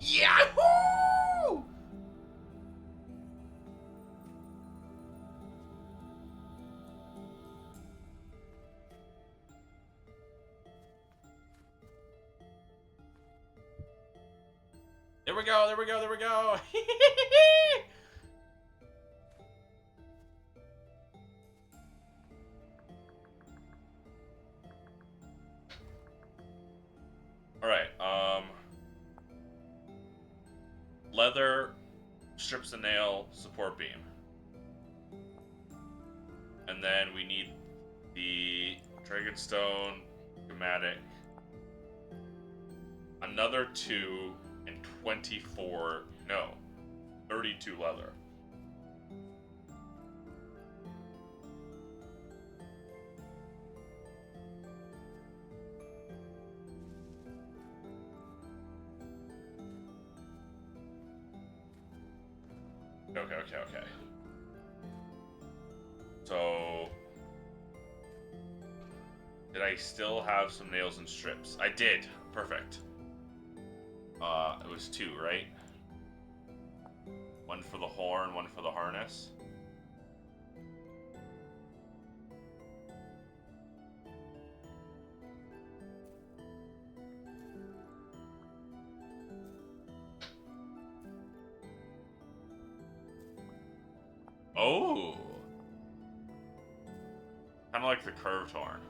Yahoo! There we go, there we go, there we go. Alright, leather, strips of nail, support beam. And then we need the Dragonstone, schematic, another 2, and 24, no, 32 leather. Okay. So, did I still have some nails and strips? I did. Perfect. It was 2, right? One for the horn, one for the harness. Oh! Kind of like the curved horn.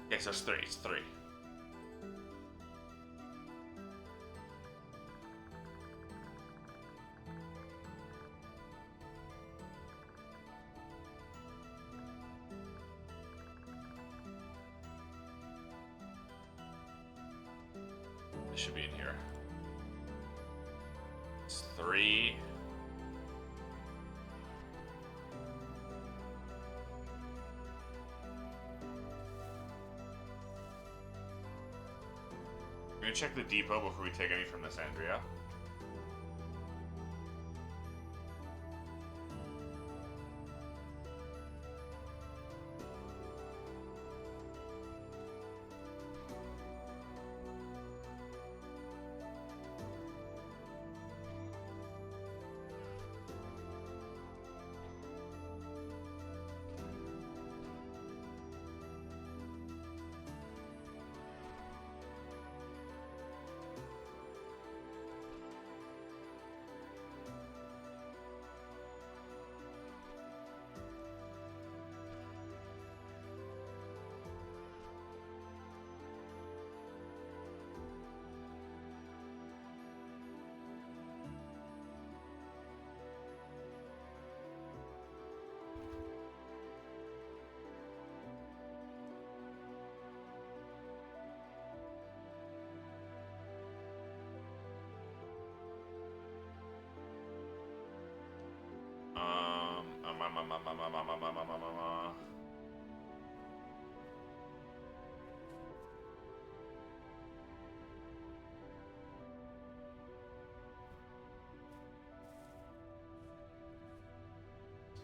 Okay, so it's 3. It's 3. This should be in here. It's 3. We're gonna check the depot before we take any from this Andrea.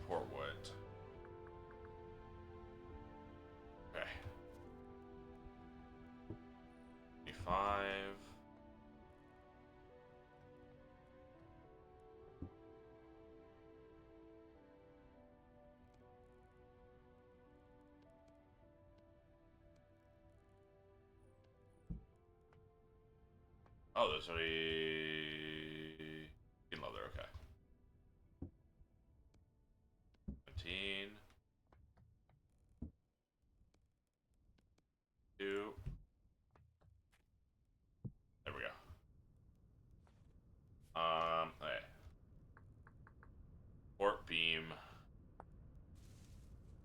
Portwood. Okay. 25. Oh, there's already in leather, okay. 17. 2. There we go. Okay. Port beam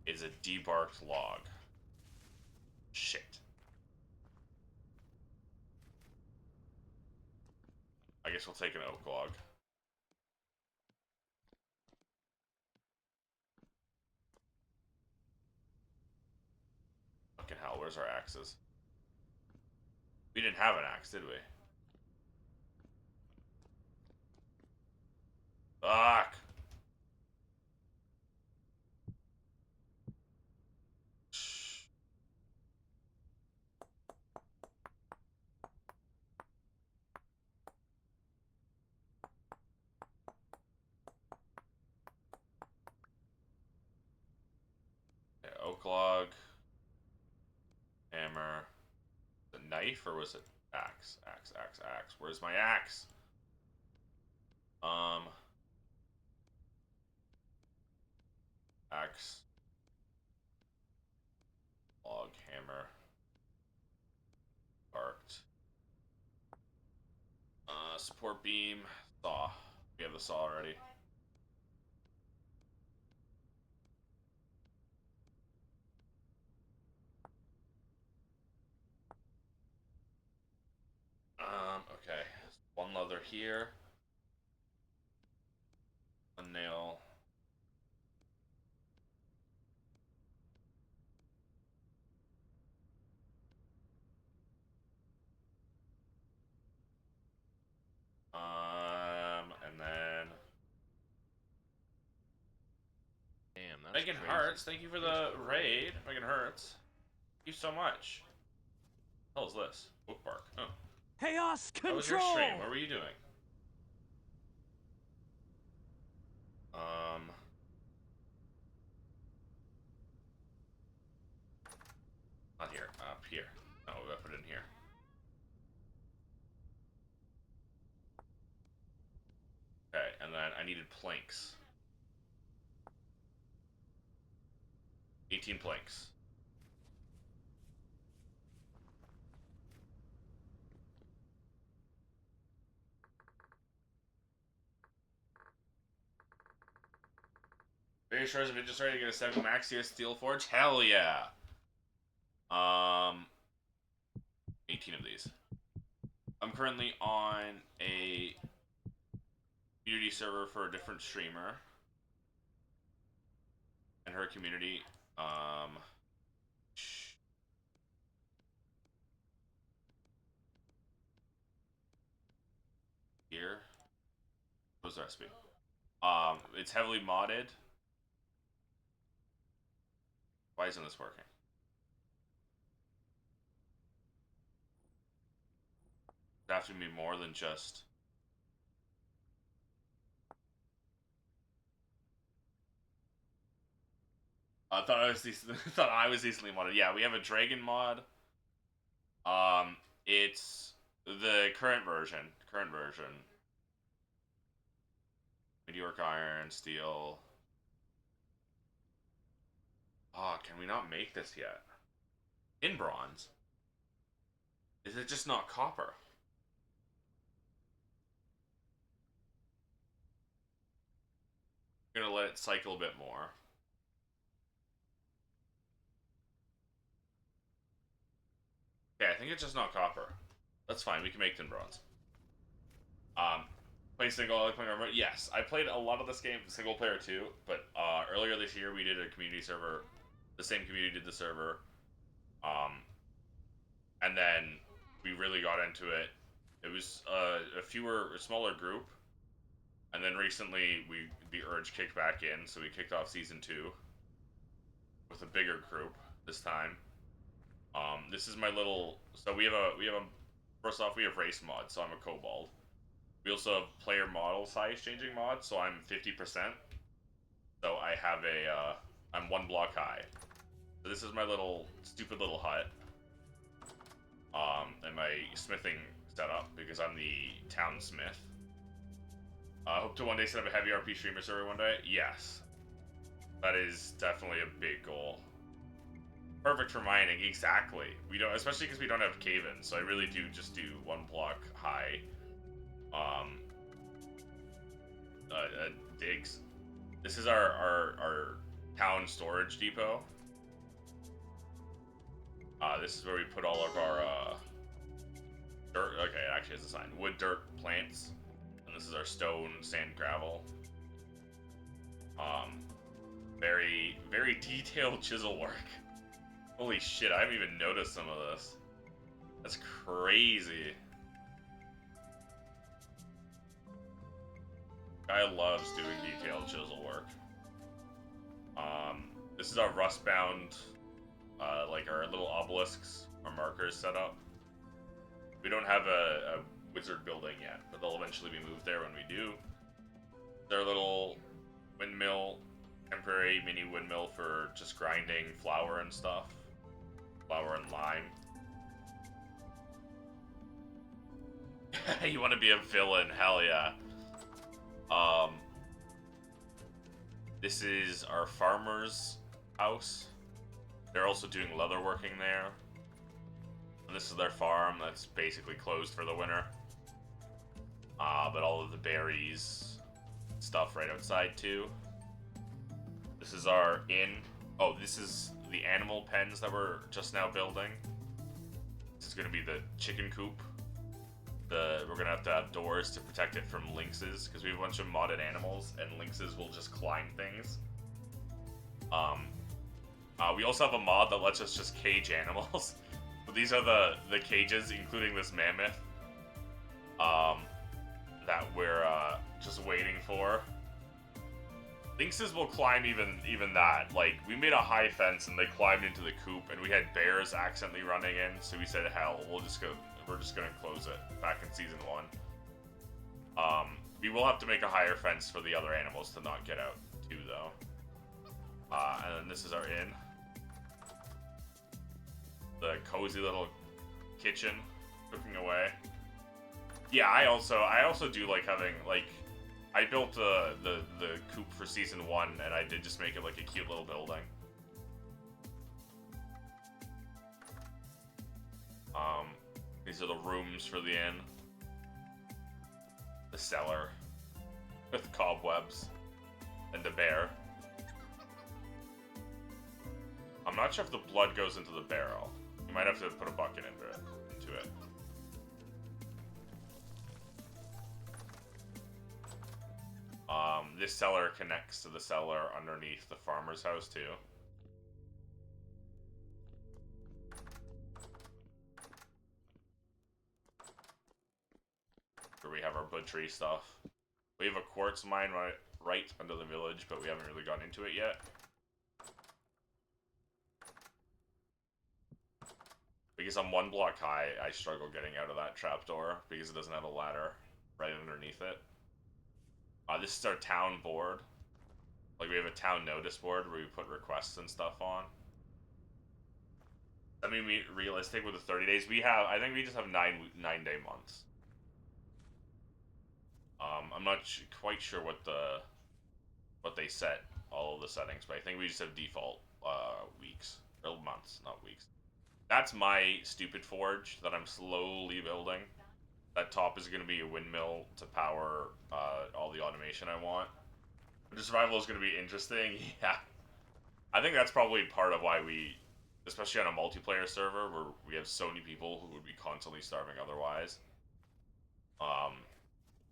is a debarked log. Shit. I guess we'll take an oak log. Fucking hell, where's our axes? We didn't have an axe, did we? Fuck! Okay, oak log. Hammer. The knife, or was it axe? Axe. Where's my axe? Axe. Log, hammer. Barked. Support beam. Saw. We have the saw already. Okay. One leather here. That's Megan crazy. Hearts, thank you for the raid. Megan Hearts. Thank you so much. What the hell is this? Bookmark. Oh. Chaos control. How was your stream? What were you doing? Not here. Up here. Oh, we gotta put it in here. Okay, and then I needed planks. 18 planks. Very sure if it just ready to get a 7 Maxia Steel Forge? Hell yeah! 18 of these. I'm currently on a community server for a different streamer and her community. Here. What was the recipe? It's heavily modded. Why isn't this working? It have to be more than just. I thought I was decent. Thought I was decently modded. Yeah, we have a dragon mod. It's the current version. Meteoric iron, steel. Ah, can we not make this yet? In bronze? Is it just not copper? I'm gonna let it cycle a bit more. Okay, I think it's just not copper. That's fine, we can make it in bronze. Play single, I like playing armor. Yes, I played a lot of this game single player too, but earlier this year we did a community server. The same community did the server. And then we really got into it. It was a smaller group. And then recently the urge kicked back in, so we kicked off season 2 with a bigger group this time. This is my little. So we have a. First off, we have race mod, so I'm a kobold. We also have player model size changing mod, so I'm 50%. So I have I'm 1 block high. So this is my stupid little hut. And my smithing setup because I'm the town smith. I hope to one day set up a heavy RP streamer server one day. Yes, that is definitely a big goal. Perfect for mining, exactly. We don't, especially because we don't have cave-ins, so I really do just do 1 block high. Digs. This is our town storage depot. This is where we put all of our dirt. Okay, it actually has a sign. Wood, dirt, plants. And this is our stone, sand, gravel. Very, very detailed chisel work. Holy shit, I haven't even noticed some of this. That's crazy. Guy loves doing detailed chisel work. This is our rust-bound, like our little obelisks, our markers set up. We don't have a wizard building yet, but they'll eventually be moved there when we do. Their little windmill, temporary mini windmill for just grinding flour and stuff. Flour and lime. You want to be a villain? Hell yeah. This is our farmer's house. They're also doing leatherworking there. And this is their farm that's basically closed for the winter. But all of the berries, stuff right outside too. This is our inn. Oh, this is the animal pens that we're just now building. This is going to be the chicken coop. We're going to have doors to protect it from lynxes, because we have a bunch of modded animals, and lynxes will just climb things. We also have a mod that lets us just cage animals. But these are the cages, including this mammoth, that we're just waiting for. Lynxes will climb even that. Like, we made a high fence and they climbed into the coop, and we had bears accidentally running in, so we said, hell, we're just gonna close it back in season 1. We will have to make a higher fence for the other animals to not get out too, though. And then this is our inn. The cozy little kitchen, cooking away. Yeah, I also do like having, like, I built the coop for season 1, and I did just make it like a cute little building. These are the rooms for the inn. The cellar with cobwebs and the bear. I'm not sure if the blood goes into the barrel. You might have to put a bucket into it. This cellar connects to the cellar underneath the farmer's house too. Where we have our butchery stuff. We have a quartz mine right under the village, but we haven't really gone into it yet. Because I'm 1 block high, I struggle getting out of that trapdoor because it doesn't have a ladder right underneath it. This is our town board. Like, we have a town notice board where we put requests and stuff on. I mean, realistic with the 30 days, I think we just have 9-day months. I'm not quite sure what they set, all of the settings, but I think we just have default weeks, or months, not weeks. That's my stupid forge that I'm slowly building. That top is going to be a windmill to power all the automation I want. The survival is going to be interesting, yeah. I think that's probably part of why we, especially on a multiplayer server, where we have so many people who would be constantly starving otherwise.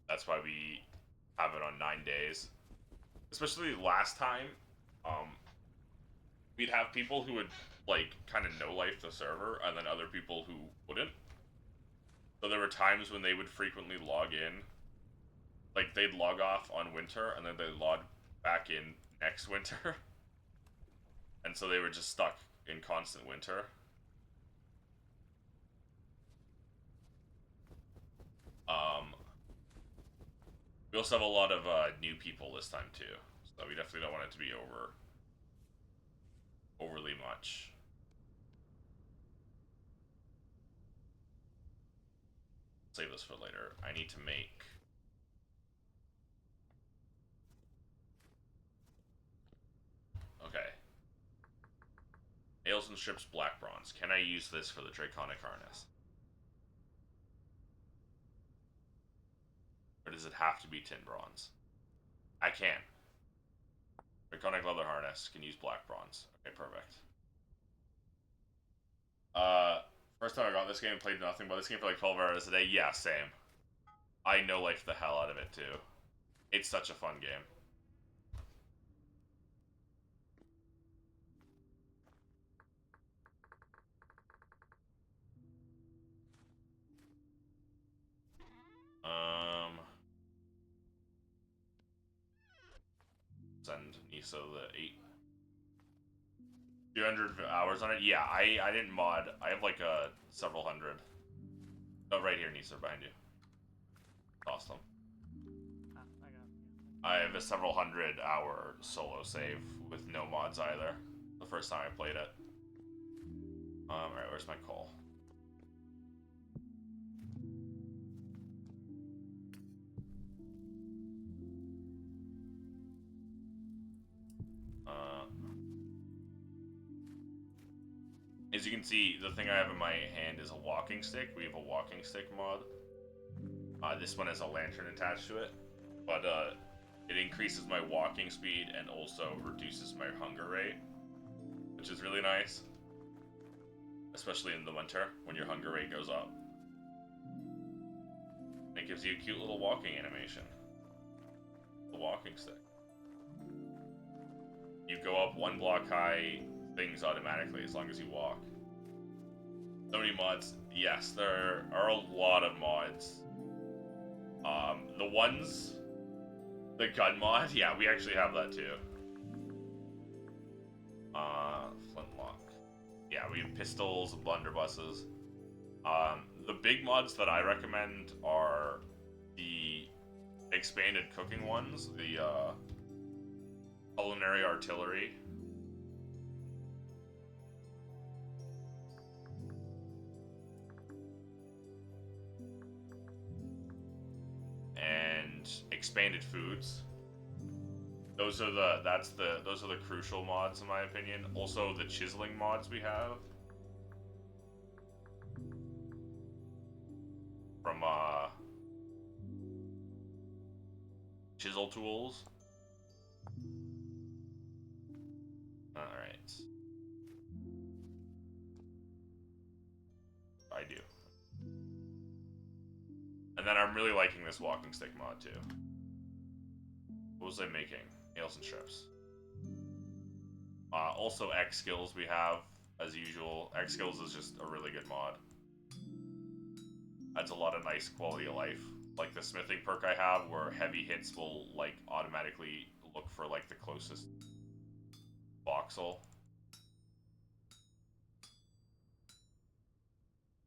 That's why we have it on 9 days. Especially last time, we'd have people who would, like, kind of no-life the server, and then other people who wouldn't. So there were times when they would frequently log in. Like, they'd log off on winter, and then they'd log back in next winter. And so they were just stuck in constant winter. We also have a lot of new people this time, too. So we definitely don't want it to be overly much. Save this for later. I need to make... Okay. Nails and strips black bronze. Can I use this for the Draconic harness? Or does it have to be tin bronze? I can. Draconic leather harness can use black bronze. Okay, perfect. First time I got this game, played nothing but this game for like 12 hours a day. Yeah, same. I no-life the hell out of it too. It's such a fun game. Send Nisa the 200 hours on it. Yeah, I didn't mod. I have like several hundred. Oh, right here, Nisa, behind you. Awesome. I have a several 100-hour solo save with no mods either. The first time I played it. Alright, where's my call? As you can see, the thing I have in my hand is a walking stick. We have a walking stick mod. This one has a lantern attached to it. But it increases my walking speed and also reduces my hunger rate. Which is really nice. Especially in the winter, when your hunger rate goes up. And it gives you a cute little walking animation. The walking stick. You go up 1 block high, things automatically as long as you walk. So many mods. Yes, there are a lot of mods. The gun mod? Yeah, we actually have that too. Flintlock. Yeah, we have pistols, blunderbusses. The big mods that I recommend are the expanded cooking ones, the culinary artillery. And expanded foods. Those are the crucial mods in my opinion. Also the chiseling mods we have. From chisel tools. Alright. I do. And then I'm really liking this walking stick mod too. What was I making? Nails and strips. Also X skills we have, as usual. X skills is just a really good mod. Adds a lot of nice quality of life. Like the smithing perk I have where heavy hits will like automatically look for like the closest voxel.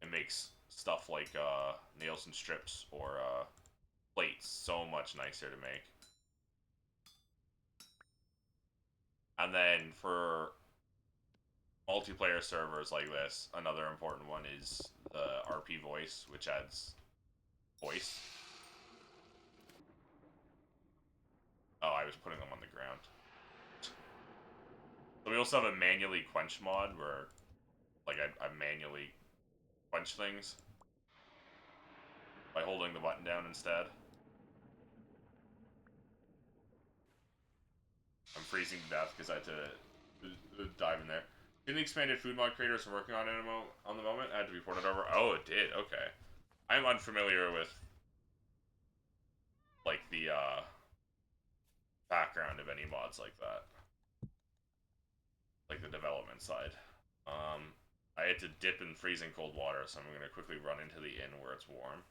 It makes stuff like nails and strips or plates so much nicer to make. And then for multiplayer servers like this, another important one is the RP voice, which adds voice. Oh, I was putting them on the ground. So we also have a manually quench mod where like I manually quench things by holding the button down instead. I'm freezing to death because I had to dive in there. Didn't the expanded food mod creators are working on it on the moment? I had to be ported over. Oh, it did. Okay. I'm unfamiliar with like the background of any mods like that, like the development side. I had to dip in freezing cold water, so I'm gonna quickly run into the inn where it's warm.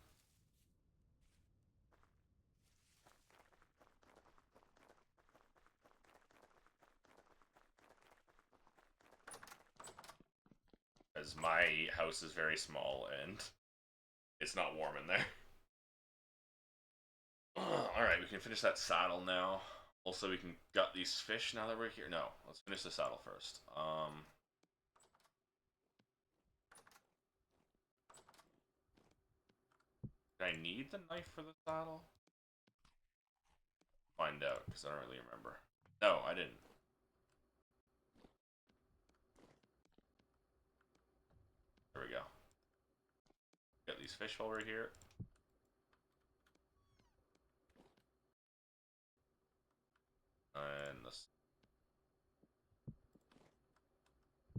As my house is very small and it's not warm in there. Alright, we can finish that saddle now. Also, we can gut these fish now that we're here. No, let's finish the saddle first. Did I need the knife for the saddle? Find out, because I don't really remember. No, I didn't. There we go. Got these fish while we're here. And this.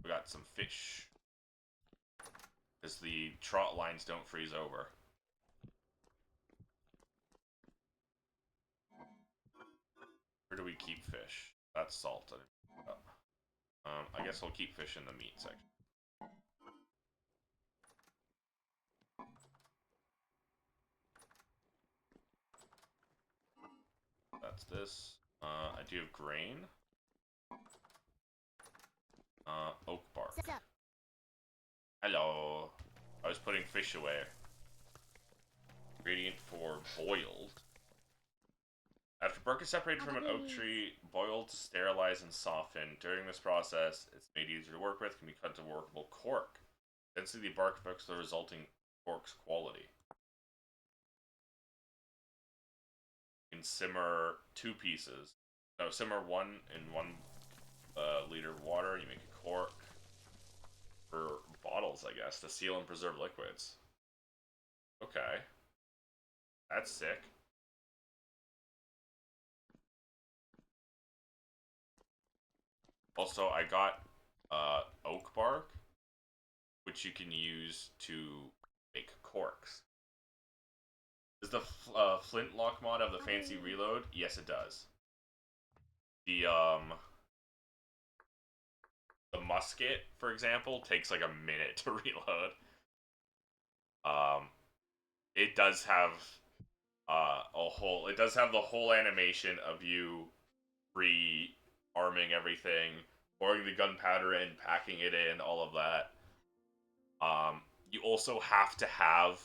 We got some fish. Because the trot lines don't freeze over. Where do we keep fish? That's salted. I guess we'll keep fish in the meat section. That's this. I do have grain. Oak bark. Hello. I was putting fish away. Ingredient for boiled. After bark is separated from an oak tree, boiled to sterilize and soften. During this process, it's made easier to work with, can be cut to workable cork. Density of the bark affects the resulting cork's quality. You can simmer 2 pieces. No, simmer 1 in 1 liter of water. You make a cork for bottles, I guess, to seal and preserve liquids. Okay. That's sick. Also, I got oak bark, which you can use to make corks. Does the flintlock mod have the fancy reload? Yes, it does. The musket, for example, takes like a minute to reload. It does have It does have the whole animation of you re-arming everything, pouring the gunpowder in, packing it in, all of that. You also have to have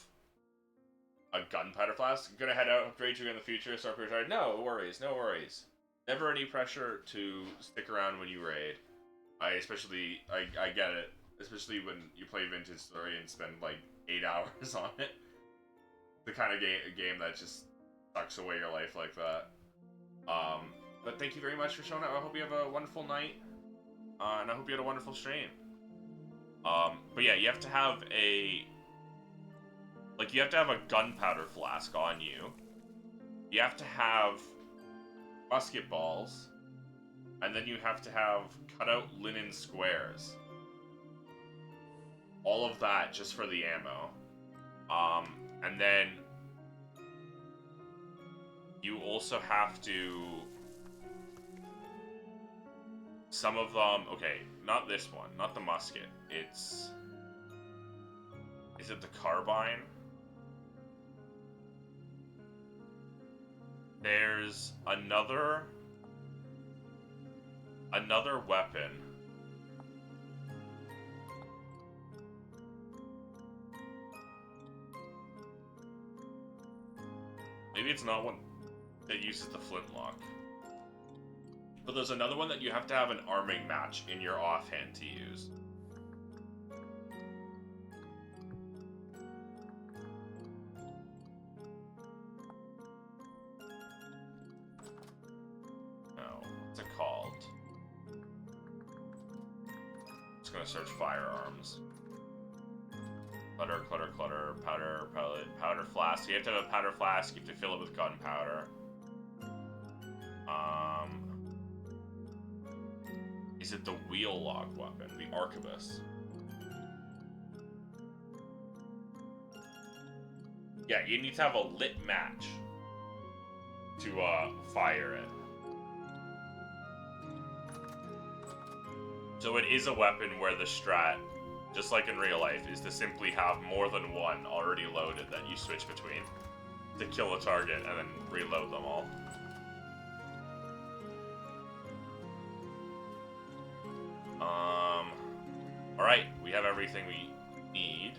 a gunpowder flask. I'm gonna head out, upgrade you in the future, start retired. No worries, no worries. Never any pressure to stick around when you raid. I get it. Especially when you play Vintage Story and spend like 8 hours on it. The kind of game that just sucks away your life like that. But thank you very much for showing up. I hope you have a wonderful night. And I hope you had a wonderful stream. But yeah, you have to have a gunpowder flask on you. You have to have musket balls, and then you have to have cutout linen squares. All of that just for the ammo. And then you also have to... Some of them... Okay, not this one. Not the musket. It's... Is it the carbine? There's another weapon. Maybe it's not one that uses the flintlock. But there's another one that you have to have an arming match in your offhand to use. Oh, what's it called? Just gonna search firearms. Clutter, clutter, clutter, powder, pellet, powder flask. You have to have a powder flask, you have to fill it with gunpowder. Is it the wheel log weapon? The arquebus? Yeah, you need to have a lit match to fire it. So it is a weapon where the strat, just like in real life, is to simply have more than one already loaded that you switch between to kill a target and then reload them all. Alright, we have everything we need.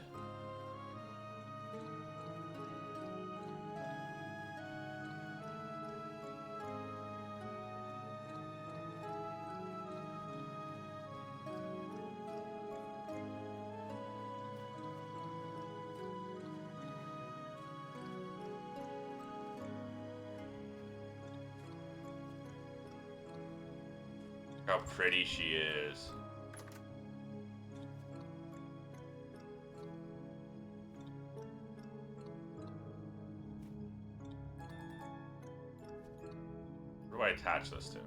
How pretty she is. Where do I attach this to?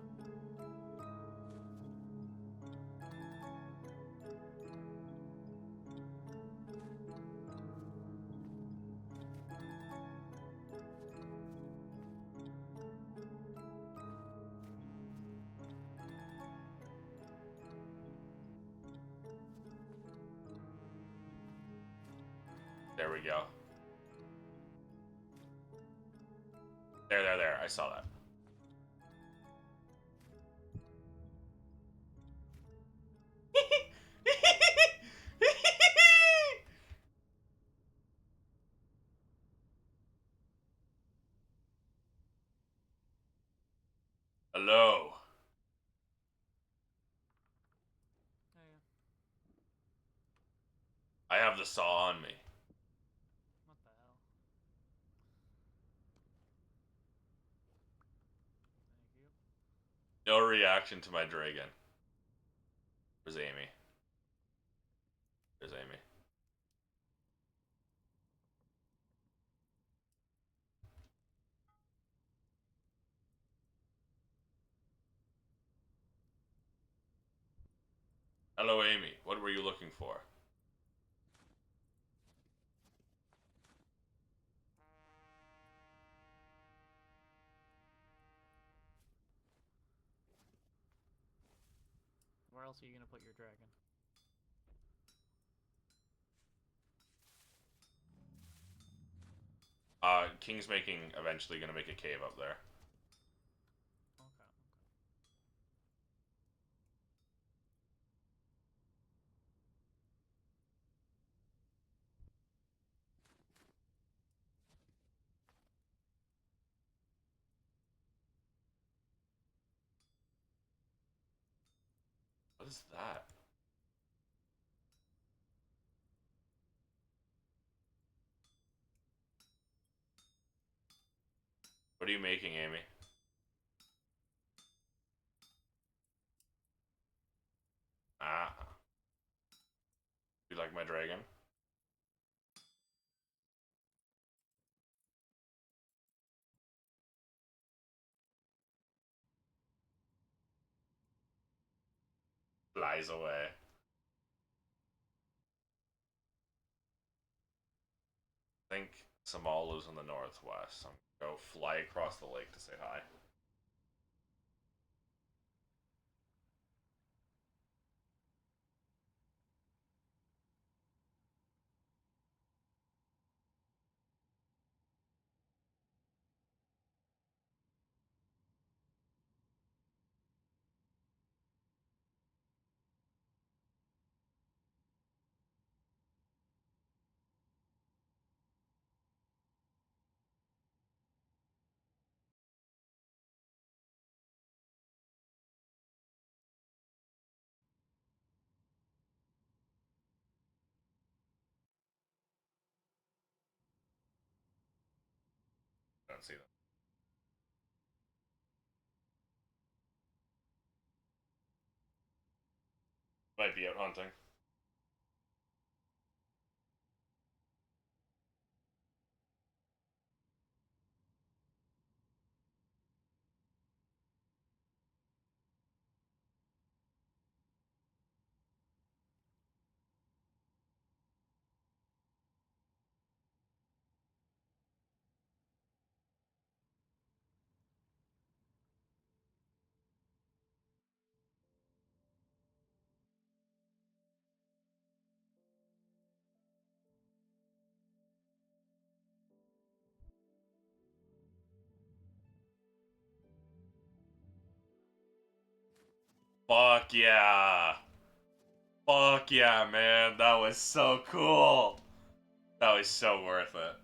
There we go. There. I saw that. Hello. I have the saw on me. What the hell? Thank you. No reaction to my dragon. Where's Amy? There's Amy. Hello, Amy. What were you looking for? Where else are you gonna put your dragon? King's eventually gonna make a cave up there. Okay. What is that? What are you making, Amy? Ah. You like my dragon? Flies away. I think Samal lives in the northwest. I'm gonna go fly across the lake to say hi. I don't see them. Might be out hunting. Fuck yeah. Fuck yeah, man. That was so cool. That was so worth it.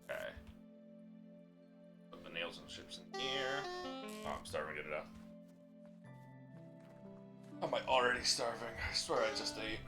Okay. Put the nails and chips in here. Oh, I'm starving to get it out. Am I already starving? I swear I just ate.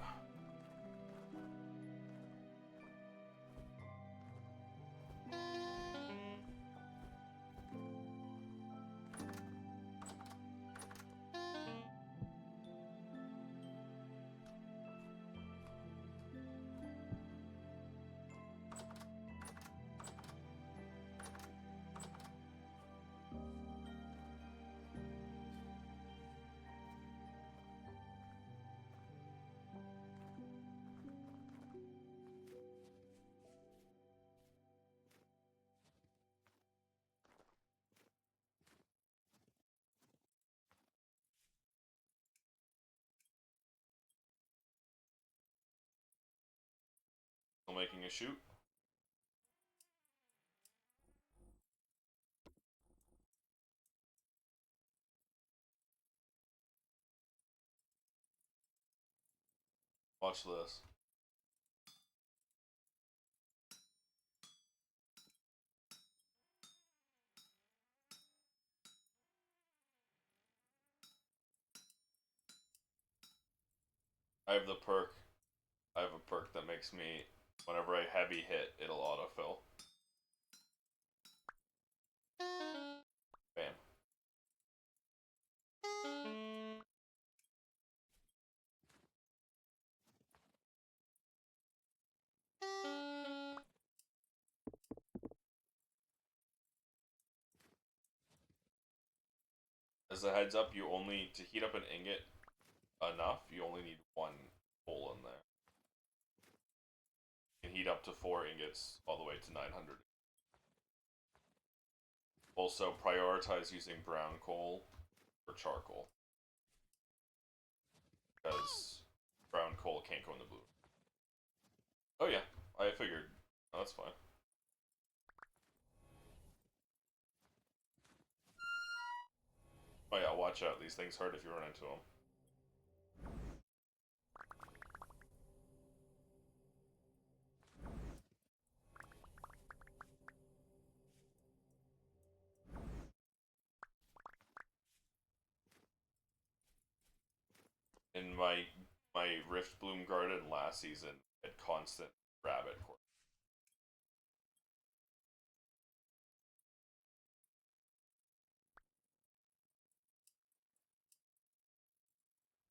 Still making a shoot. Watch this. I have the perk. I have a perk that makes me, whenever I heavy hit, it'll autofill. Bam. As a heads up, you only, to heat up an ingot enough, you only need one hole in there. You can heat up to 4 ingots all the way to 900. Also, prioritize using brown coal for charcoal. Because brown coal can't go in the blue. Oh yeah, I figured. Oh, that's fine. Oh yeah, watch out. These things hurt if you run into them. In my Rift Bloom Garden last season had constant rabbit course.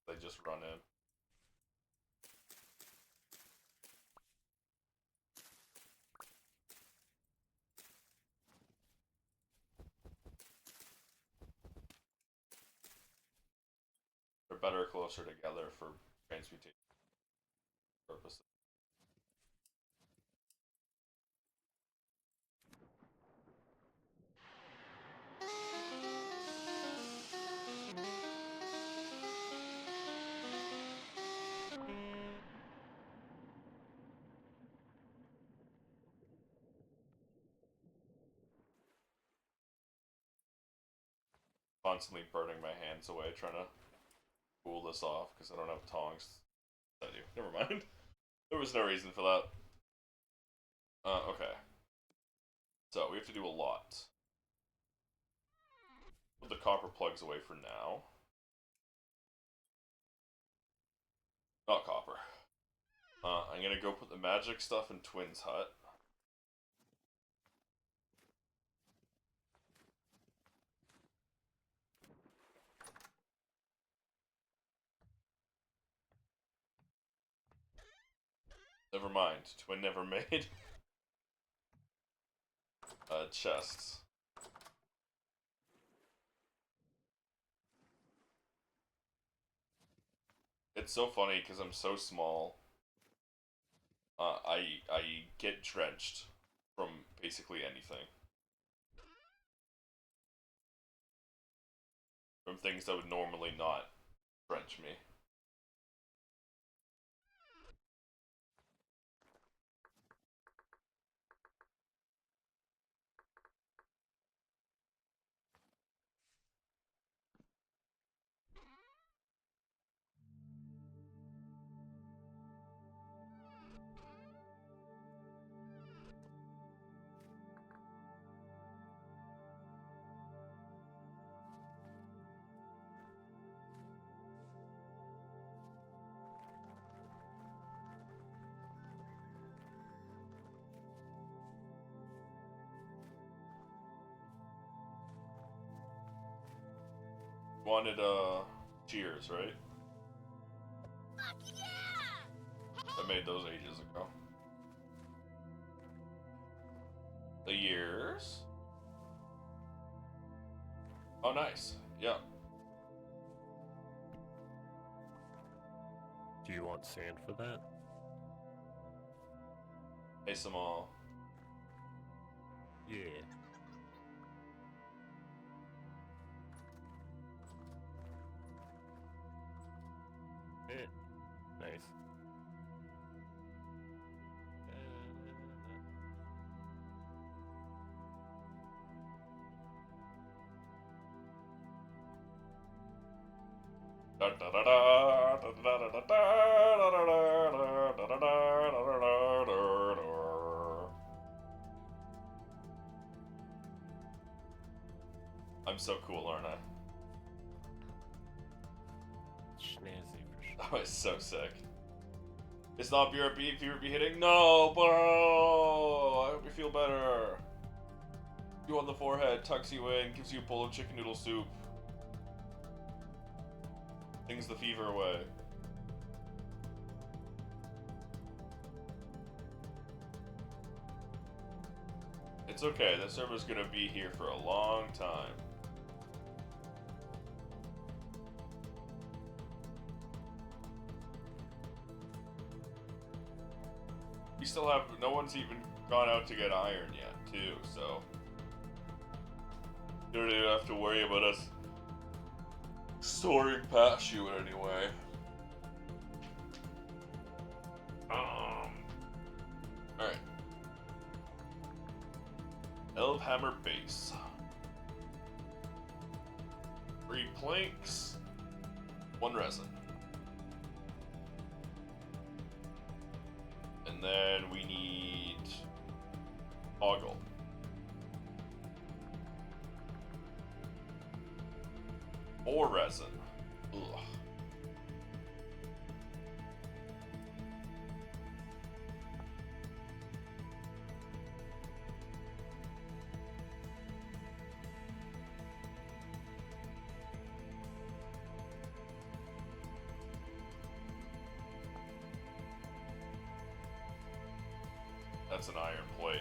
They just run in. They're better closer together for transmutation purposes. Constantly burning my hands away trying to cool this off because I don't have tongs. I do. Never mind. There was no reason for that. Okay. So we have to do a lot. Put the copper plugs away for now. Not copper. I'm gonna go put the magic stuff in Twin's hut. Never mind. Twin never made chests. It's so funny because I'm so small. I get drenched from basically anything. From things that would normally not drench me. Wanted cheers, right? Fuck yeah! I made those ages ago. The years. Oh, nice. Yeah. Do you want sand for that? Hey, Samal. Yeah. Nice. I'm so cool, aren't I? Snazzy for sure. Oh, it's so sick. It's not BRB, BRB hitting. No, bro! I hope you feel better. You on the forehead, tucks you in, gives you a bowl of chicken noodle soup. Things the fever away. It's okay, that server's gonna be here for a long time. We still have, no one's even gone out to get iron yet, too, so. You don't even have to worry about us soaring past you anyway. Alright. Elfhammer Base. 3 planks, 1 resin. And then we need Ogle. Or resin. Ugh. That's an iron plate.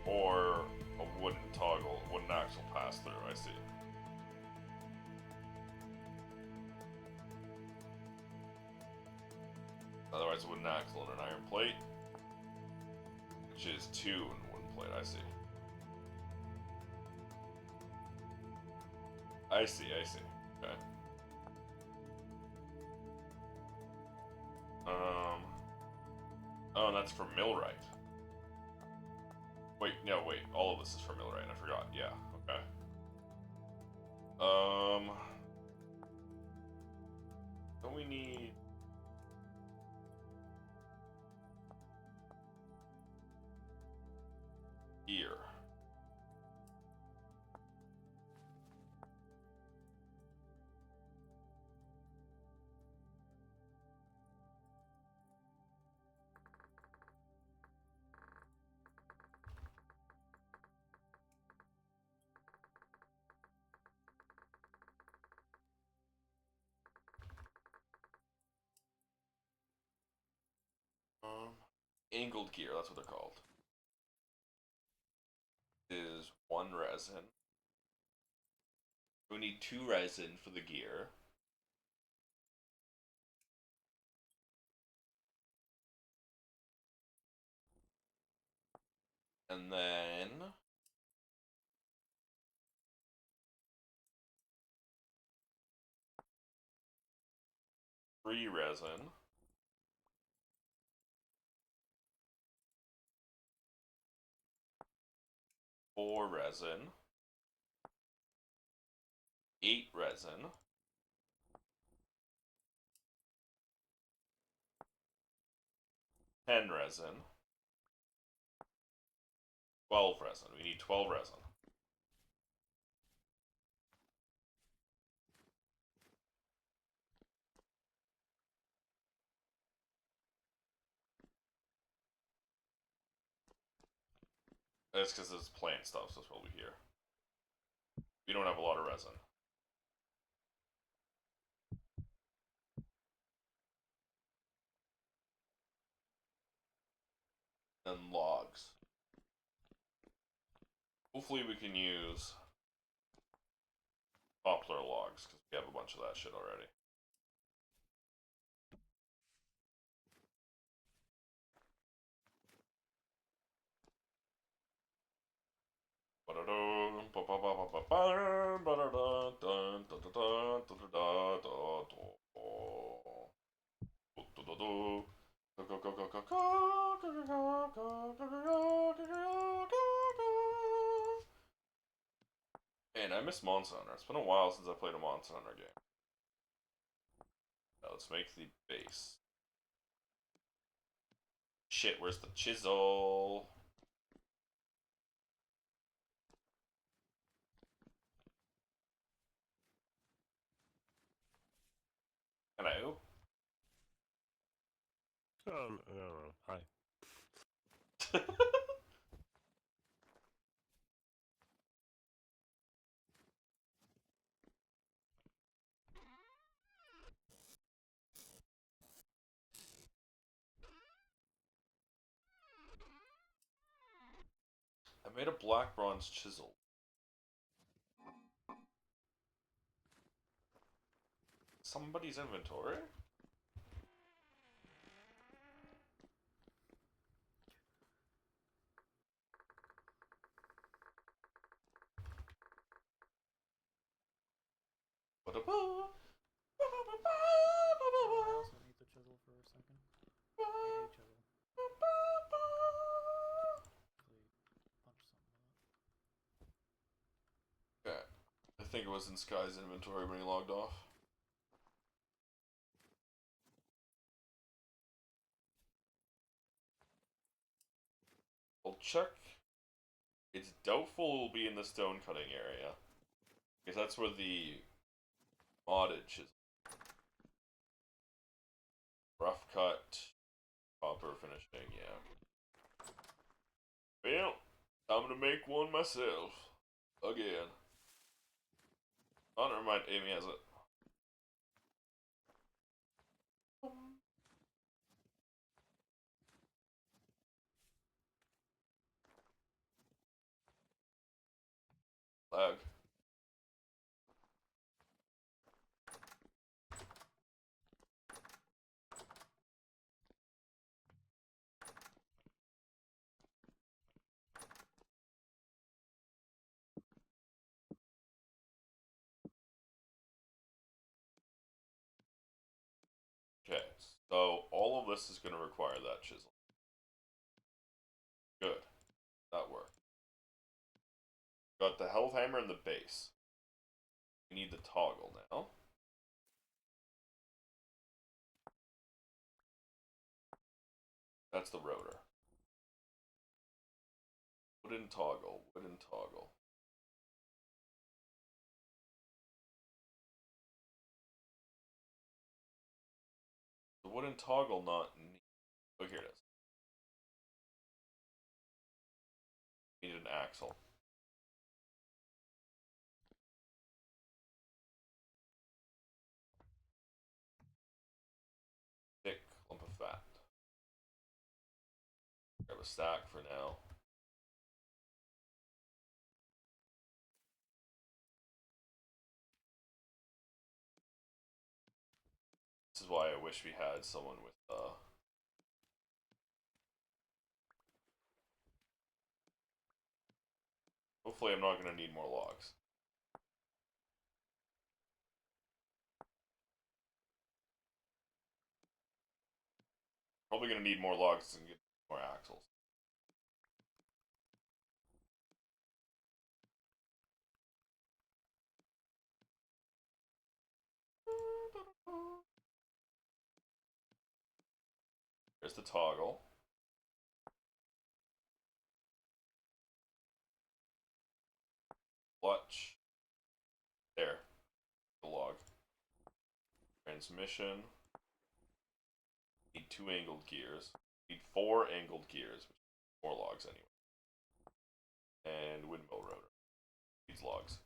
Or a wooden toggle, wooden axle pass through, I see. Otherwise, a wooden axle and an iron plate. Which is 2 in wooden plate, I see. I see. Okay. Oh, and that's for millwright. Wait, no, wait. All of this is for millwright. I forgot. Yeah. Okay. Don't we need? Gear. Angled gear, that's what they're called. Is 1 resin. We need 2 resin for the gear. And then 3 resin. 4 resin, 8 resin, 10 resin, 12 resin. We need 12 resin. That's because it's plant stuff, so it's probably here. We don't have a lot of resin. And logs. Hopefully we can use poplar logs, because we have a bunch of that shit already. Man, I miss Monster Hunter. It's been a while since I played a Monster Hunter game. Now let's make the base. Shit, where's the chisel? Hello? No. Hi. I made a black bronze chisel. Somebody's inventory? Ba-da-ba. think it was in Sky's inventory when he logged off. I'll check. It's doubtful it will be in the stone cutting area. Because that's where the moddage is. Rough cut, copper finishing, yeah. Well, I'm gonna make one myself. Again. Oh, never mind, Amy has it. Lag. Okay, so all of this is going to require that chisel. Good. That worked. Got the health hammer and the base. We need the toggle now. That's the rotor. Wooden toggle, wooden toggle. The wooden toggle not neat. Oh, here it is. Need an axle. Thick lump of fat. Grab a stack for now. This is why I wish we had someone with hopefully I'm not going to need more logs. Probably going to need more logs and get more axles. There's the toggle. Clutch. There. The log. Transmission. Need 2 angled gears. Need 4 angled gears. 4 logs anyway. And windmill rotor. Needs logs.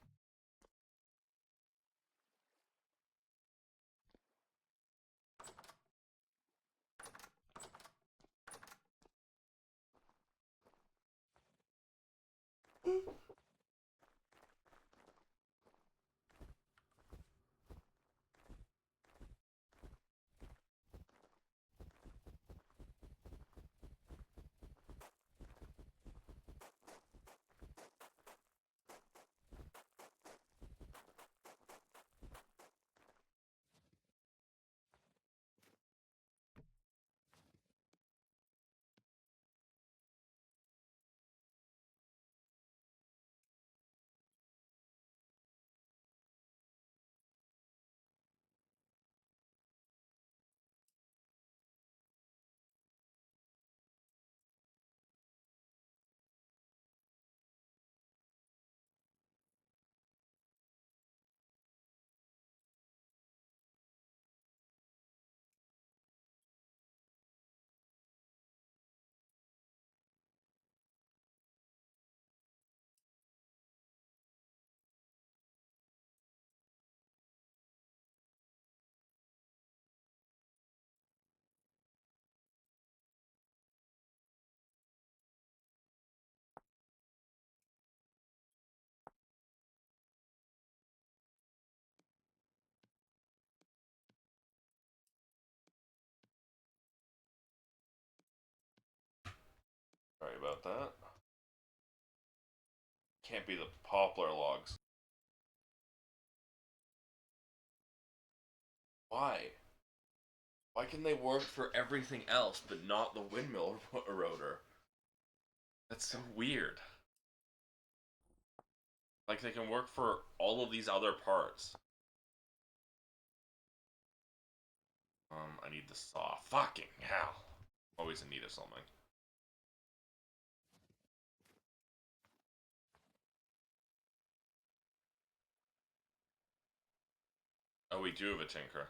Sorry about that. Can't be the poplar logs. Why? Why can they work for everything else but not the windmill rotor? That's so weird. Like, they can work for all of these other parts. I need the saw. Fucking hell. Always in need of something. Oh, we do have a tinker.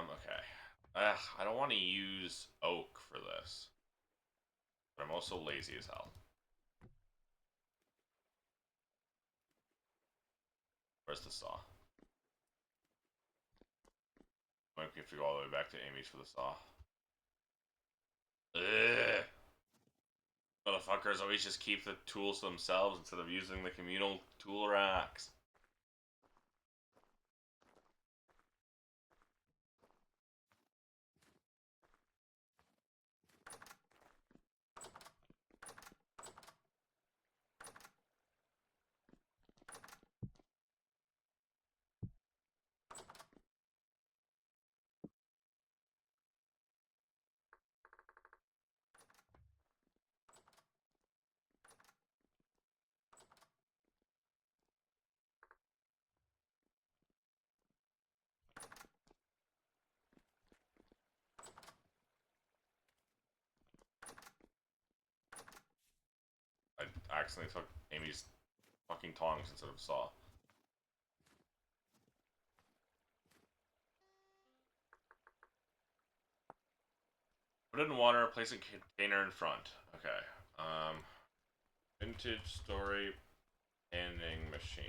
Okay. I don't want to use oak for this. But I'm also lazy as hell. Where's the saw? Might have to go all the way back to Amy's for the saw. Ugh. Motherfuckers always just keep the tools to themselves instead of using the communal tool racks. I accidentally took Amy's fucking tongs instead of saw. Put it in water, place a container in front. Okay. Vintage story ending machine.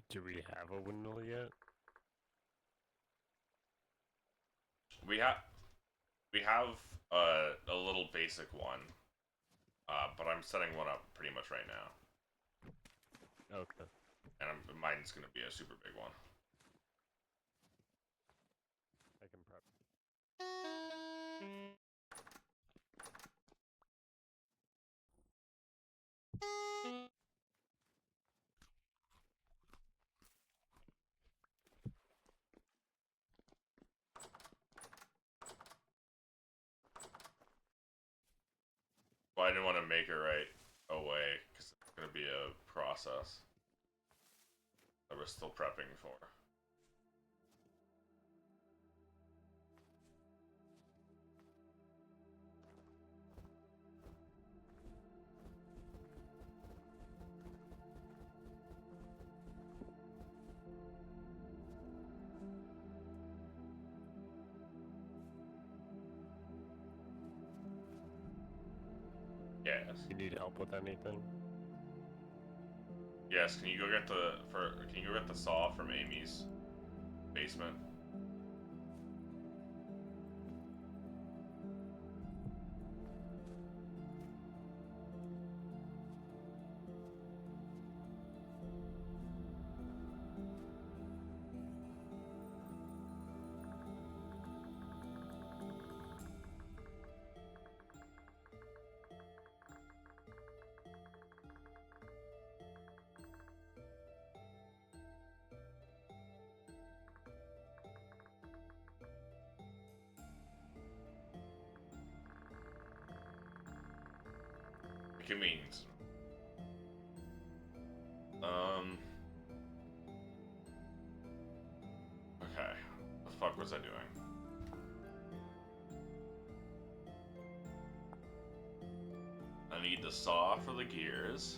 Do we have a windmill yet? We have a little basic one, but I'm setting one up pretty much right now, Okay. and mine's gonna be a super big one. I can prep. Well, I didn't want to make it right away because it's gonna be a process that we're still prepping for. Yes. You need help with anything? Yes. Can you go get the saw from Amy's basement? Convenience. Okay. The fuck was I doing? need the saw for the gears.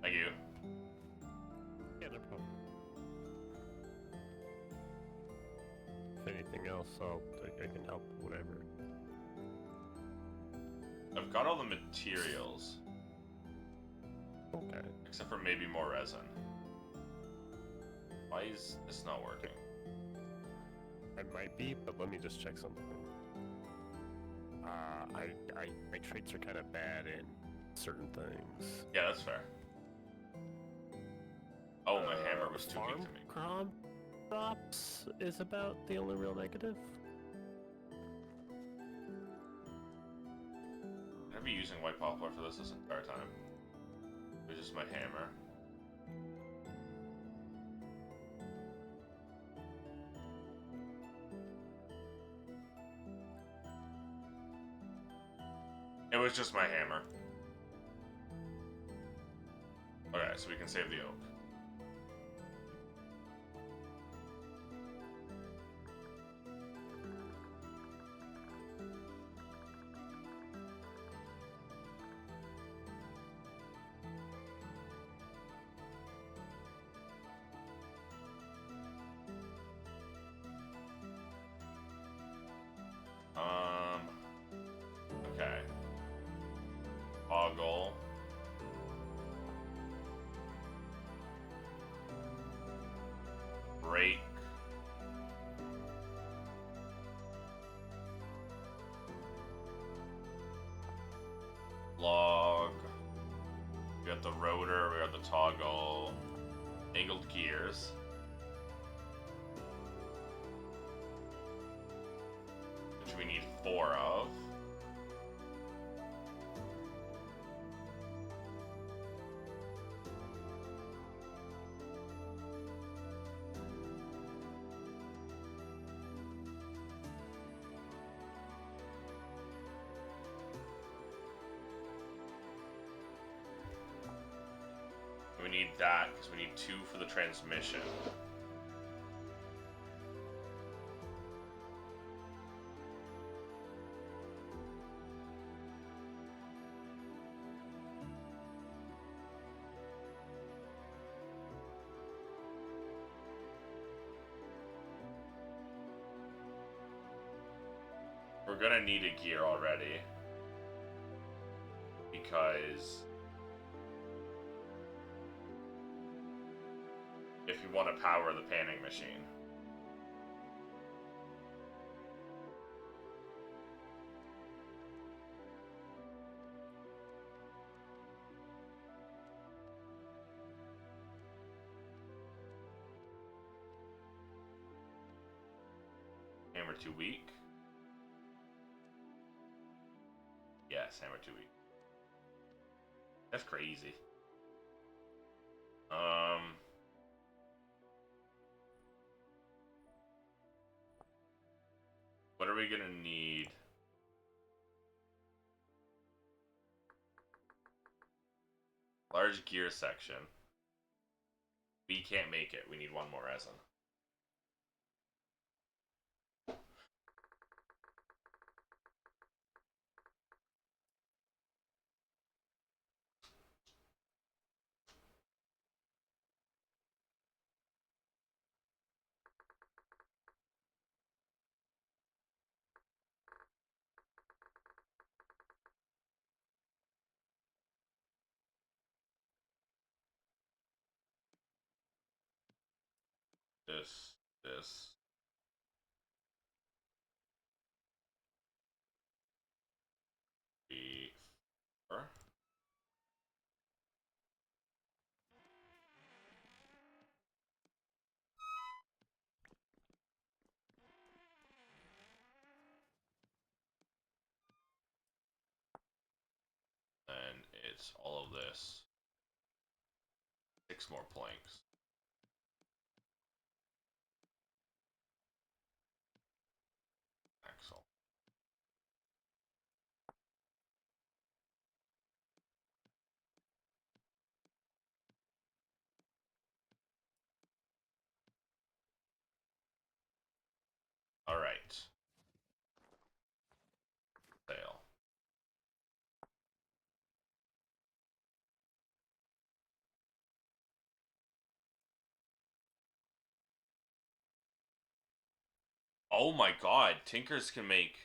Thank you. Yeah, no problem. If anything else, I can help, whatever. I've got all the materials, Okay. except for maybe more resin. Why is this not working? It might be, but let me just check something. My traits are kind of bad in certain things. Yeah, that's fair. Oh, my hammer was too weak to me. Farm crops is about the only real negative. Can I be using white poplar for this entire time? It's just my hammer. It was just my hammer. Okay, so we can save the oak. Okay. Toggle. Break. Log. We got the rotor, we got the toggle. Angled gears. Which we need 4 of. We need that because we need 2 for the transmission. We're gonna need a gear already because if you want to power the panning machine. Hammer too weak. Yes, hammer too weak. That's crazy. What are we gonna need? Large gear section. We can't make it. We need 1 more resin. This. Four. And it's all of this. 6 more planks. Axle. All right. Oh my god, Tinkers can make...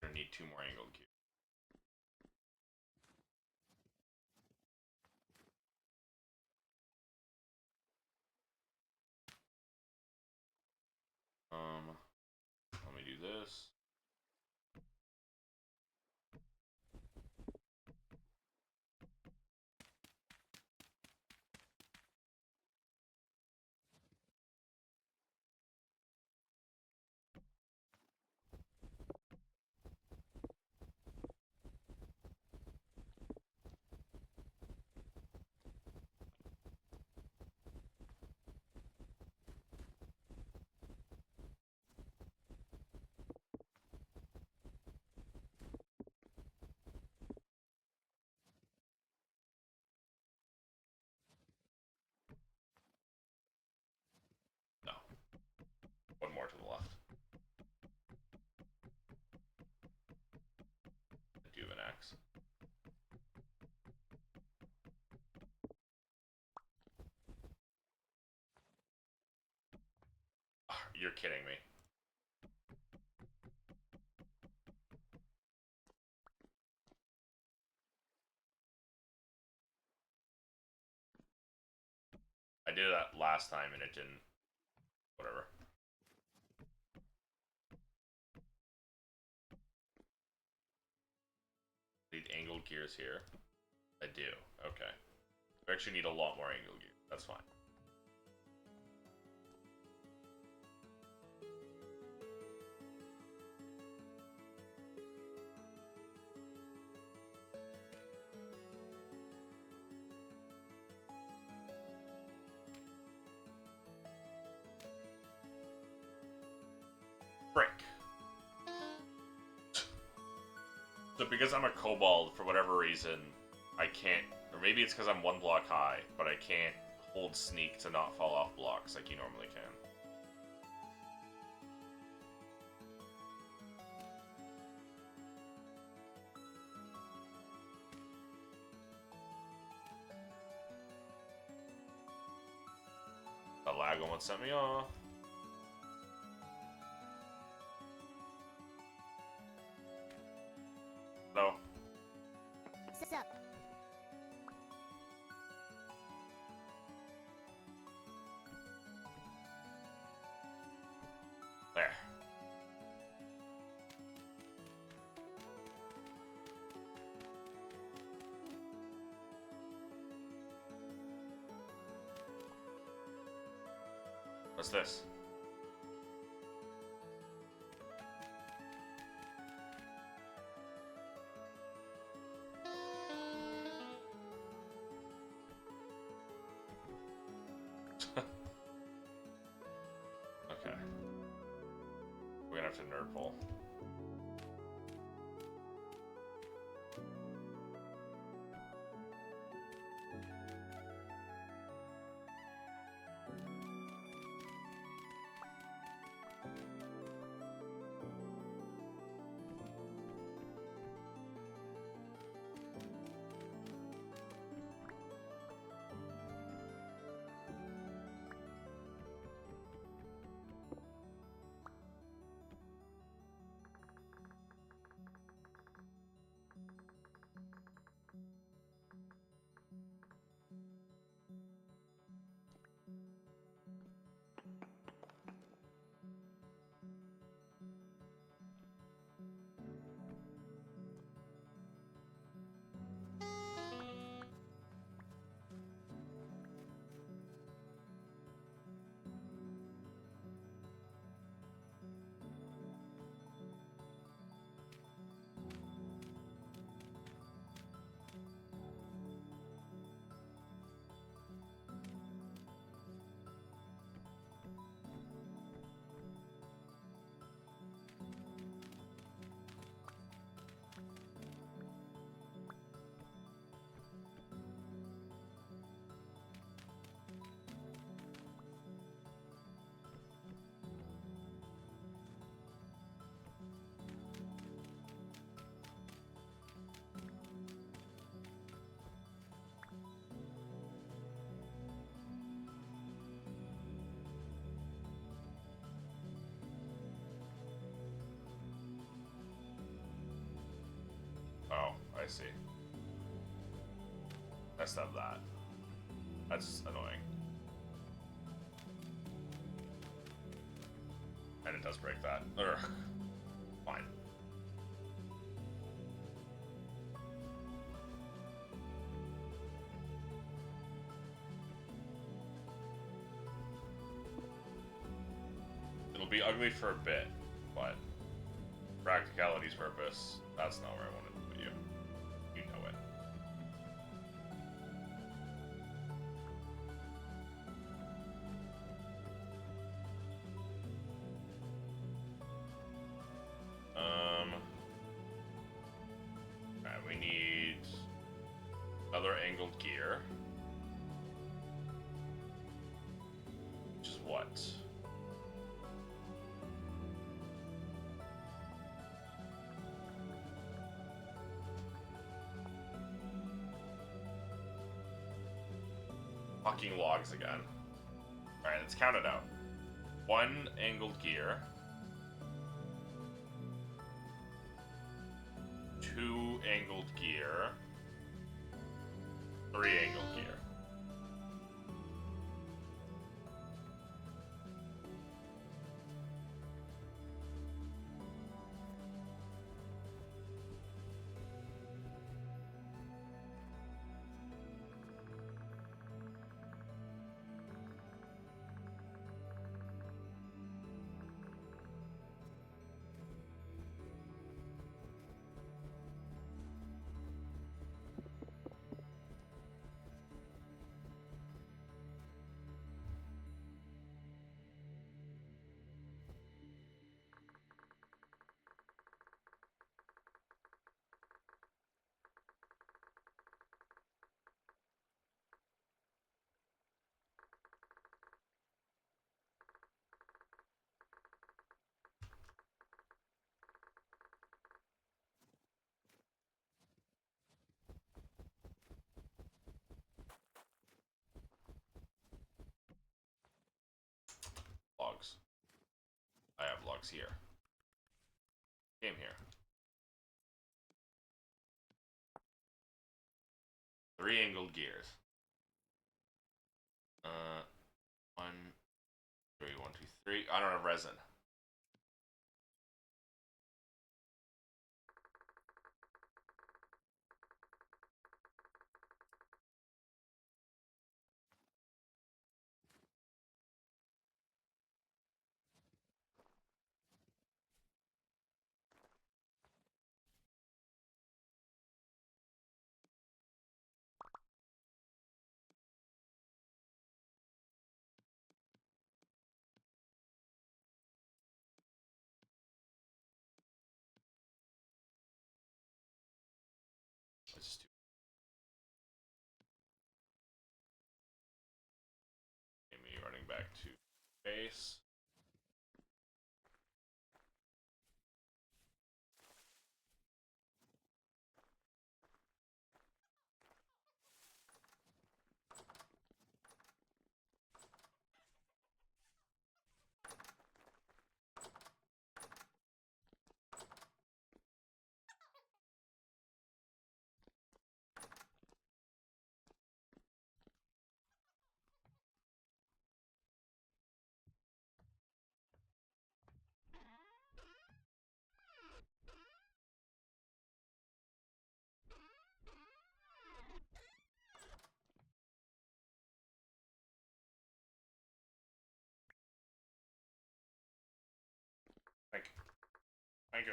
Gonna need 2 more angled gears. Let me do this. No. 1 more to the left. I do have an axe. You're kidding me. I did that last time and it didn't. Whatever. Need angled gears here. I do. Okay. We actually need a lot more angled gears. That's fine. Frick. So because I'm a kobold, for whatever reason, I can't, or maybe it's because I'm 1 block high, but I can't hold sneak to not fall off blocks like you normally can. The lag almost sent me off. No. What's up? There. What's this? Okay. We're gonna have to nerd pull. I see. Messed up that. That's annoying. And it does break that. Ugh. Fine. It'll be ugly for a bit, but practicality's purpose, that's not where I wanted to put you. You know it. Alright, we need another angled gear. Which is what? Fucking logs again. Alright, let's count it out. 1 angled gear. 2 angled gear. 3 angled gear. Logs. I have logs here. Game here. 3 angled gears. 1, 3, 1, 2, 3. I don't have resin. Let's do me running back to base. Thank you.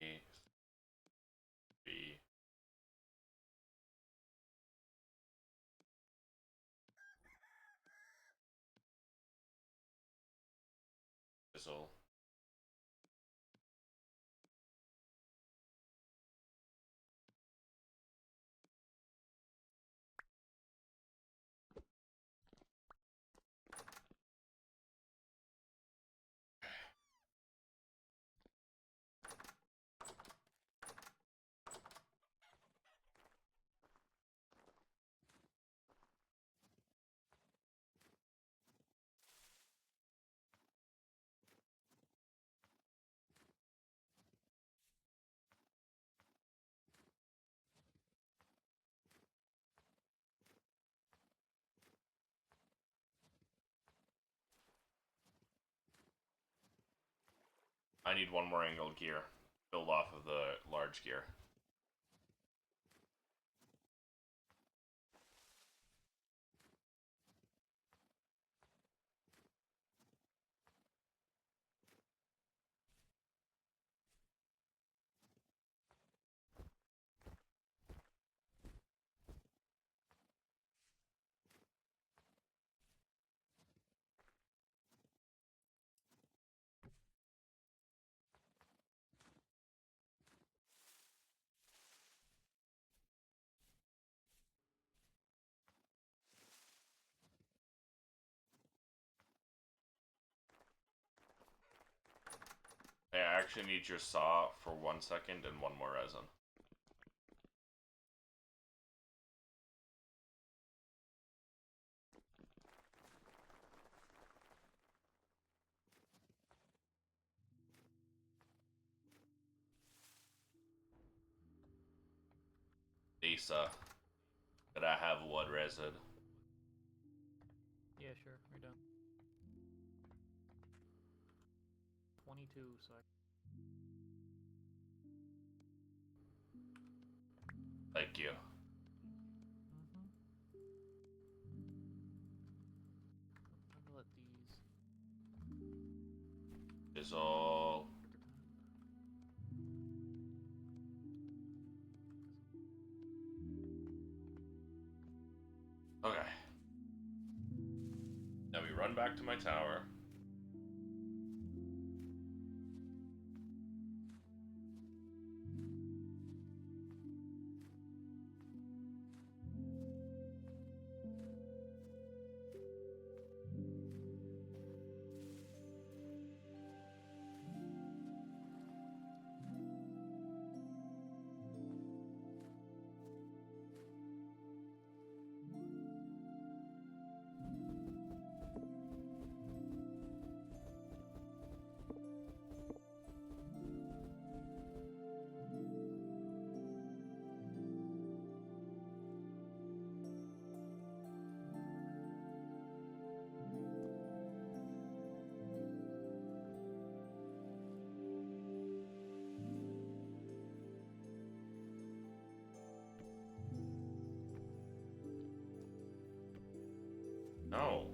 A, B. Fizzle. I need one more angled gear. Build off of the large gear. Hey, I actually need your saw for 1 second and one more resin. Lisa, did I have wood resin? Yeah, sure. We're done. 22, so Thank you. I'm gonna let these. Is all. Okay. Now we run back to my tower. No.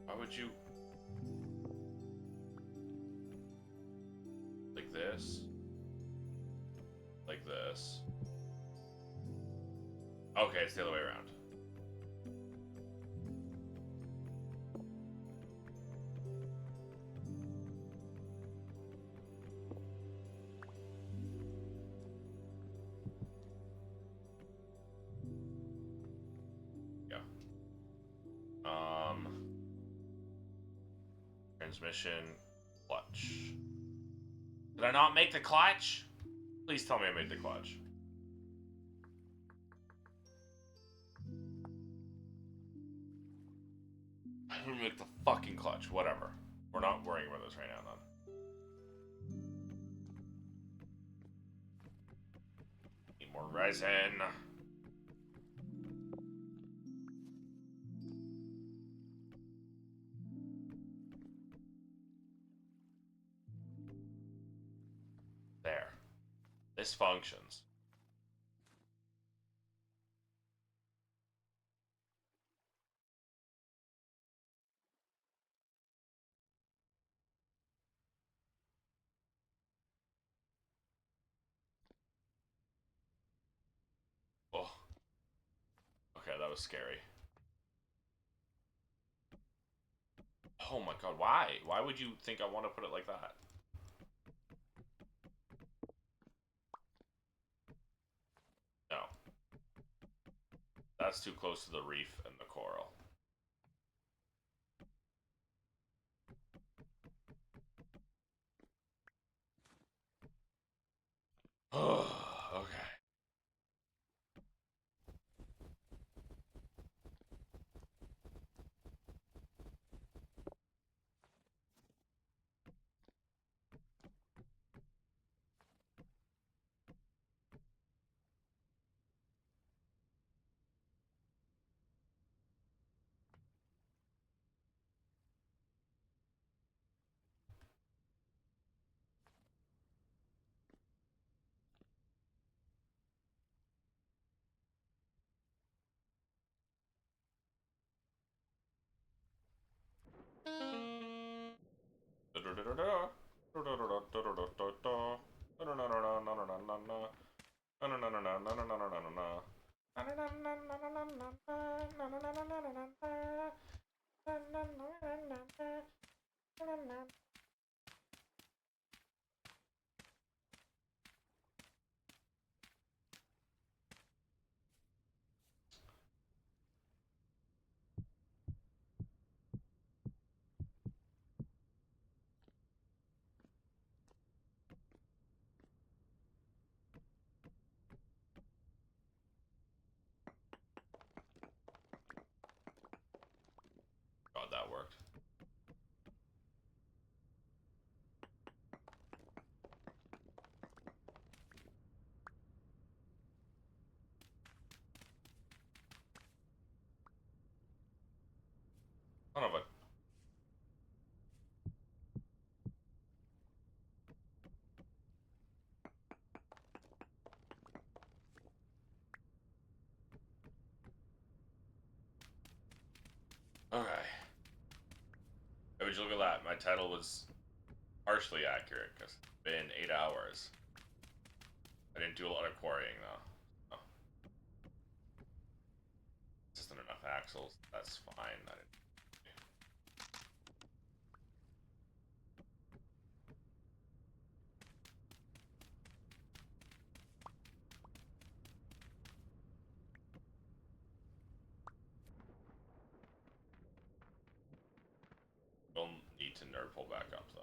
Why would you... Like this? Like this? Okay, it's the other way around. Yeah. Transmission, clutch. Did I not make the clutch? Please tell me I made the clutch. I didn't make the fucking clutch. Whatever. We're not worrying about this right now, then. Need more resin. There. This functions. Oh. Okay, that was scary. Oh my god, why? Why would you think I want to put it like that? No. That's too close to the reef and the coral. Oh, okay. God, that worked. Son of a... Okay. Hey, would you look at that? My title was partially accurate because it's been 8 hours. I didn't do a lot of quarrying though. Oh. Just not enough axles. That's fine. I didn't... We'll need to nerd pull back up though.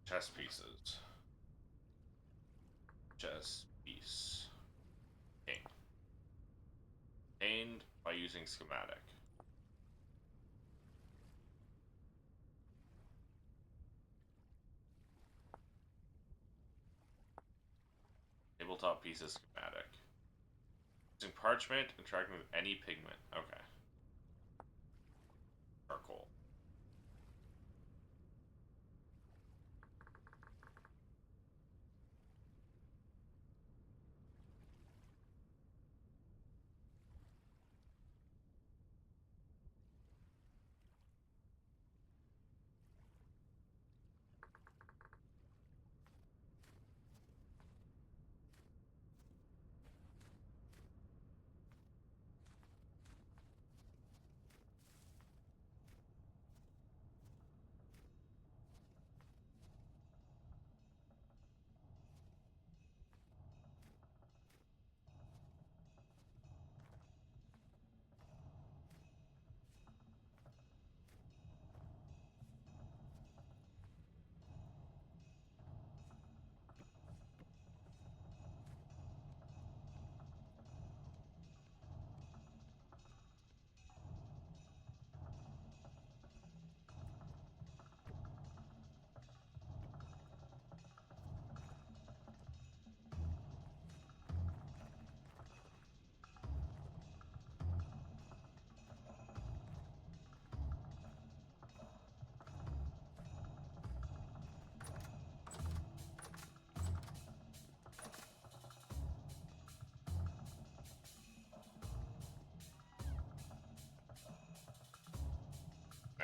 Chess pieces. Chess piece. King. Obtained by using schematic. Tabletop pieces schematic. Using parchment, interacting with any pigment. Okay. Charcoal.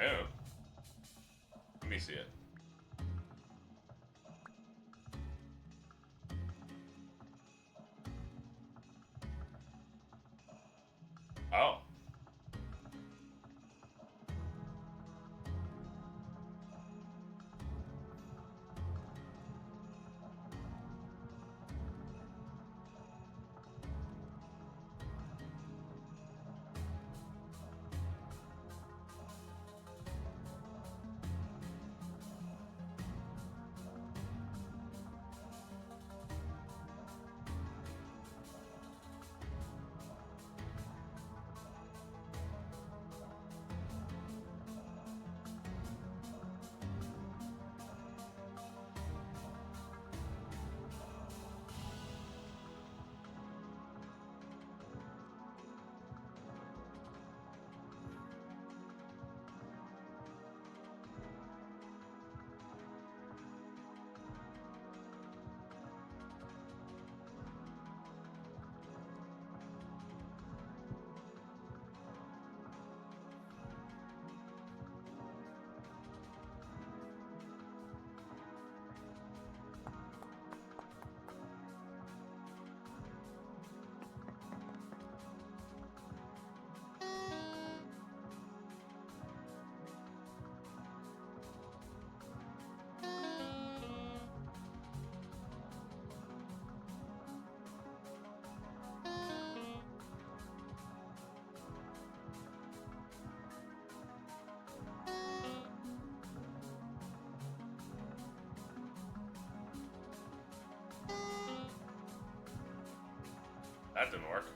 Oh. Let me see it. Oh. That didn't work.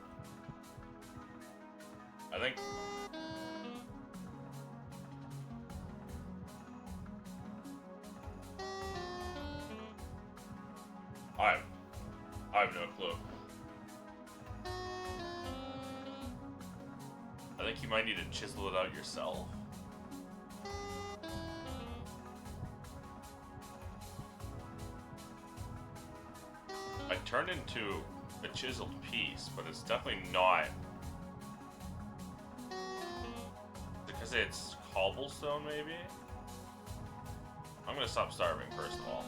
I think... I have no clue. I think you might need to chisel it out yourself. I turned into a chiseled piece, but it's definitely not. Because it's cobblestone, maybe? I'm gonna stop starving, first of all.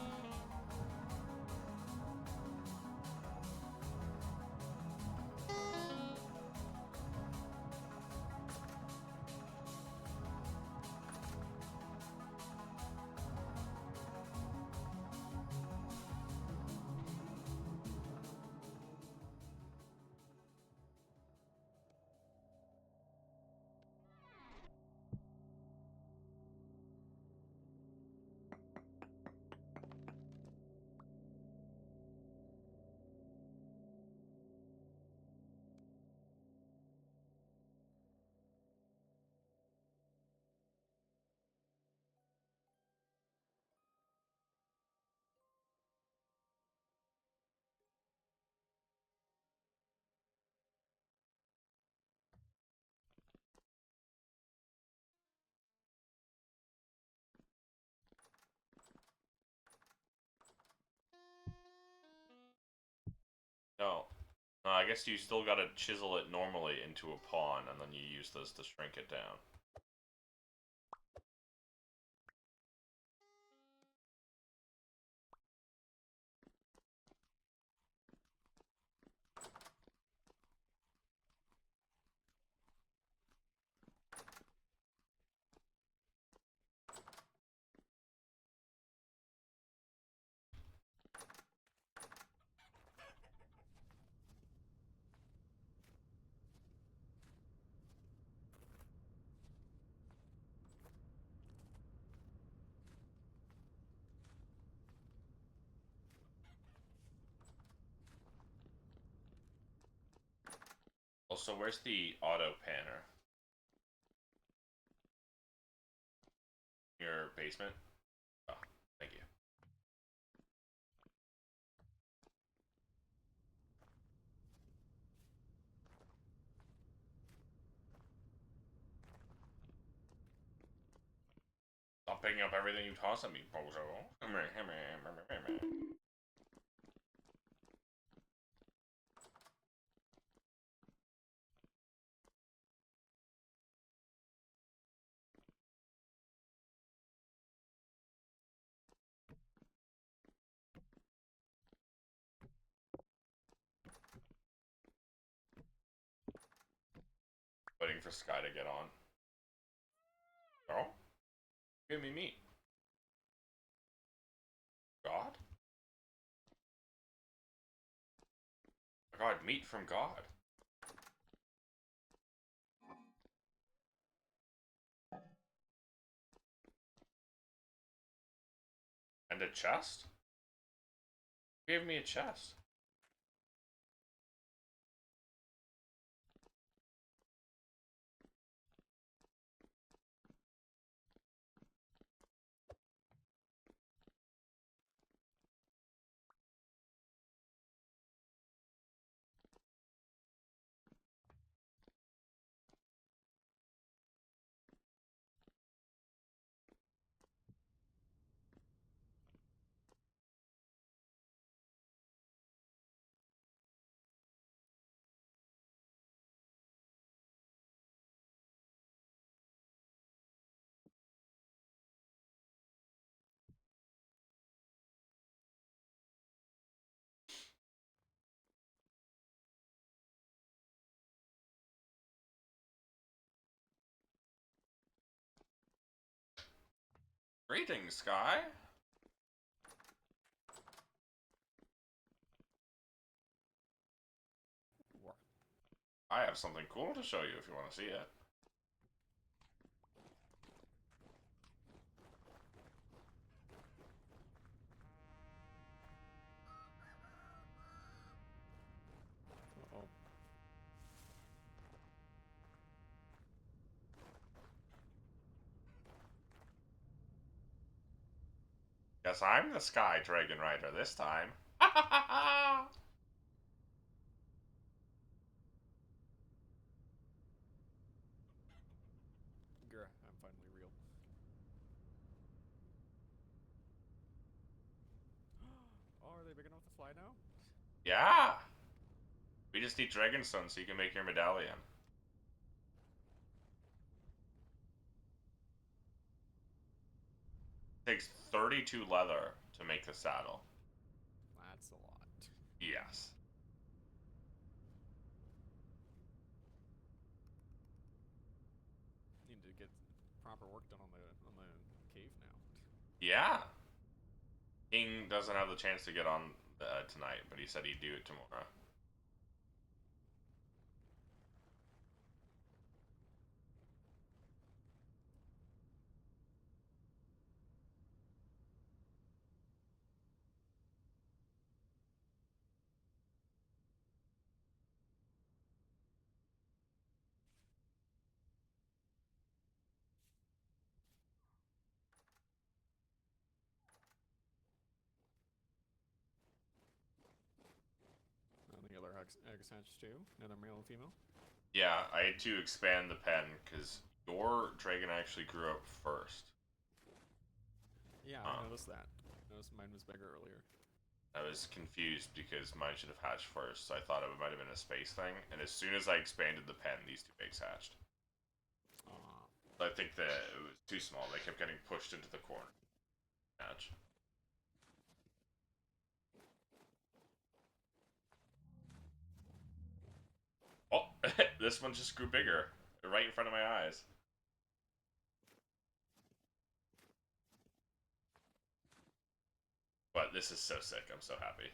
No. No, I guess you still gotta chisel it normally into a pawn, and then you use this to shrink it down. Also, where's the auto panner? Your basement? Oh, thank you. Stop picking up everything you toss at me, Bozo. Waiting for Sky to get on. Oh? Give me meat. God? I got meat from God. And a chest? Who gave me a chest? Greetings, Sky. I have something cool to show you if you want to see it. Uh-oh. Guess I'm the Sky Dragon Rider this time. Grr, I'm finally real. Oh, are they big enough to fly now? Yeah! We just need Dragonstone so you can make your medallion. Takes 32 leather to make the saddle. That's a lot. Yes. Need to get proper work done on the cave now. Yeah. King doesn't have the chance to get on tonight, but he said he'd do it tomorrow. The other eggs hatched too. Another male and female. Yeah, I had to expand the pen because your dragon actually grew up first. Yeah, I noticed that. I noticed mine was bigger earlier. I was confused because mine should have hatched first, so I thought it might have been a space thing. And as soon as I expanded the pen, these two eggs hatched. I think that it was too small. They kept getting pushed into the corner. Hatch. Oh, this one just grew bigger, right in front of my eyes. But this is so sick. I'm so happy.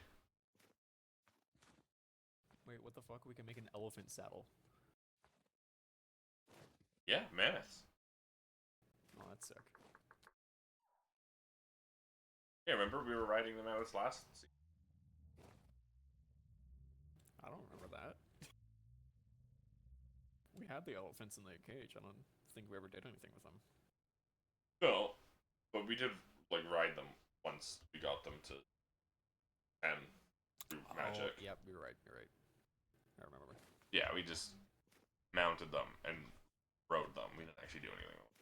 Wait, what the fuck? We can make an elephant saddle. Yeah, mammoths. Oh, that's sick. Yeah, remember we were riding the mammoths last season? I don't remember that. We had the elephants in the cage. I don't think we ever did anything with them. No, but we did like ride them once we got them to 10 through magic. Yep, you're right. You're right. I remember. Yeah, we just mounted them and rode them. We didn't actually do anything with them.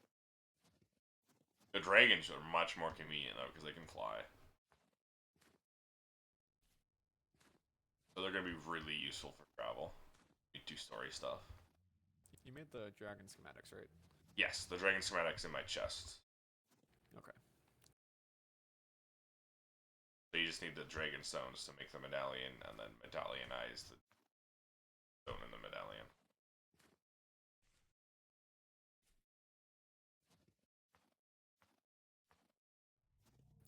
The dragons are much more convenient though because they can fly. So they're gonna be really useful for travel. We do story stuff. You made the dragon schematics, right? Yes, the dragon schematics in my chest. Okay. So you just need the dragon stones to make the medallion, and then medallionize the stone in the medallion.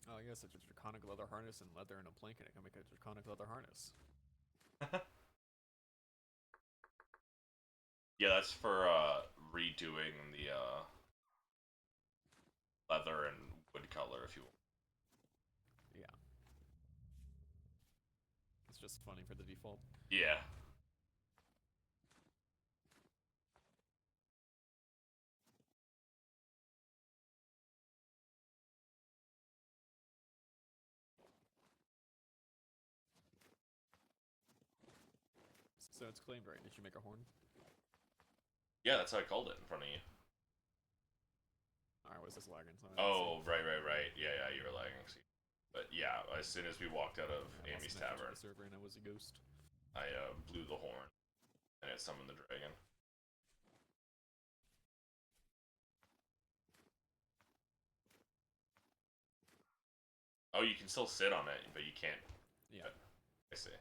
Oh, I guess it's a draconic leather harness and leather and a plank, and it can make a draconic leather harness. Yeah, that's for redoing the leather and wood color if you want. Yeah. It's just funny for the default. Yeah. So it's claimed, right? Did you make a horn? Yeah, that's how I called it in front of you. Alright, was this lagging? So Oh, right. Yeah, you were lagging. But yeah, as soon as we walked out of Amy's Tavern, the server and I was a ghost. I blew the horn, and it summoned the dragon. Oh, you can still sit on it, but you can't. Yeah. I see.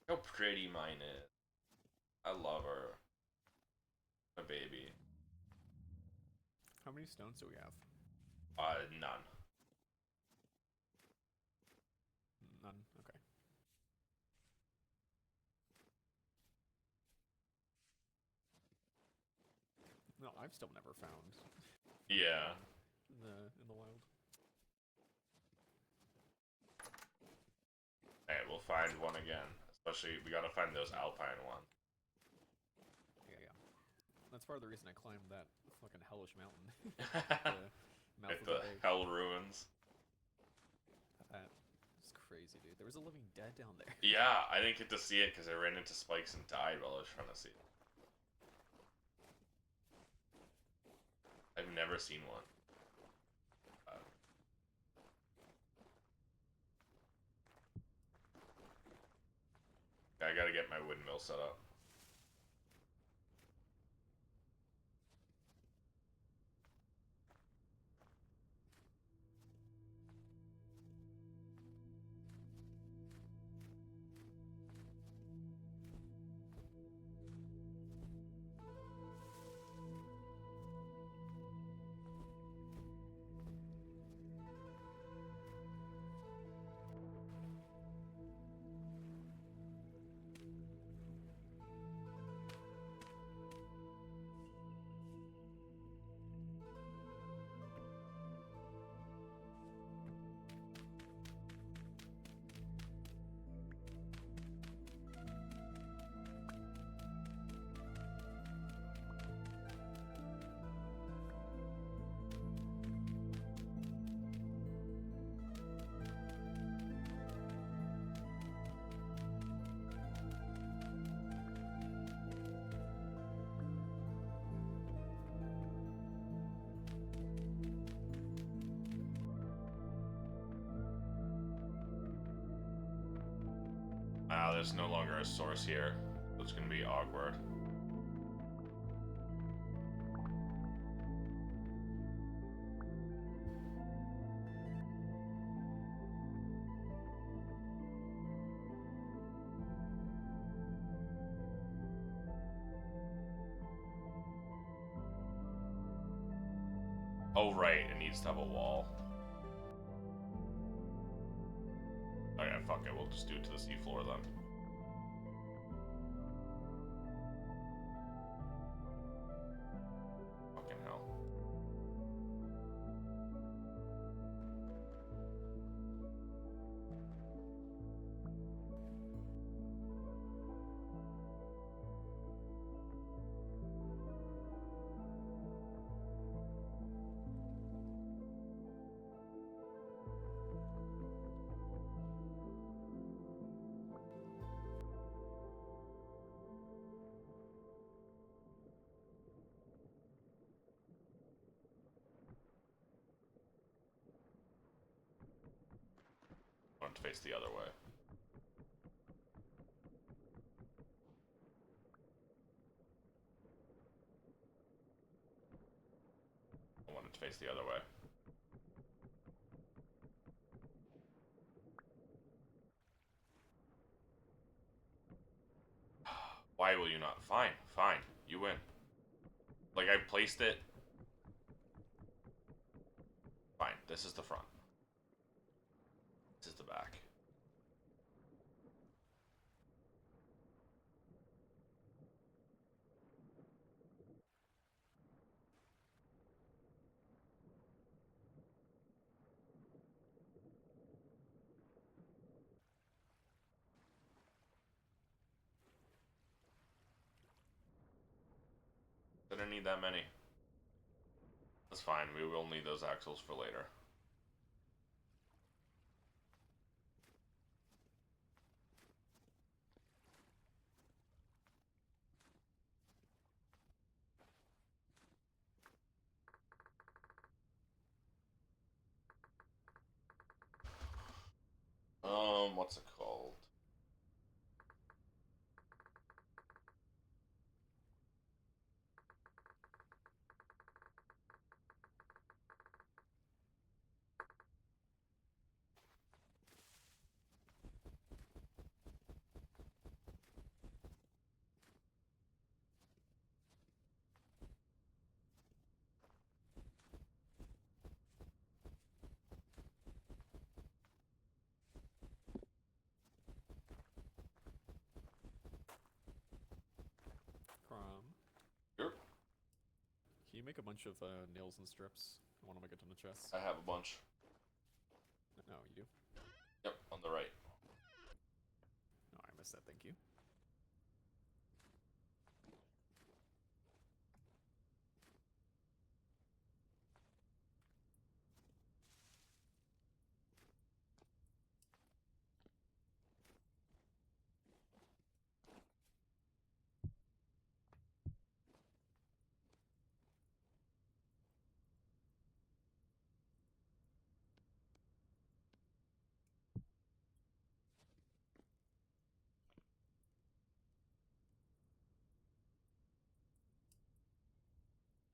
How pretty mine is. I love her. A baby. How many stones do we have? None. None. Okay. No, I've still never found Yeah. in the wild. Hey, we'll find one again. Especially, we gotta find those alpine ones. Yeah. That's part of the reason I climbed that fucking hellish mountain. Mouth At of the bay. Hell Ruins. That is crazy, dude. There was a living dead down there. Yeah, I didn't get to see it because I ran into spikes and died while I was trying to see it. I've never seen one. I gotta get my windmill set up. There's no longer a source here. So it's gonna be awkward. Oh right, it needs to have a wall. Okay, fuck it, we'll just do it to the seafloor then. Fucking hell. I want it to face the other way. I want it to face the other way. Why will you not? Fine, fine. You win. Like, I placed it. Fine, this is the front. This is the back. Didn't need that many. That's fine, we will need those axles for later. What's it called? Sure. Can you make a bunch of nails and strips? I want to make it on the chest. I have a bunch. No, you do? Yep, on the right. No, I missed that, thank you.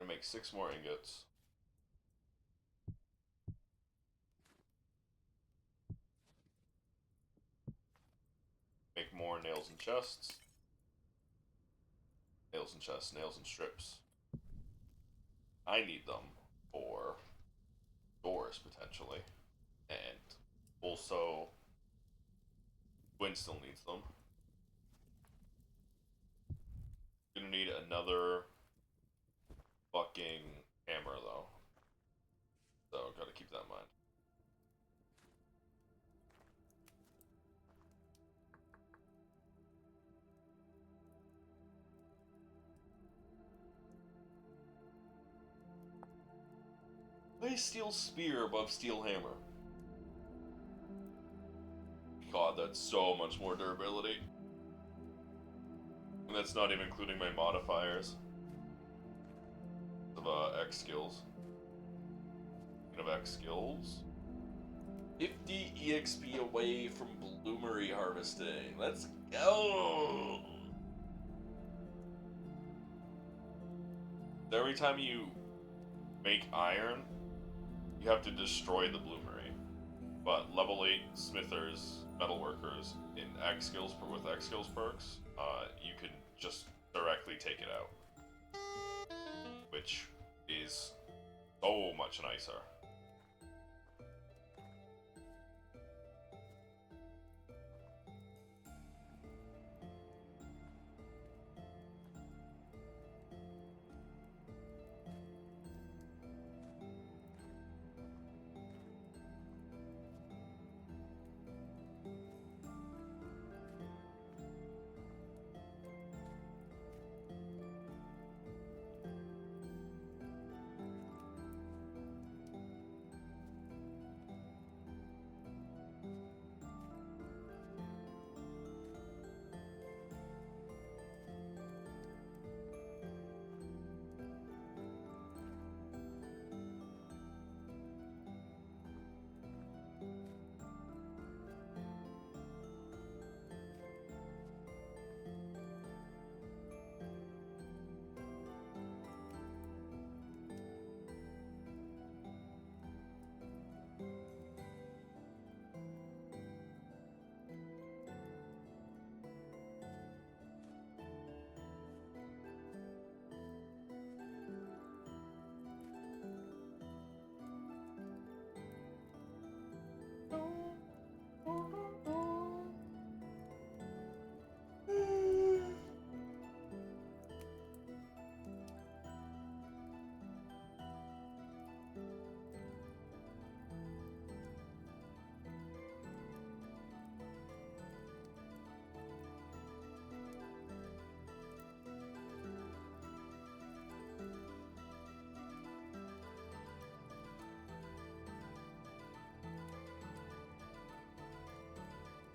make 6 more ingots. Make more nails and chests. Nails and chests, nails and strips. I need them for doors, potentially. And also, Gwyn still needs them. Gonna need another fucking hammer, though. So, gotta keep that in mind. Play steel spear above steel hammer. God, that's so much more durability. And that's not even including my modifiers of X skills. Of X skills. 50 EXP away from bloomery harvesting. Let's go! Every time you make iron, you have to destroy the bloomery. But level 8 smithers, metalworkers in X skills with X skills perks, you can just directly take it out, which is so much nicer.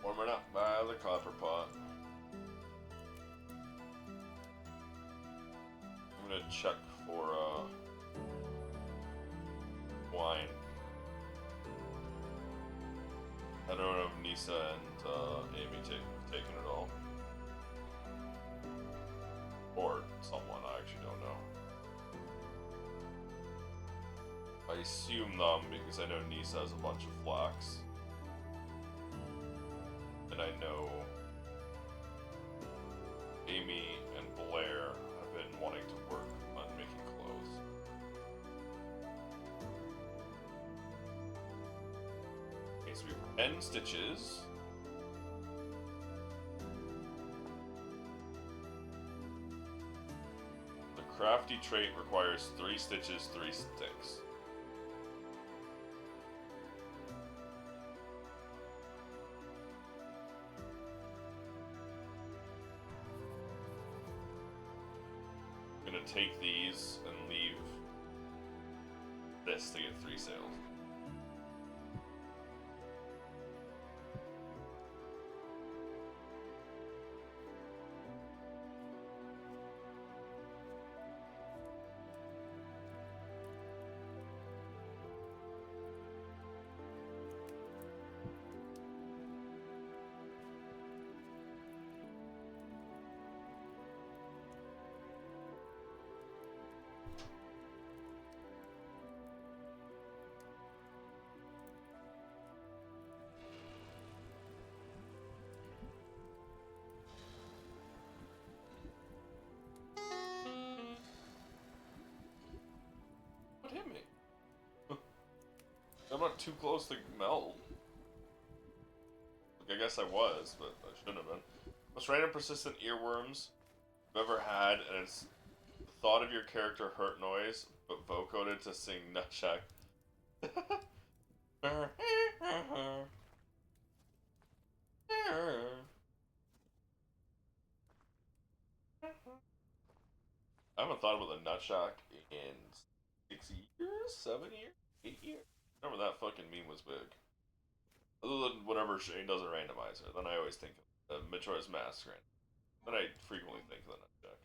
Warming up by the copper pot. I'm gonna check for wine. I don't know if Nisa and Amy taken it all. Or someone, I actually don't know. I assume them because I know Nisa has a bunch of flax. And I know Amy and Blair have been wanting to work on making clothes. Okay, so we have 10 stitches. The crafty trait requires 3 stitches, 3 sticks. Take these and leave this to get 3 sails. I'm not too close to melt. Like, I guess I was, but I shouldn't have been. Most random persistent earworms you've ever had, and it's the thought of your character hurt noise, but vocoded to sing Nutshak. I haven't thought about the Nutshak in 6 years? 7 years? 8 years? Remember that fucking meme was big. Other than whatever Shane does a randomizer, then I always think of Majora's Mask, right? Then I frequently think of the Nutshak.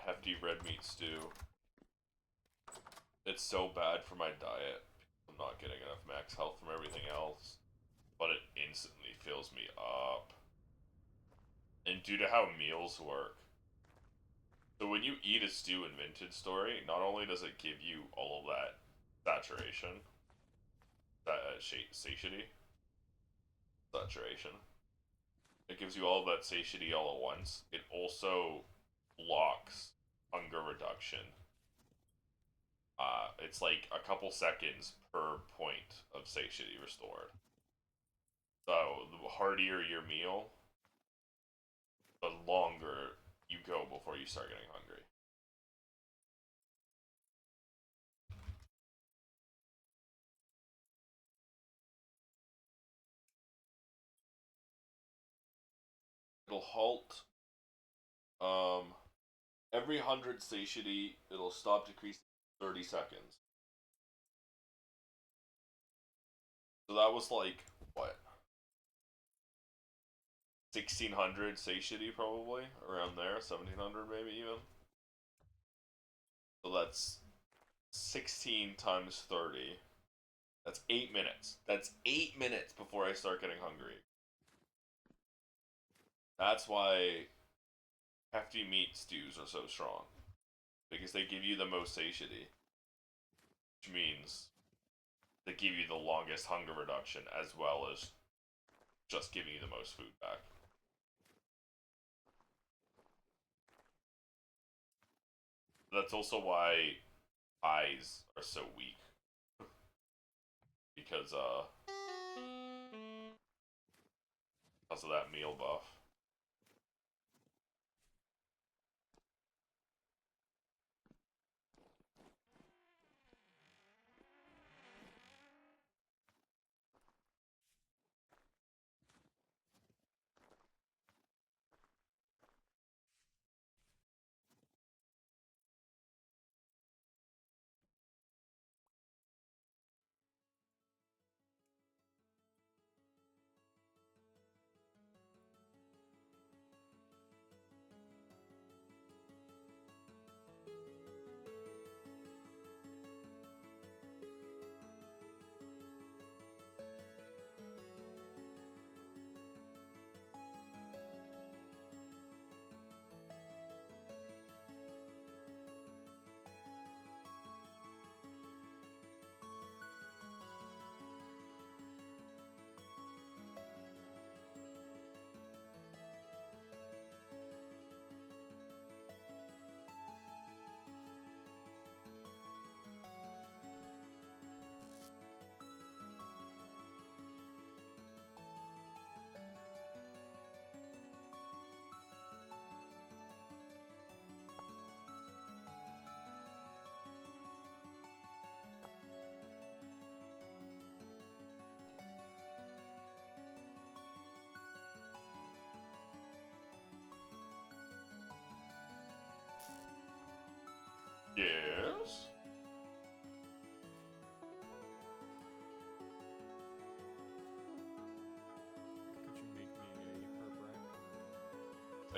Hefty red meat stew. It's so bad for my diet. I'm not getting enough max health from everything else. But it instantly fills me up. And due to how meals work. So when you eat a stew in Vintage Story, not only does it give you all of that saturation, that satiety, it gives you all of that satiety all at once. It also blocks hunger reduction. It's like a couple seconds per point of satiety restored. So the heartier your meal, the longer you go before you start getting hungry. It'll halt. Every 100 satiety, it'll stop decreasing 30 seconds. So that was like, what? 1600 satiety probably? Around there, 1700 maybe even? So that's 16 times 30. That's 8 minutes. That's 8 minutes before I start getting hungry. That's why hefty meat stews are so strong. Because they give you the most satiety. Which means they give you the longest hunger reduction as well as just giving you the most food back. That's also why eyes are so weak. Because of that meal buff.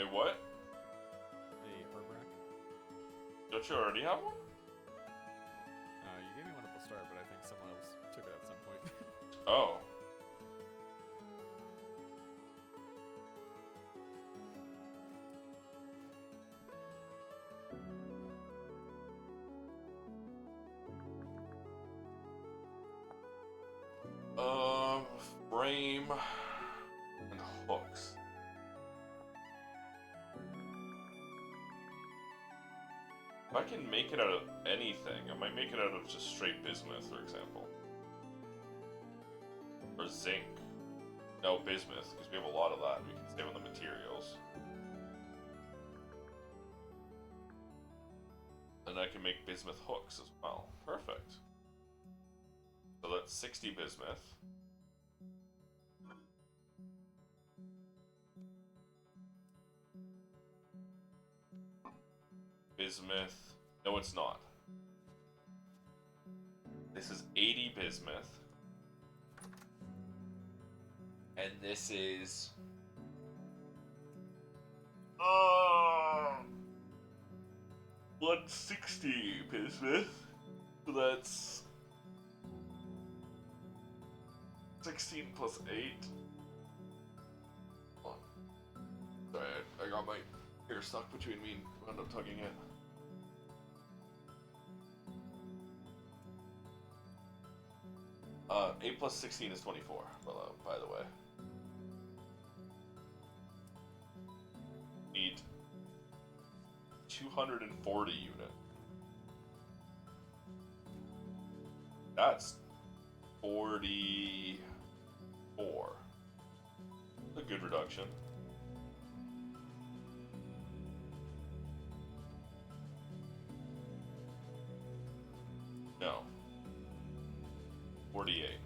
A what? A herb rack. Don't you already have one? You gave me one at the start, but I think someone else took it at some point. Oh. Frame and hooks. If I can make it out of anything, I might make it out of just straight bismuth, for example. Or zinc. No, bismuth, because we have a lot of that. We can save on the materials. And I can make bismuth hooks as well. Perfect. So that's 60 bismuth. Bismuth. No, it's not. This is 80 bismuth. And this is 160 bismuth. So that's 16 plus 8. Oh. Sorry, I got my hair stuck between me and wound up tugging it. Uh, 8 plus 16 is 24, by the way. Need 240 unit. That's 44. A good reduction. No. 48.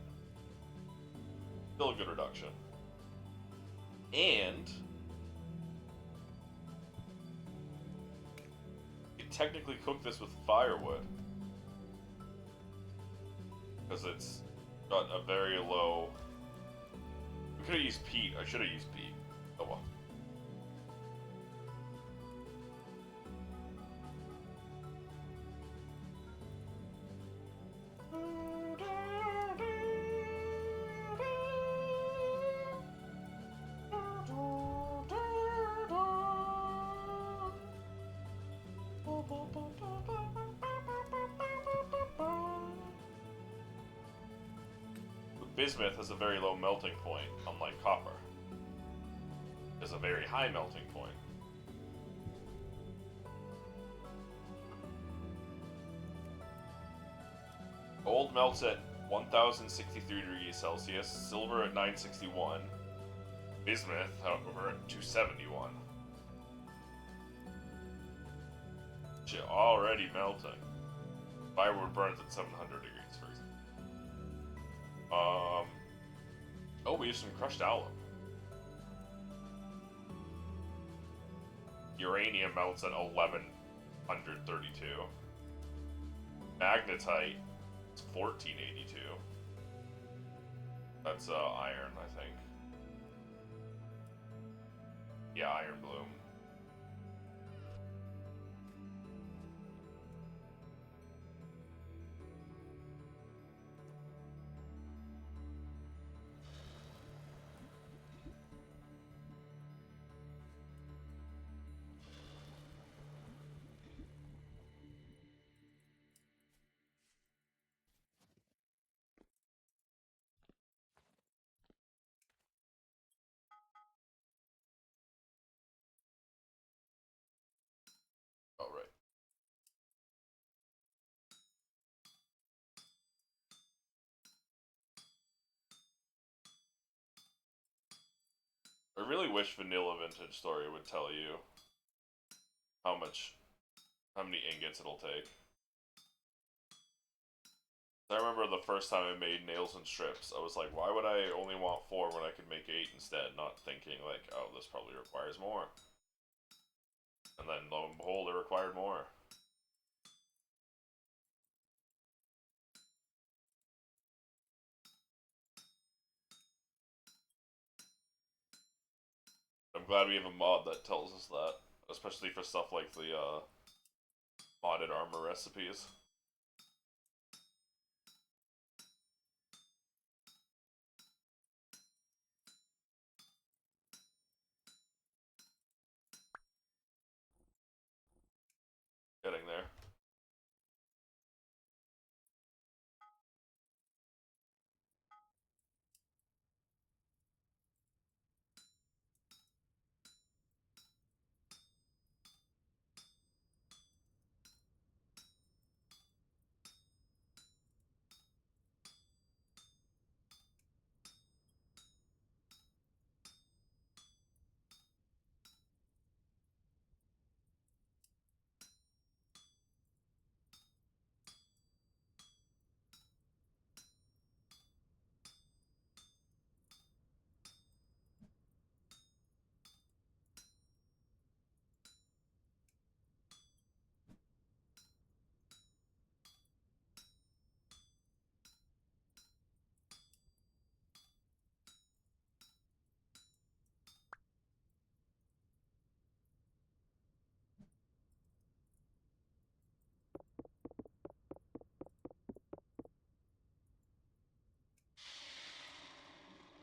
Still a good reduction. And you can technically cook this with firewood. Because it's got a very low... We could have used peat. I should have used peat. Oh well. Bismuth has a very low melting point, unlike copper. It has a very high melting point. Gold melts at 1063 degrees Celsius, silver at 961, bismuth, however, at 271. Shit, already melting. Firewood burns at 700 degrees, for example. Oh, we have some crushed alum. Uranium melts at 1132. Magnetite is 1482. That's iron, I think. Yeah, iron bloom. All right. I really wish Vanilla Vintage Story would tell you how many ingots it'll take. I remember the first time I made nails and strips, I was like, why would I only want 4 when I could make 8 instead? Not thinking like, oh, this probably requires more. And then lo and behold, it required more. I'm I'm glad we have a mod that tells us that, especially for stuff like the modded armor recipes. Getting there.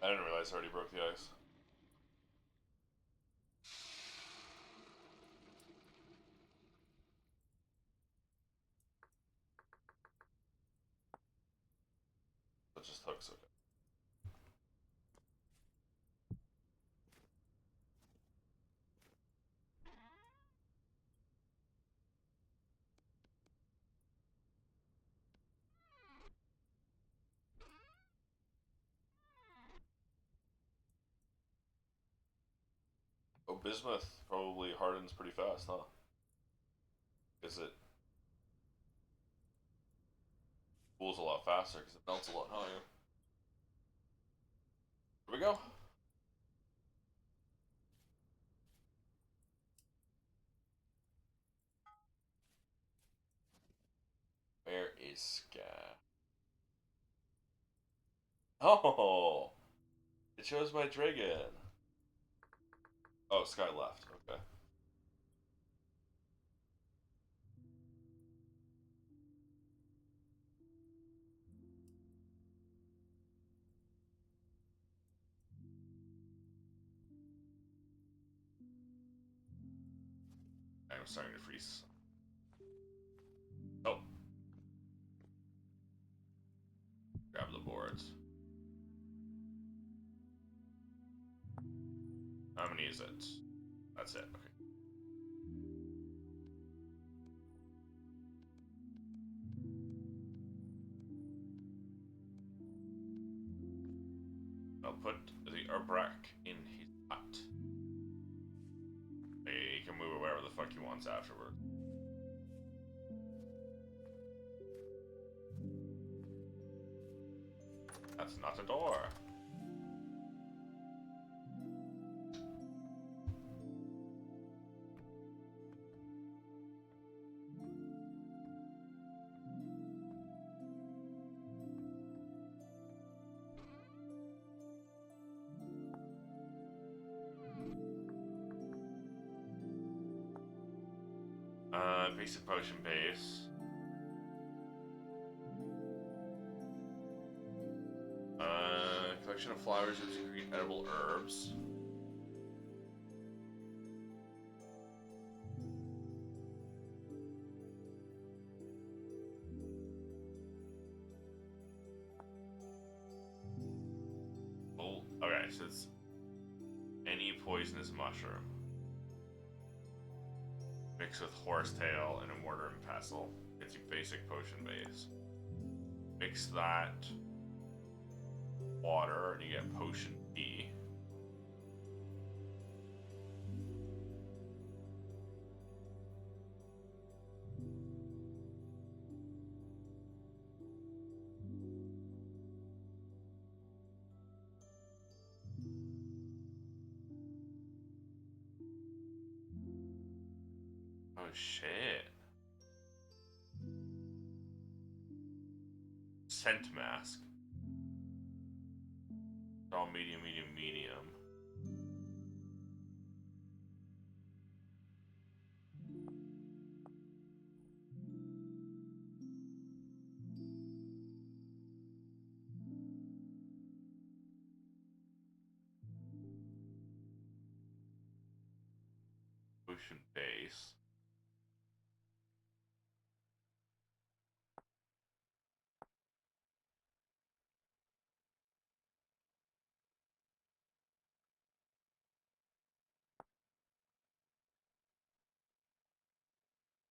I didn't realize I already broke the ice. That just hooks, okay. Oh, bismuth probably hardens pretty fast, huh? Is it cools a lot faster because it melts a lot higher? Here we go. Where is Sky? Oh, it shows my dragon. Oh, Sky left. Okay. I'm starting to freeze. Oh. Grab the boards. How many is it? That's it. Okay. I'll put the Urbrak in his hut. He can move it wherever the fuck he wants afterward. That's not a door. Basic potion base. Collection of flowers which secrete edible herbs. Oh, okay, so it's any poisonous mushroom. Mixed with horsetail and a mortar and pestle. Gets you basic potion base. Mix that water and you get potion B. Oh shit. Scent mask. All medium, medium, medium. potion base.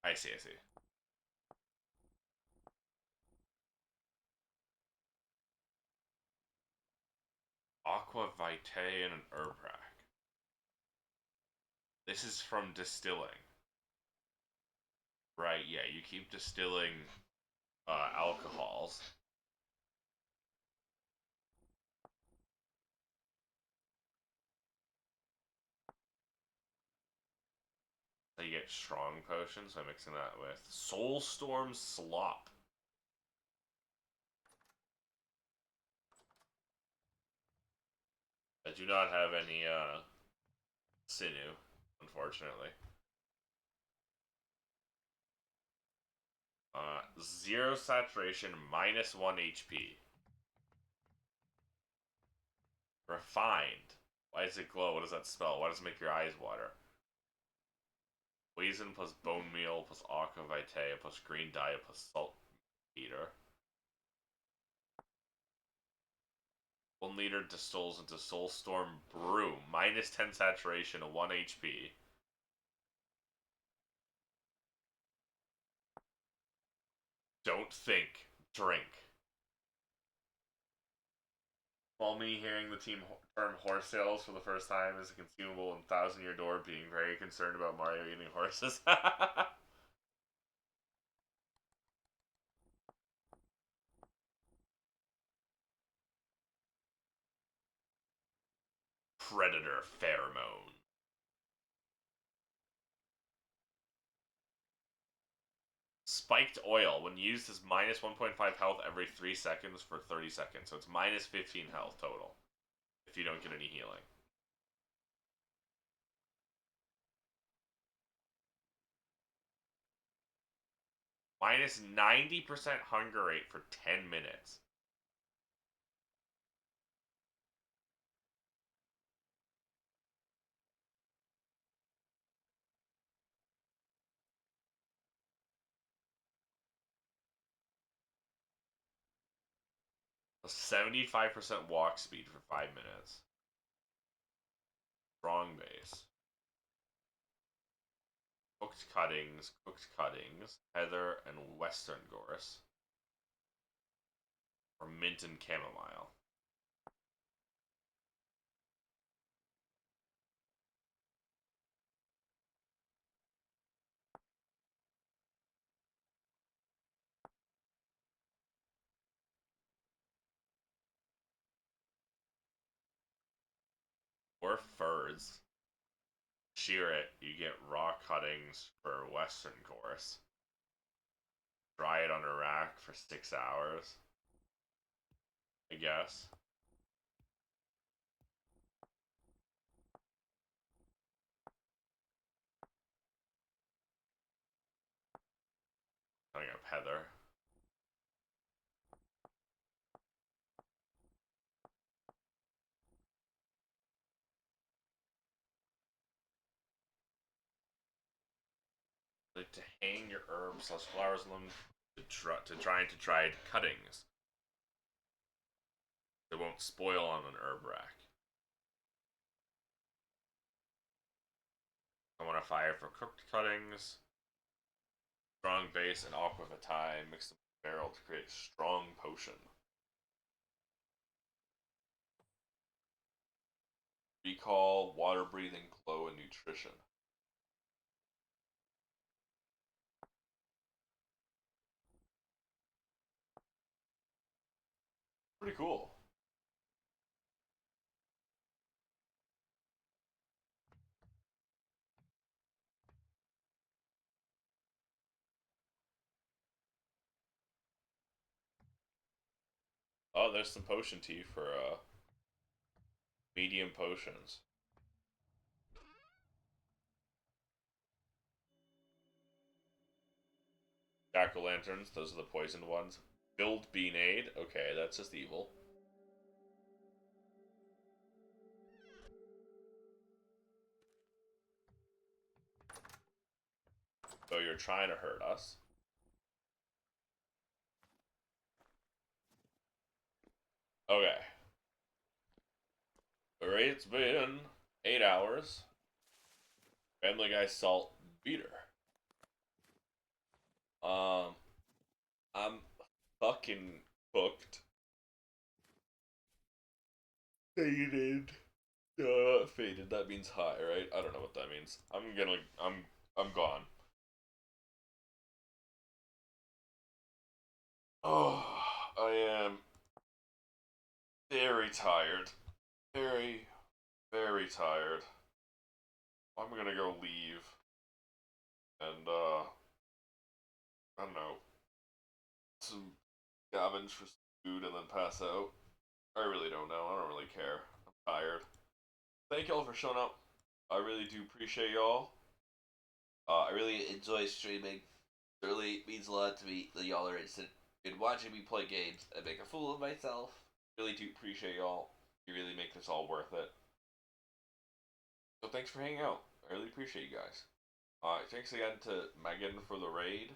I see, I see. Aqua Vitae and an herb rack. This is from distilling. Right, yeah, you keep distilling alcohols. So you get strong potions by mixing that with Soulstorm Slop. I do not have any sinew, unfortunately. 0 saturation, -1 HP. Refined. Why does it glow? What does that spell? Why does it make your eyes water? Poison plus bone meal plus aqua vitae plus green dye plus salt eater. 1 liter distills into Soulstorm Brew. -10 saturation, 1 HP. Don't think. Drink. While me hearing the term horse sales for the first time is a consumable in Thousand Year Door, being very concerned about Mario eating horses. Predator Pheromone. Spiked Oil. When used, is -1.5 health every 3 seconds for 30 seconds. So it's -15 health total. If you don't get any healing. -90% hunger rate for 10 minutes. A 75% walk speed for 5 minutes. Strong base. Cooked cuttings, heather and western gorse. Or mint and chamomile. Or furs. Shear it, you get raw cuttings for western gorse. Dry it on a rack for 6 hours. I guess. Cutting up heather. Like to hang your herbs / flowers on them to dry into dried cuttings. They won't spoil on an herb rack. I want a fire for cooked cuttings. Strong base and aqua vitae mixed in the barrel to create a strong potion. Recall, water breathing, glow, and nutrition. Pretty cool. Oh, there's some potion tea for medium potions. Jack-o'-lanterns, those are the poisoned ones. Build Beanade, okay, that's just evil. So you're trying to hurt us. Okay. Alright, it's been 8 hours. Family Guy Salt Beater. I'm fucking cooked. Faded. Faded. That means high, right? I don't know what that means. I'm gone. Oh, I am very tired. Very, very tired. I'm gonna go leave. And, I don't know. Some scavenge for some food and then pass out. I really don't know. I don't really care. I'm tired. Thank y'all for showing up. I really do appreciate y'all. I really enjoy streaming. It really means a lot to me that y'all are interested in watching me play games and make a fool of myself. Really do appreciate y'all. You really make this all worth it. So thanks for hanging out. I really appreciate you guys. Thanks again to Megan for the raid.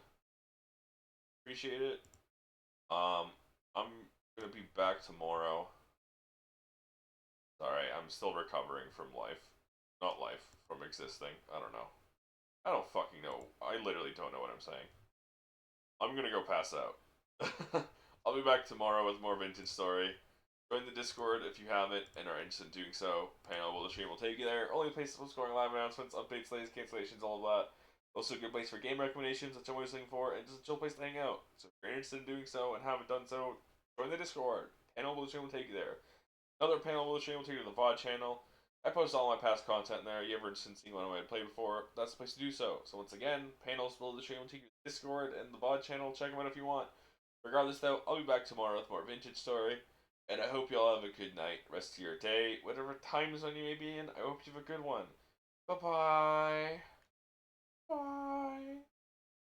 Appreciate it. I'm gonna be back tomorrow. Sorry, I'm still recovering from life. Not life, from existing. I don't know. I don't fucking know. I literally don't know what I'm saying. I'm gonna go pass out. I'll be back tomorrow with more Vintage Story. Join the Discord if you haven't and are interested in doing so. Panel will the stream will take you there. Only places for scoring live announcements, updates, latest cancellations, all of that. Also a good place for game recommendations, which I'm always looking for, and just a chill place to hang out. So if you're interested in doing so and haven't done so, join the Discord. Panel will the stream will take you there. Another panel will the stream will take you to the VOD channel. I post all my past content there. You ever interested in seeing what I might play before? That's the place to do so. So once again, panels below the stream will take you to the Discord and the VOD channel. Check them out if you want. Regardless though, I'll be back tomorrow with more Vintage Story. And I hope y'all have a good night, rest of your day, whatever time zone you may be in. I hope you have a good one. Bye-bye. Bye.